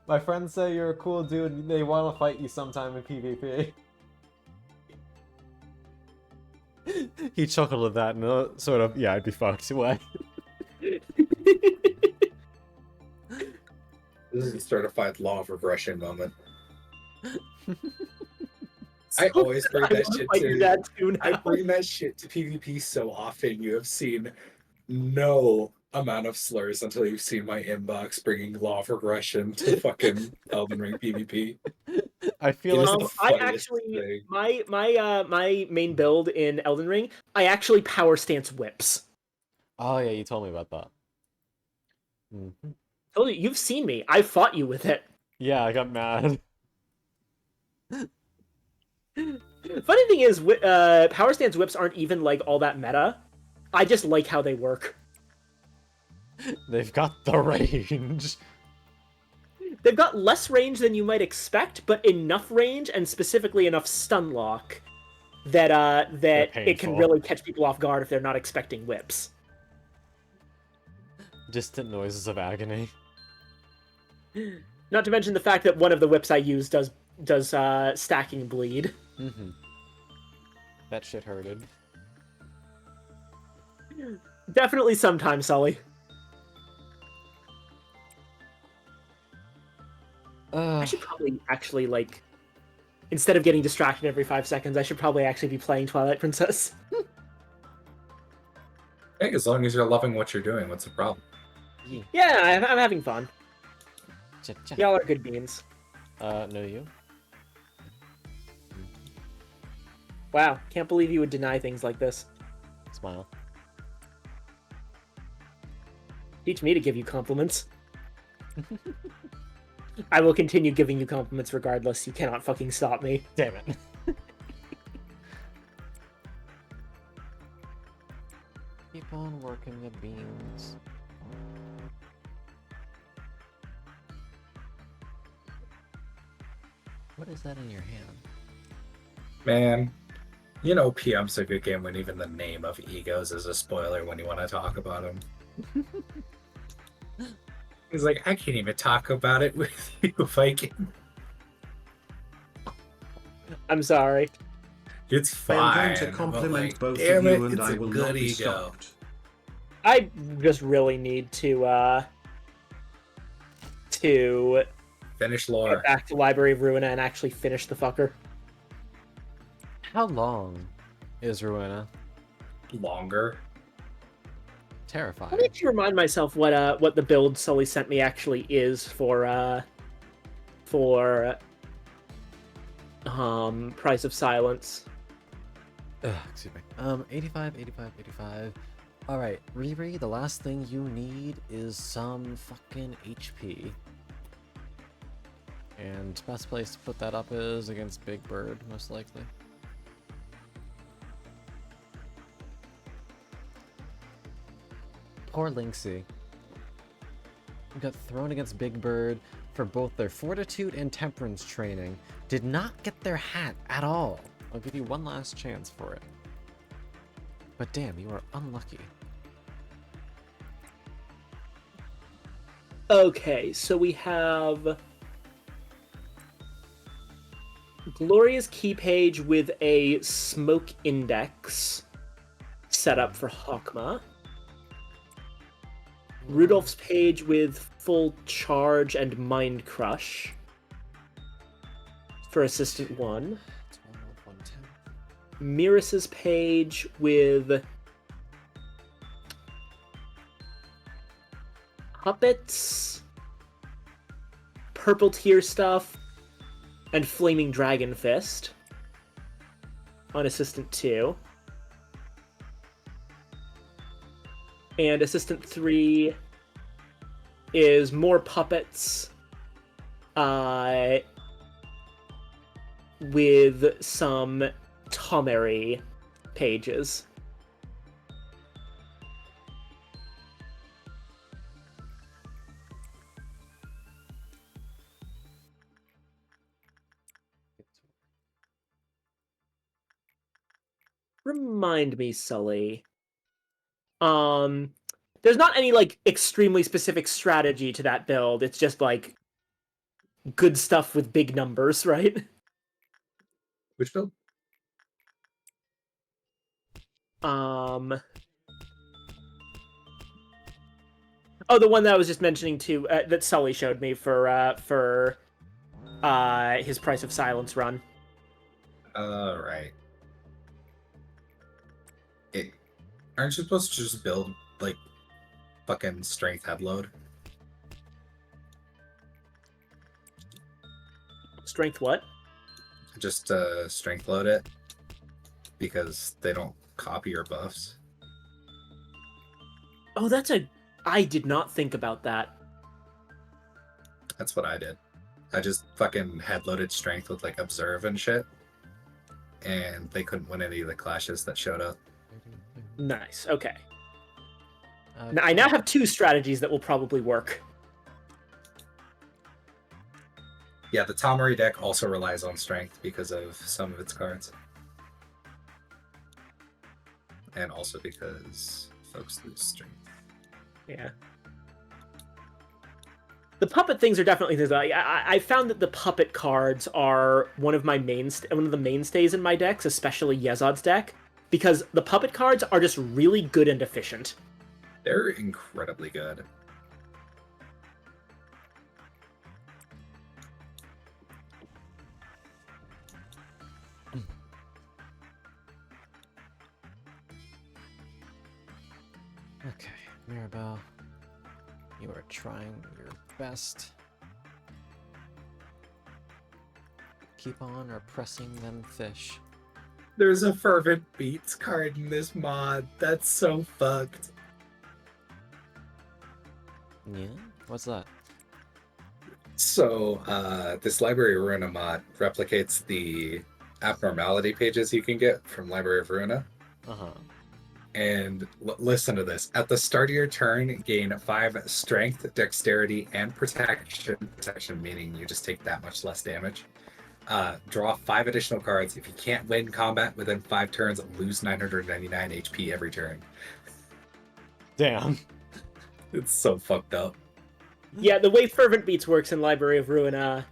My friends say you're a cool dude, and they want to fight you sometime in PvP. He chuckled at that and sort of, yeah, I'd be fucked away. This is a certified law of regression moment. I always bring that shit to I bring that shit to PvP so often. You have seen no amount of slurs until you've seen my inbox bringing law of regression to fucking Elden Ring PvP. I feel like I actually my main build in Elden Ring, I actually power stance whips. Oh yeah, you told me about that. Mm-hmm. Told you, you've seen me. I fought you with it. Yeah, I got mad. Funny thing is, power stance whips aren't even like all that meta. I just like how they work. They've got the range. They've got less range than you might expect, but enough range and specifically enough stun lock that it can really catch people off guard if they're not expecting whips. Distant noises of agony. Not to mention the fact that one of the whips I use does stacking bleed. Mm-hmm. That shit hurted. Definitely sometimes, Sully. I should probably actually, like, instead of getting distracted every 5 seconds, I should probably actually be playing Twilight Princess. Hey, as long as you're loving what you're doing, what's the problem? Yeah, I'm having fun. Y'all are good beans. No, you? Wow, can't believe you would deny things like this. Smile. Teach me to give you compliments. I will continue giving you compliments regardless. You cannot fucking stop me. Damn it. Keep on working the beans. What is that in your hand? Man, you know PM's a good game when even the name of Egos is a spoiler when you want to talk about him. He's like, I can't even talk about it with you, Viking. I'm sorry. It's I fine. am going to but, compliment like, both damn of it, you and it's I a will good not be ego. stopped. I just really need to Finish get lore. back to Library of Ruina and actually finish the fucker. How long is Ruina? Longer. I Terrifying. need to remind myself what the build Sully sent me actually is for Price of Silence. Ugh, excuse me. 85, 85, 85. Alright, Riri, the last thing you need is some fucking HP. And best place to put that up is against Big Bird, most likely. Poor Lynxie. Got thrown against Big Bird for both their Fortitude and Temperance training. Did not get their hat at all. I'll give you one last chance for it. But damn, you are unlucky. Okay, so we have Gloria's key page with a smoke index set up for Hakma. Rudolph's page with full charge and mind crush for assistant 1. 12, 110. Miris's page with puppets, purple tier stuff, and flaming dragon fist on assistant 2. And assistant 3 is more puppets with some Tomeri pages. Remind me, Sully. There's not any like extremely specific strategy to that build. It's just like good stuff with big numbers, right? Which build? Oh, the one that I was just mentioning too, that Sully showed me for his Price of Silence run. Right. Aren't you supposed to just build like fucking strength head load? Strength what? Just strength load it because they don't copy your buffs. Oh, I did not think about that. That's what I did. I just fucking head loaded strength with like observe and shit, and they couldn't win any of the clashes that showed up. Nice. Okay. I now have 2 strategies that will probably work. Yeah, the Tomari deck also relies on strength because of some of its cards. And also because folks lose strength. Yeah. The puppet things are definitely things. I found that the puppet cards are one of the mainstays in my decks, especially Yezod's deck, because the puppet cards are just really good and efficient. They're incredibly good. Okay, Mirabelle, you are trying your best. Keep on or pressing them fish. There's a Fervent Beats card in this mod. That's so fucked. Yeah? What's that? So, this Library of Ruina mod replicates the abnormality pages you can get from Library of Ruina. Uh-huh. And listen to this. At the start of your turn, gain 5 strength, dexterity, and protection. Protection meaning you just take that much less damage. Draw 5 additional cards. If you can't win combat within 5 turns, lose 999 HP every turn. Damn. It's so fucked up. Yeah, the way Fervent Beats works in Library of Ruina,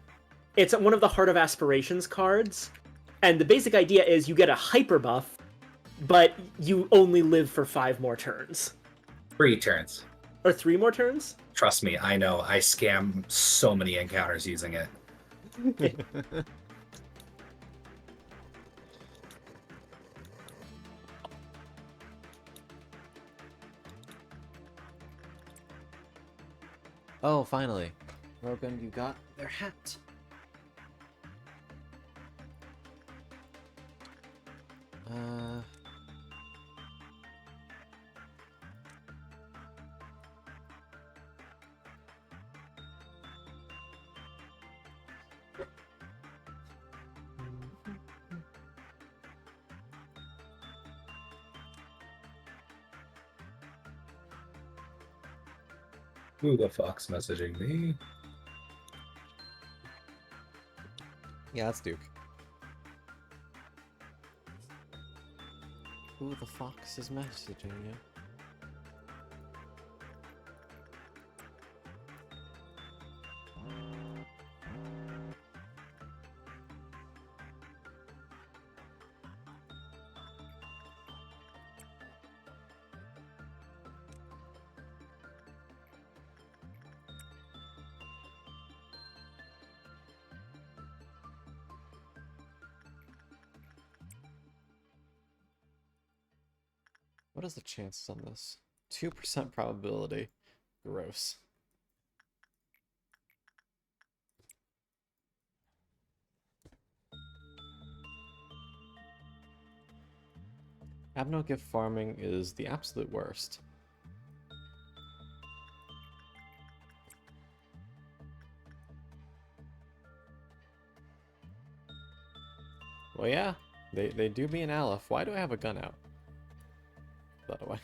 it's one of the Heart of Aspirations cards, And the basic idea is you get a hyper buff, but you only live for 5 more turns. 3 turns. Or 3 more turns? Trust me, I know. I scam so many encounters using it. Oh, finally. Rogan, you got their hat. Who the fuck's messaging me? Yeah, that's Duke. Who the fox is messaging you? What is the chances on this? 2% probability. Gross. Abno gift farming is the absolute worst. Well, yeah, they do be an Aleph. Why do I have a gun out? By the way.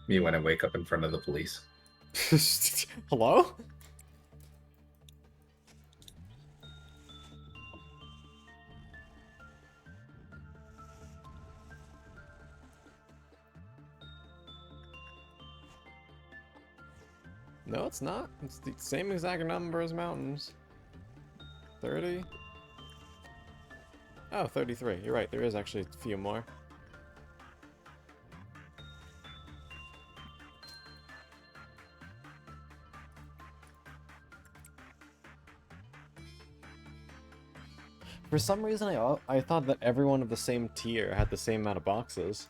Me when I wake up in front of the police. Hello? No, it's not. It's the same exact number as mountains. 30? Oh, 33. You're right, there is actually a few more. For some reason, I thought that everyone of the same tier had the same amount of boxes.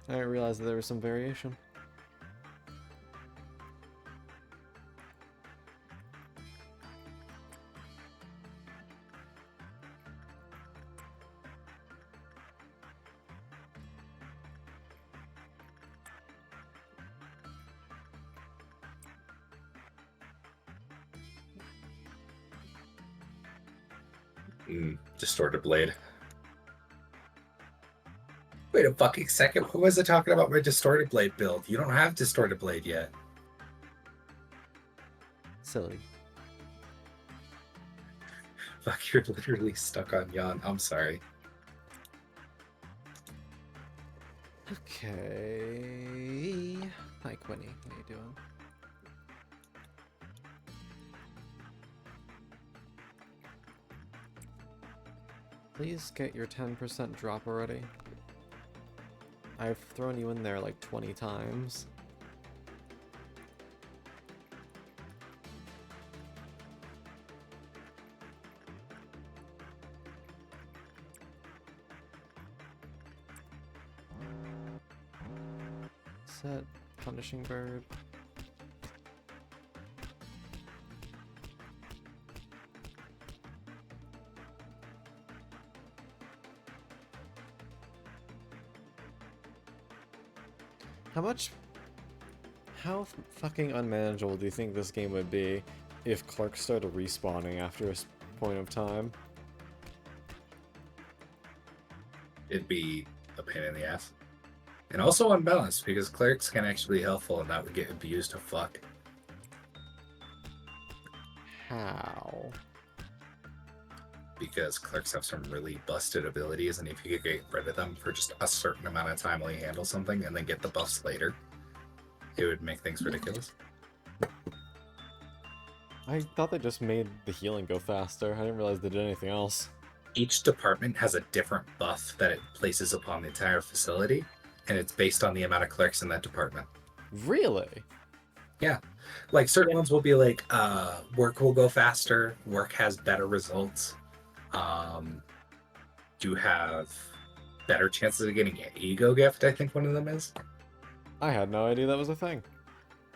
I didn't realize that there was some variation. Distorted blade. Wait a fucking second. Who was it talking about my distorted blade build? You don't have distorted blade yet. Silly. Fuck, you're literally stuck on Yan. I'm sorry. Okay. Hi, Quinny. How you doing? Please get your 10% drop already. I've thrown you in there like 20 times. Set punishing bird. How fucking unmanageable do you think this game would be if clerks started respawning after a point of time? It'd be a pain in the ass. And also unbalanced, because clerics can actually be helpful and that would get abused to fuck. How? Because clerks have some really busted abilities, and if you could get rid of them for just a certain amount of time while you handle something and then get the buffs later, it would make things ridiculous. I thought they just made the healing go faster. I didn't realize they did anything else. Each department has a different buff that it places upon the entire facility, and it's based on the amount of clerks in that department. Really? Yeah. Like certain ones will be like, work will go faster, work has better results, you have better chances of getting an ego gift, I think one of them is. I had no idea that was a thing.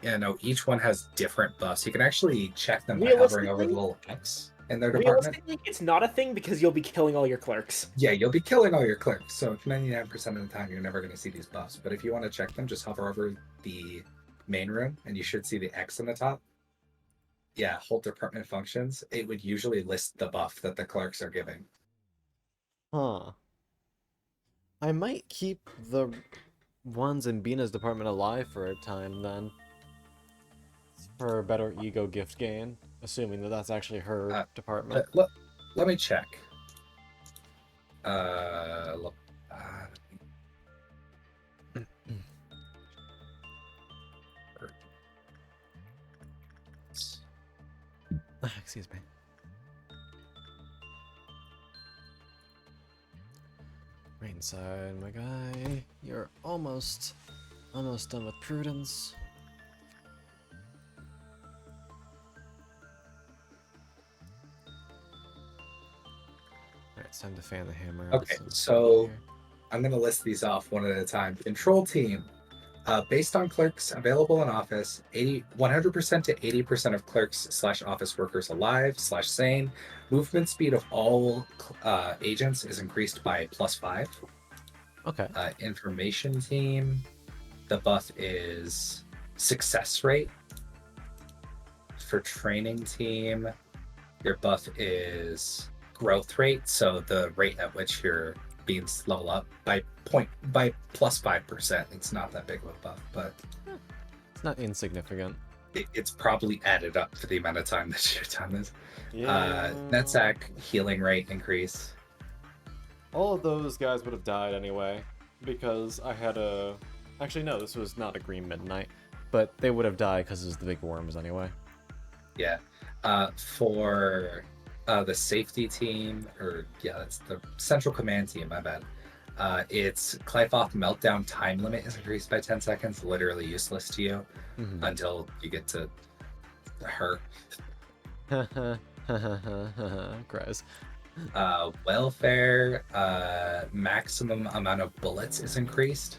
Yeah, no, each one has different buffs. You can actually check them by hovering over the little X in their department. Realistically, it's not a thing because you'll be killing all your clerks. Yeah, you'll be killing all your clerks. So 99% of the time, you're never going to see these buffs. But if you want to check them, just hover over the main room, and you should see the X on the top. Yeah, hold department functions. It would usually list the buff that the clerks are giving. Huh. I might keep the ones in Bina's department alive for a time then. For a better ego gift gain, assuming that that's actually her department. Let me check. Excuse me. Right inside, my guy. You're almost done with Prudence. Alright, it's time to fan the hammer. Okay, so I'm going to list these off one at a time. Control team. Based on clerks available in office, 100% to 80% of clerks/office workers alive/sane. Movement speed of all agents is increased by +5. Okay. Information team. The buff is success rate. For training team, your buff is growth rate, so the rate at which you're being level up by +5%. It's not that big of a buff, but it's not insignificant. It's probably added up for the amount of time that your time is. Yeah. NetSac healing rate increase. All of those guys would have died anyway, because I had a... Actually, no, this was not a Green Midnight, but they would have died because it was the big worms anyway. Yeah. For the safety team, that's the central command team, my bad. It's Clifoth meltdown time limit is increased by 10 seconds, literally useless to you until you get to her. Cries. Welfare, maximum amount of bullets is increased.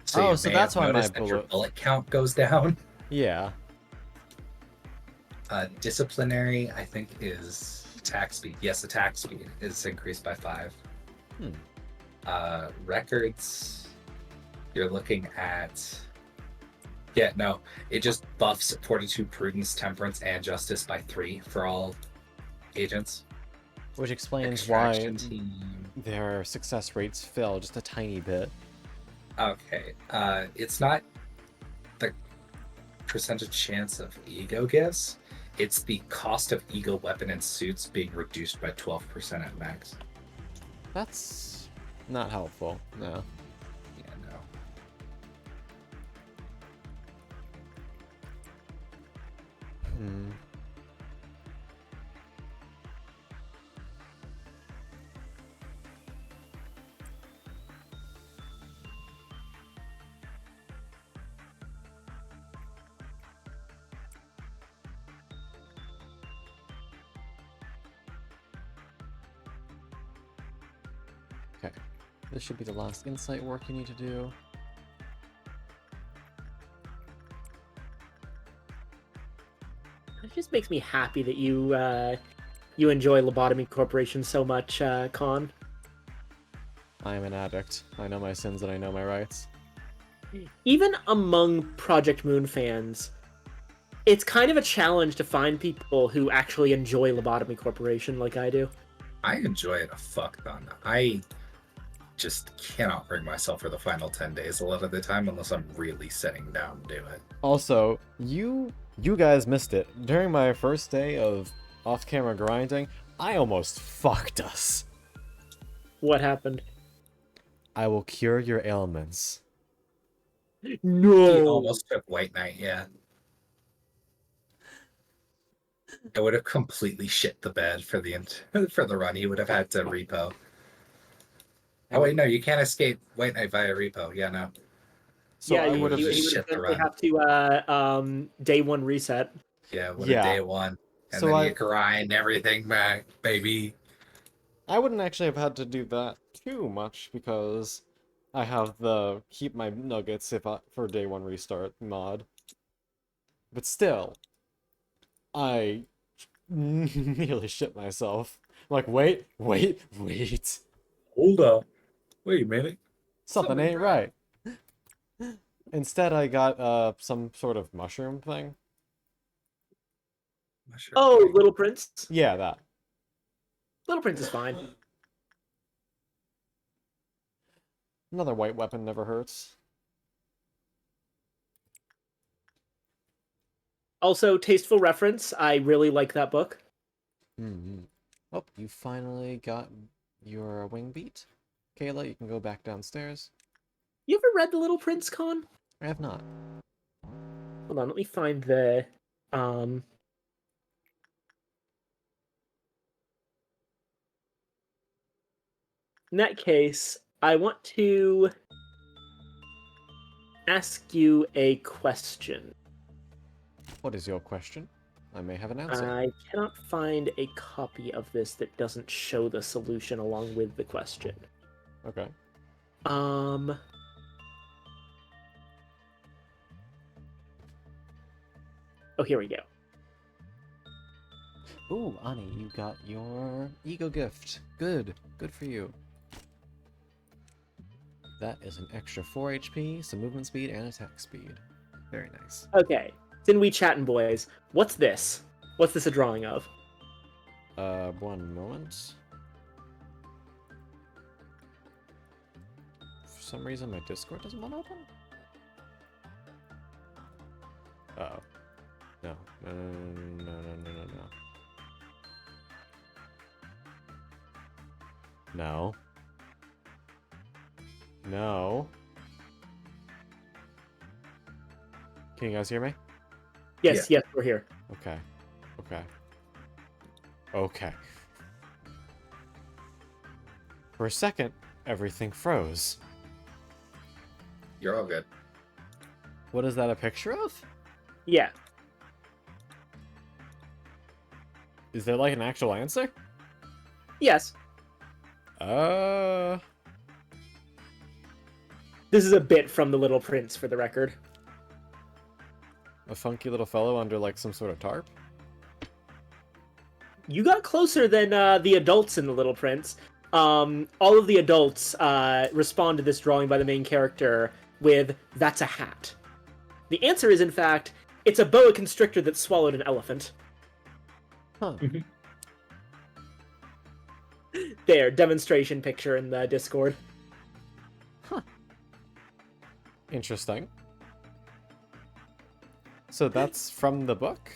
So that's why my your bullet count goes down. Yeah. Disciplinary, I think, is attack speed. Yes, attack speed is increased by 5. Records, you're looking at... Yeah, no, it just buffs Fortitude, Prudence, Temperance, and Justice by 3 for all agents. Which explains why their success rates fell just a tiny bit. Okay, it's not the percentage chance of ego gifts. It's the cost of ego weapon and suits being reduced by 12% at max. That's not helpful, no. Yeah, no. Okay, this should be the last insight work you need to do. It just makes me happy that you enjoy Lobotomy Corporation so much, Con. I am an addict. I know my sins and I know my rights. Even among Project Moon fans, it's kind of a challenge to find people who actually enjoy Lobotomy Corporation like I do. I enjoy it a fuck ton. I just cannot bring myself for the final 10 days a lot of the time unless I'm really sitting down to do it. Also, you guys missed it. During my first day of off-camera grinding, I almost fucked us. What happened? I will cure your ailments. No! He almost took White Knight, yeah. I would have completely shit the bed for the run. He would have had to repo. Oh wait, no, you can't escape White Knight via repo. Yeah, no. So yeah, I he would would have shit the essentially run. have to day one reset. Yeah, what Yeah. a day one. And So then I you grind everything back, baby. I wouldn't actually have had to do that too much because I have the keep my nuggets for day one restart mod. But still, I nearly shit myself. Like, wait. Hold up. Wait a minute. Something ain't right. Instead, I got some sort of mushroom thing. Oh, Little Prince. Yeah, that. Little Prince is fine. Another white weapon never hurts. Also, tasteful reference. I really like that book. Oh, you finally got your wing beat. Kayla, you can go back downstairs. You ever read The Little Prince, Con? I have not. Hold on, let me find the In that case, I want to ask you a question. What is your question? I may have an answer. I cannot find a copy of this that doesn't show the solution along with the question. Okay. Oh, here we go. Ooh, Ani, you got your ego gift. Good. Good for you. That is an extra 4 HP, some movement speed, and attack speed. Very nice. Okay. Then we chatting, boys. What's this? What's this a drawing of? One moment. For some reason, my Discord doesn't want to open? Uh-oh. No. No. No. No. Can you guys hear me? Yes, yes, we're here. Okay. Okay. For a second, everything froze. You're all good. What is that a picture of? Yeah. Is there like an actual answer? Yes. Uh, This is a bit from The Little Prince, for the record. a funky little fellow under like some sort of tarp? You got closer than the adults in The Little Prince. All of the adults respond to this drawing by the main character with, "That's a hat." The answer is, in fact, it's a boa constrictor that swallowed an elephant. Huh. There, demonstration picture in the Discord. Interesting. So that's from the book?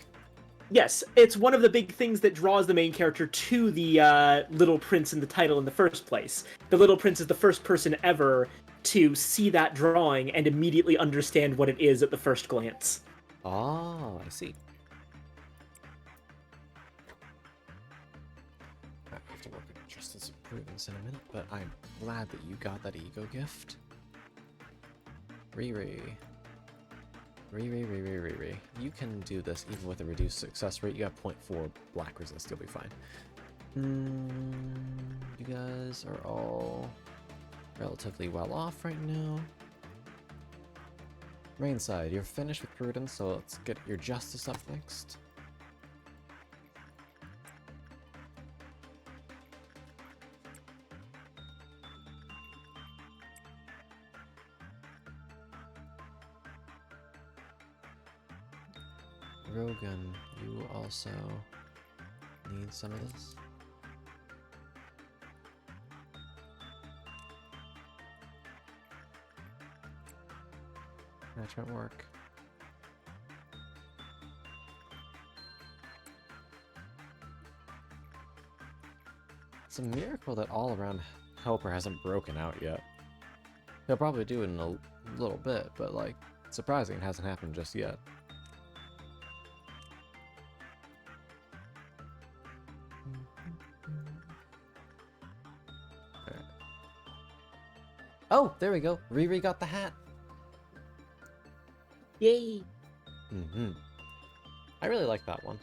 Yes, it's one of the big things that draws the main character to the Little Prince in the title in the first place. The Little Prince is the first person ever to see that drawing and immediately understand what it is at the first glance. Oh, I see. I have to work on Justice and Prudence in a minute, but I'm glad that you got that ego gift. Riri. You can do this even with a reduced success rate. You got 0.4 black resist, you'll be fine. You guys are all relatively well off right now. Rainside, you're finished with Prudence, so let's get your Justice up next. Rogan, you also need some of this. Attachment work. It's a miracle that all around Helper hasn't broken out yet. He'll probably do it in a little bit, but like, surprising it hasn't happened just yet. Oh, there we go. Riri got the hat. Yay! Mm-hmm. I really like that one.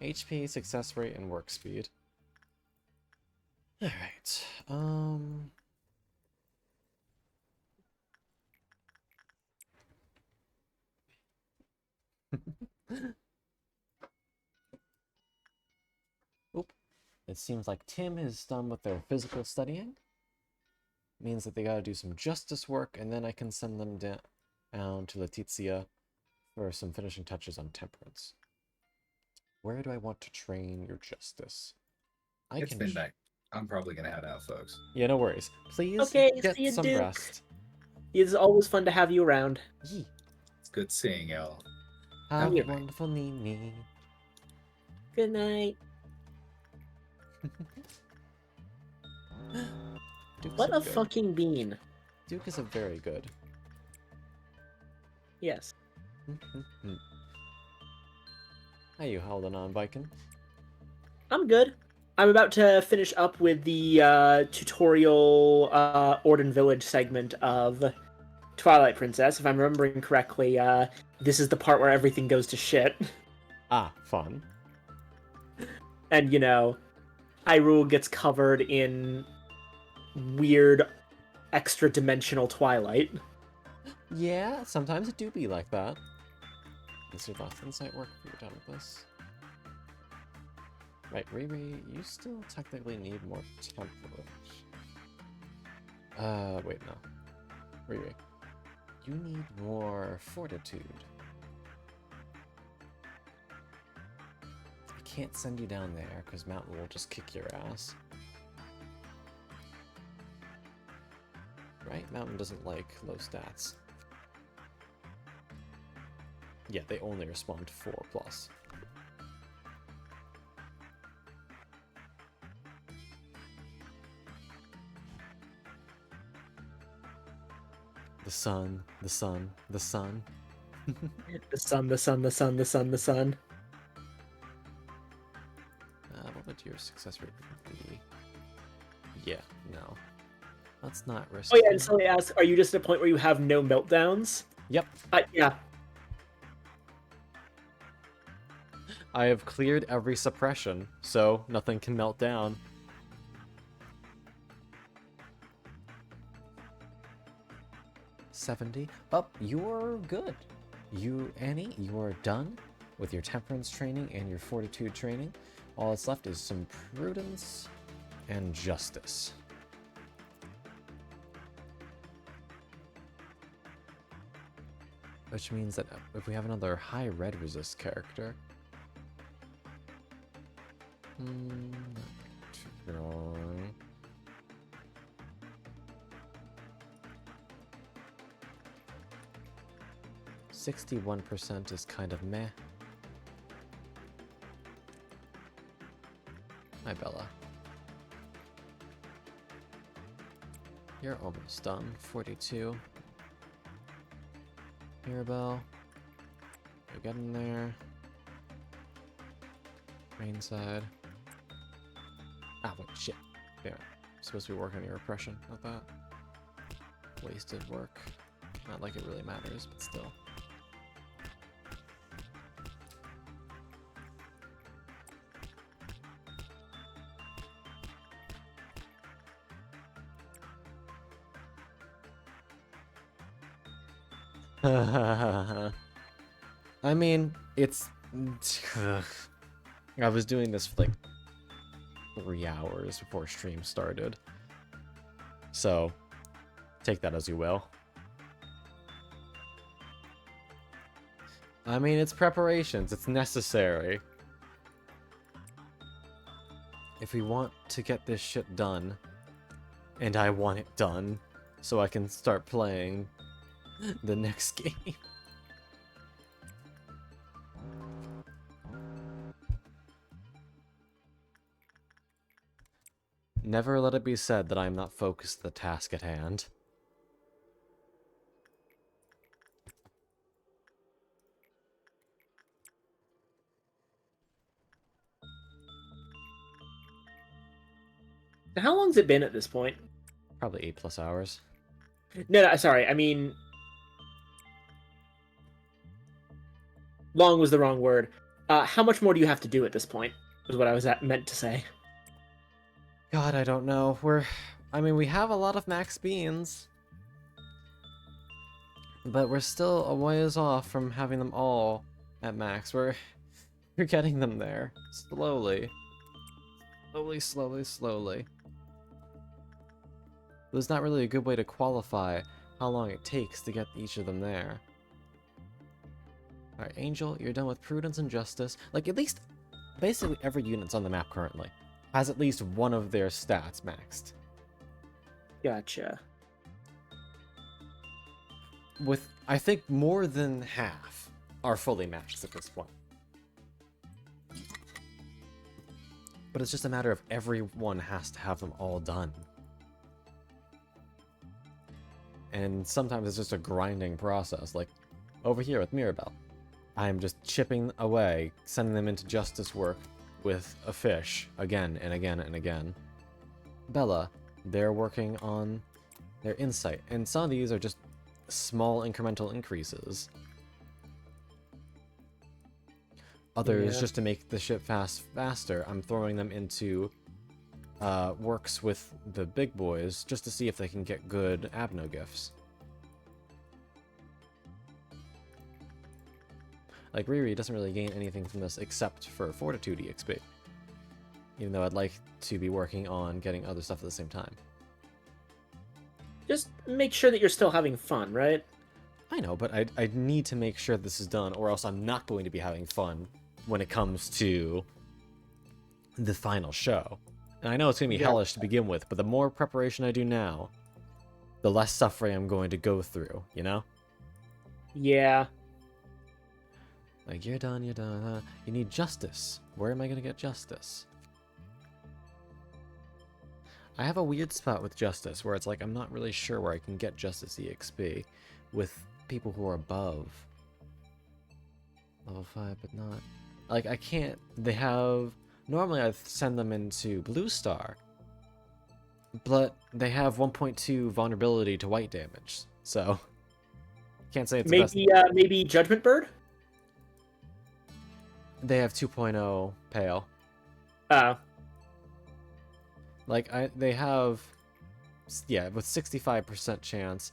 HP, success rate, and work speed. Alright. Oop. It seems like Tim is done with their physical studying. Means that they gotta do some justice work, and then I can send them down to Letizia for some finishing touches on temperance. Where do I want to train your justice? It's midnight. I'm probably gonna head out, folks. Yeah, no worries. Please Okay, get see you, some Duke. rest. It's always fun to have you around. Yee. It's good seeing y'all. Have a a good night. wonderful Nini. Good night. Duke's What a good. fucking bean. Duke is a very good. Yes. How you holding on, Viking? I'm good. I'm about to finish up with the tutorial Orden Village segment of Twilight Princess. If I'm remembering correctly, this is the part where everything goes to shit. Ah, fun. And, you know, Hyrule gets covered in weird extra-dimensional Twilight. Yeah, sometimes it do be like that. Is your last insight work if you're done with this? Right, Riri, you still technically need more temperance. Wait, no. Riri, you need more fortitude. I can't send you down there, because Mountain will just kick your ass. Right? Mountain doesn't like low stats. Yeah, they only respond to 4+. The sun, the sun, the sun. The sun, the sun, the sun, the sun, the sun. What would your success rate be? Yeah, no. Let's not risk Oh yeah, and somebody asked, are you just at a point where you have no meltdowns? Yep. Yeah. I have cleared every suppression, so nothing can melt down. $70. Oh, you're good. Annie, you are done with your temperance training and your fortitude training. All that's left is some prudence and justice. Which means that if we have another high red resist character... 61% is kind of meh. Hi, Bella. You're almost done. 42. Mirabelle. You're getting there. Main side. Ah, wait, shit. Damn it. I'm supposed to be working on your oppression, not that. Wasted work. Not like it really matters, but still. I mean, it's... I was doing this for like 3 hours before stream started. So, take that as you will. I mean, it's preparations. It's necessary. If we want to get this shit done, and I want it done, so I can start playing the next game. Never let it be said that I am not focused on the task at hand. How long's it been at this point? Probably 8+ hours. No, sorry. I mean, long was the wrong word. How much more do you have to do at this point? Was what I was meant to say. God, I don't know. I mean, we have a lot of max beans, but we're still a ways off from having them all at max. We're getting them there slowly, slowly. There's not really a good way to qualify how long it takes to get each of them there. Alright, Angel, you're done with Prudence and Justice. Like, at least, basically every unit's on the map currently has at least one of their stats maxed. Gotcha. With, I think, more than half are fully maxed at this point. But it's just a matter of everyone has to have them all done. And sometimes it's just a grinding process, like over here with Mirabelle. I'm just chipping away, sending them into justice work with a fish again and again and again. Bella, they're working on their insight, and some of these are just small incremental increases. Others, just to make the ship faster, I'm throwing them into works with the big boys just to see if they can get good Abno gifts. Like, Riri doesn't really gain anything from this except for Fortitude EXP. Even though I'd like to be working on getting other stuff at the same time. Just make sure that you're still having fun, right? I know, but I need to make sure this is done, or else I'm not going to be having fun when it comes to the final show. And I know it's going to be hellish to begin with, but the more preparation I do now, the less suffering I'm going to go through, you know? Yeah. Like, you're done, you need justice. Where am I going to get justice? I have a weird spot with justice, where it's like, I'm not really sure where I can get justice EXP with people who are above level 5, but not... Like, I can't... They have... Normally, I'd send them into Blue Star, but they have 1.2 vulnerability to white damage, so... Can't say it's the best. Maybe Judgment Bird? They have 2.0 pale. Like, they have... Yeah, with 65% chance.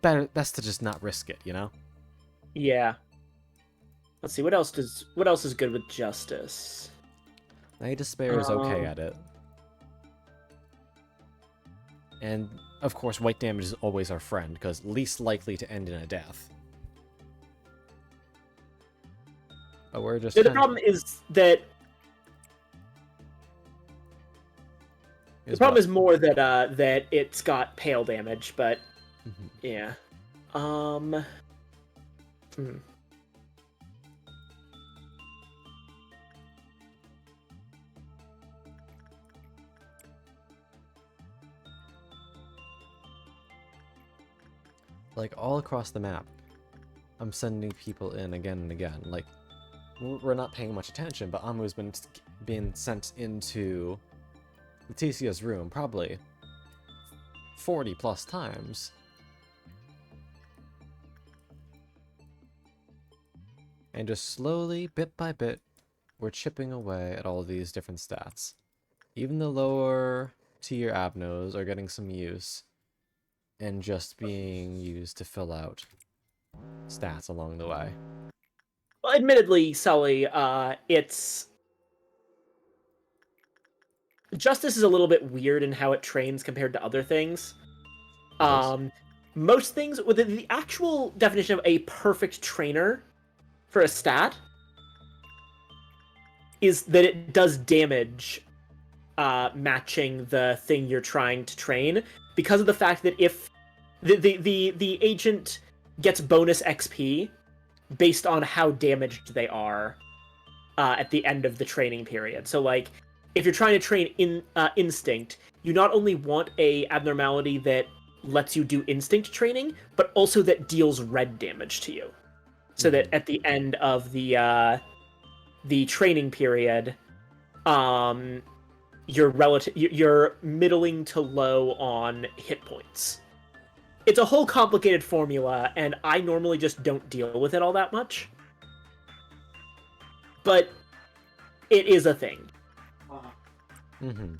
Best to just not risk it, you know? Yeah. Let's see, what else is good with Justice? Night Despair is okay at it. And, of course, white damage is always our friend, because least likely to end in a death. But we're just... The problem is that... The problem is more that that it's got pale damage, but... Yeah. Like, all across the map, I'm sending people in again and again. Like, we're not paying much attention, but Amu's been being sent into Leticia's room probably 40 plus times. And just slowly, bit by bit, we're chipping away at all of these different stats. Even the lower tier Abnos are getting some use, and just being used to fill out stats along the way. Well, admittedly, Sully, it's... Justice is a little bit weird in how it trains compared to other things. Most things, with the actual definition of a perfect trainer for a stat is that it does damage matching the thing you're trying to train, because of the fact that if the agent gets bonus XP based on how damaged they are at the end of the training period. So, like, if you're trying to train instinct, you not only want a abnormality that lets you do instinct training, but also that deals red damage to you. So that at the end of the training period, you're middling to low on hit points. It's a whole complicated formula, and I normally just don't deal with it all that much. But it is a thing. Mm-hmm.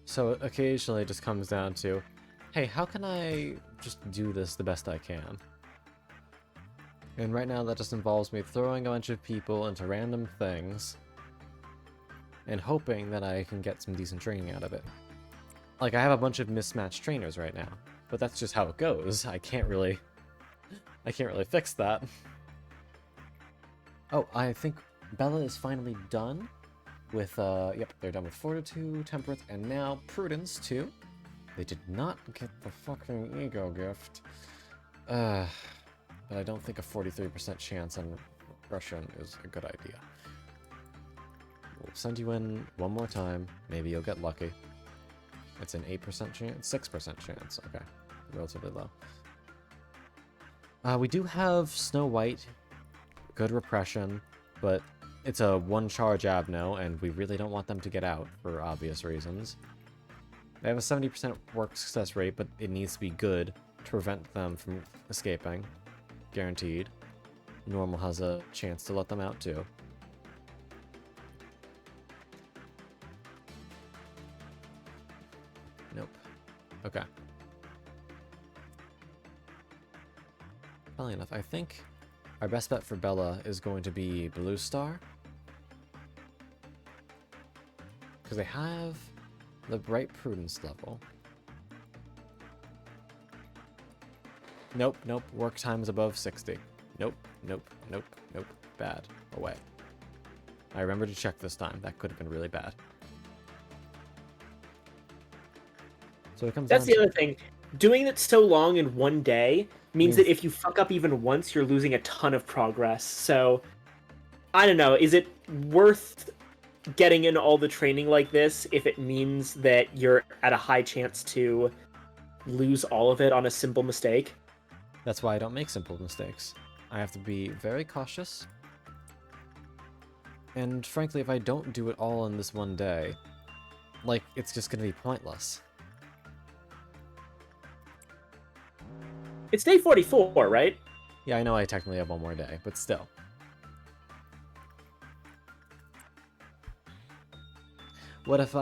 So occasionally it just comes down to, hey, how can I just do this the best I can? And right now that just involves me throwing a bunch of people into random things and hoping that I can get some decent training out of it. Like, I have a bunch of mismatched trainers right now, but that's just how it goes. I can't really fix that. Oh, I think Bella is finally done with, yep, they're done with Fortitude, Temperance, and now Prudence, too. They did not get the fucking Ego gift. But I don't think a 43% chance on Russian is a good idea. We'll send you in one more time. Maybe you'll get lucky. It's an 8% chance? 6% chance. Okay. Relatively low. We do have Snow White. Good repression. But it's a one-charge Abno, and we really don't want them to get out, for obvious reasons. They have a 70% work success rate, but it needs to be good to prevent them from escaping. Guaranteed. Normal has a chance to let them out, too. Nope. Okay. Funnily enough, I think our best bet for Bella is going to be Blue Star. Because they have the right Prudence level. Nope, nope. Work time is above 60. Nope, nope, nope, nope. Bad. Away. I remember to check this time. That could have been really bad. So it comes That's down the other thing. Doing it so long in one day means that if you fuck up even once, you're losing a ton of progress. So, I don't know. Is it worth getting in all the training like this if it means that you're at a high chance to lose all of it on a simple mistake? That's why I don't make simple mistakes. I have to be very cautious. And frankly, if I don't do it all in this one day, like, it's just gonna be pointless. It's day 44, right? Yeah, I know I technically have one more day, but still. What if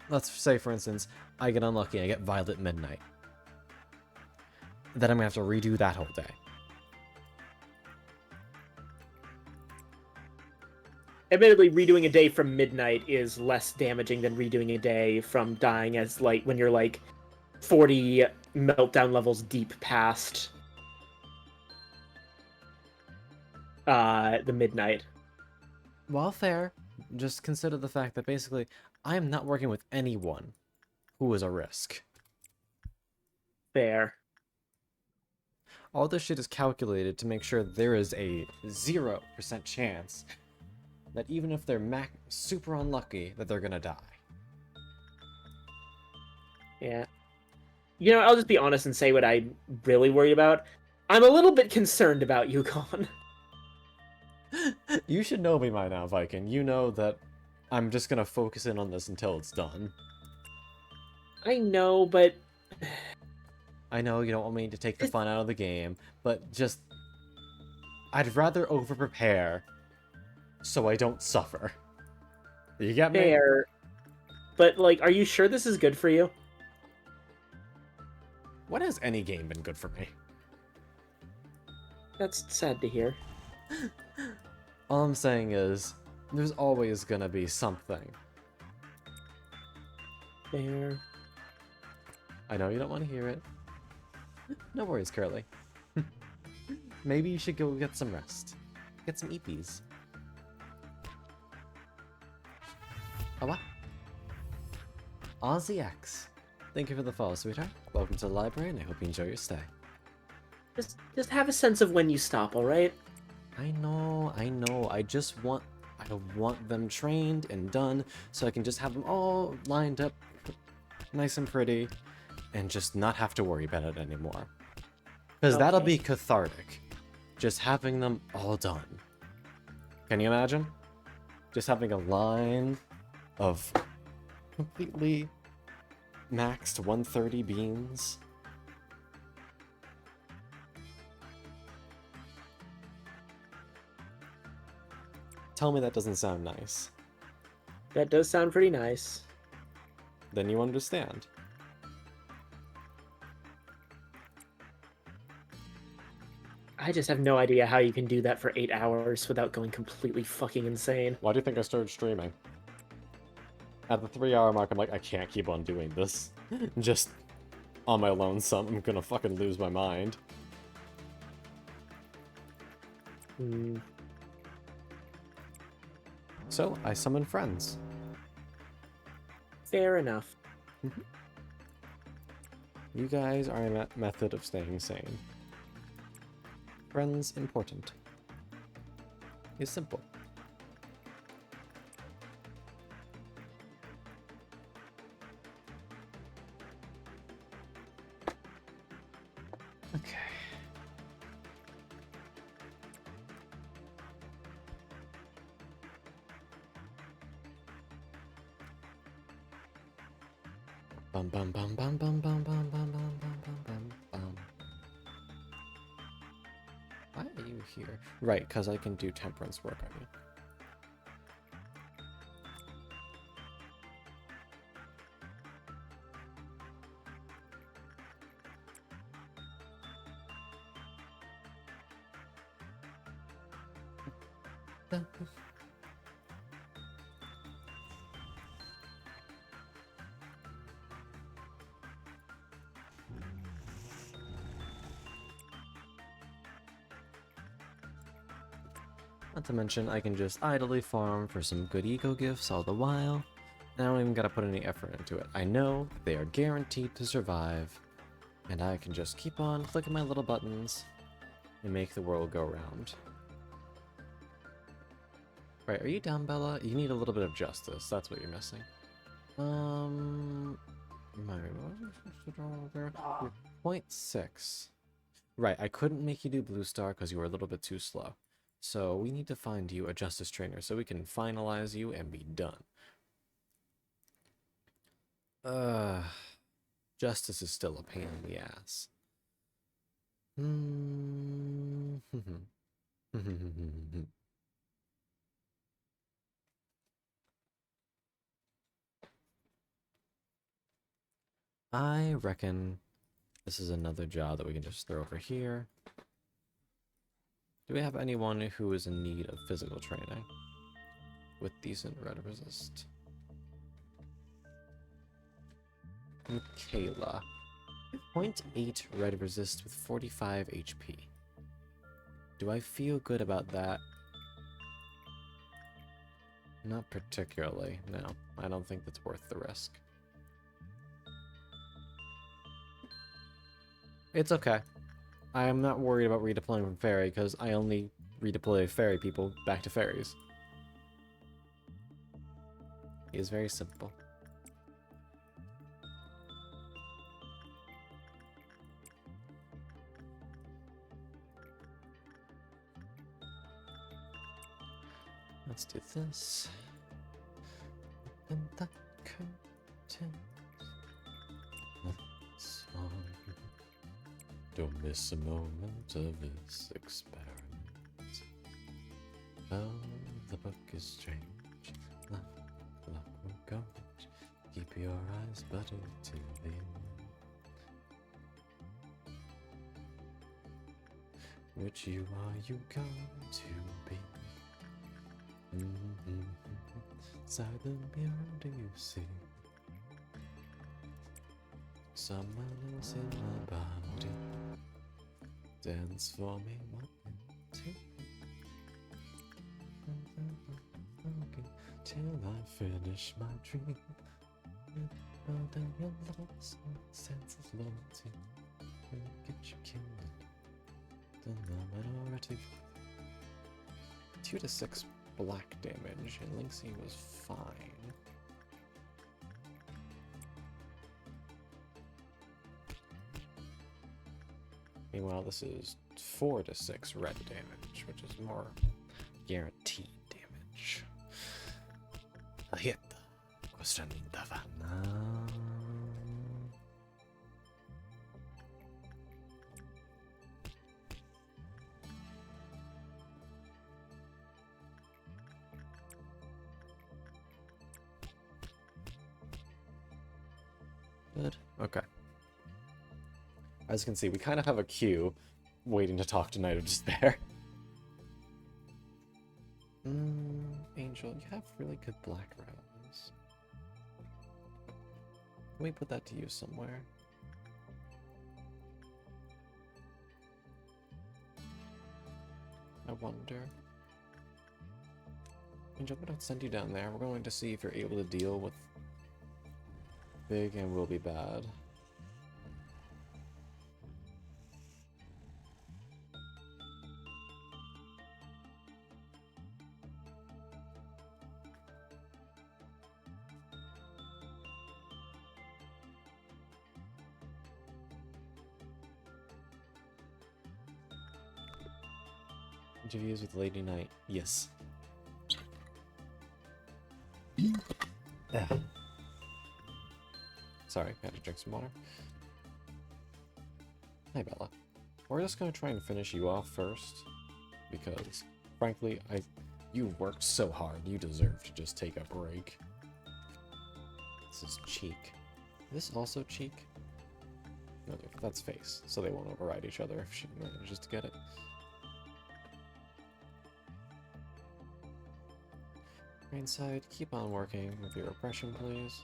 let's say for instance, I get unlucky and I get Violet Midnight. Then I'm gonna have to redo that whole day. Admittedly, redoing a day from midnight is less damaging than redoing a day from dying as, like, when you're, like, 40 meltdown levels deep past the midnight. While fair, just consider the fact that basically, I am not working with anyone who is a risk. Fair. All this shit is calculated to make sure there is a 0% chance that even if they're super unlucky, that they're gonna die. Yeah. You know, I'll just be honest and say what I'm really worried about. I'm a little bit concerned about Yukon. You should know me by now, Viking. You know that I'm just gonna focus in on this until it's done. I know, but... I know you don't want me to take the fun out of the game, but just... I'd rather over-prepare so I don't suffer. You get me? Fair. But, like, are you sure this is good for you? When has any game been good for me? That's sad to hear. All I'm saying is, there's always gonna be something. Fair. I know you don't want to hear it. No worries, Curly. Maybe you should go get some rest. Get some EPs. Oh, what? Aussie X. Thank you for the follow, sweetheart. Welcome to the library, and I hope you enjoy your stay. Just have a sense of when you stop, alright? I know. I want them trained and done, so I can just have them all lined up nice and pretty, and just not have to worry about it anymore. Because that'll be cathartic. Just having them all done. Can you imagine? Just having a line of completely maxed 130 beans. Tell me that doesn't sound nice. That does sound pretty nice. Then you understand. I just have no idea how you can do that for 8 hours without going completely fucking insane. Why do you think I started streaming? At the 3-hour mark, I'm like, I can't keep on doing this. Just on my lonesome, I'm gonna fucking lose my mind. So, I summon friends. Fair enough. You guys are a method of staying sane. Friends important. It's simple. Okay. Bum bum bum bum bum bum bum bum bum bum bum bum. Why are you here? Right, because I can do temperance work on you. Not to mention, I can just idly farm for some good eco gifts all the while, and I don't even gotta put any effort into it. I know they are guaranteed to survive, and I can just keep on clicking my little buttons and make the world go round. Right, are you down, Bella? You need a little bit of justice, that's what you're missing. My 0.6. Right, I couldn't make you do Blue Star because you were a little bit too slow. So we need to find you a justice trainer so we can finalize you and be done. Justice is still a pain in the ass. I reckon this is another job that we can just throw over here. Do we have anyone who is in need of physical training with decent red resist? Michaela. 0.8 red resist with 45 HP. Do I feel good about that? Not particularly, no. I don't think that's worth the risk. It's okay. I am not worried about redeploying from Fairy, because I only redeploy Fairy people back to Fairies. It is very simple. Let's do this. Open the curtain. Let's on. Don't miss a moment of this experiment. Oh, the book is strange. Luck will go. Keep your eyes buttered till the end. Which you are you going to be? Inside the mirror do you see someone else in my body? Dance for me, 1 and 2. Okay, till I finish my dream. Well, then you're lost, sense of loyalty. Get your kingdom. The minority. 2 to 6 black damage, and Lynxie was fine. Meanwhile, this is 4 to 6 red damage, which is more guaranteed damage. Hit. Good. Okay. As you can see, we kind of have a queue waiting to talk to Night of Despair. Angel, you have really good black rose. Can we put that to use somewhere? I wonder. Angel, I'm gonna send you down there. We're going to see if you're able to deal with big and will be bad. Interviews with Lady Knight. Yes. Sorry, had to drink some water. Hi, Bella. We're just gonna try and finish you off first, because, frankly, you worked so hard. You deserve to just take a break. This is cheek. Is this also cheek? No, that's face, so they won't override each other if she manages to get it. Green side, keep on working with your oppression, please.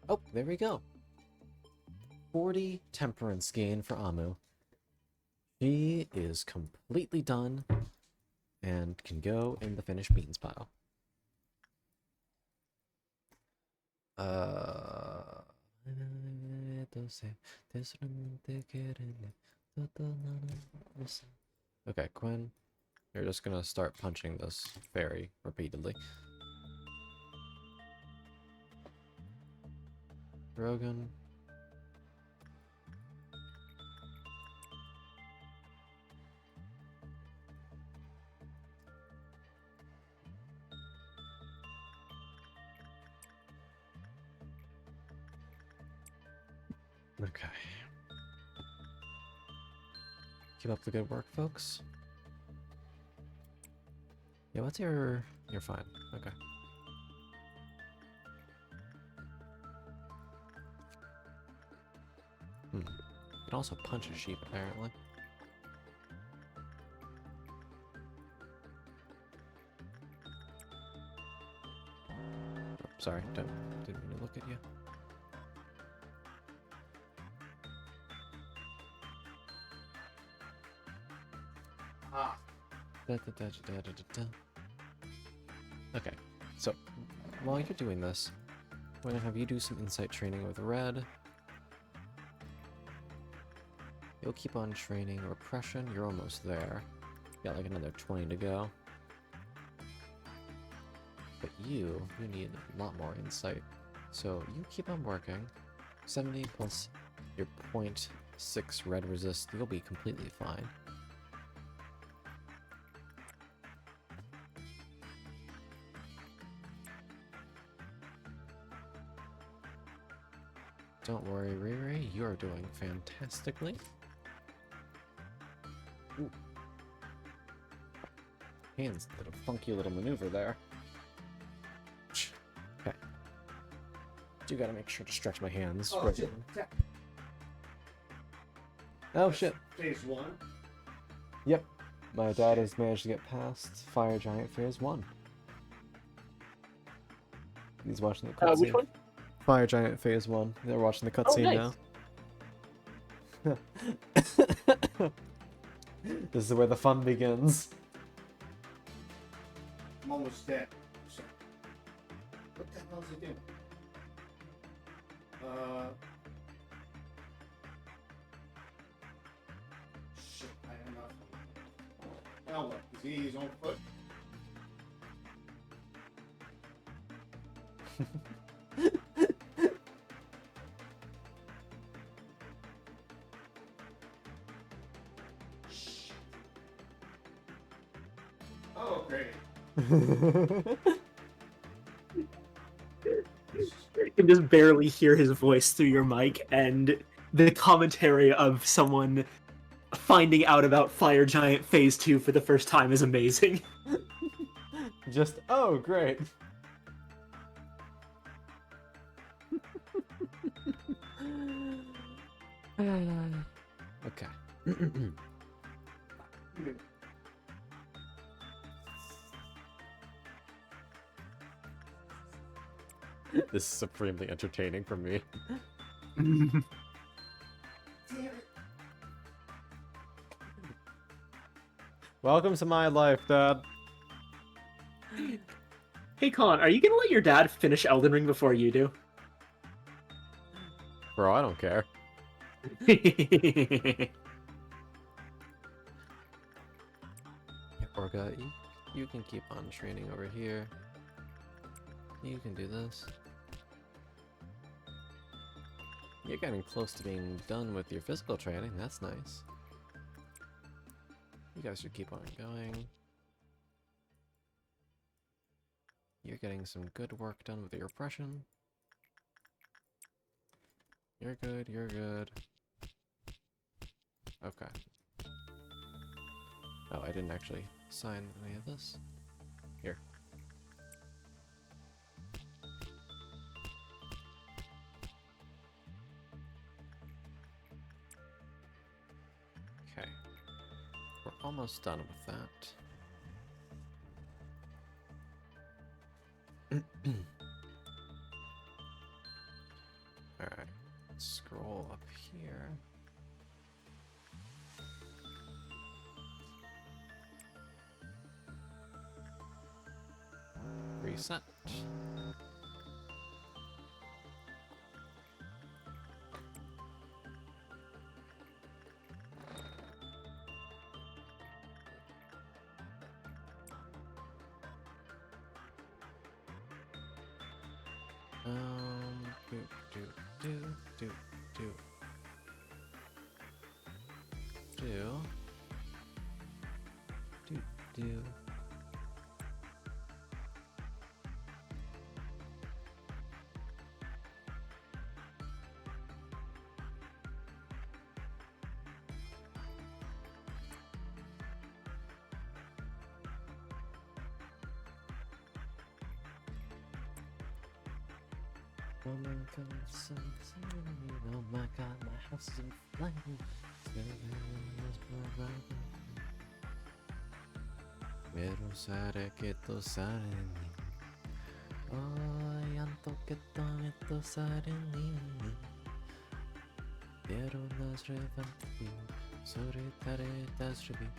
Oh, there we go. 40 temperance gain for Amu. She is completely done and can go in the finished beans pile. Okay, Quinn, you're just gonna start punching this fairy repeatedly. Rogan. Okay. Keep up the good work, folks. Yeah, what's your... You're fine. Okay. You can also punch a sheep, apparently. Oh, sorry, didn't mean to look at you. Okay, so while you're doing this, I'm gonna have you do some insight training with Red. You'll keep on training repression. You're almost there. Got like another 20 to go. But you need a lot more insight. So you keep on working. 70 plus your 0.6 red resist, you'll be completely fine. Don't worry, Riri, you're doing fantastically. Ooh. Hands did a funky little maneuver there. Okay. Do gotta make sure to stretch my hands. Oh, right. shit. Oh shit. Phase 1. Yep. My dad has managed to get past Fire Giant Phase 1. He's watching the cutscene. Which one? Fire Giant Phase 1. They're watching the cutscene now. This is where the fun begins. I'm almost dead. So. What the hell is he doing? Shit, I don't know. Now what? Is he his own foot? Oh, great. You can just barely hear his voice through your mic, and the commentary of someone finding out about Fire Giant Phase 2 for the first time is amazing. Just, oh, great. Okay. This is supremely entertaining for me. Welcome to my life, Dad. Hey, Colin, are you gonna let your dad finish Elden Ring before you do? Bro, I don't care. Orga, you can keep on training over here. You can do this. You're getting close to being done with your physical training. That's nice. You guys should keep on going. You're getting some good work done with your oppression. You're good, you're good. Okay. Oh, I didn't actually sign any of this. Here. Okay. We're almost done with that. Alright, scroll up here. Reset. Do. Oh my god, oh my god, my house is in flames. Pero sare que to sare ni. Oh, yanto que to me to sare ni. Pero nas revanti, sore tare das revi.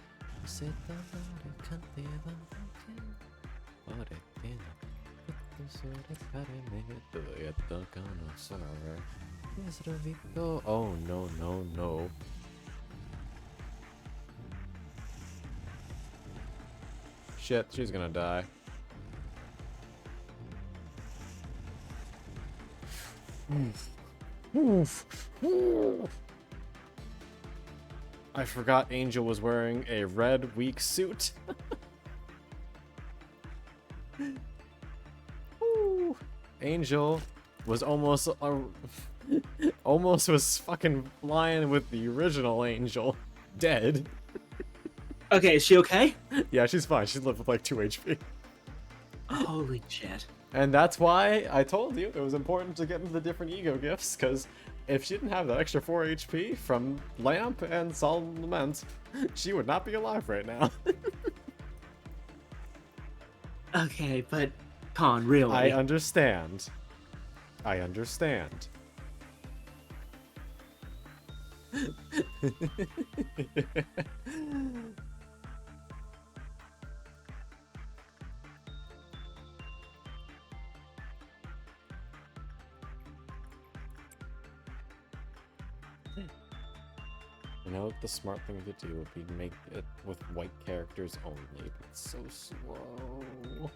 Se tare cante vanti. Ore tena. Oh no no no. Shit, she's gonna die. I forgot Angel was wearing a red weak suit. Angel was almost was fucking flying with the original Angel. Dead. Okay, is she okay? Yeah, she's fine. She lived with like 2 HP. Holy shit. And that's why I told you it was important to get into the different ego gifts, because if she didn't have that extra 4 HP from Lamp and Solemn Lament, she would not be alive right now. Okay, but Con, really? I understand. I understand. You know, the smart thing to do would be make it with white characters only, but it's so slow.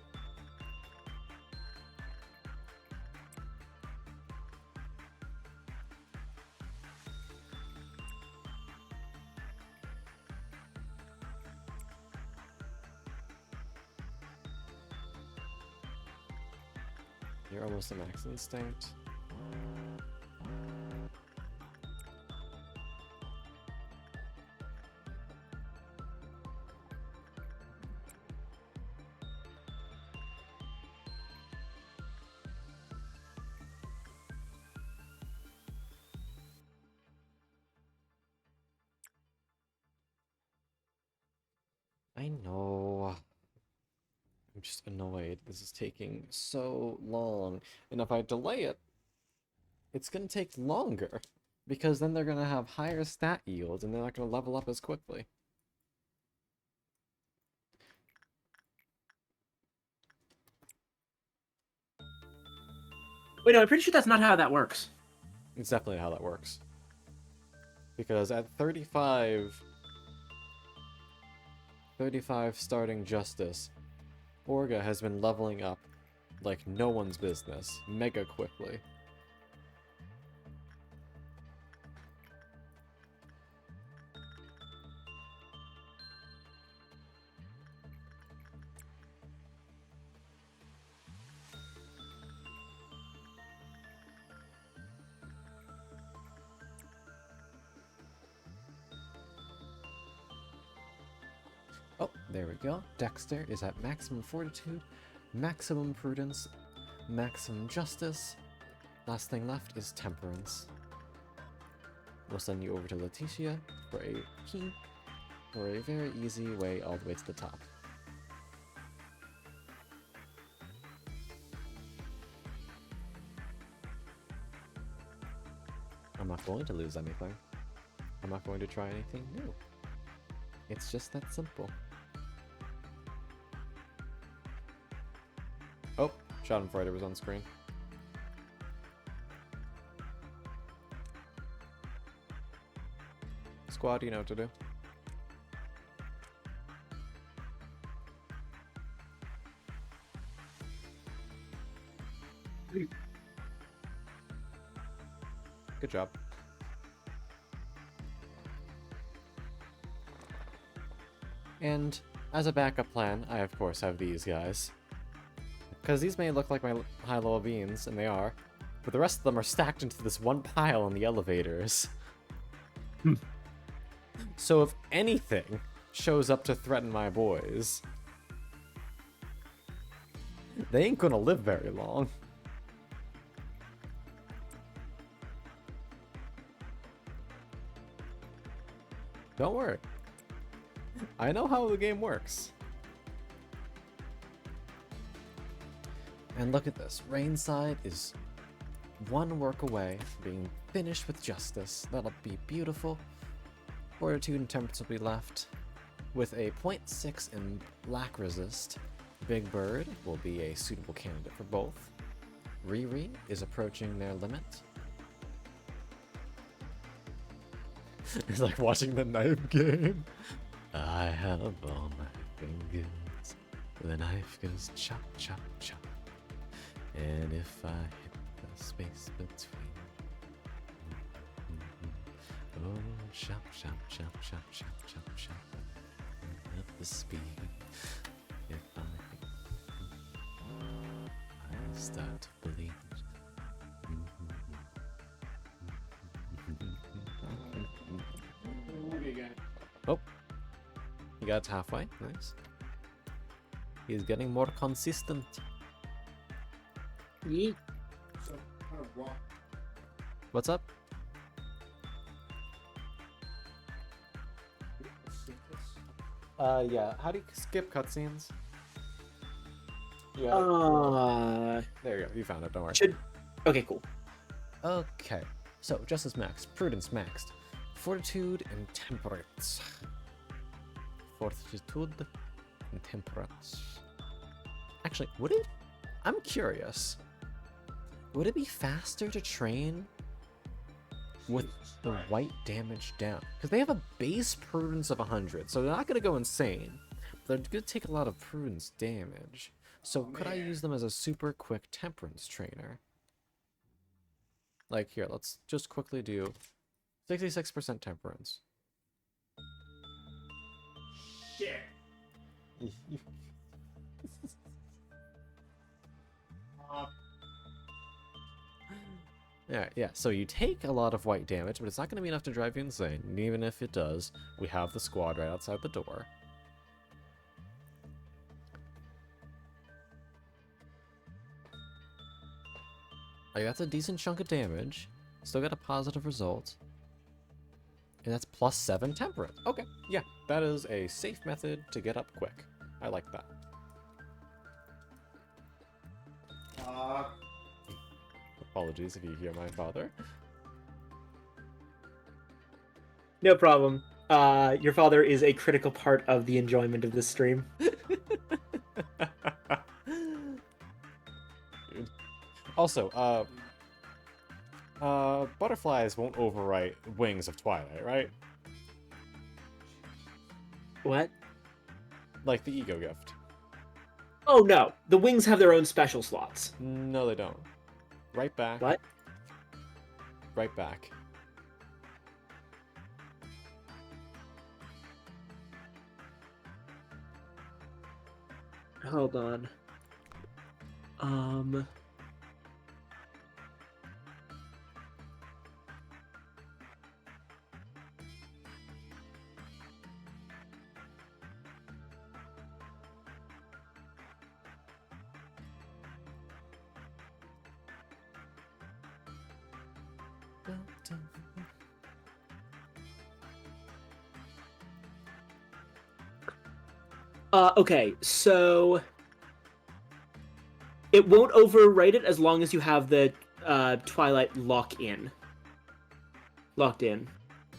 You're almost a max instinct. I know. I'm just annoyed. This is taking so long. And if I delay it, it's going to take longer. Because then they're going to have higher stat yields and they're not going to level up as quickly. Wait, no, I'm pretty sure that's not how that works. It's definitely how that works. Because at 35 starting Justice, Orga has been leveling up like no one's business, mega quickly. Oh, there we go. Dexter is at maximum fortitude, maximum prudence, maximum justice. Last thing left is temperance. We'll send you over to Leticia for a key, for a very easy way all the way to the top. I'm not going to lose anything. I'm not going to try anything new. It's just that simple. Oh, Schadenfreude was on screen. Squad, you know what to do. Good job. And as a backup plan, I of course have these guys. Because these may look like my high-level beans, and they are, but the rest of them are stacked into this one pile on the elevators. So if anything shows up to threaten my boys, they ain't gonna live very long. Don't worry. I know how the game works. And look at this. Rainside is one work away from being finished with justice. That'll be beautiful. Fortitude and temperance will be left with a 0.6 in black resist. Big Bird will be a suitable candidate for both. Riri is approaching their limit. It's like watching the knife game. I have all my fingers. The knife goes chop, chop, chop. And if I hit the space between, oh, chop, chop, chop, chop, chop, chop, chop. At the speed, if I start to bleed. Oh, he got halfway. Nice. He's getting more consistent. Yeet. What's up? Yeah. How do you skip cutscenes? Yeah. There you go. You found it. Don't worry. Okay, cool. Okay. So, justice maxed, prudence maxed, fortitude and temperance. Fortitude and temperance. Actually, would it? I'm curious. Would it be faster to train with the white damage down? Because they have a base prudence of 100, so they're not going to go insane. But they're going to take a lot of prudence damage. So could I use them as a super quick temperance trainer? Like, here, let's just quickly do 66% temperance. Shit. Yeah, so you take a lot of white damage, but it's not going to be enough to drive you insane. And even if it does, we have the squad right outside the door. Like, that's a decent chunk of damage. Still got a positive result. And that's +7 temperance. Okay, yeah, that is a safe method to get up quick. I like that. Apologies if you hear my father. No problem. Your father is a critical part of the enjoyment of this stream. Also, butterflies won't overwrite Wings of Twilight, right? What? Like the ego gift. Oh no, the wings have their own special slots. No, they don't. Right back. What? Right back. Hold on. Okay, so it won't overwrite it as long as you have the Twilight locked in.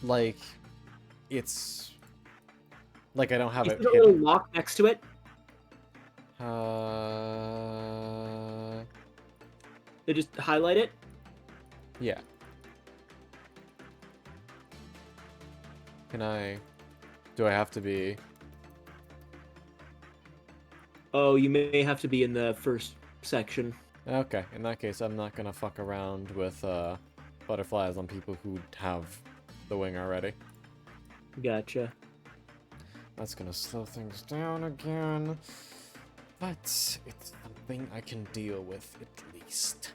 Like, it's... Like, I don't have Is it there a hidden. little lock next to it? They just highlight it? Yeah. Do I have to be... Oh, you may have to be in the first section. Okay, in that case, I'm not gonna fuck around with butterflies on people who have the wing already. Gotcha. That's gonna slow things down again. But it's something I can deal with at least.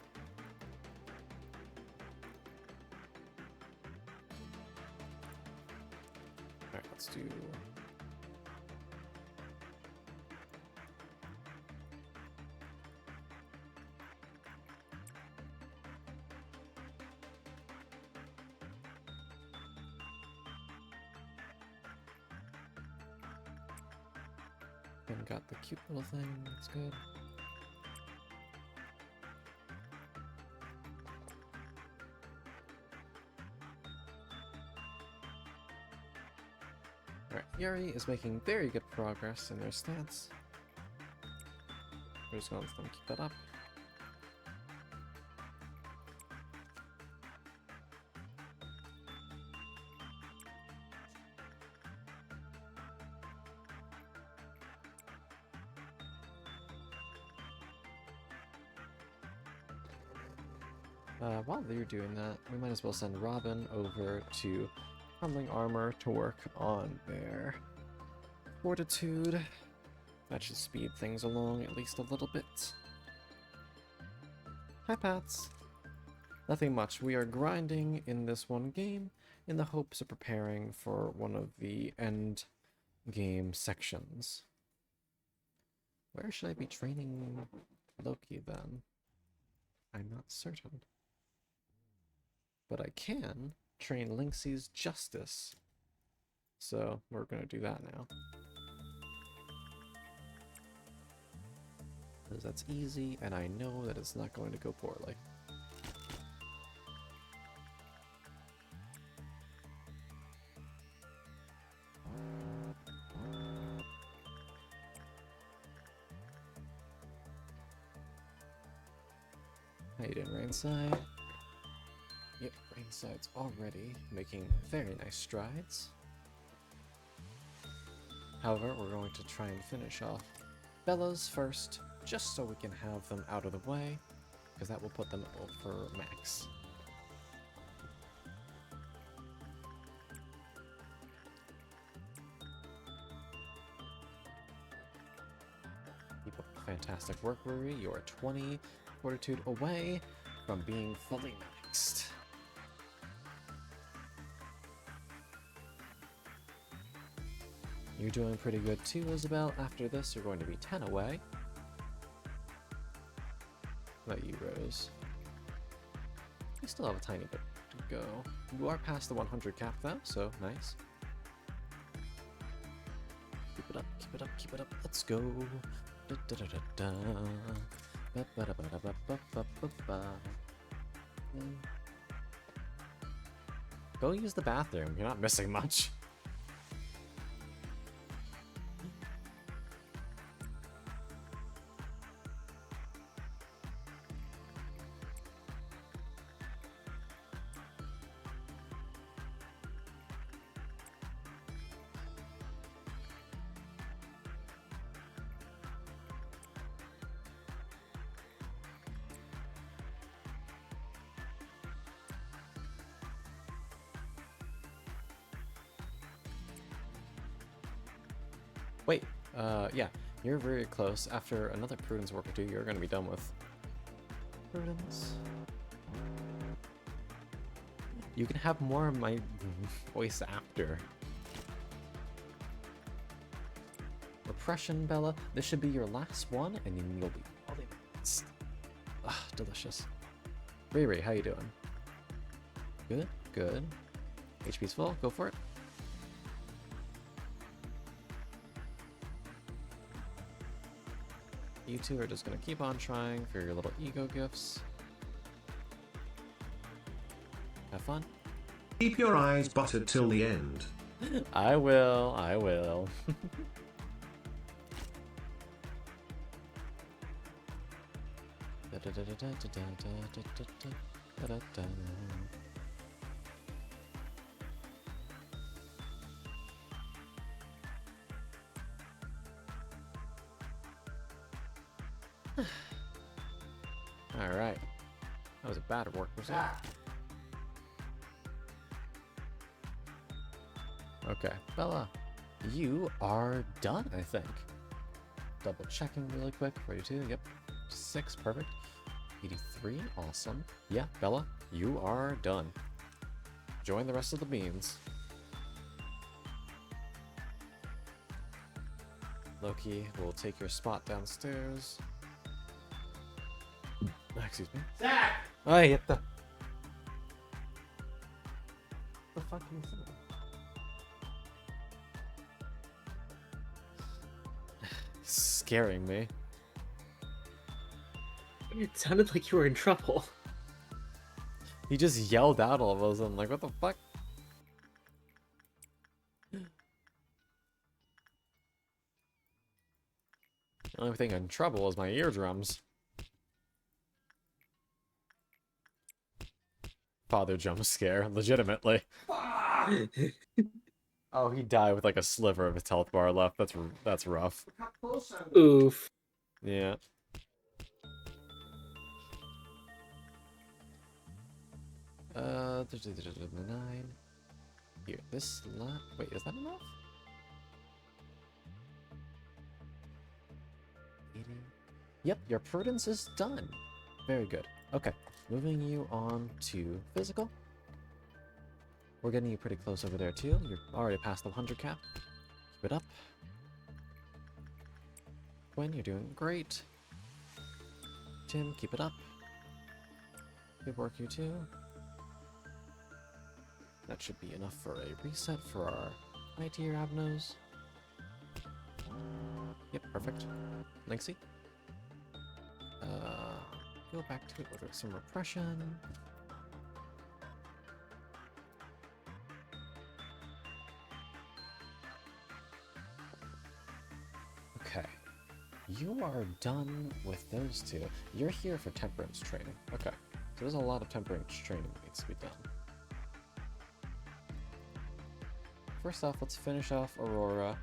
Alright, let's do... And got the cute little thing, that's good. Alright, Yuri is making very good progress in their stats. We're just gonna let them keep that up. While they're doing that, we might as well send Robin over to Crumbling Armor to work on their Fortitude. That should speed things along at least a little bit. Hi, Pats. Nothing much. We are grinding in this one game in the hopes of preparing for one of the end game sections. Where should I be training Loki then? I'm not certain. But I can train Lynxie's Justice. So we're going to do that now. Because that's easy, and I know that it's not going to go poorly. How you doing, Rainside? Yep, Rainside's already making very nice strides. However, we're going to try and finish off Bella's first, just so we can have them out of the way, because that will put them over max. Keep up the fantastic work, Ruri. You are 20 Fortitude away from being fully maxed. next? You're doing pretty good too, Isabel. After this, you're going to be 10 away. How about you, Rose? You still have a tiny bit to go. You are past the 100 cap though, so nice. Keep it up, keep it up, keep it up. Let's go. Da, da, da, da, da. Ba, ba, da, ba, da, ba, ba, ba, ba, ba. Go use the bathroom. You're not missing much. Wait, yeah, you're very close. After another Prudence work or two, you're gonna be done with Prudence. You can have more of my voice after. Repression, Bella. This should be your last one, and then you'll be fully advanced. Ah, delicious. Riri, how you doing? Good, good. HP's full, go for it. You two are just gonna keep on trying for your little ego gifts. Have fun. Keep your eyes buttered till the end. I will, I will. Alright. That was a bad work percent. Okay, Bella, you are done, I think. Double checking really quick. 42, yep. 6, perfect. 83, awesome. Yeah, Bella, you are done. Join the rest of the beans. Loki will take your spot downstairs. Excuse me. Zach! Oh, hit the fuck are you saying? Scaring me. It sounded like you were in trouble. He just yelled out all of us. I'm like, what the fuck? The only thing in trouble is my eardrums. Father jump scare, legitimately. Oh, he died with like a sliver of his health bar left. That's rough. Oof. Yeah. There's 9. Here, this lot. Wait, is that enough? 80. Yep, your prudence is done. Very good. Okay, moving you on to physical. We're getting you pretty close over there too. You're already past the 100 cap. Keep it up. Gwen, you're doing great. Tim, keep it up. Good work, you too. That should be enough for a reset for our high tier abnos. Yep, perfect. Lynxie. Go back to it with some repression. Okay. You are done with those two. You're here for temperance training. Okay. So there's a lot of temperance training that needs to be done. First off, let's finish off Aurora.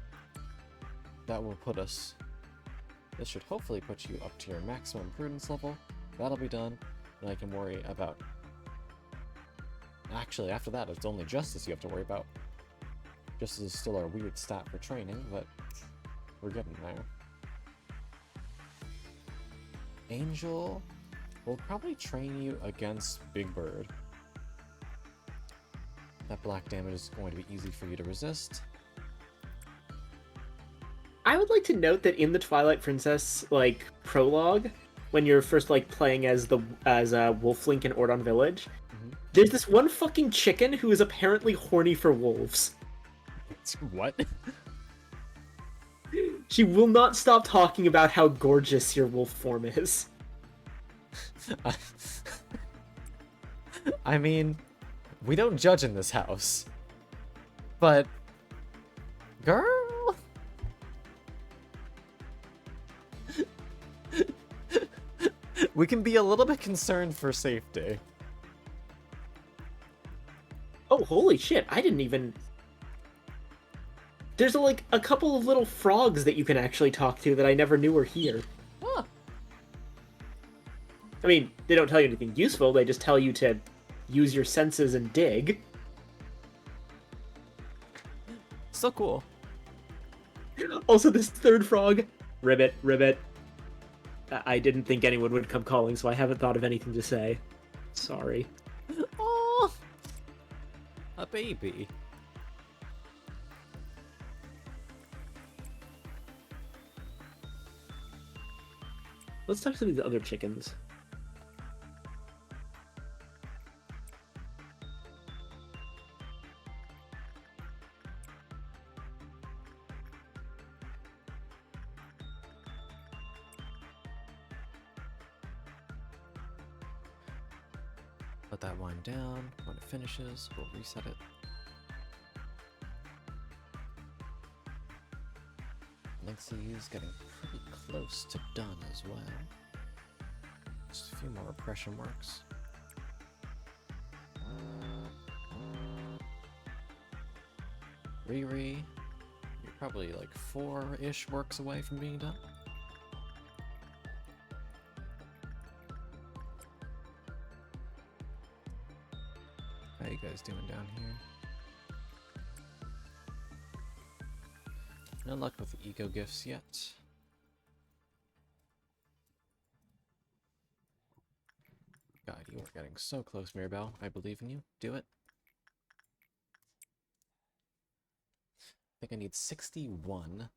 That will put us... This should hopefully put you up to your maximum prudence level. That'll be done, and I can worry about... Actually, after that, it's only Justice you have to worry about. Justice is still our weird stat for training, but we're getting there. Angel will probably train you against Big Bird. That black damage is going to be easy for you to resist. I would like to note that in the Twilight Princess like prologue, when you're first like playing as Wolflink in Ordon Village, there's this one fucking chicken who is apparently horny for wolves. What? She will not stop talking about how gorgeous your wolf form is. I mean, we don't judge in this house. But... girl? We can be a little bit concerned for safety. Oh, holy shit, I didn't even... There's like a couple of little frogs that you can actually talk to that I never knew were here. Huh. I mean, they don't tell you anything useful, they just tell you to use your senses and dig. So cool. Also, this third frog, Ribbit. I didn't think anyone would come calling, so I haven't thought of anything to say. Sorry. Oh, a baby. Let's talk to some of these other chickens. Let that wind down. When it finishes, we'll reset it. Lengthy is getting pretty close to done as well. Just a few more repression works. Riri, you're probably like 4-ish works away from being done. How you guys doing down here? No luck with the eco gifts yet. God, you are getting so close, Mirabelle. I believe in you. Do it. I think I need 61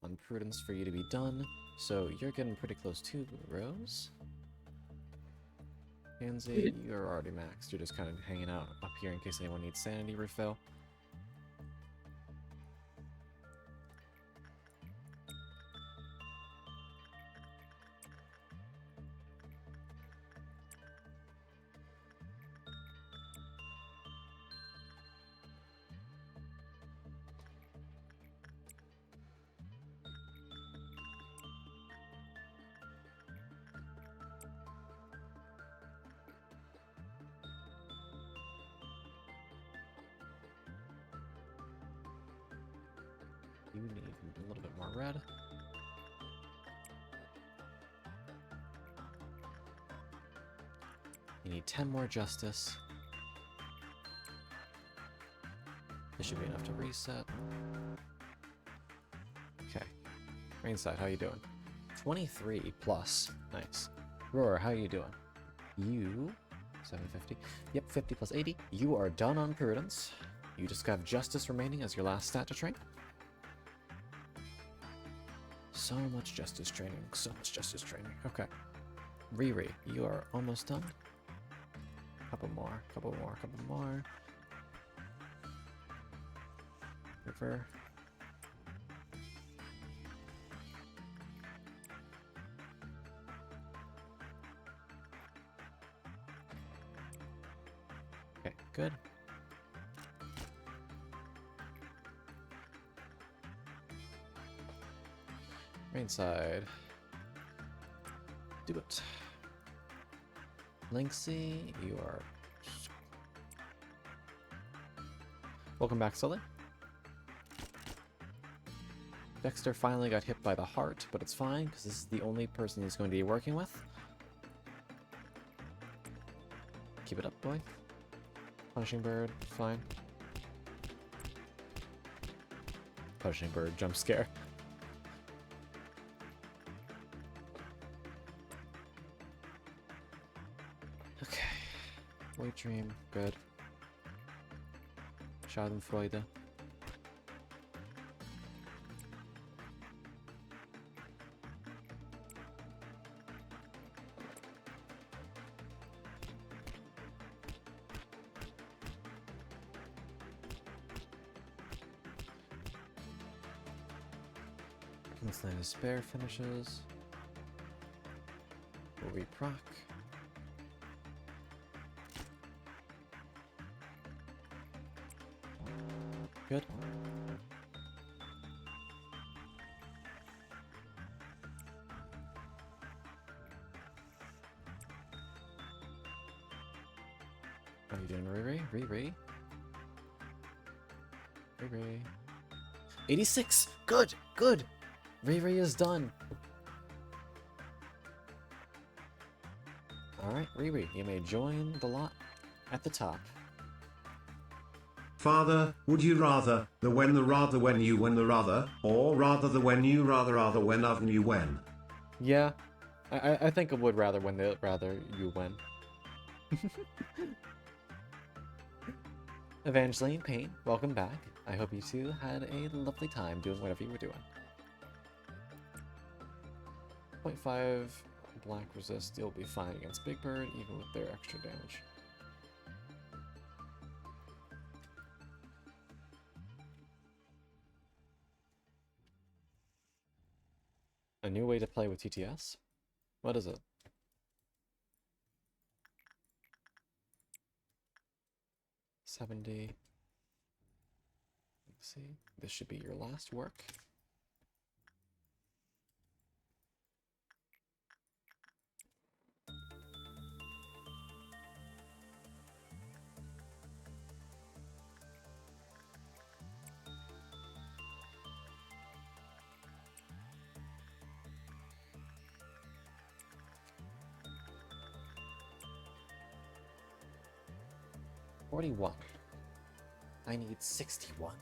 on Prudence for you to be done, so you're getting pretty close to Rose. Pansy, you're already maxed. You're just kind of hanging out up here in case anyone needs sanity refill. You need a little bit more red. You need 10 more justice. This should be enough to reset. Okay. Rainside, how you doing? 23 plus. Nice. Roar, how you doing? You... 750. Yep, 50 plus 80. You are done on Prudence. You just have Justice remaining as your last stat to train. So much Justice training. So much Justice training. Okay. Riri, you are almost done. Couple more. Couple more. Couple more. River. Okay, good. Rainside. Do it. Lynxy, you are... Welcome back, Sully. Dexter finally got hit by the heart, but it's fine, because this is the only person he's going to be working with. Keep it up, boy. Punishing Bird, fine. Punishing Bird, jump scare. Okay. White Dream, good. Schadenfreude. Let's land spare finishes. Will we proc? Good. How you doing, Riri? Riri? Riri? 86! Good! Good! Riri is done! Alright, Riri, you may join the lot at the top. Father, would you rather the when you when the rather, or rather the when you rather when of you when? Yeah, I think I would rather when they rather you win. Evangeline Payne, welcome back. I hope you two had a lovely time doing whatever you were doing. 0.5 black resist, you'll be fine against Big Bird, even with their extra damage. A new way to play with TTS? What is it? $70. Let's see. This should be your last work. $41. I need 61.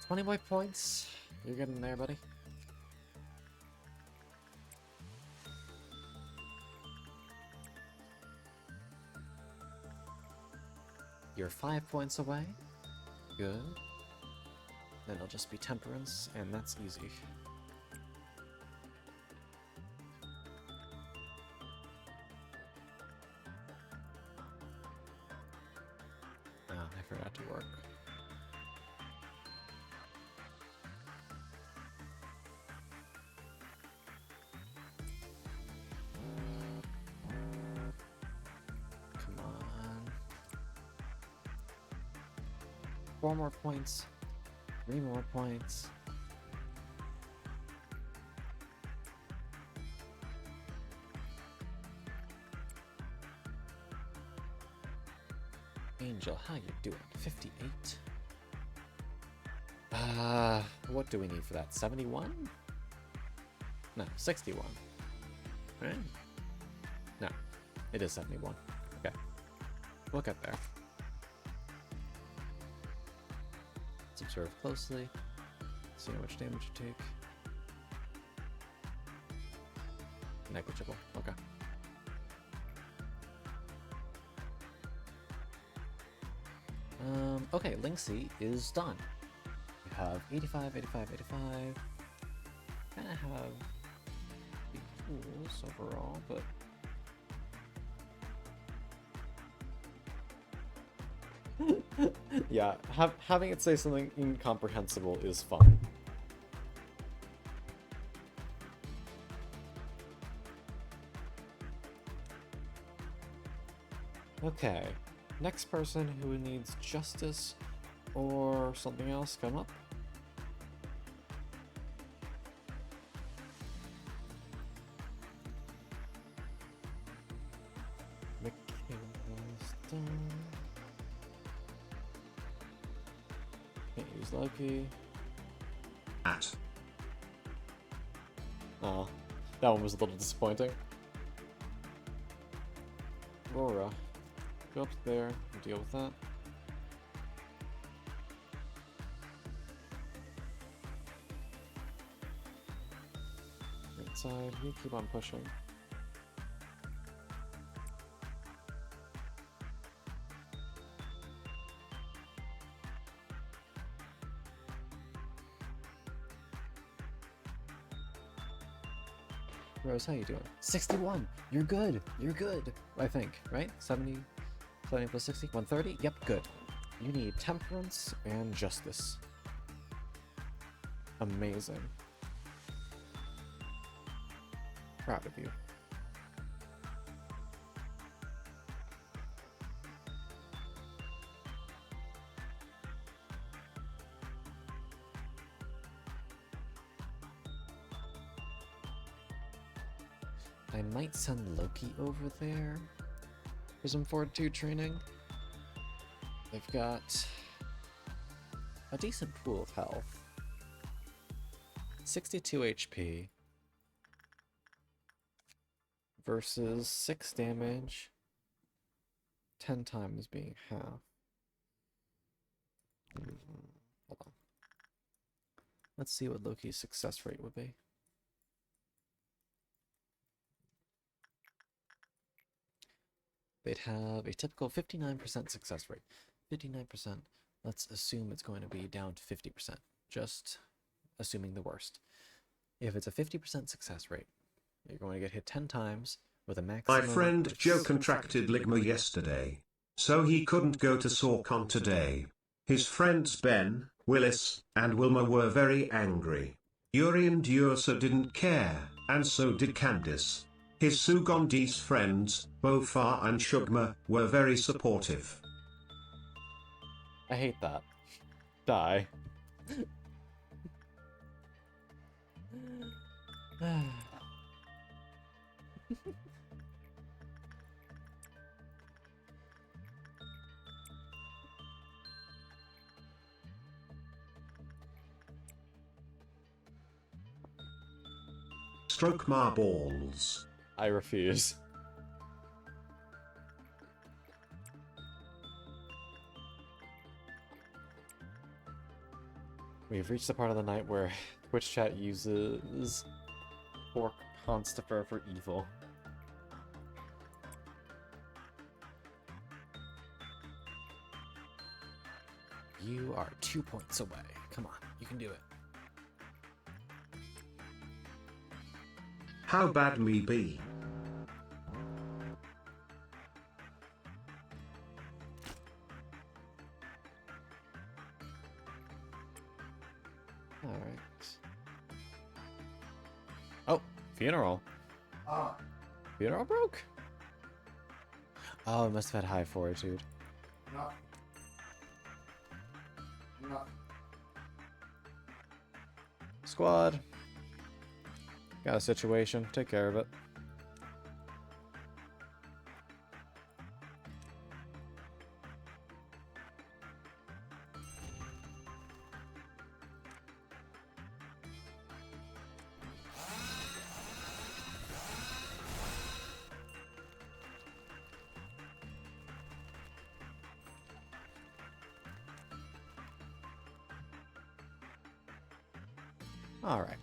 20 white points. You're getting there, buddy. You're 5 points away. Good. Then it'll just be temperance, and that's easy. Oh, I forgot to work. Come on. 4 more points. 3 more points. Angel, how you doing? 58. What do we need for that? 71? No, 61. Right? No, it is 71. Okay. We'll get there. Let's observe closely. See how much damage you take. Negligible. Okay. Okay, Linksy is done. We have 85, 85, 85. Kinda have big tools overall, but yeah, having it say something incomprehensible is fun. Okay, next person who needs justice or something else come up. McKinley's done. Can't use Loki. Oh, that one was a little disappointing. Aurora. Go up there and deal with that. Inside, you keep on pushing. Rose, how you doing? 61! You're good! You're good! I think, right? 70 plus 60? 130? Yep, good. You need temperance and justice. Amazing. Proud of you. I might send Loki over there for some fortitude training. They've got a decent pool of health. 62 HP versus 6 damage, 10 times being half. Hold on. Let's see what Loki's success rate would be. They'd have a typical 59% success rate. 59%, let's assume it's going to be down to 50%. Just assuming the worst. If it's a 50% success rate, you're going to get hit 10 times with a My maximum... friend Joe contracted ligma yesterday, so he couldn't go to SawCon today. His friends Ben, Willis, and Wilma were very angry. Yuri and Ursa didn't care, and so did Candice. His Sugandis friends, Bofar and Shugma, were very supportive. I hate that. Die. Stroke my balls. I refuse. We've reached the part of the night where Twitch chat uses pork Honstifer for evil. You are 2 points away. Come on, you can do it. How bad me be? Alright. Oh, funeral. Ah. Funeral broke? Oh, it must have had high fortitude. No. No. Squad. Got a situation. Take care of it. All right.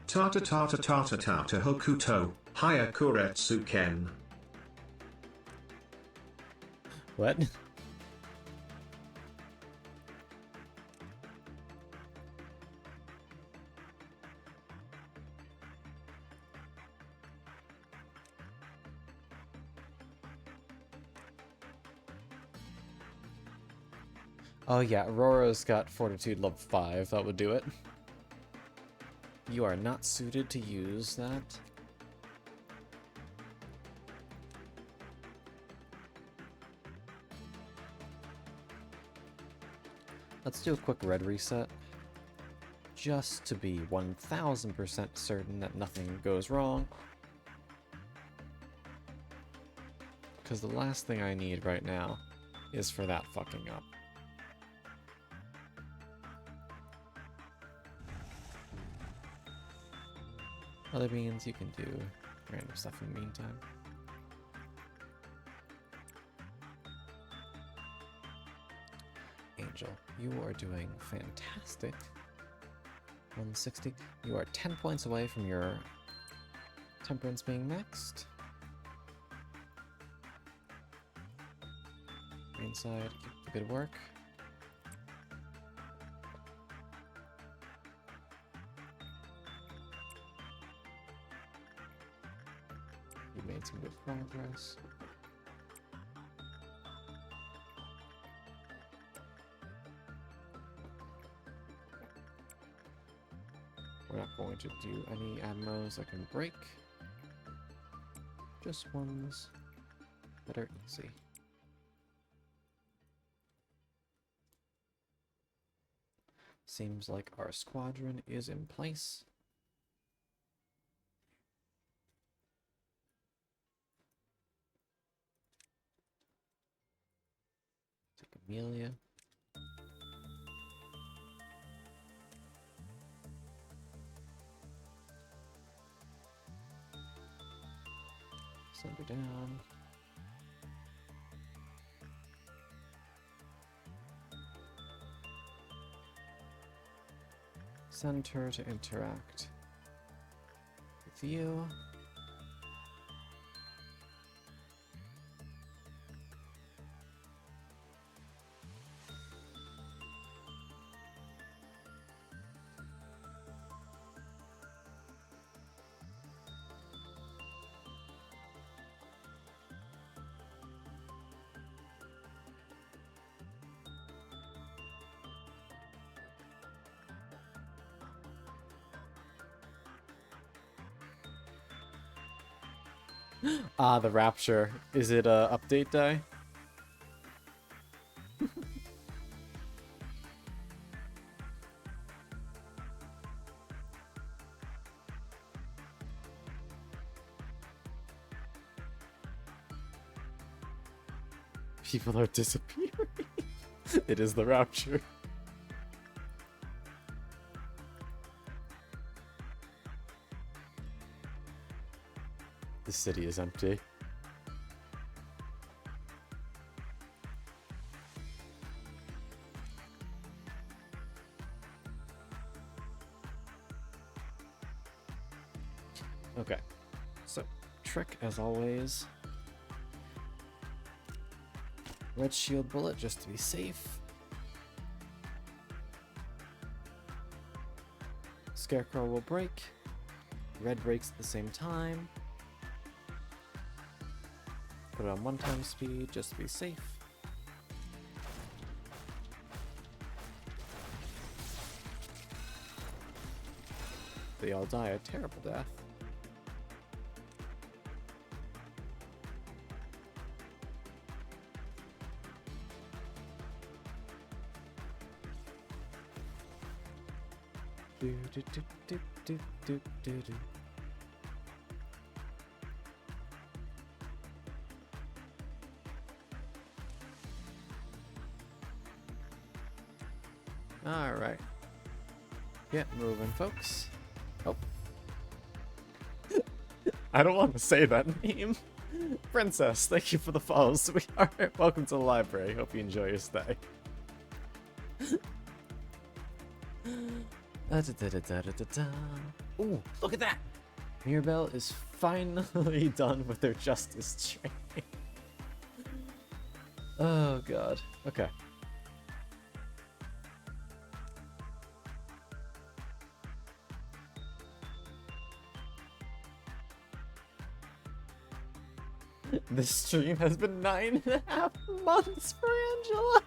Tata tata tata tata hokuto, haya kuretsu ken. What? Oh yeah, Aurora's got Fortitude level 5, that would do it. You are not suited to use that. Let's do a quick red reset. Just to be 1000% certain that nothing goes wrong. Because the last thing I need right now is for that fucking up. Other beans, you can do random stuff in the meantime. Angel, you are doing fantastic. 160. You are 10 points away from your temperance being maxed. Green side, keep the good work. progress. We're not going to do any ammos that can break. Just ones that are easy. Seems like our squadron is in place. Take Amelia. Send her down. Send her to interact with you. Ah, the Rapture. Is it update day? People are disappearing. It is the Rapture. The city is empty. Okay, so trick as always. Red shield bullet just to be safe. Scarecrow will break. Red breaks at the same time. Put it on 1x speed just to be safe. They all die a terrible death. Do, do, do, do, do, do, do, do. Alright. Get moving, folks. Oh. I don't want to say that name. Princess, thank you for the follow, sweetheart. Welcome to the library. Hope you enjoy your stay. Ooh, look at that! Mirabelle is finally done with their justice training. Oh god. Okay. This stream has been 9.5 months for Angela.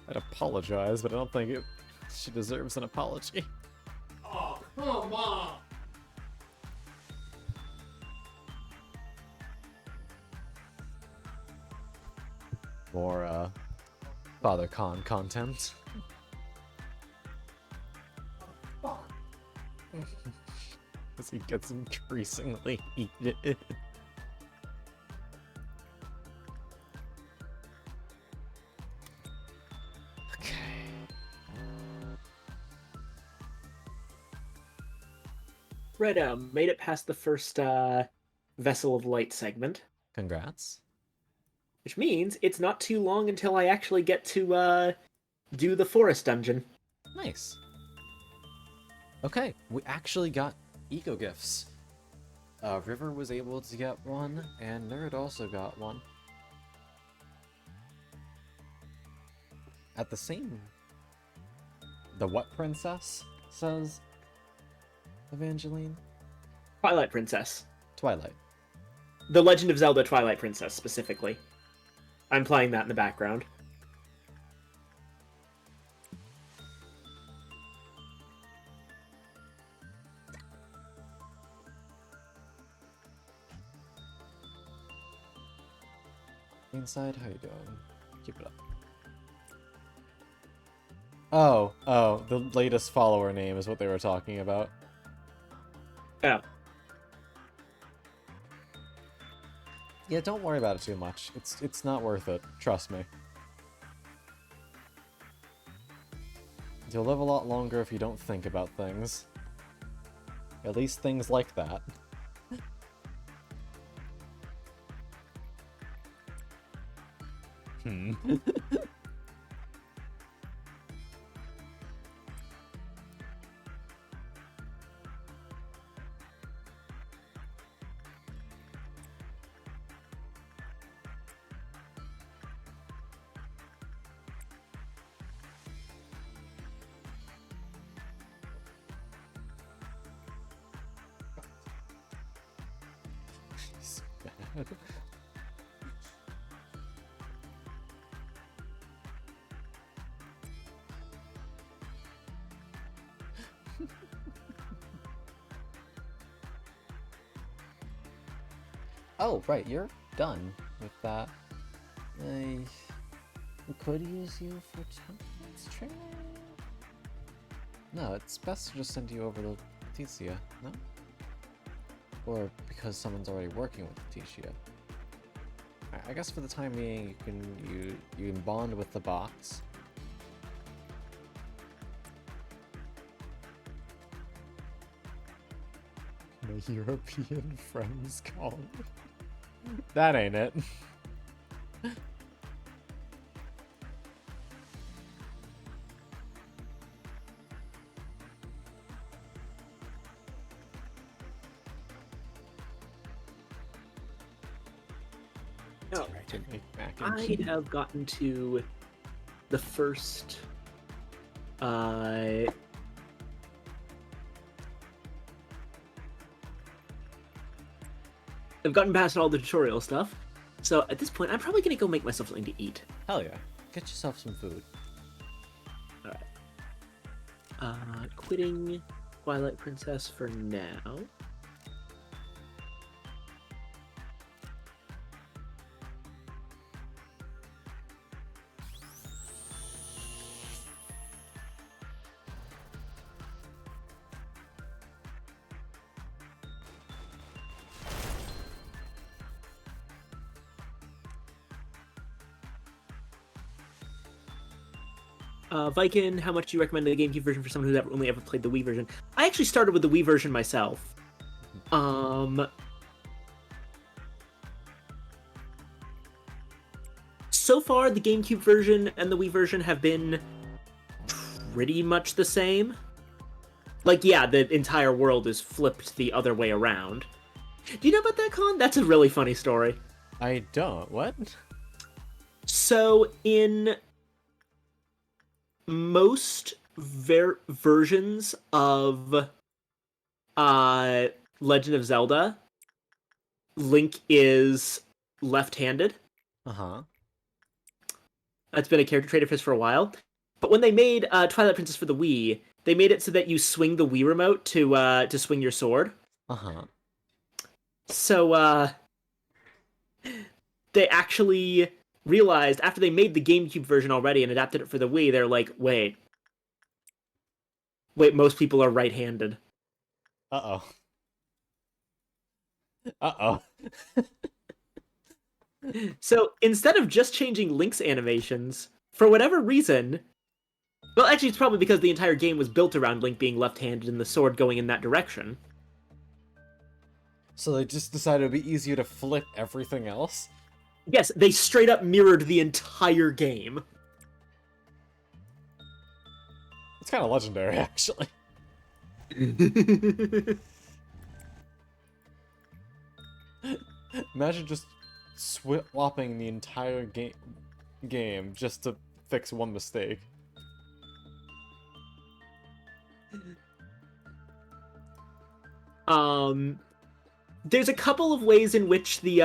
I'd apologize, but I don't think she deserves an apology. Oh, come on! More, Father Khan content. As he gets increasingly heated. Red made it past the first Vessel of Light segment. Congrats. Which means it's not too long until I actually get to do the forest dungeon. Nice. Okay, we actually got eco gifts. River was able to get one, and Nerd also got one. At the same... The what princess says Evangeline? Twilight Princess. Twilight. The Legend of Zelda Twilight Princess, specifically. I'm playing that in the background. Inside, how you doing? Keep it up. Oh, the latest follower name is what they were talking about. Oh. Yeah, don't worry about it too much. It's not worth it. Trust me. You'll live a lot longer if you don't think about things. At least things like that. Hmm. He's bad. Oh, right, you're done with that. I could use you for templates training? No, it's best to just send you over to Leticia, no? Or because someone's already working with Leticia. I guess for the time being, you can bond with the box. My European friends call me. That ain't it. No, I have gotten to the first I've gotten past all the tutorial stuff, so at this point I'm probably gonna go make myself something to eat. Hell yeah. Get yourself some food. Alright. Quitting Twilight Princess for now. Viking, how much do you recommend the GameCube version for someone who's only ever played the Wii version? I actually started with the Wii version myself. So far, the GameCube version and the Wii version have been pretty much the same. Like, yeah, the entire world is flipped the other way around. Do you know about that, Con? That's a really funny story. I don't. What? So, in most versions of Legend of Zelda, Link is left-handed. Uh-huh. That's been a character trait of his for a while. But when they made Twilight Princess for the Wii, they made it so that you swing the Wii remote to swing your sword. Uh-huh. So, they actually realized, after they made the GameCube version already and adapted it for the Wii, they're like, wait, most people are right-handed. Uh-oh. Uh-oh. So, instead of just changing Link's animations, for whatever reason... Well, actually, it's probably because the entire game was built around Link being left-handed and the sword going in that direction. So they just decided it'd be easier to flip everything else? Yes, they straight up mirrored the entire game. It's kind of legendary, actually. Imagine just swapping the entire game just to fix one mistake. There's a couple of ways in which the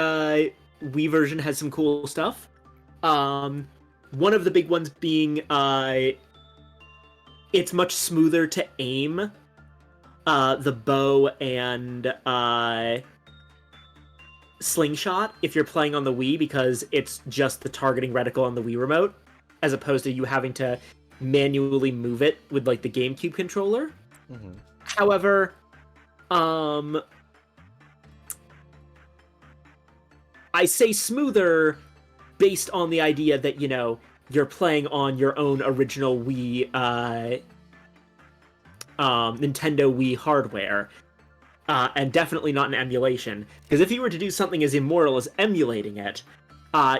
Wii version has some cool stuff. One of the big ones being it's much smoother to aim the bow and slingshot if you're playing on the Wii, because it's just the targeting reticle on the Wii remote, as opposed to you having to manually move it with like the GameCube controller. Mm-hmm. However, I say smoother based on the idea that, you know, you're playing on your own original Wii, Nintendo Wii hardware, and definitely not an emulation. Because if you were to do something as immoral as emulating it,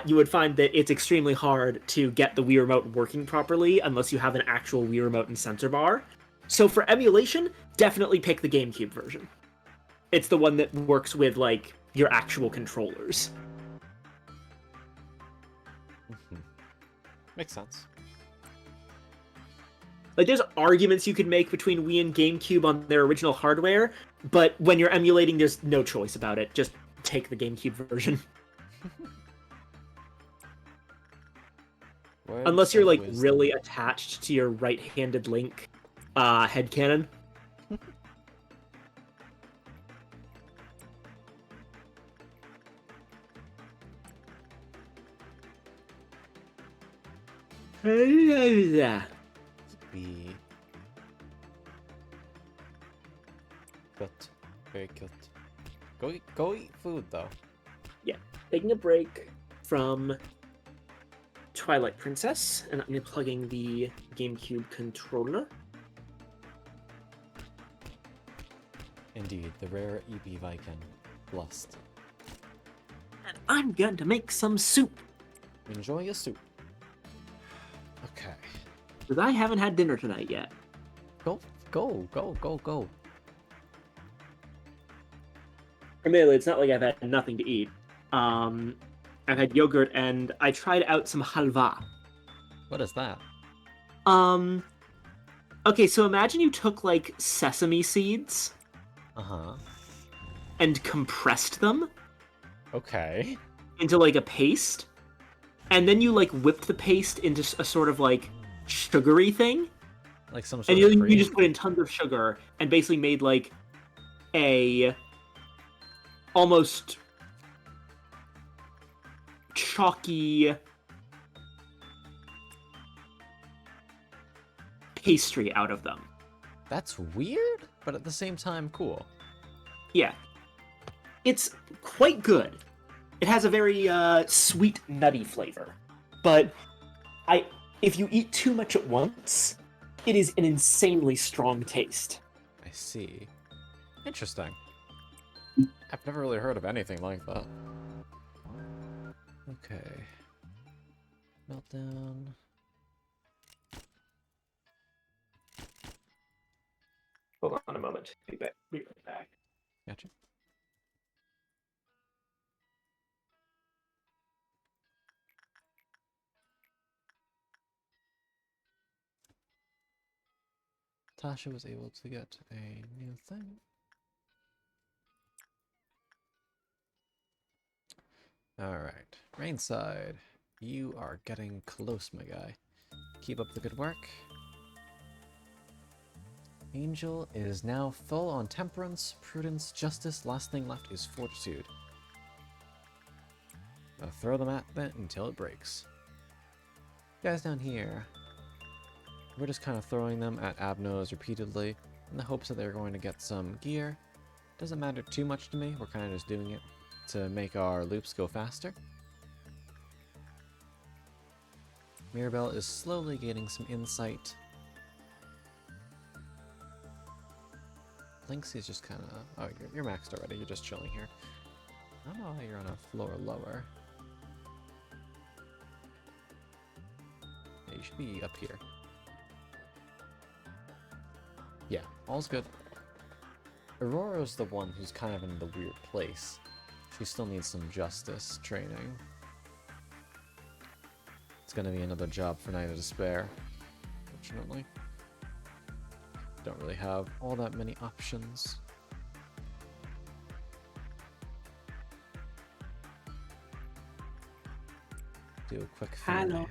you would find that it's extremely hard to get the Wii Remote working properly unless you have an actual Wii Remote and sensor bar. So for emulation, definitely pick the GameCube version. It's the one that works with, like, your actual controllers. Mm-hmm. Makes sense. Like, there's arguments you could make between Wii and GameCube on their original hardware, but when you're emulating, there's no choice about it. Just take the GameCube version. Unless you're, like, really attached to your right-handed Link headcanon. Yeah. Be good. Very good. Go eat food though. Yeah. Taking a break from Twilight Princess, and I'm plugging the GameCube controller. Indeed, the rare EB Viking. Blessed. And I'm going to make some soup. Enjoy your soup. Okay. Because I haven't had dinner tonight yet. Go. Admittedly, it's not like I've had nothing to eat. I've had yogurt, and I tried out some halva. What is that? Okay, so imagine you took, like, sesame seeds. Uh-huh. And compressed them. Okay. Into, like, a paste. And then you, like, whipped the paste into a sort of, like, sugary thing. Like some sort and of you just put in tons of sugar and basically made, like, a almost chalky pastry out of them. That's weird, but at the same time cool. Yeah. It's quite good. It has a very sweet, nutty flavor. But if you eat too much at once, it is an insanely strong taste. I see. Interesting. I've never really heard of anything like that. Okay. Meltdown. Hold on a moment. Be right back. Gotcha. Tasha was able to get a new thing. Alright. Rainside, you are getting close, my guy. Keep up the good work. Angel is now full on temperance, prudence, justice. Last thing left is fortitude. I'll throw them at that until it breaks. Guys down here, we're just kind of throwing them at Abnos repeatedly in the hopes that they're going to get some gear. Doesn't matter too much to me, we're kind of just doing it to make our loops go faster. Mirabelle is slowly gaining some insight. Lynxie's just kind of... Oh, you're maxed already, you're just chilling here. I don't know how you're on a floor lower. Yeah, you should be up here. Yeah, all's good. Aurora's the one who's kind of in the weird place. She still needs some justice training. It's gonna be another job for Night of Despair, fortunately. Don't really have all that many options. Do a quick Hello.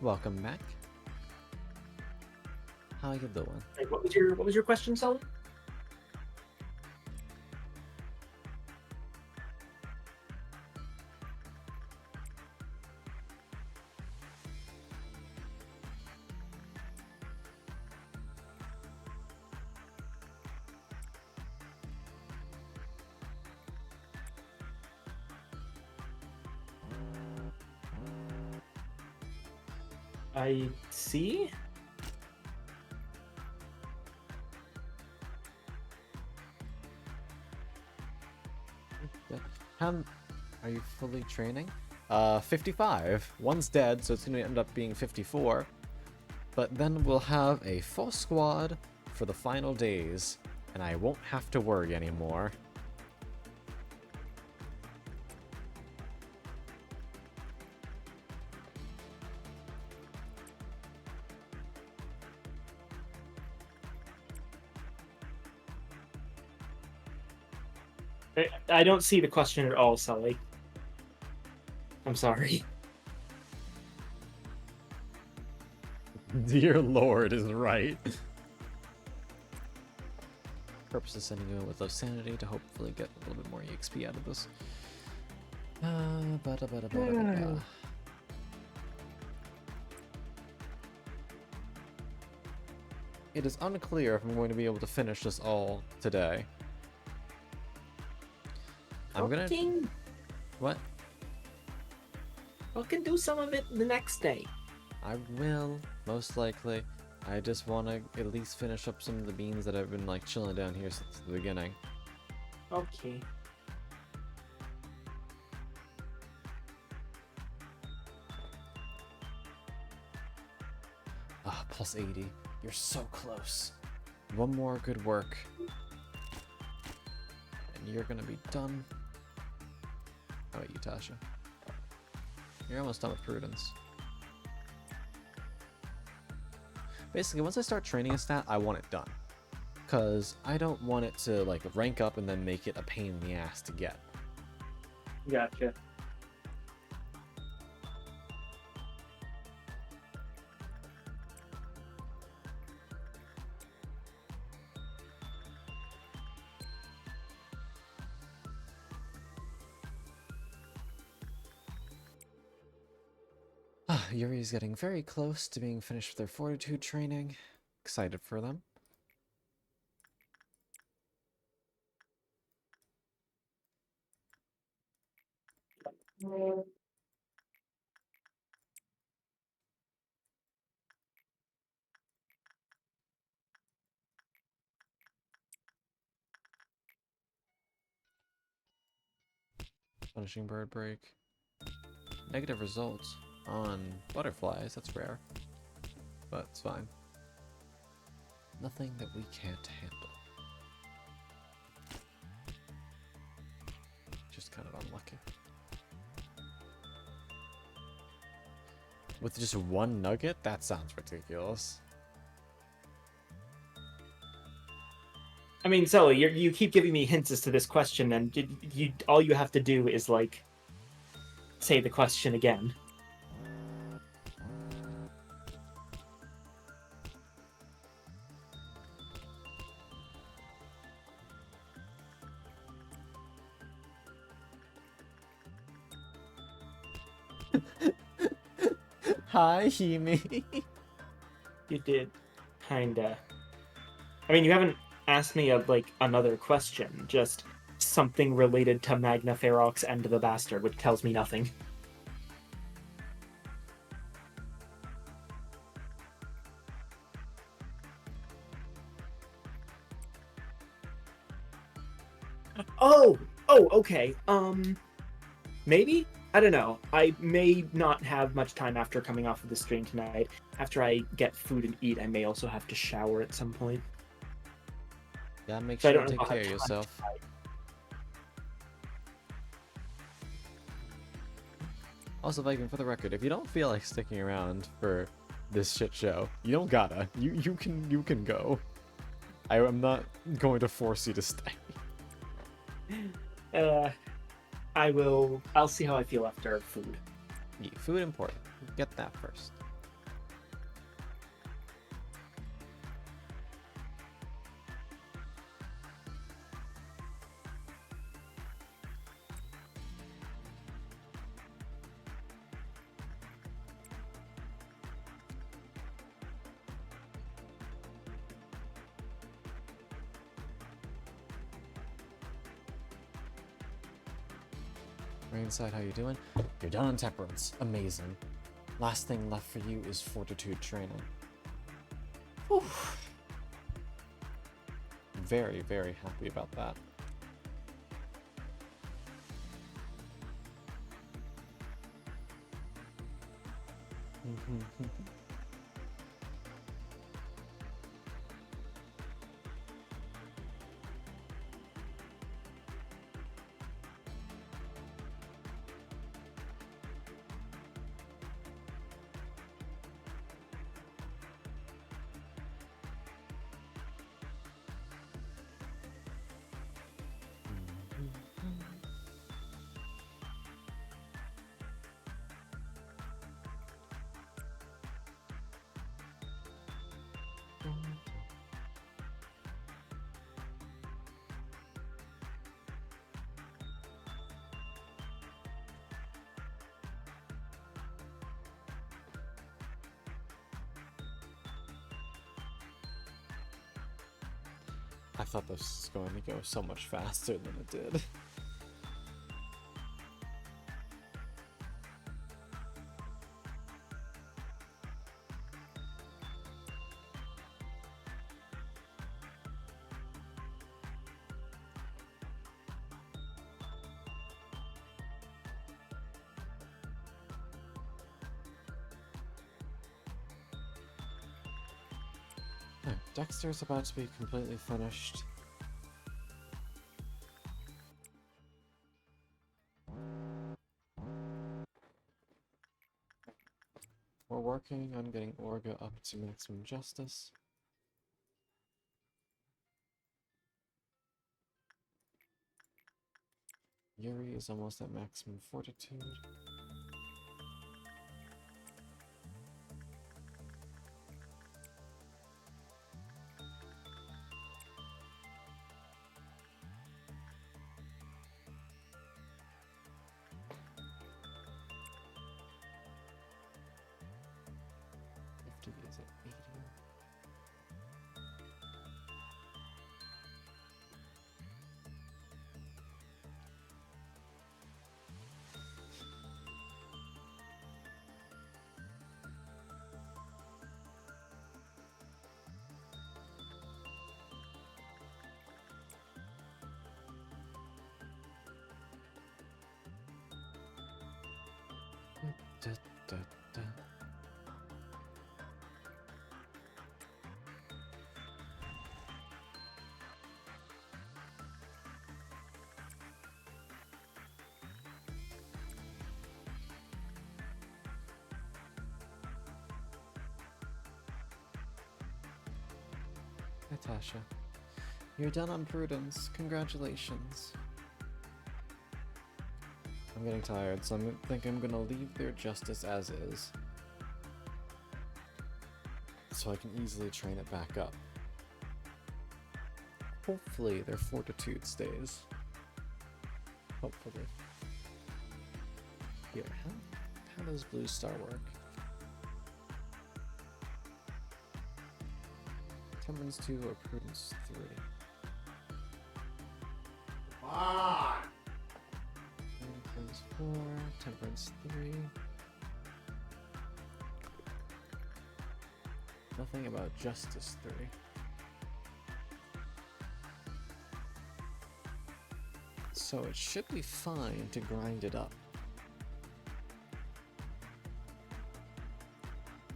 Welcome back. How you doing? Hey, what was your question, Sully? I see. How are you fully training? 55. One's dead, so it's gonna end up being 54. But then we'll have a full squad for the final days, and I won't have to worry anymore. I don't see the question at all, Sully. I'm sorry. Dear Lord is right. Purpose is sending you in with low sanity to hopefully get a little bit more EXP out of this. It is unclear if I'm going to be able to finish this all today. I'm gonna... What? I can do some of it the next day. I will, most likely. I just want to at least finish up some of the beans that have been like chilling down here since the beginning. Okay. Ah, plus 80. You're so close. One more good work. And you're gonna be done. How about you, Tasha? You're almost done with Prudence. Basically, once I start training a stat, I want it done. Because I don't want it to like rank up and then make it a pain in the ass to get. Gotcha. Yuri's getting very close to being finished with their fortitude training. Excited for them. Punishing bird break. Negative results on butterflies, that's rare. But it's fine. Nothing that we can't handle. Just kind of unlucky. With just one nugget? That sounds ridiculous. I mean, Sully, you keep giving me hints as to this question, and all you have to do is like say the question again. Hi, Himi. You did, kinda. I mean, you haven't asked me like another question, just something related to Magna Ferox and the Bastard, which tells me nothing. Oh, okay. Maybe? I don't know. I may not have much time after coming off of the stream tonight. After I get food and eat, I may also have to shower at some point. Yeah, make So sure you take care of time yourself. tonight. Also, Viking, for the record, if you don't feel like sticking around for this shit show, you don't gotta. You can go. I'm not going to force you to stay. I'll see how I feel after food. Yeah, food important. Get that first. Rainside, how you doing? You're done on temperance. Amazing. Last thing left for you is fortitude training. Whew. Very, very happy about that. I thought this was going to go so much faster than it did. Dexter's about to be completely finished. We're working on getting Orga up to maximum justice. Yuri is almost at maximum fortitude. Is at 80. Da, da, da. Natasha, you're done on Prudence. Congratulations. I'm getting tired, so I think I'm gonna leave their justice as is, so I can easily train it back up. Hopefully their fortitude stays. Hopefully. Here, how does Blue Star work? Temperance 2 or Prudence 3? Ah! Temperance 4, Temperance 3. Nothing about Justice 3. So it should be fine to grind it up.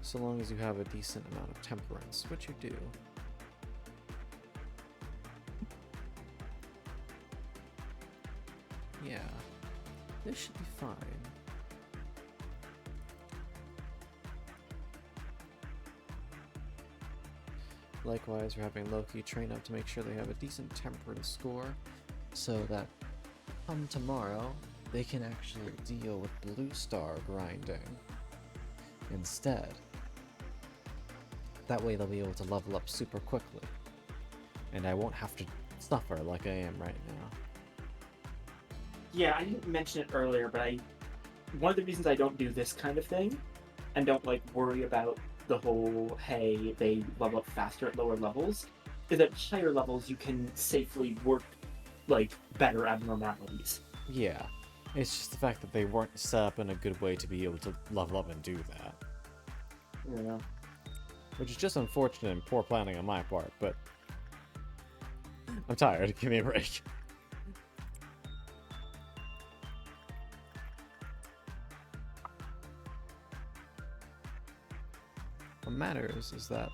So long as you have a decent amount of temperance, which you do. Yeah, this should be fine. Likewise, we're having Loki train up to make sure they have a decent temperance score, so that come tomorrow, they can actually deal with blue star grinding instead. That way they'll be able to level up super quickly. And I won't have to suffer like I am right now. Yeah, I didn't mention it earlier, but one of the reasons I don't do this kind of thing and don't like worry about the whole, hey, they level up faster at lower levels, is at higher levels you can safely work like better abnormalities. Yeah, it's just the fact that they weren't set up in a good way to be able to level up and do that. Yeah. Which is just unfortunate and poor planning on my part, but I'm tired, give me a break. What matters is that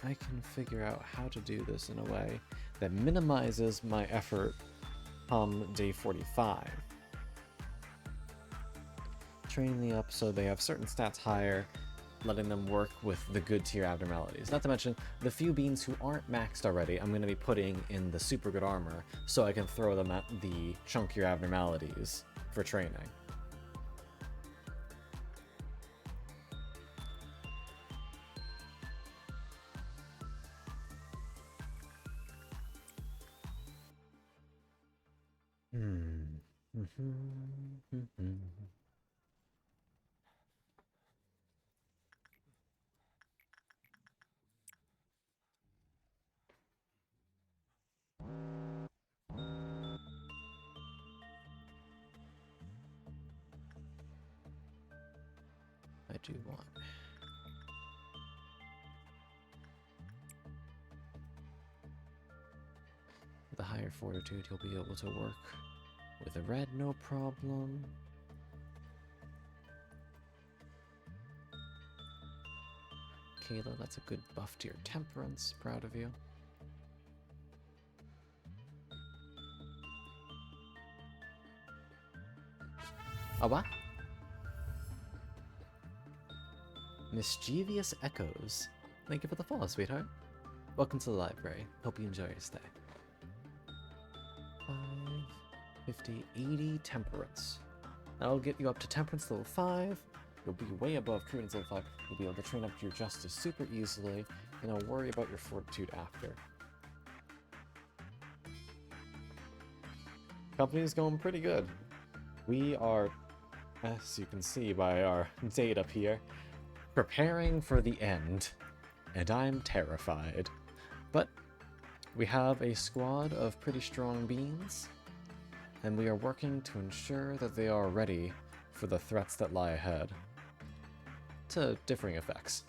I can figure out how to do this in a way that minimizes my effort come day 45. Training them up so they have certain stats higher, letting them work with the good tier abnormalities. Not to mention, the few beans who aren't maxed already, I'm going to be putting in the super good armor so I can throw them at the chunkier abnormalities for training. I do want. With a higher fortitude, you'll be able to work with a red, no problem. Kayla, that's a good buff to your temperance. Proud of you. What? Mischievous Echoes. Thank you for the follow, sweetheart. Welcome to the library. Hope you enjoy your stay. 5, 50, 80 temperance. That'll get you up to temperance level 5. You'll be way above prudence level 5. You'll be able to train up your justice super easily, and I'll worry about your fortitude after. Company's going pretty good. We are, as you can see by our date up here, preparing for the end, and I'm terrified. But we have a squad of pretty strong beings, and we are working to ensure that they are ready for the threats that lie ahead. To differing effects.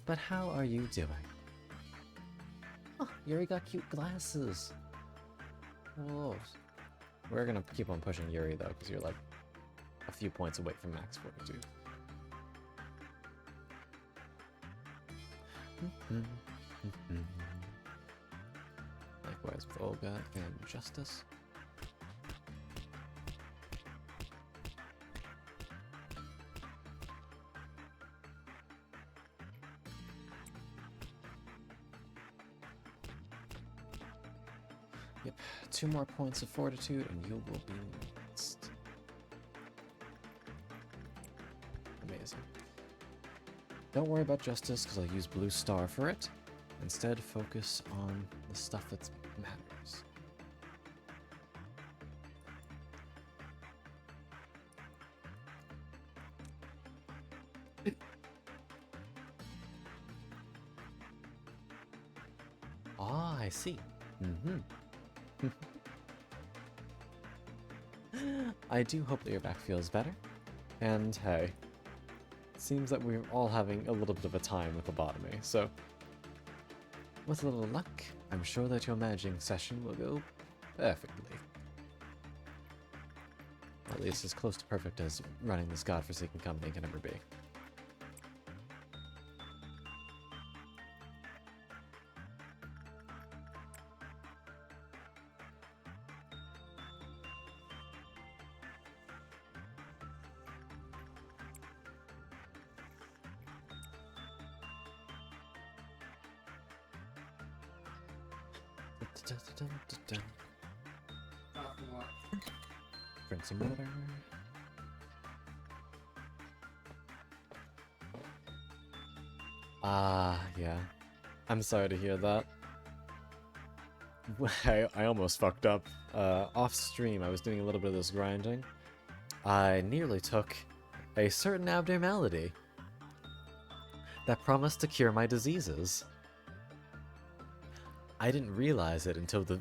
But how are you doing? Oh, Yuri got cute glasses. Oh, we're gonna keep on pushing Yuri though, because you're like a few points away from max fortitude. Likewise with Olga and Justice. Yep, 2 more points of fortitude and you will be next. Amazing. Don't worry about justice because I'll use blue star for it. Instead, focus on the stuff that matters. Ah, I see. I do hope that your back feels better. And hey, seems that we're all having a little bit of a time with lobotomy, so with a little luck, I'm sure that your managing session will go perfectly. At least as close to perfect as running this godforsaken company can ever be. Drink some water. Yeah. I'm sorry to hear that. I almost fucked up. Off stream, I was doing a little bit of this grinding. I nearly took a certain abnormality that promised to cure my diseases. I didn't realize it until the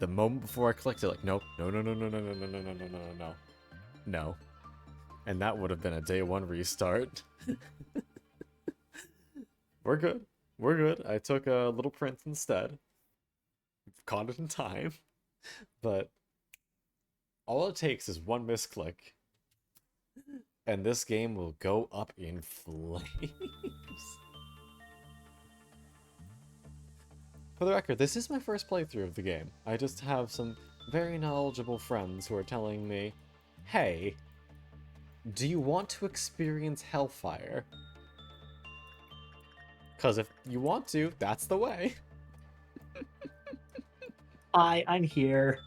moment before I clicked it, like, nope, no, no, no, no, no, no, no, no, no, no, no, no, no. And that would have been a day one restart. We're good. We're good. I took a little print instead. Caught it in time. But all it takes is one misclick. And this game will go up in flames. For the record, this is my first playthrough of the game. I just have some very knowledgeable friends who are telling me, hey, do you want to experience Hellfire? Because if you want to, that's the way. I'm here.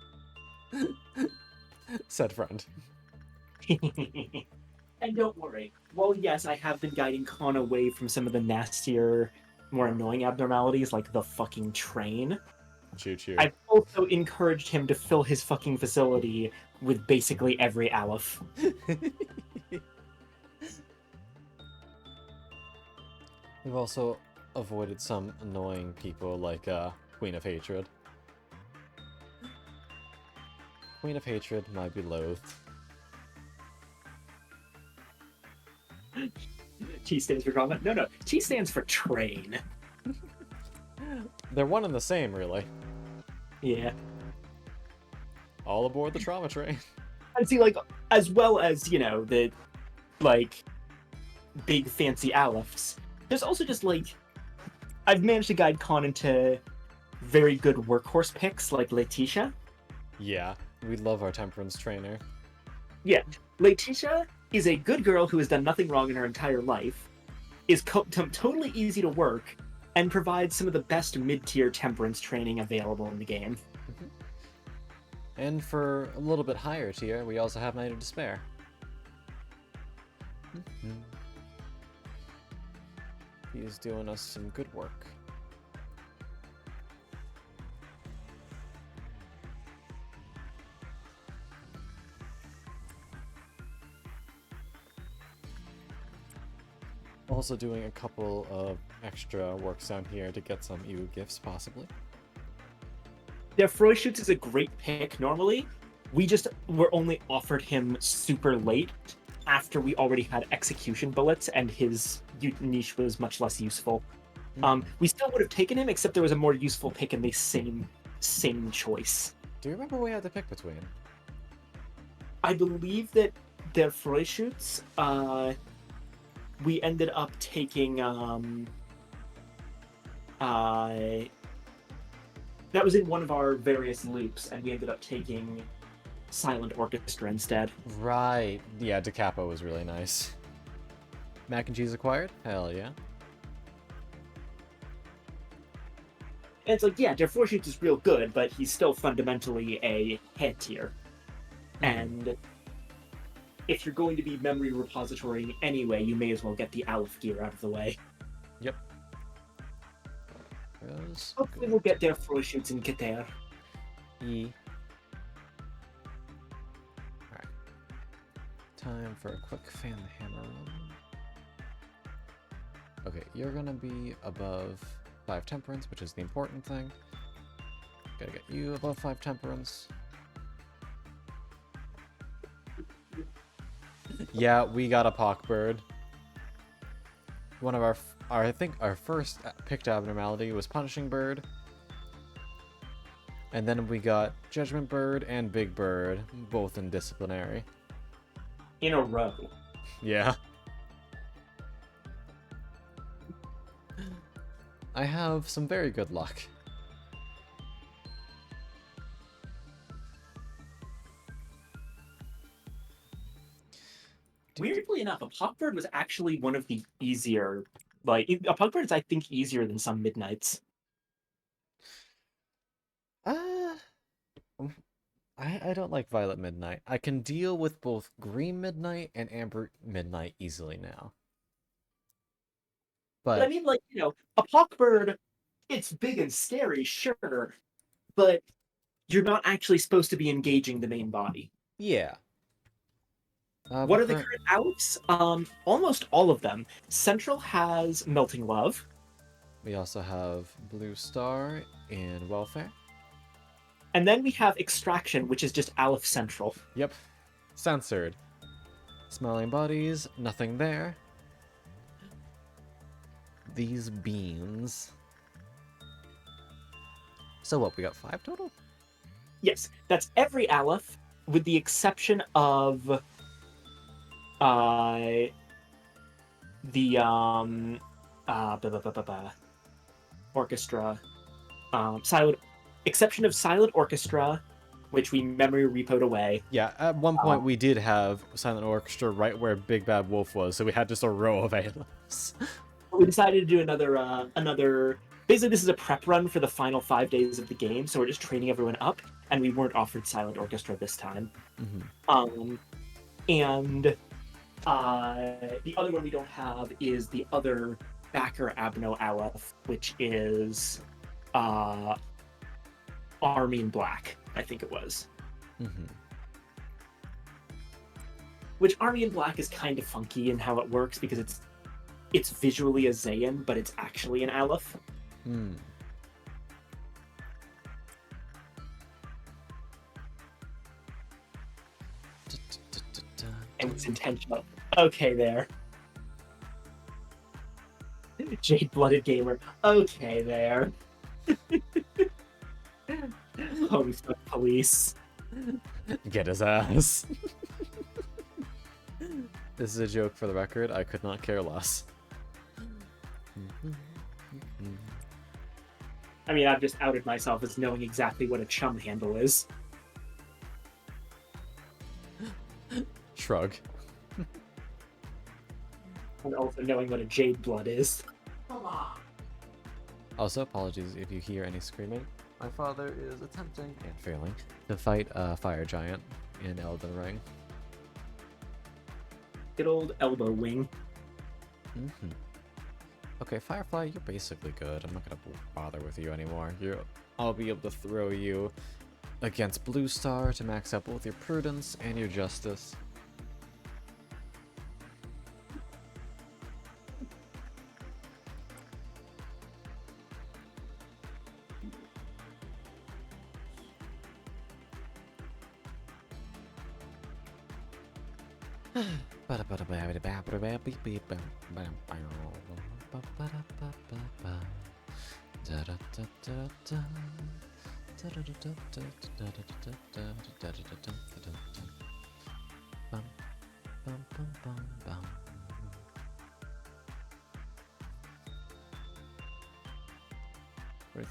Said friend. And don't worry. Well, yes, I have been guiding Khan away from some of the nastier, more annoying abnormalities, like the fucking train. Choo-choo. I've also encouraged him to fill his fucking facility with basically every Aleph. We've also avoided some annoying people like Queen of Hatred. Queen of Hatred, my beloved. T stands for comment. No, T stands for train. They're one and the same, really. Yeah. All aboard the trauma train. And see, like, as well as, you know, the, like, big fancy Alephs, there's also just, like, I've managed to guide Khan into very good workhorse picks, like Letitia. Yeah, we love our temperance trainer. Yeah, Letitia is a good girl who has done nothing wrong in her entire life, is totally easy to work, and provides some of the best mid-tier temperance training available in the game. And for a little bit higher tier, we also have Night of Despair. He's doing us some good work. Also doing a couple of extra works down here to get some EU gifts, possibly. Yeah, Froyschutz is a great pick normally. We just were only offered him super late after we already had execution bullets and his niche was much less useful. We still would have taken him, except there was a more useful pick in the same choice. Do you remember what we had to pick between? I believe that the Froyschutz, we ended up taking that was in one of our various loops, and we ended up taking Silent Orchestra instead. Right. Yeah, Da Capo was really nice. Mac and cheese acquired? Hell yeah. And it's like, yeah, Der Froyschutz is real good, but he's still fundamentally a head tier. And if you're going to be memory repository anyway, you may as well get the Aleph gear out of the way. Yep. Hopefully we'll get Der Froyschutz and get there. Alright. Time for a quick fan the hammer run. Okay, you're gonna be above 5 temperance, which is the important thing. Gotta get you above 5 temperance. Yeah, we got a Pockbird. One of our I think our first picked abnormality was Punishing Bird. And then we got Judgment Bird and Big Bird, both in disciplinary. In a row. Yeah. I have some very good luck. Weirdly enough, a Pockbird was actually one of the easier. Like, a Pockbird is, I think, easier than some Midnights. I don't like Violet Midnight. I can deal with both Green Midnight and Amber Midnight easily now. But I mean, like, a Hawkbird, it's big and scary, sure, but you're not actually supposed to be engaging the main body. Yeah. What are the current outs? Almost all of them. Central has Melting Love. We also have Blue Star and Welfare. And then we have Extraction, which is just Aleph Central. Yep. Censored. Smiling Bodies, nothing there. These beans. So what, we got 5 total? Yes, that's every Aleph, with the exception of the orchestra. Exception of Silent Orchestra, which we memory repoed away. Yeah, at one point we did have Silent Orchestra right where Big Bad Wolf was, so we had just a row of Aleph. We decided to do another. Basically, this is a prep run for the final 5 days of the game, so we're just training everyone up, and we weren't offered Silent Orchestra this time. Mm-hmm. And the other one we don't have is the other backer Abno Aleph, which is Army in Black, I think it was. Mm-hmm. Which Army in Black is kind of funky in how it works because it's visually a Zayn, but it's actually an Aleph. Hmm. And it's intentional. Okay, there. Jade-blooded gamer. Okay, there. Homestuck police. Get his ass. This is a joke for the record. I could not care less. I mean, I've just outed myself as knowing exactly what a chum handle is. Shrug. And also knowing what a jade blood is. Also, apologies if you hear any screaming. My father is attempting, and failing, to fight a fire giant in Elden Ring. Good old elbow wing. Mm-hmm. Okay, Firefly, you're basically good. I'm not gonna bother with you anymore. I'll be able to throw you against Blue Star to max out both your Prudence and your Justice.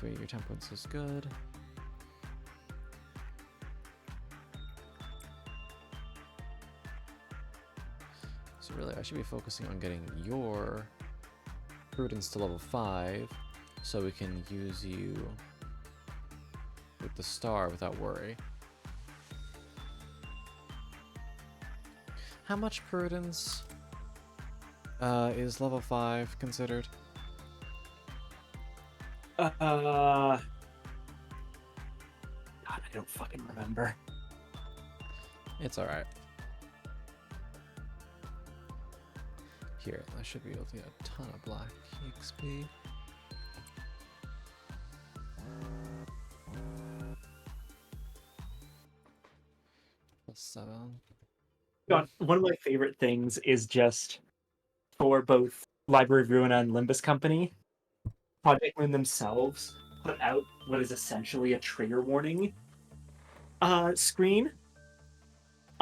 Your temperance is good. So really, I should be focusing on getting your Prudence to level 5, so we can use you with the star without worry. How much Prudence is level 5 considered? God, I don't fucking remember. It's alright. Here, I should be able to get a ton of black XP. +7. God, one of my favorite things is just for both Library of Ruina and Limbus Company, Project Moon themselves put out what is essentially a trigger warning screen.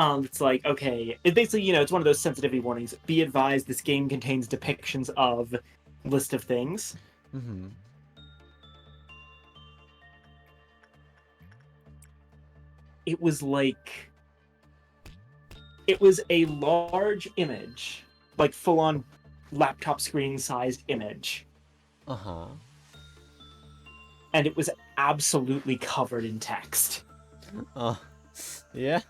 It's like, okay, it basically, it's one of those sensitivity warnings. Be advised, this game contains depictions of list of things. Mm-hmm. It was like, it was a large image, like full-on laptop screen-sized image. Uh-huh. And it was absolutely covered in text. Yeah,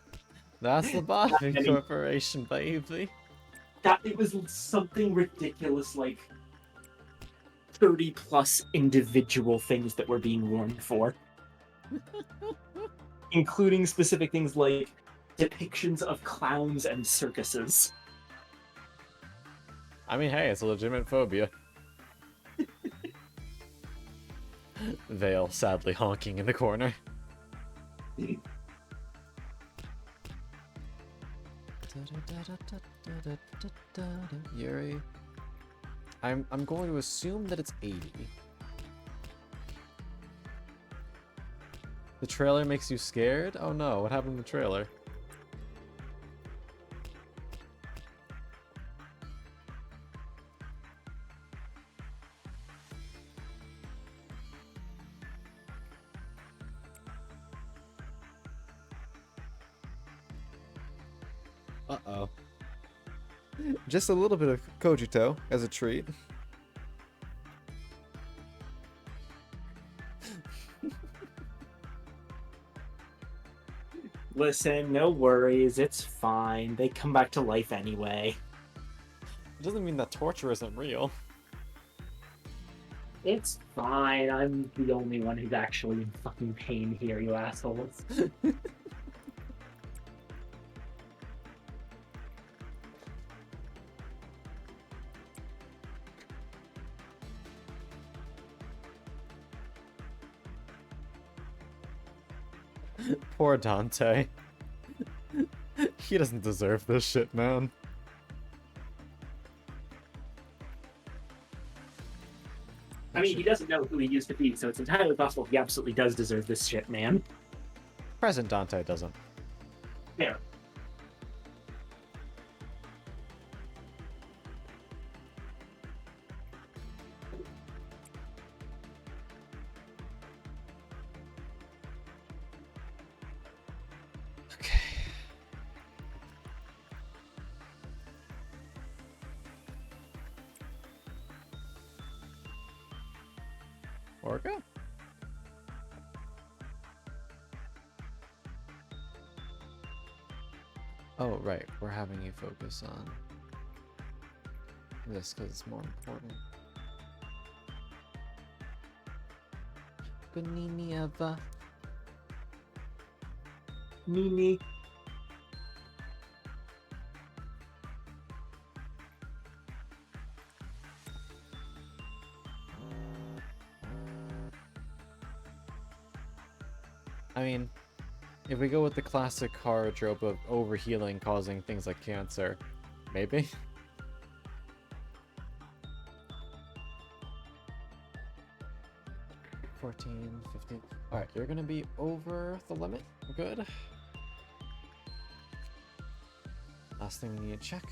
that's Lobotomy many. Corporation, baby. That it was something ridiculous, like 30 plus individual things that were being worn for, including specific things like depictions of clowns and circuses. I mean, hey, it's a legitimate phobia. Vale sadly honking in the corner. Yuri. I'm going to assume that it's 80. The trailer makes you scared? Oh no, what happened to the trailer? Uh-oh. Just a little bit of Kojito as a treat. Listen, no worries, it's fine. They come back to life anyway. It doesn't mean that torture isn't real. It's fine, I'm the only one who's actually in fucking pain here, you assholes. Poor Dante. He doesn't deserve this shit, man. I mean, he doesn't know who he used to be, so it's entirely possible he absolutely does deserve this shit, man. Present Dante doesn't. There. Orca? Oh, right. We're having you focus on this because it's more important. Good Nini Eva. Nini. I mean, if we go with the classic horror trope of overhealing causing things like cancer, maybe? $14, $15. Alright, you're gonna be over the limit. Good. Last thing we need to check.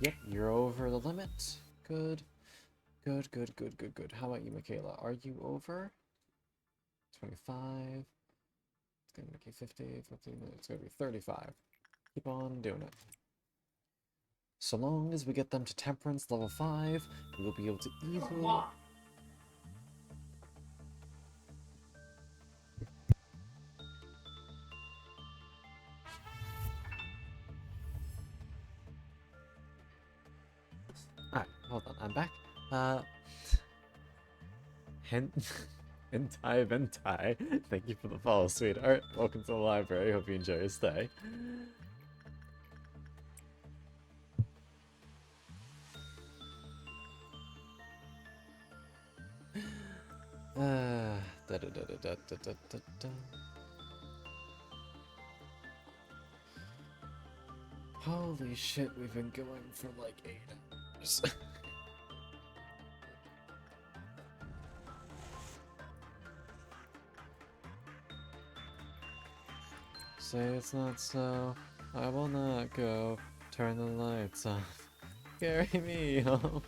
Yep, you're over the limit. Good. Good, good, good, good, good. How about you, Michaela? Are you over? 25. It's gonna make you 50, 15, it's gonna be 35. Keep on doing it. So long as we get them to Temperance level 5, we'll be able to easily... Alright, hold on, I'm back. Hentai Ventai, thank you for the follow, sweetheart. Welcome to the library, hope you enjoy your stay. Holy shit, we've been going for like 8 hours. Say it's not so, I will not go. Turn the lights off. Carry me home.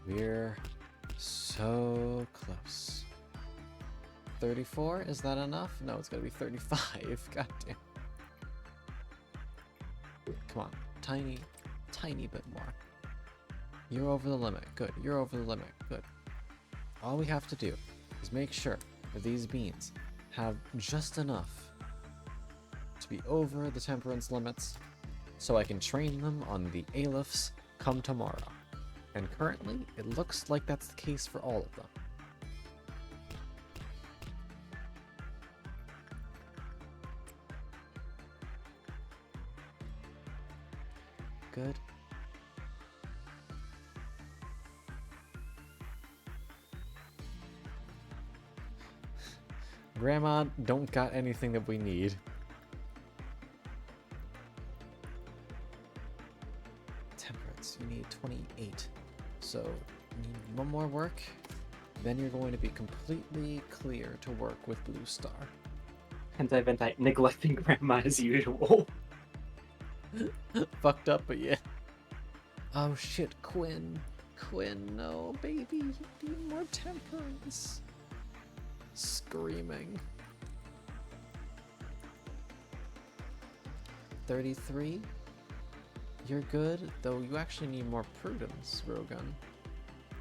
We're so close. 34? Is that enough? No, it's gotta be 35. God damn. Come on. Tiny bit more. You're over the limit. Good. You're over the limit. Good. All we have to do is make sure that these beans have just enough to be over the temperance limits so I can train them on the Alephi's come tomorrow. And currently, it looks like that's the case for all of them. Good. Grandma, don't got anything that we need. Temperance, you need 28. So, you need one more work, then you're going to be completely clear to work with Blue Star. Hentai neglecting grandma as usual. Fucked up, but yeah. Oh shit, Quinn. Quinn, no, baby, you need more temperance. Screaming. 33. You're good, though you actually need more prudence, Rogan.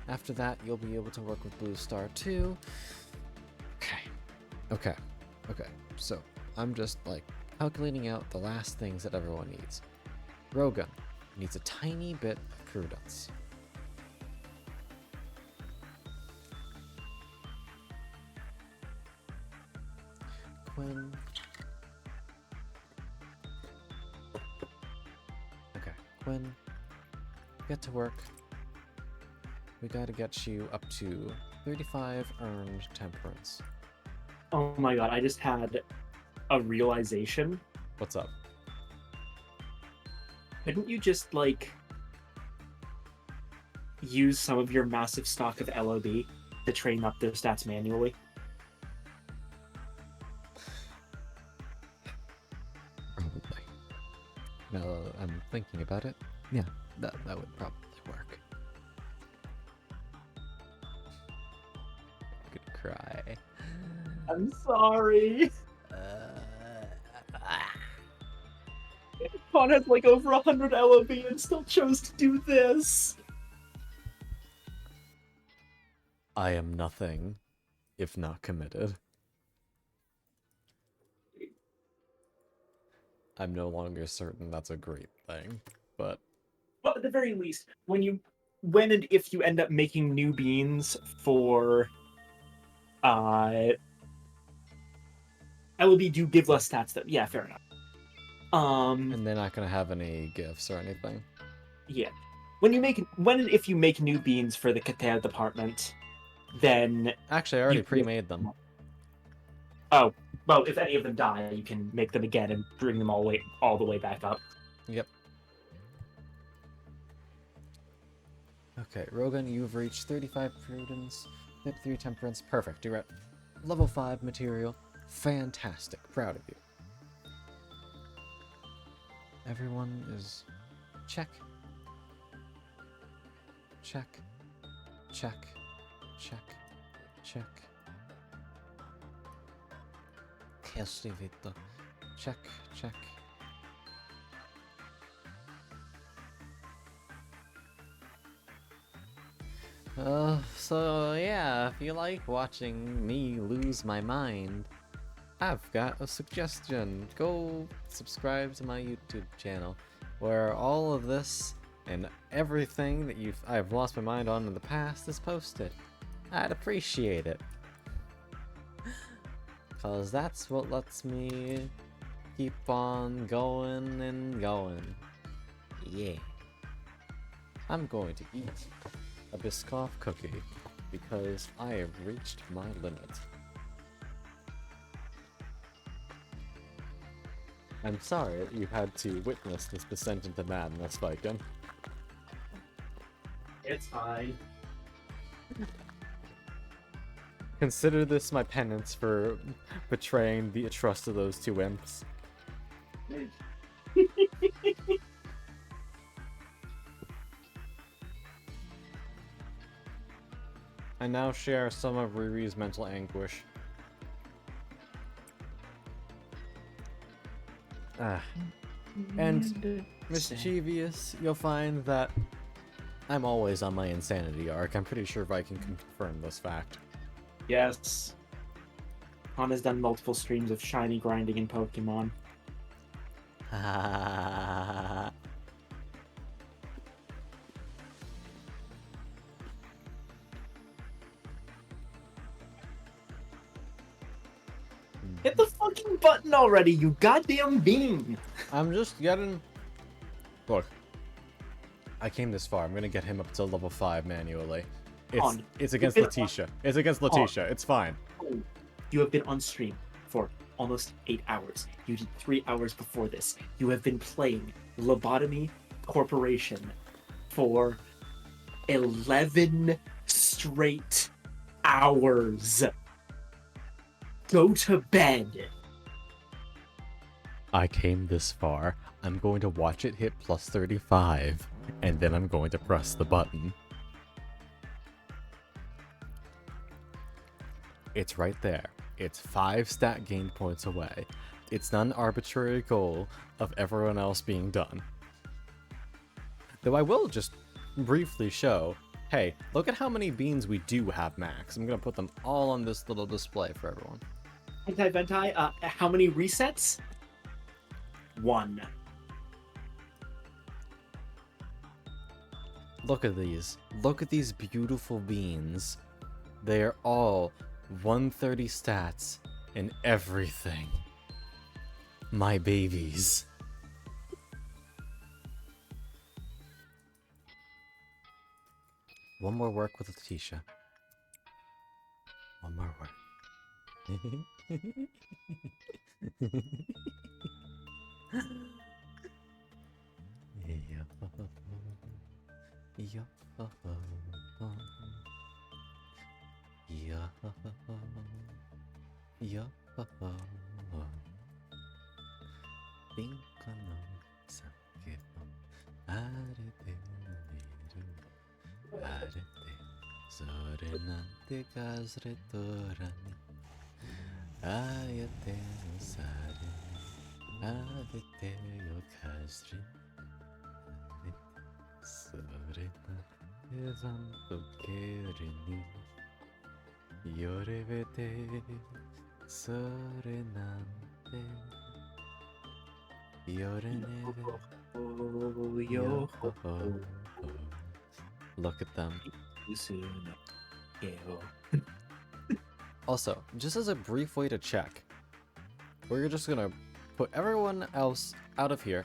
After that, you'll be able to work with Blue Star too. Okay. So, I'm just, like, calculating out the last things that everyone needs. Rogan needs a tiny bit of prudence. Quinn. Okay, Quinn, get to work. We gotta get you up to 35 earned temperance. Oh my god, I just had a realization. What's up? Couldn't you just, like, use some of your massive stock of LOB to train up their stats manually? Probably. Now that I'm thinking about it, yeah, that would probably work. I'm gonna cry. I'm sorry. Con has like over 100 LOB and still chose to do this. I am nothing if not committed. I'm no longer certain that's a great thing, but... Well, at the very least, when and if you end up making new beans for LOB do give less stats though. Yeah, fair enough. And they're not gonna have any gifts or anything. Yeah. When and if you make new beans for the Katea department, then actually I already pre-made them. Oh, well, if any of them die, you can make them again and bring them all the way back up. Yep. Okay, Rogan, you've reached 35 prudence, 53 temperance. Perfect. You're at level 5 material. Fantastic. Proud of you. Everyone is... check. Check. Check. Check. Check. Castivito. Check. Check. So yeah, if you like watching me lose my mind, I've got a suggestion. Go subscribe to my YouTube channel, where all of this and everything that I've lost my mind on in the past is posted. I'd appreciate it. Cause that's what lets me keep on going and going. Yeah. I'm going to eat a Biscoff cookie because I have reached my limit. I'm sorry that you had to witness this descent into madness, Viking. It's fine. Consider this my penance for betraying the trust of those two imps. I now share some of Riri's mental anguish. And mischievous, you'll find that I'm always on my insanity arc. I'm pretty sure Viking can confirm this fact. Yes. Han has done multiple streams of shiny grinding in Pokemon. Hit the fucking button already, you goddamn bean! I'm just getting... Look. I came this far. I'm gonna get him up to level 5 manually. It's against Letitia. It's against Letitia. It's fine. You have been on stream for almost 8 hours. You did 3 hours before this. You have been playing Lobotomy Corporation for 11 straight hours. Go to bed. I came this far. I'm going to watch it hit plus 35, and then I'm going to press the button. It's right there. It's 5 stat gain points away. It's not an arbitrary goal of everyone else being done. Though I will just briefly show, hey, look at how many beans we do have max. I'm gonna put them all on this little display for everyone. Anti-Ventai, how many resets? 1. Look at these. Look at these beautiful beans. They are all 130 stats and everything. My babies. One more work with Letitia. One more work. Look at them. Also, just as a brief way to check, we're just gonna put everyone else out of here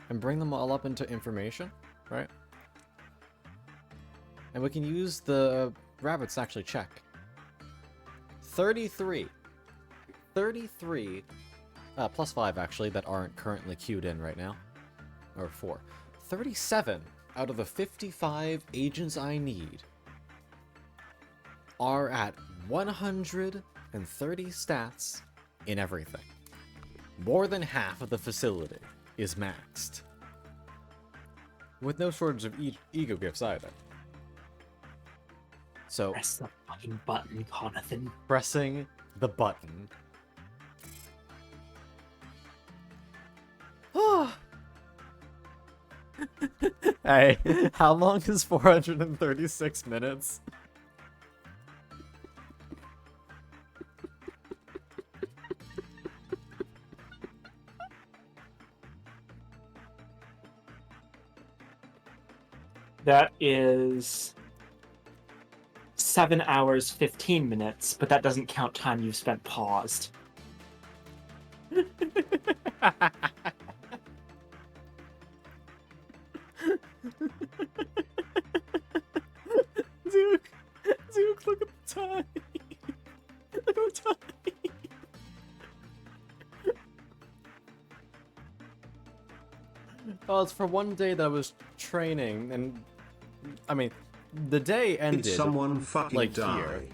and bring them all up into information, right? And we can use the rabbits to actually check. 33, plus 5 actually, that aren't currently queued in right now. Or 4. 37 out of the 55 agents I need are at 130 stats in everything. More than half of the facility is maxed. With no shortage of ego gifts either. So, press the fucking button, Jonathan. Pressing the button. Hey, how long is 436 minutes? That is 7 hours, 15 minutes, but that doesn't count time you've spent paused. Duke, look at the time. Look at the time. Well, it's for one day that I was training, and I mean, the day ended. Did someone fucking like die? Here.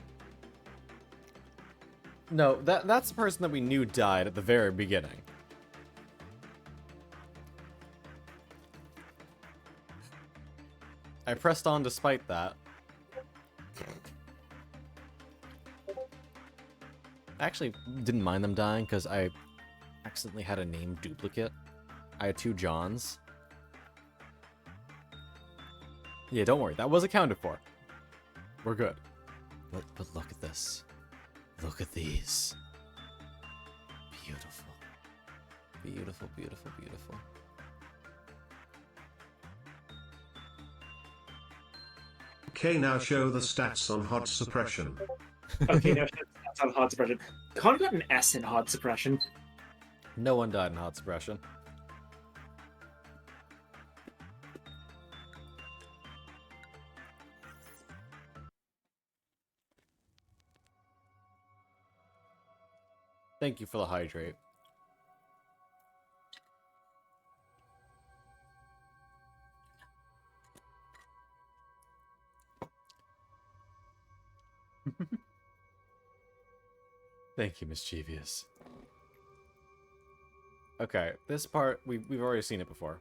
No, that's the person that we knew died at the very beginning. I pressed on despite that. I actually didn't mind them dying because I accidentally had a name duplicate. I had 2 Johns. Yeah, don't worry. That was accounted for. We're good. But look at this. Look at these. Beautiful. Beautiful, beautiful, beautiful. Okay, now show the stats on HOD suppression. Okay, now that's on HOD suppression. Con got an S in HOD suppression. No one died in hot suppression. Thank you for the hydrate. Thank you, Mischievous. Okay, this part, we've already seen it before.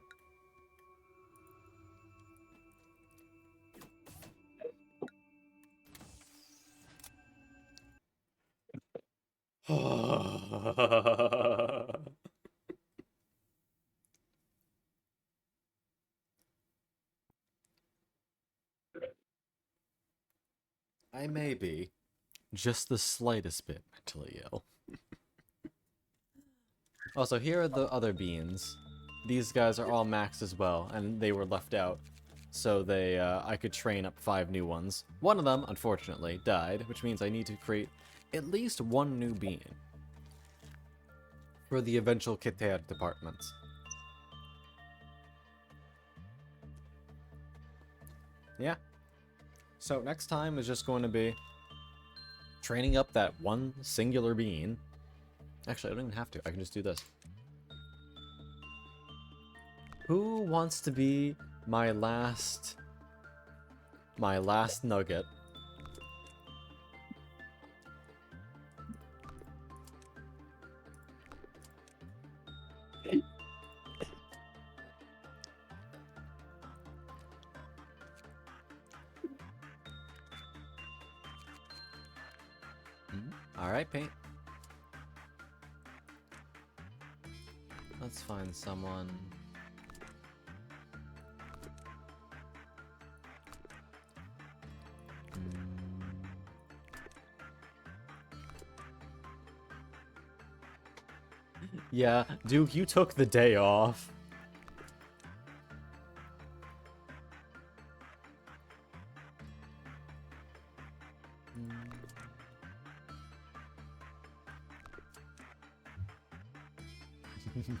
I may be just the slightest bit mentally ill. Also, here are the other beans. These guys are all maxed as well, and they were left out. So I could train up 5 new ones. One of them, unfortunately, died, which means I need to create at least 1 new bean for the eventual Kiter departments. Yeah. So next time is just going to be training up that one singular bean. Actually, I don't even have to. I can just do this. Who wants to be my last nugget? All right, paint. Let's find someone. Yeah, Duke, you took the day off.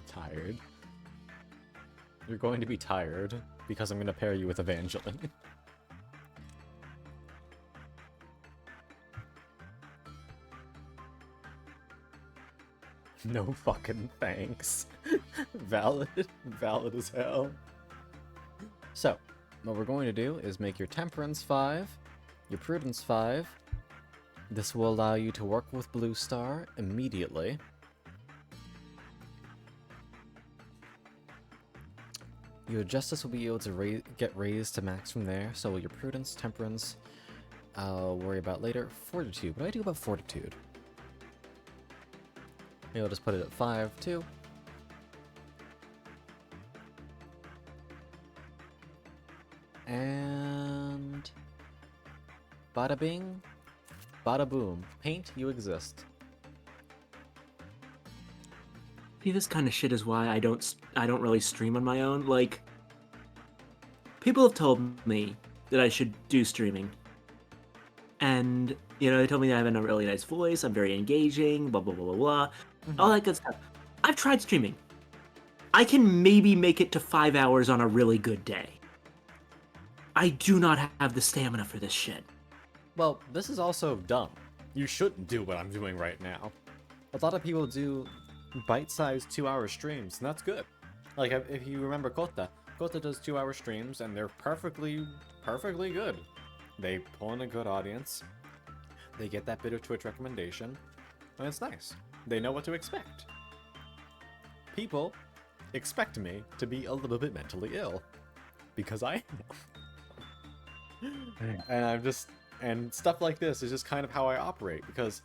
Tired. You're going to be tired because I'm going to pair you with Evangeline. No fucking thanks. Valid as hell. So, what we're going to do is make your Temperance 5, your Prudence 5. This will allow you to work with Blue Star immediately. Your Justice will be able to get raised to max from there, so your Prudence, Temperance, I'll worry about later. Fortitude, what do I do about Fortitude? Maybe I'll just put it at 5, too. And... bada bing, bada boom. Paint, you exist. See, this kind of shit is why I don't really stream on my own. Like, people have told me that I should do streaming. And, you know, they told me that I have a really nice voice, I'm very engaging, blah, blah, blah, blah, blah. All that good stuff. I've tried streaming. I can maybe make it to 5 hours on a really good day. I do not have the stamina for this shit. Well, this is also dumb. You shouldn't do what I'm doing right now. A lot of people do bite-sized 2-hour streams, and that's good. Like, if you remember Kota does 2-hour streams, and they're perfectly good. They pull in a good audience, they get that bit of Twitch recommendation, and it's nice. They know what to expect. People expect me to be a little bit mentally ill, because I am. And stuff like this is just kind of how I operate, because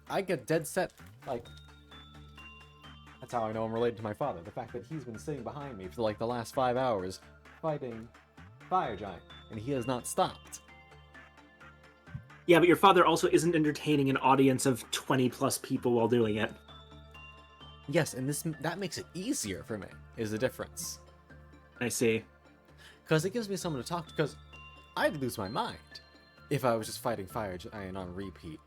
I get dead set, like, that's how I know I'm related to my father. The fact that he's been sitting behind me for like the last 5 hours fighting Fire Giant. and he has not stopped. Yeah, but your father also isn't entertaining an audience of 20 plus people while doing it. Yes, and that makes it easier for me, is the difference. I see. Because it gives me someone to talk to, because I'd lose my mind if I was just fighting Fire Giant on repeat.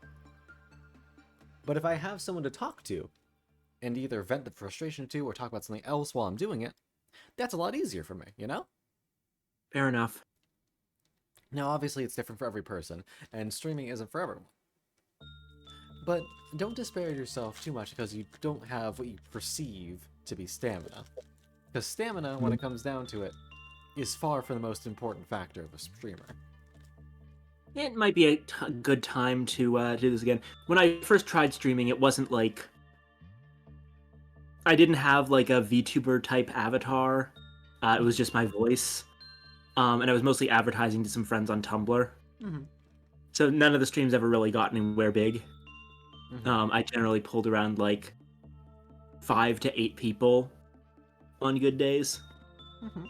But if I have someone to talk to, and either vent the frustration to or talk about something else while I'm doing it, that's a lot easier for me, you know? Fair enough. Now, obviously, it's different for every person, and streaming isn't for everyone. But don't disparage yourself too much because you don't have what you perceive to be stamina. Because stamina, when it comes down to it, is far from the most important factor of a streamer. It might be a good time to do this again. When I first tried streaming, it wasn't like... I didn't have like a VTuber type avatar. It was just my voice. And I was mostly advertising to some friends on Tumblr. Mm-hmm. So none of the streams ever really got anywhere big. Mm-hmm. I generally pulled around like 5 to 8 people on good days. Mm-hmm.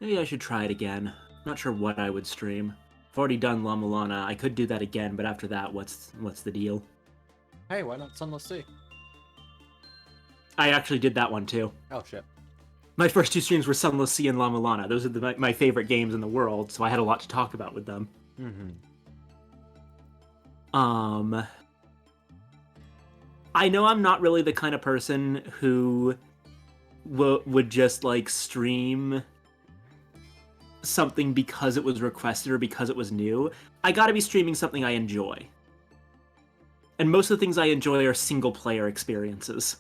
Maybe I should try it again. Not sure what I would stream. I've already done La Mulana. I could do that again, but after that, what's the deal? Hey, why not Sunless Sea? I actually did that one too. Oh shit. My first 2 streams were Sunless Sea and La Mulana. Those are my favorite games in the world, so I had a lot to talk about with them. Mm-hmm. I know I'm not really the kind of person who would just like stream something because it was requested or because it was new. I gotta be streaming something I enjoy. And most of the things I enjoy are single player experiences.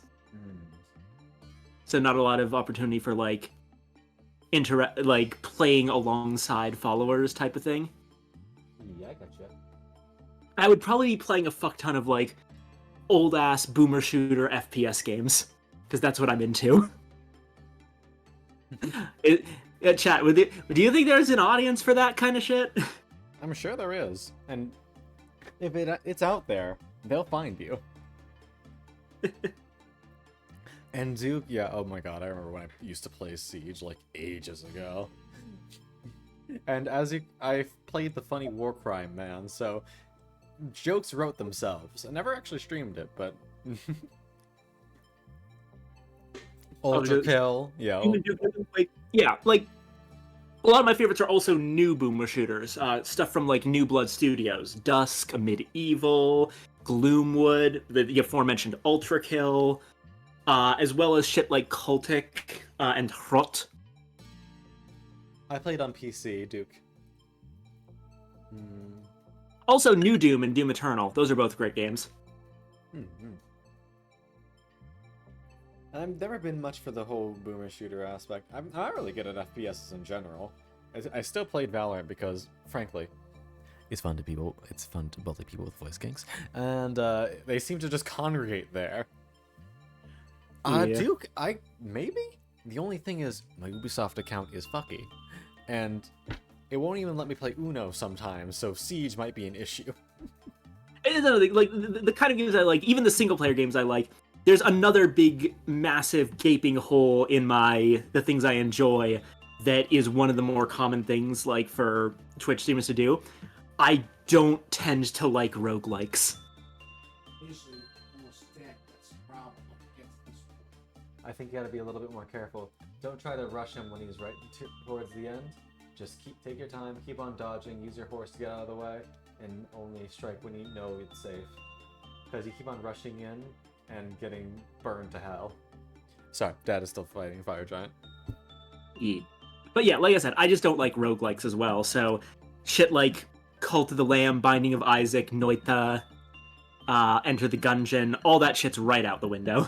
So not a lot of opportunity for like playing alongside followers type of thing. Yeah, I gotcha. I would probably be playing a fuck ton of like old ass boomer shooter FPS games because that's what I'm into. Chat, do you think there's an audience for that kind of shit? I'm sure there is, and if it's out there, they'll find you. And Duke, yeah, oh my god, I remember when I used to play Siege like ages ago. And I played the funny war crime man, so jokes wrote themselves. I never actually streamed it, but Ultra Kill, yeah. Yeah, like a lot of my favorites are also new boomer shooters. Stuff from like New Blood Studios, Dusk, Medieval, Gloomwood, the aforementioned Ultra Kill, as well as shit like Cultic and Hrot. I played on PC, Duke. Also, New Doom and Doom Eternal. Those are both great games. I've never been much for the whole boomer shooter aspect. I'm not really good at FPSs in general. I still played Valorant because, frankly, it's fun to bully people with voice kinks, and they seem to just congregate there. Yeah. Duke, maybe? The only thing is, my Ubisoft account is fucky, and it won't even let me play Uno sometimes, so Siege might be an issue. It's another thing, like, the kind of games I like, even the single-player games I like, there's another big, massive, gaping hole in the things I enjoy that is one of the more common things, like, for Twitch streamers to do. I don't tend to like roguelikes. I think you gotta be a little bit more careful. Don't try to rush him when he's right towards the end. Just take your time, keep on dodging, use your horse to get out of the way, and only strike when you know it's safe. Because you keep on rushing in and getting burned to hell. Sorry, Dad is still fighting Fire Giant. Yeah. But yeah, like I said, I just don't like roguelikes as well, so shit like Cult of the Lamb, Binding of Isaac, Noita, Enter the Gungeon, all that shit's right out the window.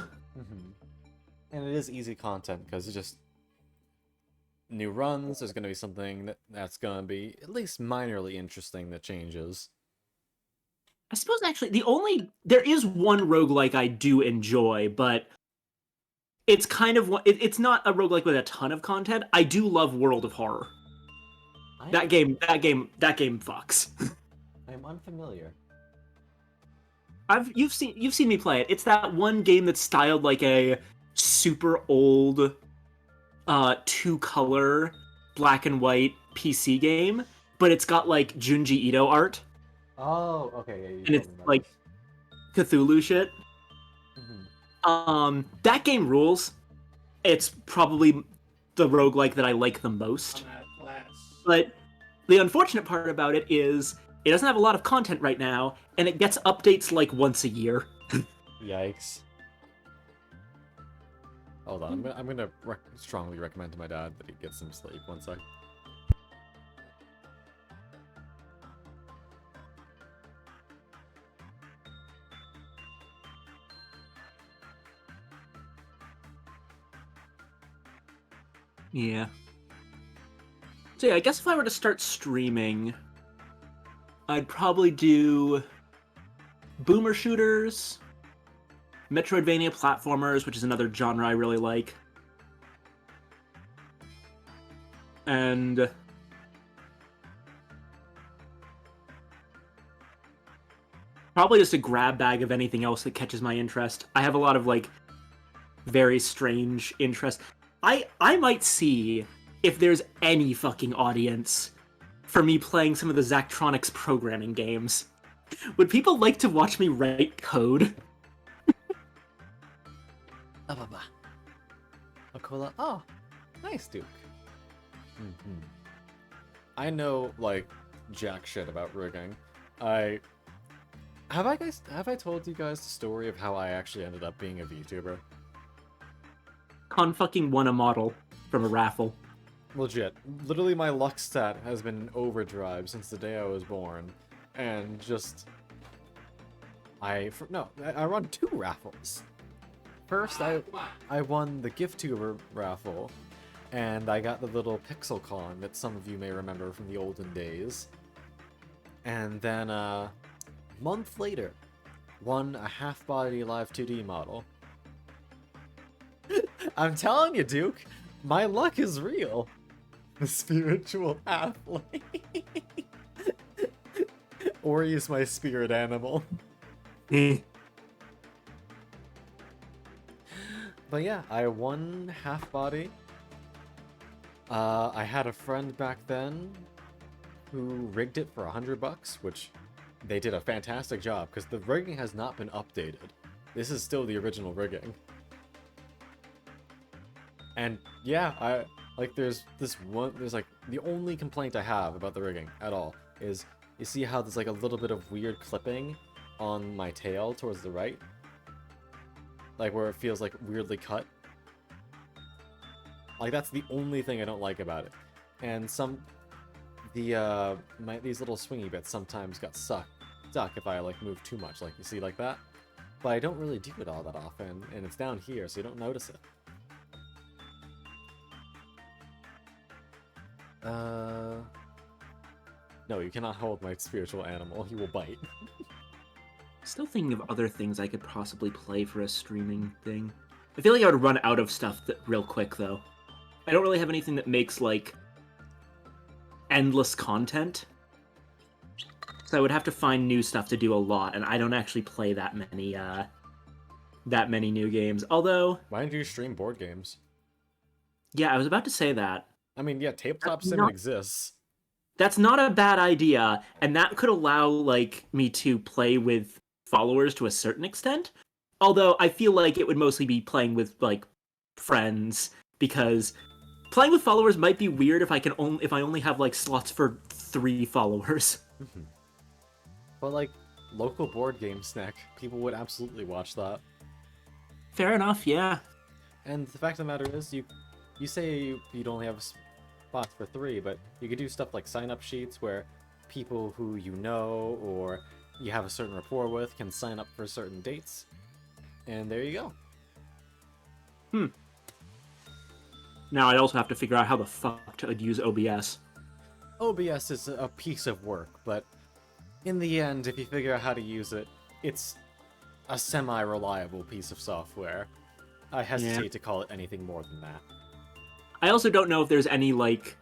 And it is easy content, because it's just new runs, there's going to be something that's going to be at least minorly interesting that changes. I suppose actually there is one roguelike I do enjoy, but it's kind of it's not a roguelike with a ton of content. I do love World of Horror. That game fucks. I'm unfamiliar. You've seen me play it. It's that one game that's styled like a super old 2-color black and white PC game, but it's got like Junji Ito art. Oh, okay, yeah. And it's like Cthulhu shit. That game rules. It's probably the roguelike that I like the most. But the unfortunate part about it is it doesn't have a lot of content right now, and it gets updates like once a year. Yikes. Hold on, I'm gonna strongly recommend to my dad that he gets some sleep. One sec. Yeah. So yeah, I guess if I were to start streaming, I'd probably do boomer shooters, Metroidvania platformers, which is another genre I really like, and probably just a grab bag of anything else that catches my interest. I have a lot of like very strange interests. I might see if there's any fucking audience for me playing some of the Zachtronics programming games. Would people like to watch me write code? Akola. Oh, nice, Duke. I know like jack shit about rigging. Have I told you guys the story of how I actually ended up being a VTuber? Con fucking won a model from a raffle. Legit. Literally, my luck stat has been in overdrive since the day I was born, and just I run 2 raffles. First, I won the GiftTuber raffle, and I got the little pixel con that some of you may remember from the olden days. And then a month later, won a half-body live 2D model. I'm telling you, Duke, my luck is real. The spiritual half-life. Ori is my spirit animal. But yeah, I won half-body. I had a friend back then who rigged it for $100, which they did a fantastic job, because the rigging has not been updated. This is still the original rigging. And yeah, there's like, the only complaint I have about the rigging at all is, you see how there's like a little bit of weird clipping on my tail towards the right? Like where it feels like weirdly cut? Like that's the only thing I don't like about it. And these little swingy bits sometimes got stuck if I like move too much, like you see like that? But I don't really do it all that often, and it's down here, so you don't notice it. No, you cannot hold my spiritual animal. He will bite. Still thinking of other things I could possibly play for a streaming thing. I feel like I would run out of stuff real quick, though. I don't really have anything that makes, like, endless content. So I would have to find new stuff to do a lot, and I don't actually play that many new games. Although... Why don't you stream board games? Yeah, I was about to say that. I mean, yeah, Tabletop Sim exists. That's not a bad idea, and that could allow, like, me to play with followers to a certain extent. Although I feel like it would mostly be playing with, like, friends, because playing with followers might be weird if I only have, like, slots for 3 followers. But, like, local board game snack, people would absolutely watch that. Fair enough, yeah. And the fact of the matter is, you say you'd only have spots for 3, but you could do stuff like sign-up sheets where people who you know or you have a certain rapport with can sign up for certain dates. And there you go. Now I'd also have to figure out how the fuck to use OBS. OBS is a piece of work, but in the end, if you figure out how to use it, it's a semi-reliable piece of software. I hesitate to call it anything more than that. I also don't know if there's any, like,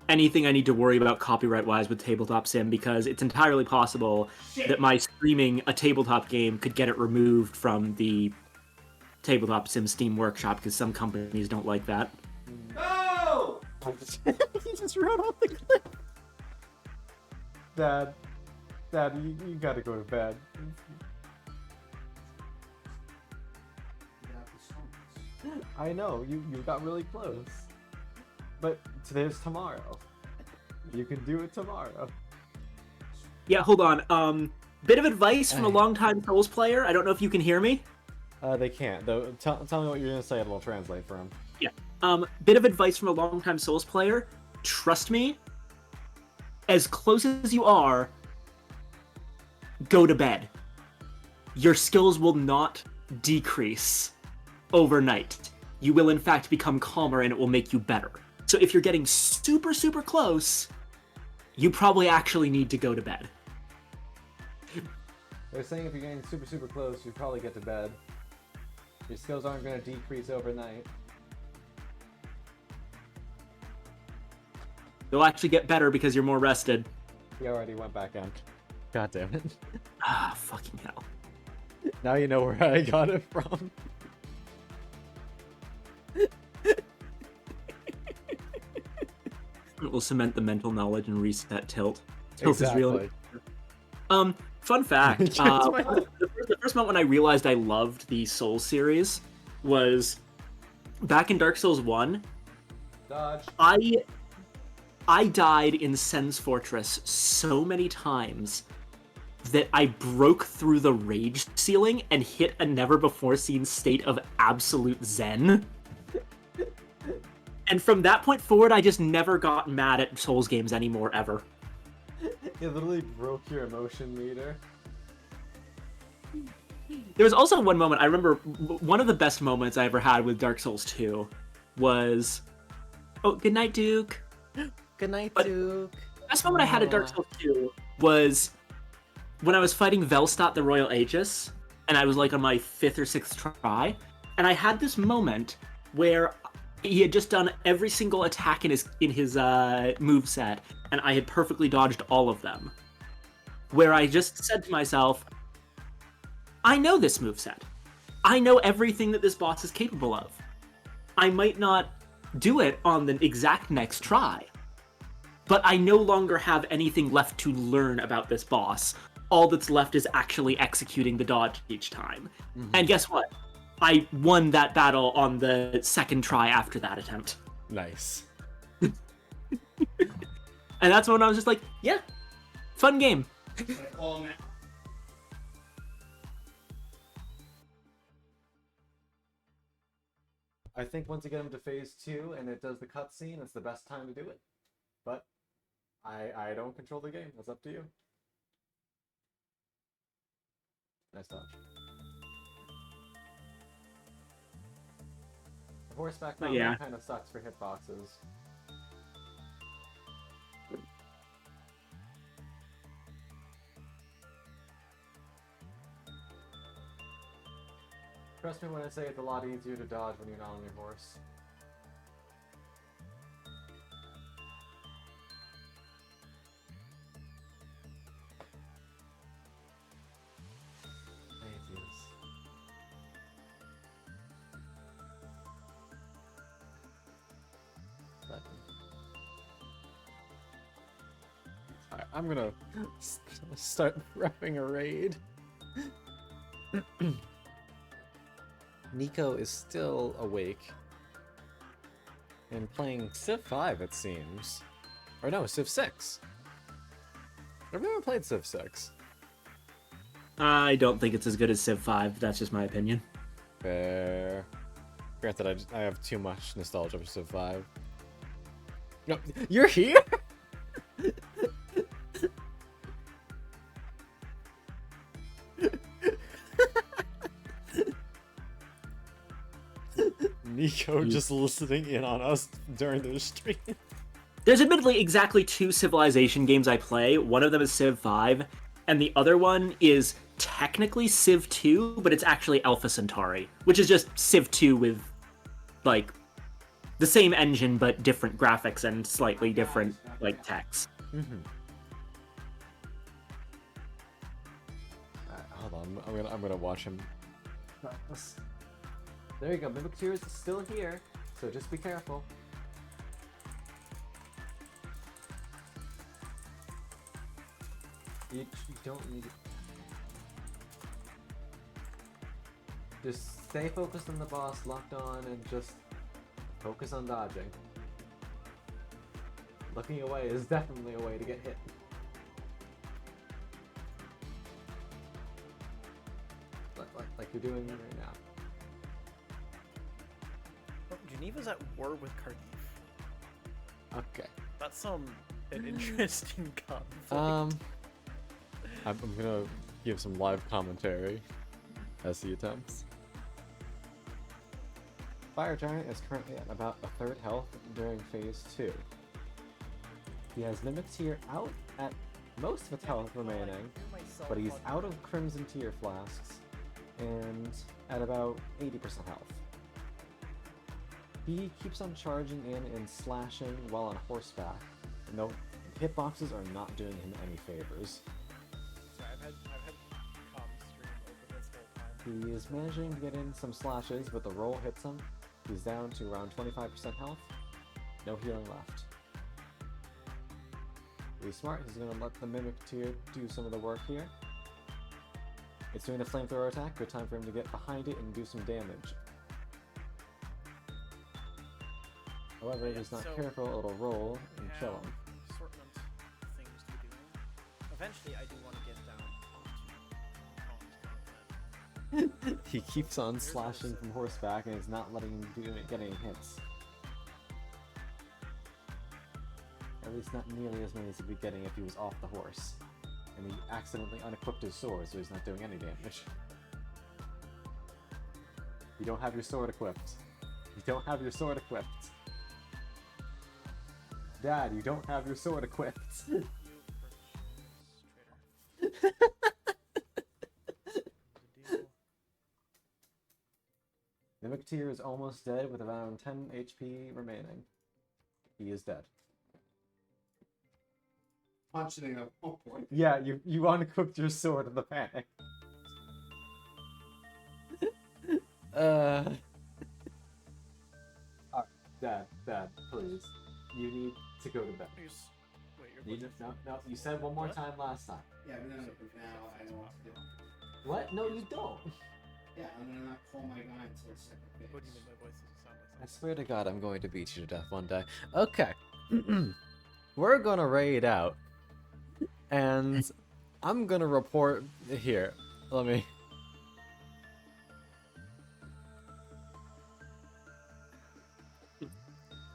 anything I need to worry about copyright-wise with Tabletop Sim, because it's entirely possible that my streaming a tabletop game could get it removed from the tabletop sim Steam Workshop because some companies don't like that. No! He just rode off the cliff. Dad, you gotta go to bed. I know, you got really close. But today's tomorrow. You can do it tomorrow. Yeah, hold on. Bit of advice from a longtime Souls player. I don't know if you can hear me. They can't. Though. Tell me what you're gonna say, and we'll translate for him. Yeah. Bit of advice from a longtime Souls player. Trust me. As close as you are, go to bed. Your skills will not decrease overnight. You will in fact become calmer, and it will make you better. So if you're getting super, super close, you probably actually need to go to bed. They're saying if you're getting super, super close, you probably get to bed. Your skills aren't going to decrease overnight. They'll actually get better because you're more rested. He already went back in. God damn it. Ah, fucking hell. Now you know where I got it from. It will cement the mental knowledge and reset Tilt. Tilt Exactly. is really... Fun fact. The first moment when I realized I loved the Souls series was back in Dark Souls 1. Dodge. I died in Sen's Fortress so many times that I broke through the rage ceiling and hit a never-before-seen state of absolute zen. And from that point forward, I just never got mad at Souls games anymore, ever. It literally broke your emotion meter. There was also one moment, I remember one of the best moments I ever had with Dark Souls 2 was... Oh, good night, Duke. Good night, Duke. The best moment I had at Dark Souls 2 was when I was fighting Velstadt the Royal Aegis, and I was like on my 5th or 6th try, and I had this moment where he had just done every single attack in his moveset, and I had perfectly dodged all of them. Where I just said to myself, I know this moveset. I know everything that this boss is capable of. I might not do it on the exact next try, but I no longer have anything left to learn about this boss. All that's left is actually executing the dodge each time. Mm-hmm. And guess what? I won that battle on the second try after that attempt. Nice. And that's when I was just like, yeah, fun game. I think once you get him to phase 2 and it does the cutscene, it's the best time to do it. But I don't control the game. That's up to you. Nice dodge. The horseback combat kind of sucks for hitboxes. Trust me when I say it's a lot easier to dodge when you're not on your horse. Alright, I'm gonna start repping a raid. Nico is still awake and playing Civ 5, it seems. Or no, Civ 6. I've never played Civ 6. I don't think it's as good as Civ 5. That's just my opinion. Fair. Granted, I have too much nostalgia for Civ 5. No, you're here? Nico just listening in on us during the stream. There's admittedly exactly 2 Civilization games I play. One of them is Civ 5, and the other one is technically Civ 2, but it's actually Alpha Centauri, which is just Civ 2 with, like, the same engine but different graphics and slightly different, like, text. Mm-hmm. Hold on, I'm gonna watch him practice. There you go. Mimic Tears is still here, so just be careful. You don't need it. Just stay focused on the boss, locked on, and just focus on dodging. Looking away is definitely a way to get hit. Like you're doing right now. Oh, Geneva's at war with Cardiff. Okay. That's an interesting conflict. I'm gonna give some live commentary as he attempts. Fire Giant is currently at about a third health during phase 2. He has Mimic Tear out at most of its health remaining, but he's out of Crimson Tear flasks and at about 80% health. He keeps on charging in and slashing while on horseback. No, hitboxes are not doing him any favors. Sorry, I've had comms stream open this whole time. He is managing to get in some slashes, but the roll hits him. He's down to around 25% health. No healing left. He's smart, he's gonna let the Mimic Tear do some of the work here. It's doing a flamethrower attack, good time for him to get behind it and do some damage. However, if he's not careful, it'll roll and kill him. Assortment things to be doing. Eventually, I do want to get down onto He keeps on slashing from horseback and is not letting him get any hits. At least not nearly as many as he'd be getting if he was off the horse. And he accidentally unequipped his sword, so he's not doing any damage. You don't have your sword equipped. You don't have your sword equipped. Dad, you don't have your sword equipped. Mimic Tear is almost dead with around 10 HP remaining. He is dead. Punching up. Oh boy. Yeah, you unequipped your sword in the panic. Alright, Dad, please. You need to go to bed. No, you said one more time last time. Yeah, no, now I know what to do. What? No, you don't. Yeah, I'm gonna not pull my guy until second phase. What do you mean my voice doesn't sound like I swear to God, I'm going to beat you to death one day. Okay. We're gonna raid out. And I'm gonna report here. Let me...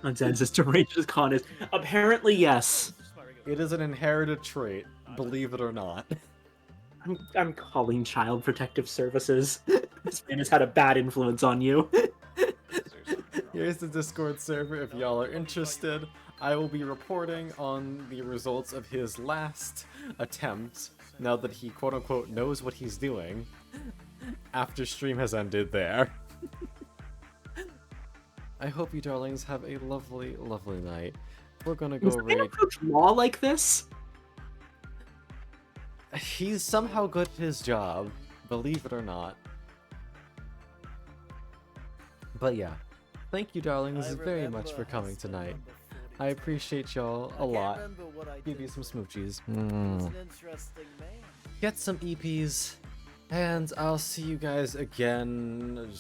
Consensus to Ranger's Con is apparently yes. It is an inherited trait, believe it or not. I'm calling Child Protective Services. This man has had a bad influence on you. Here's the Discord server if y'all are interested. I will be reporting on the results of his last attempt, now that he quote-unquote knows what he's doing, after stream has ended there. I hope you darlings have a lovely, lovely night. We're gonna go raid... approach law like this? He's somehow good at his job, believe it or not. But yeah, thank you darlings very much for coming tonight. I appreciate y'all a lot. Give you some smoochies. Get some EPs. And I'll see you guys again.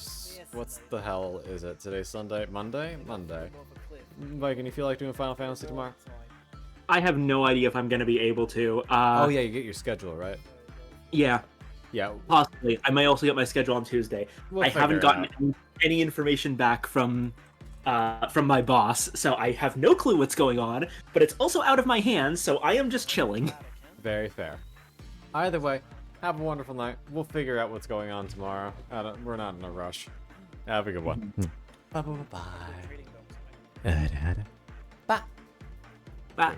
What's the hell is it? Today's Sunday? Monday? Monday. Mike, you feel like doing Final Fantasy tomorrow? I have no idea if I'm going to be able to. Oh yeah, you get your schedule, right? Yeah. Yeah. Possibly. I might also get my schedule on Tuesday. I haven't gotten any information back from my boss, so I have no clue what's going on, but it's also out of my hands, so I am just chilling. Very fair. Either way, have a wonderful night. We'll figure out what's going on tomorrow. We're not in a rush. Have a good one. Bye-bye. Bye. Bye.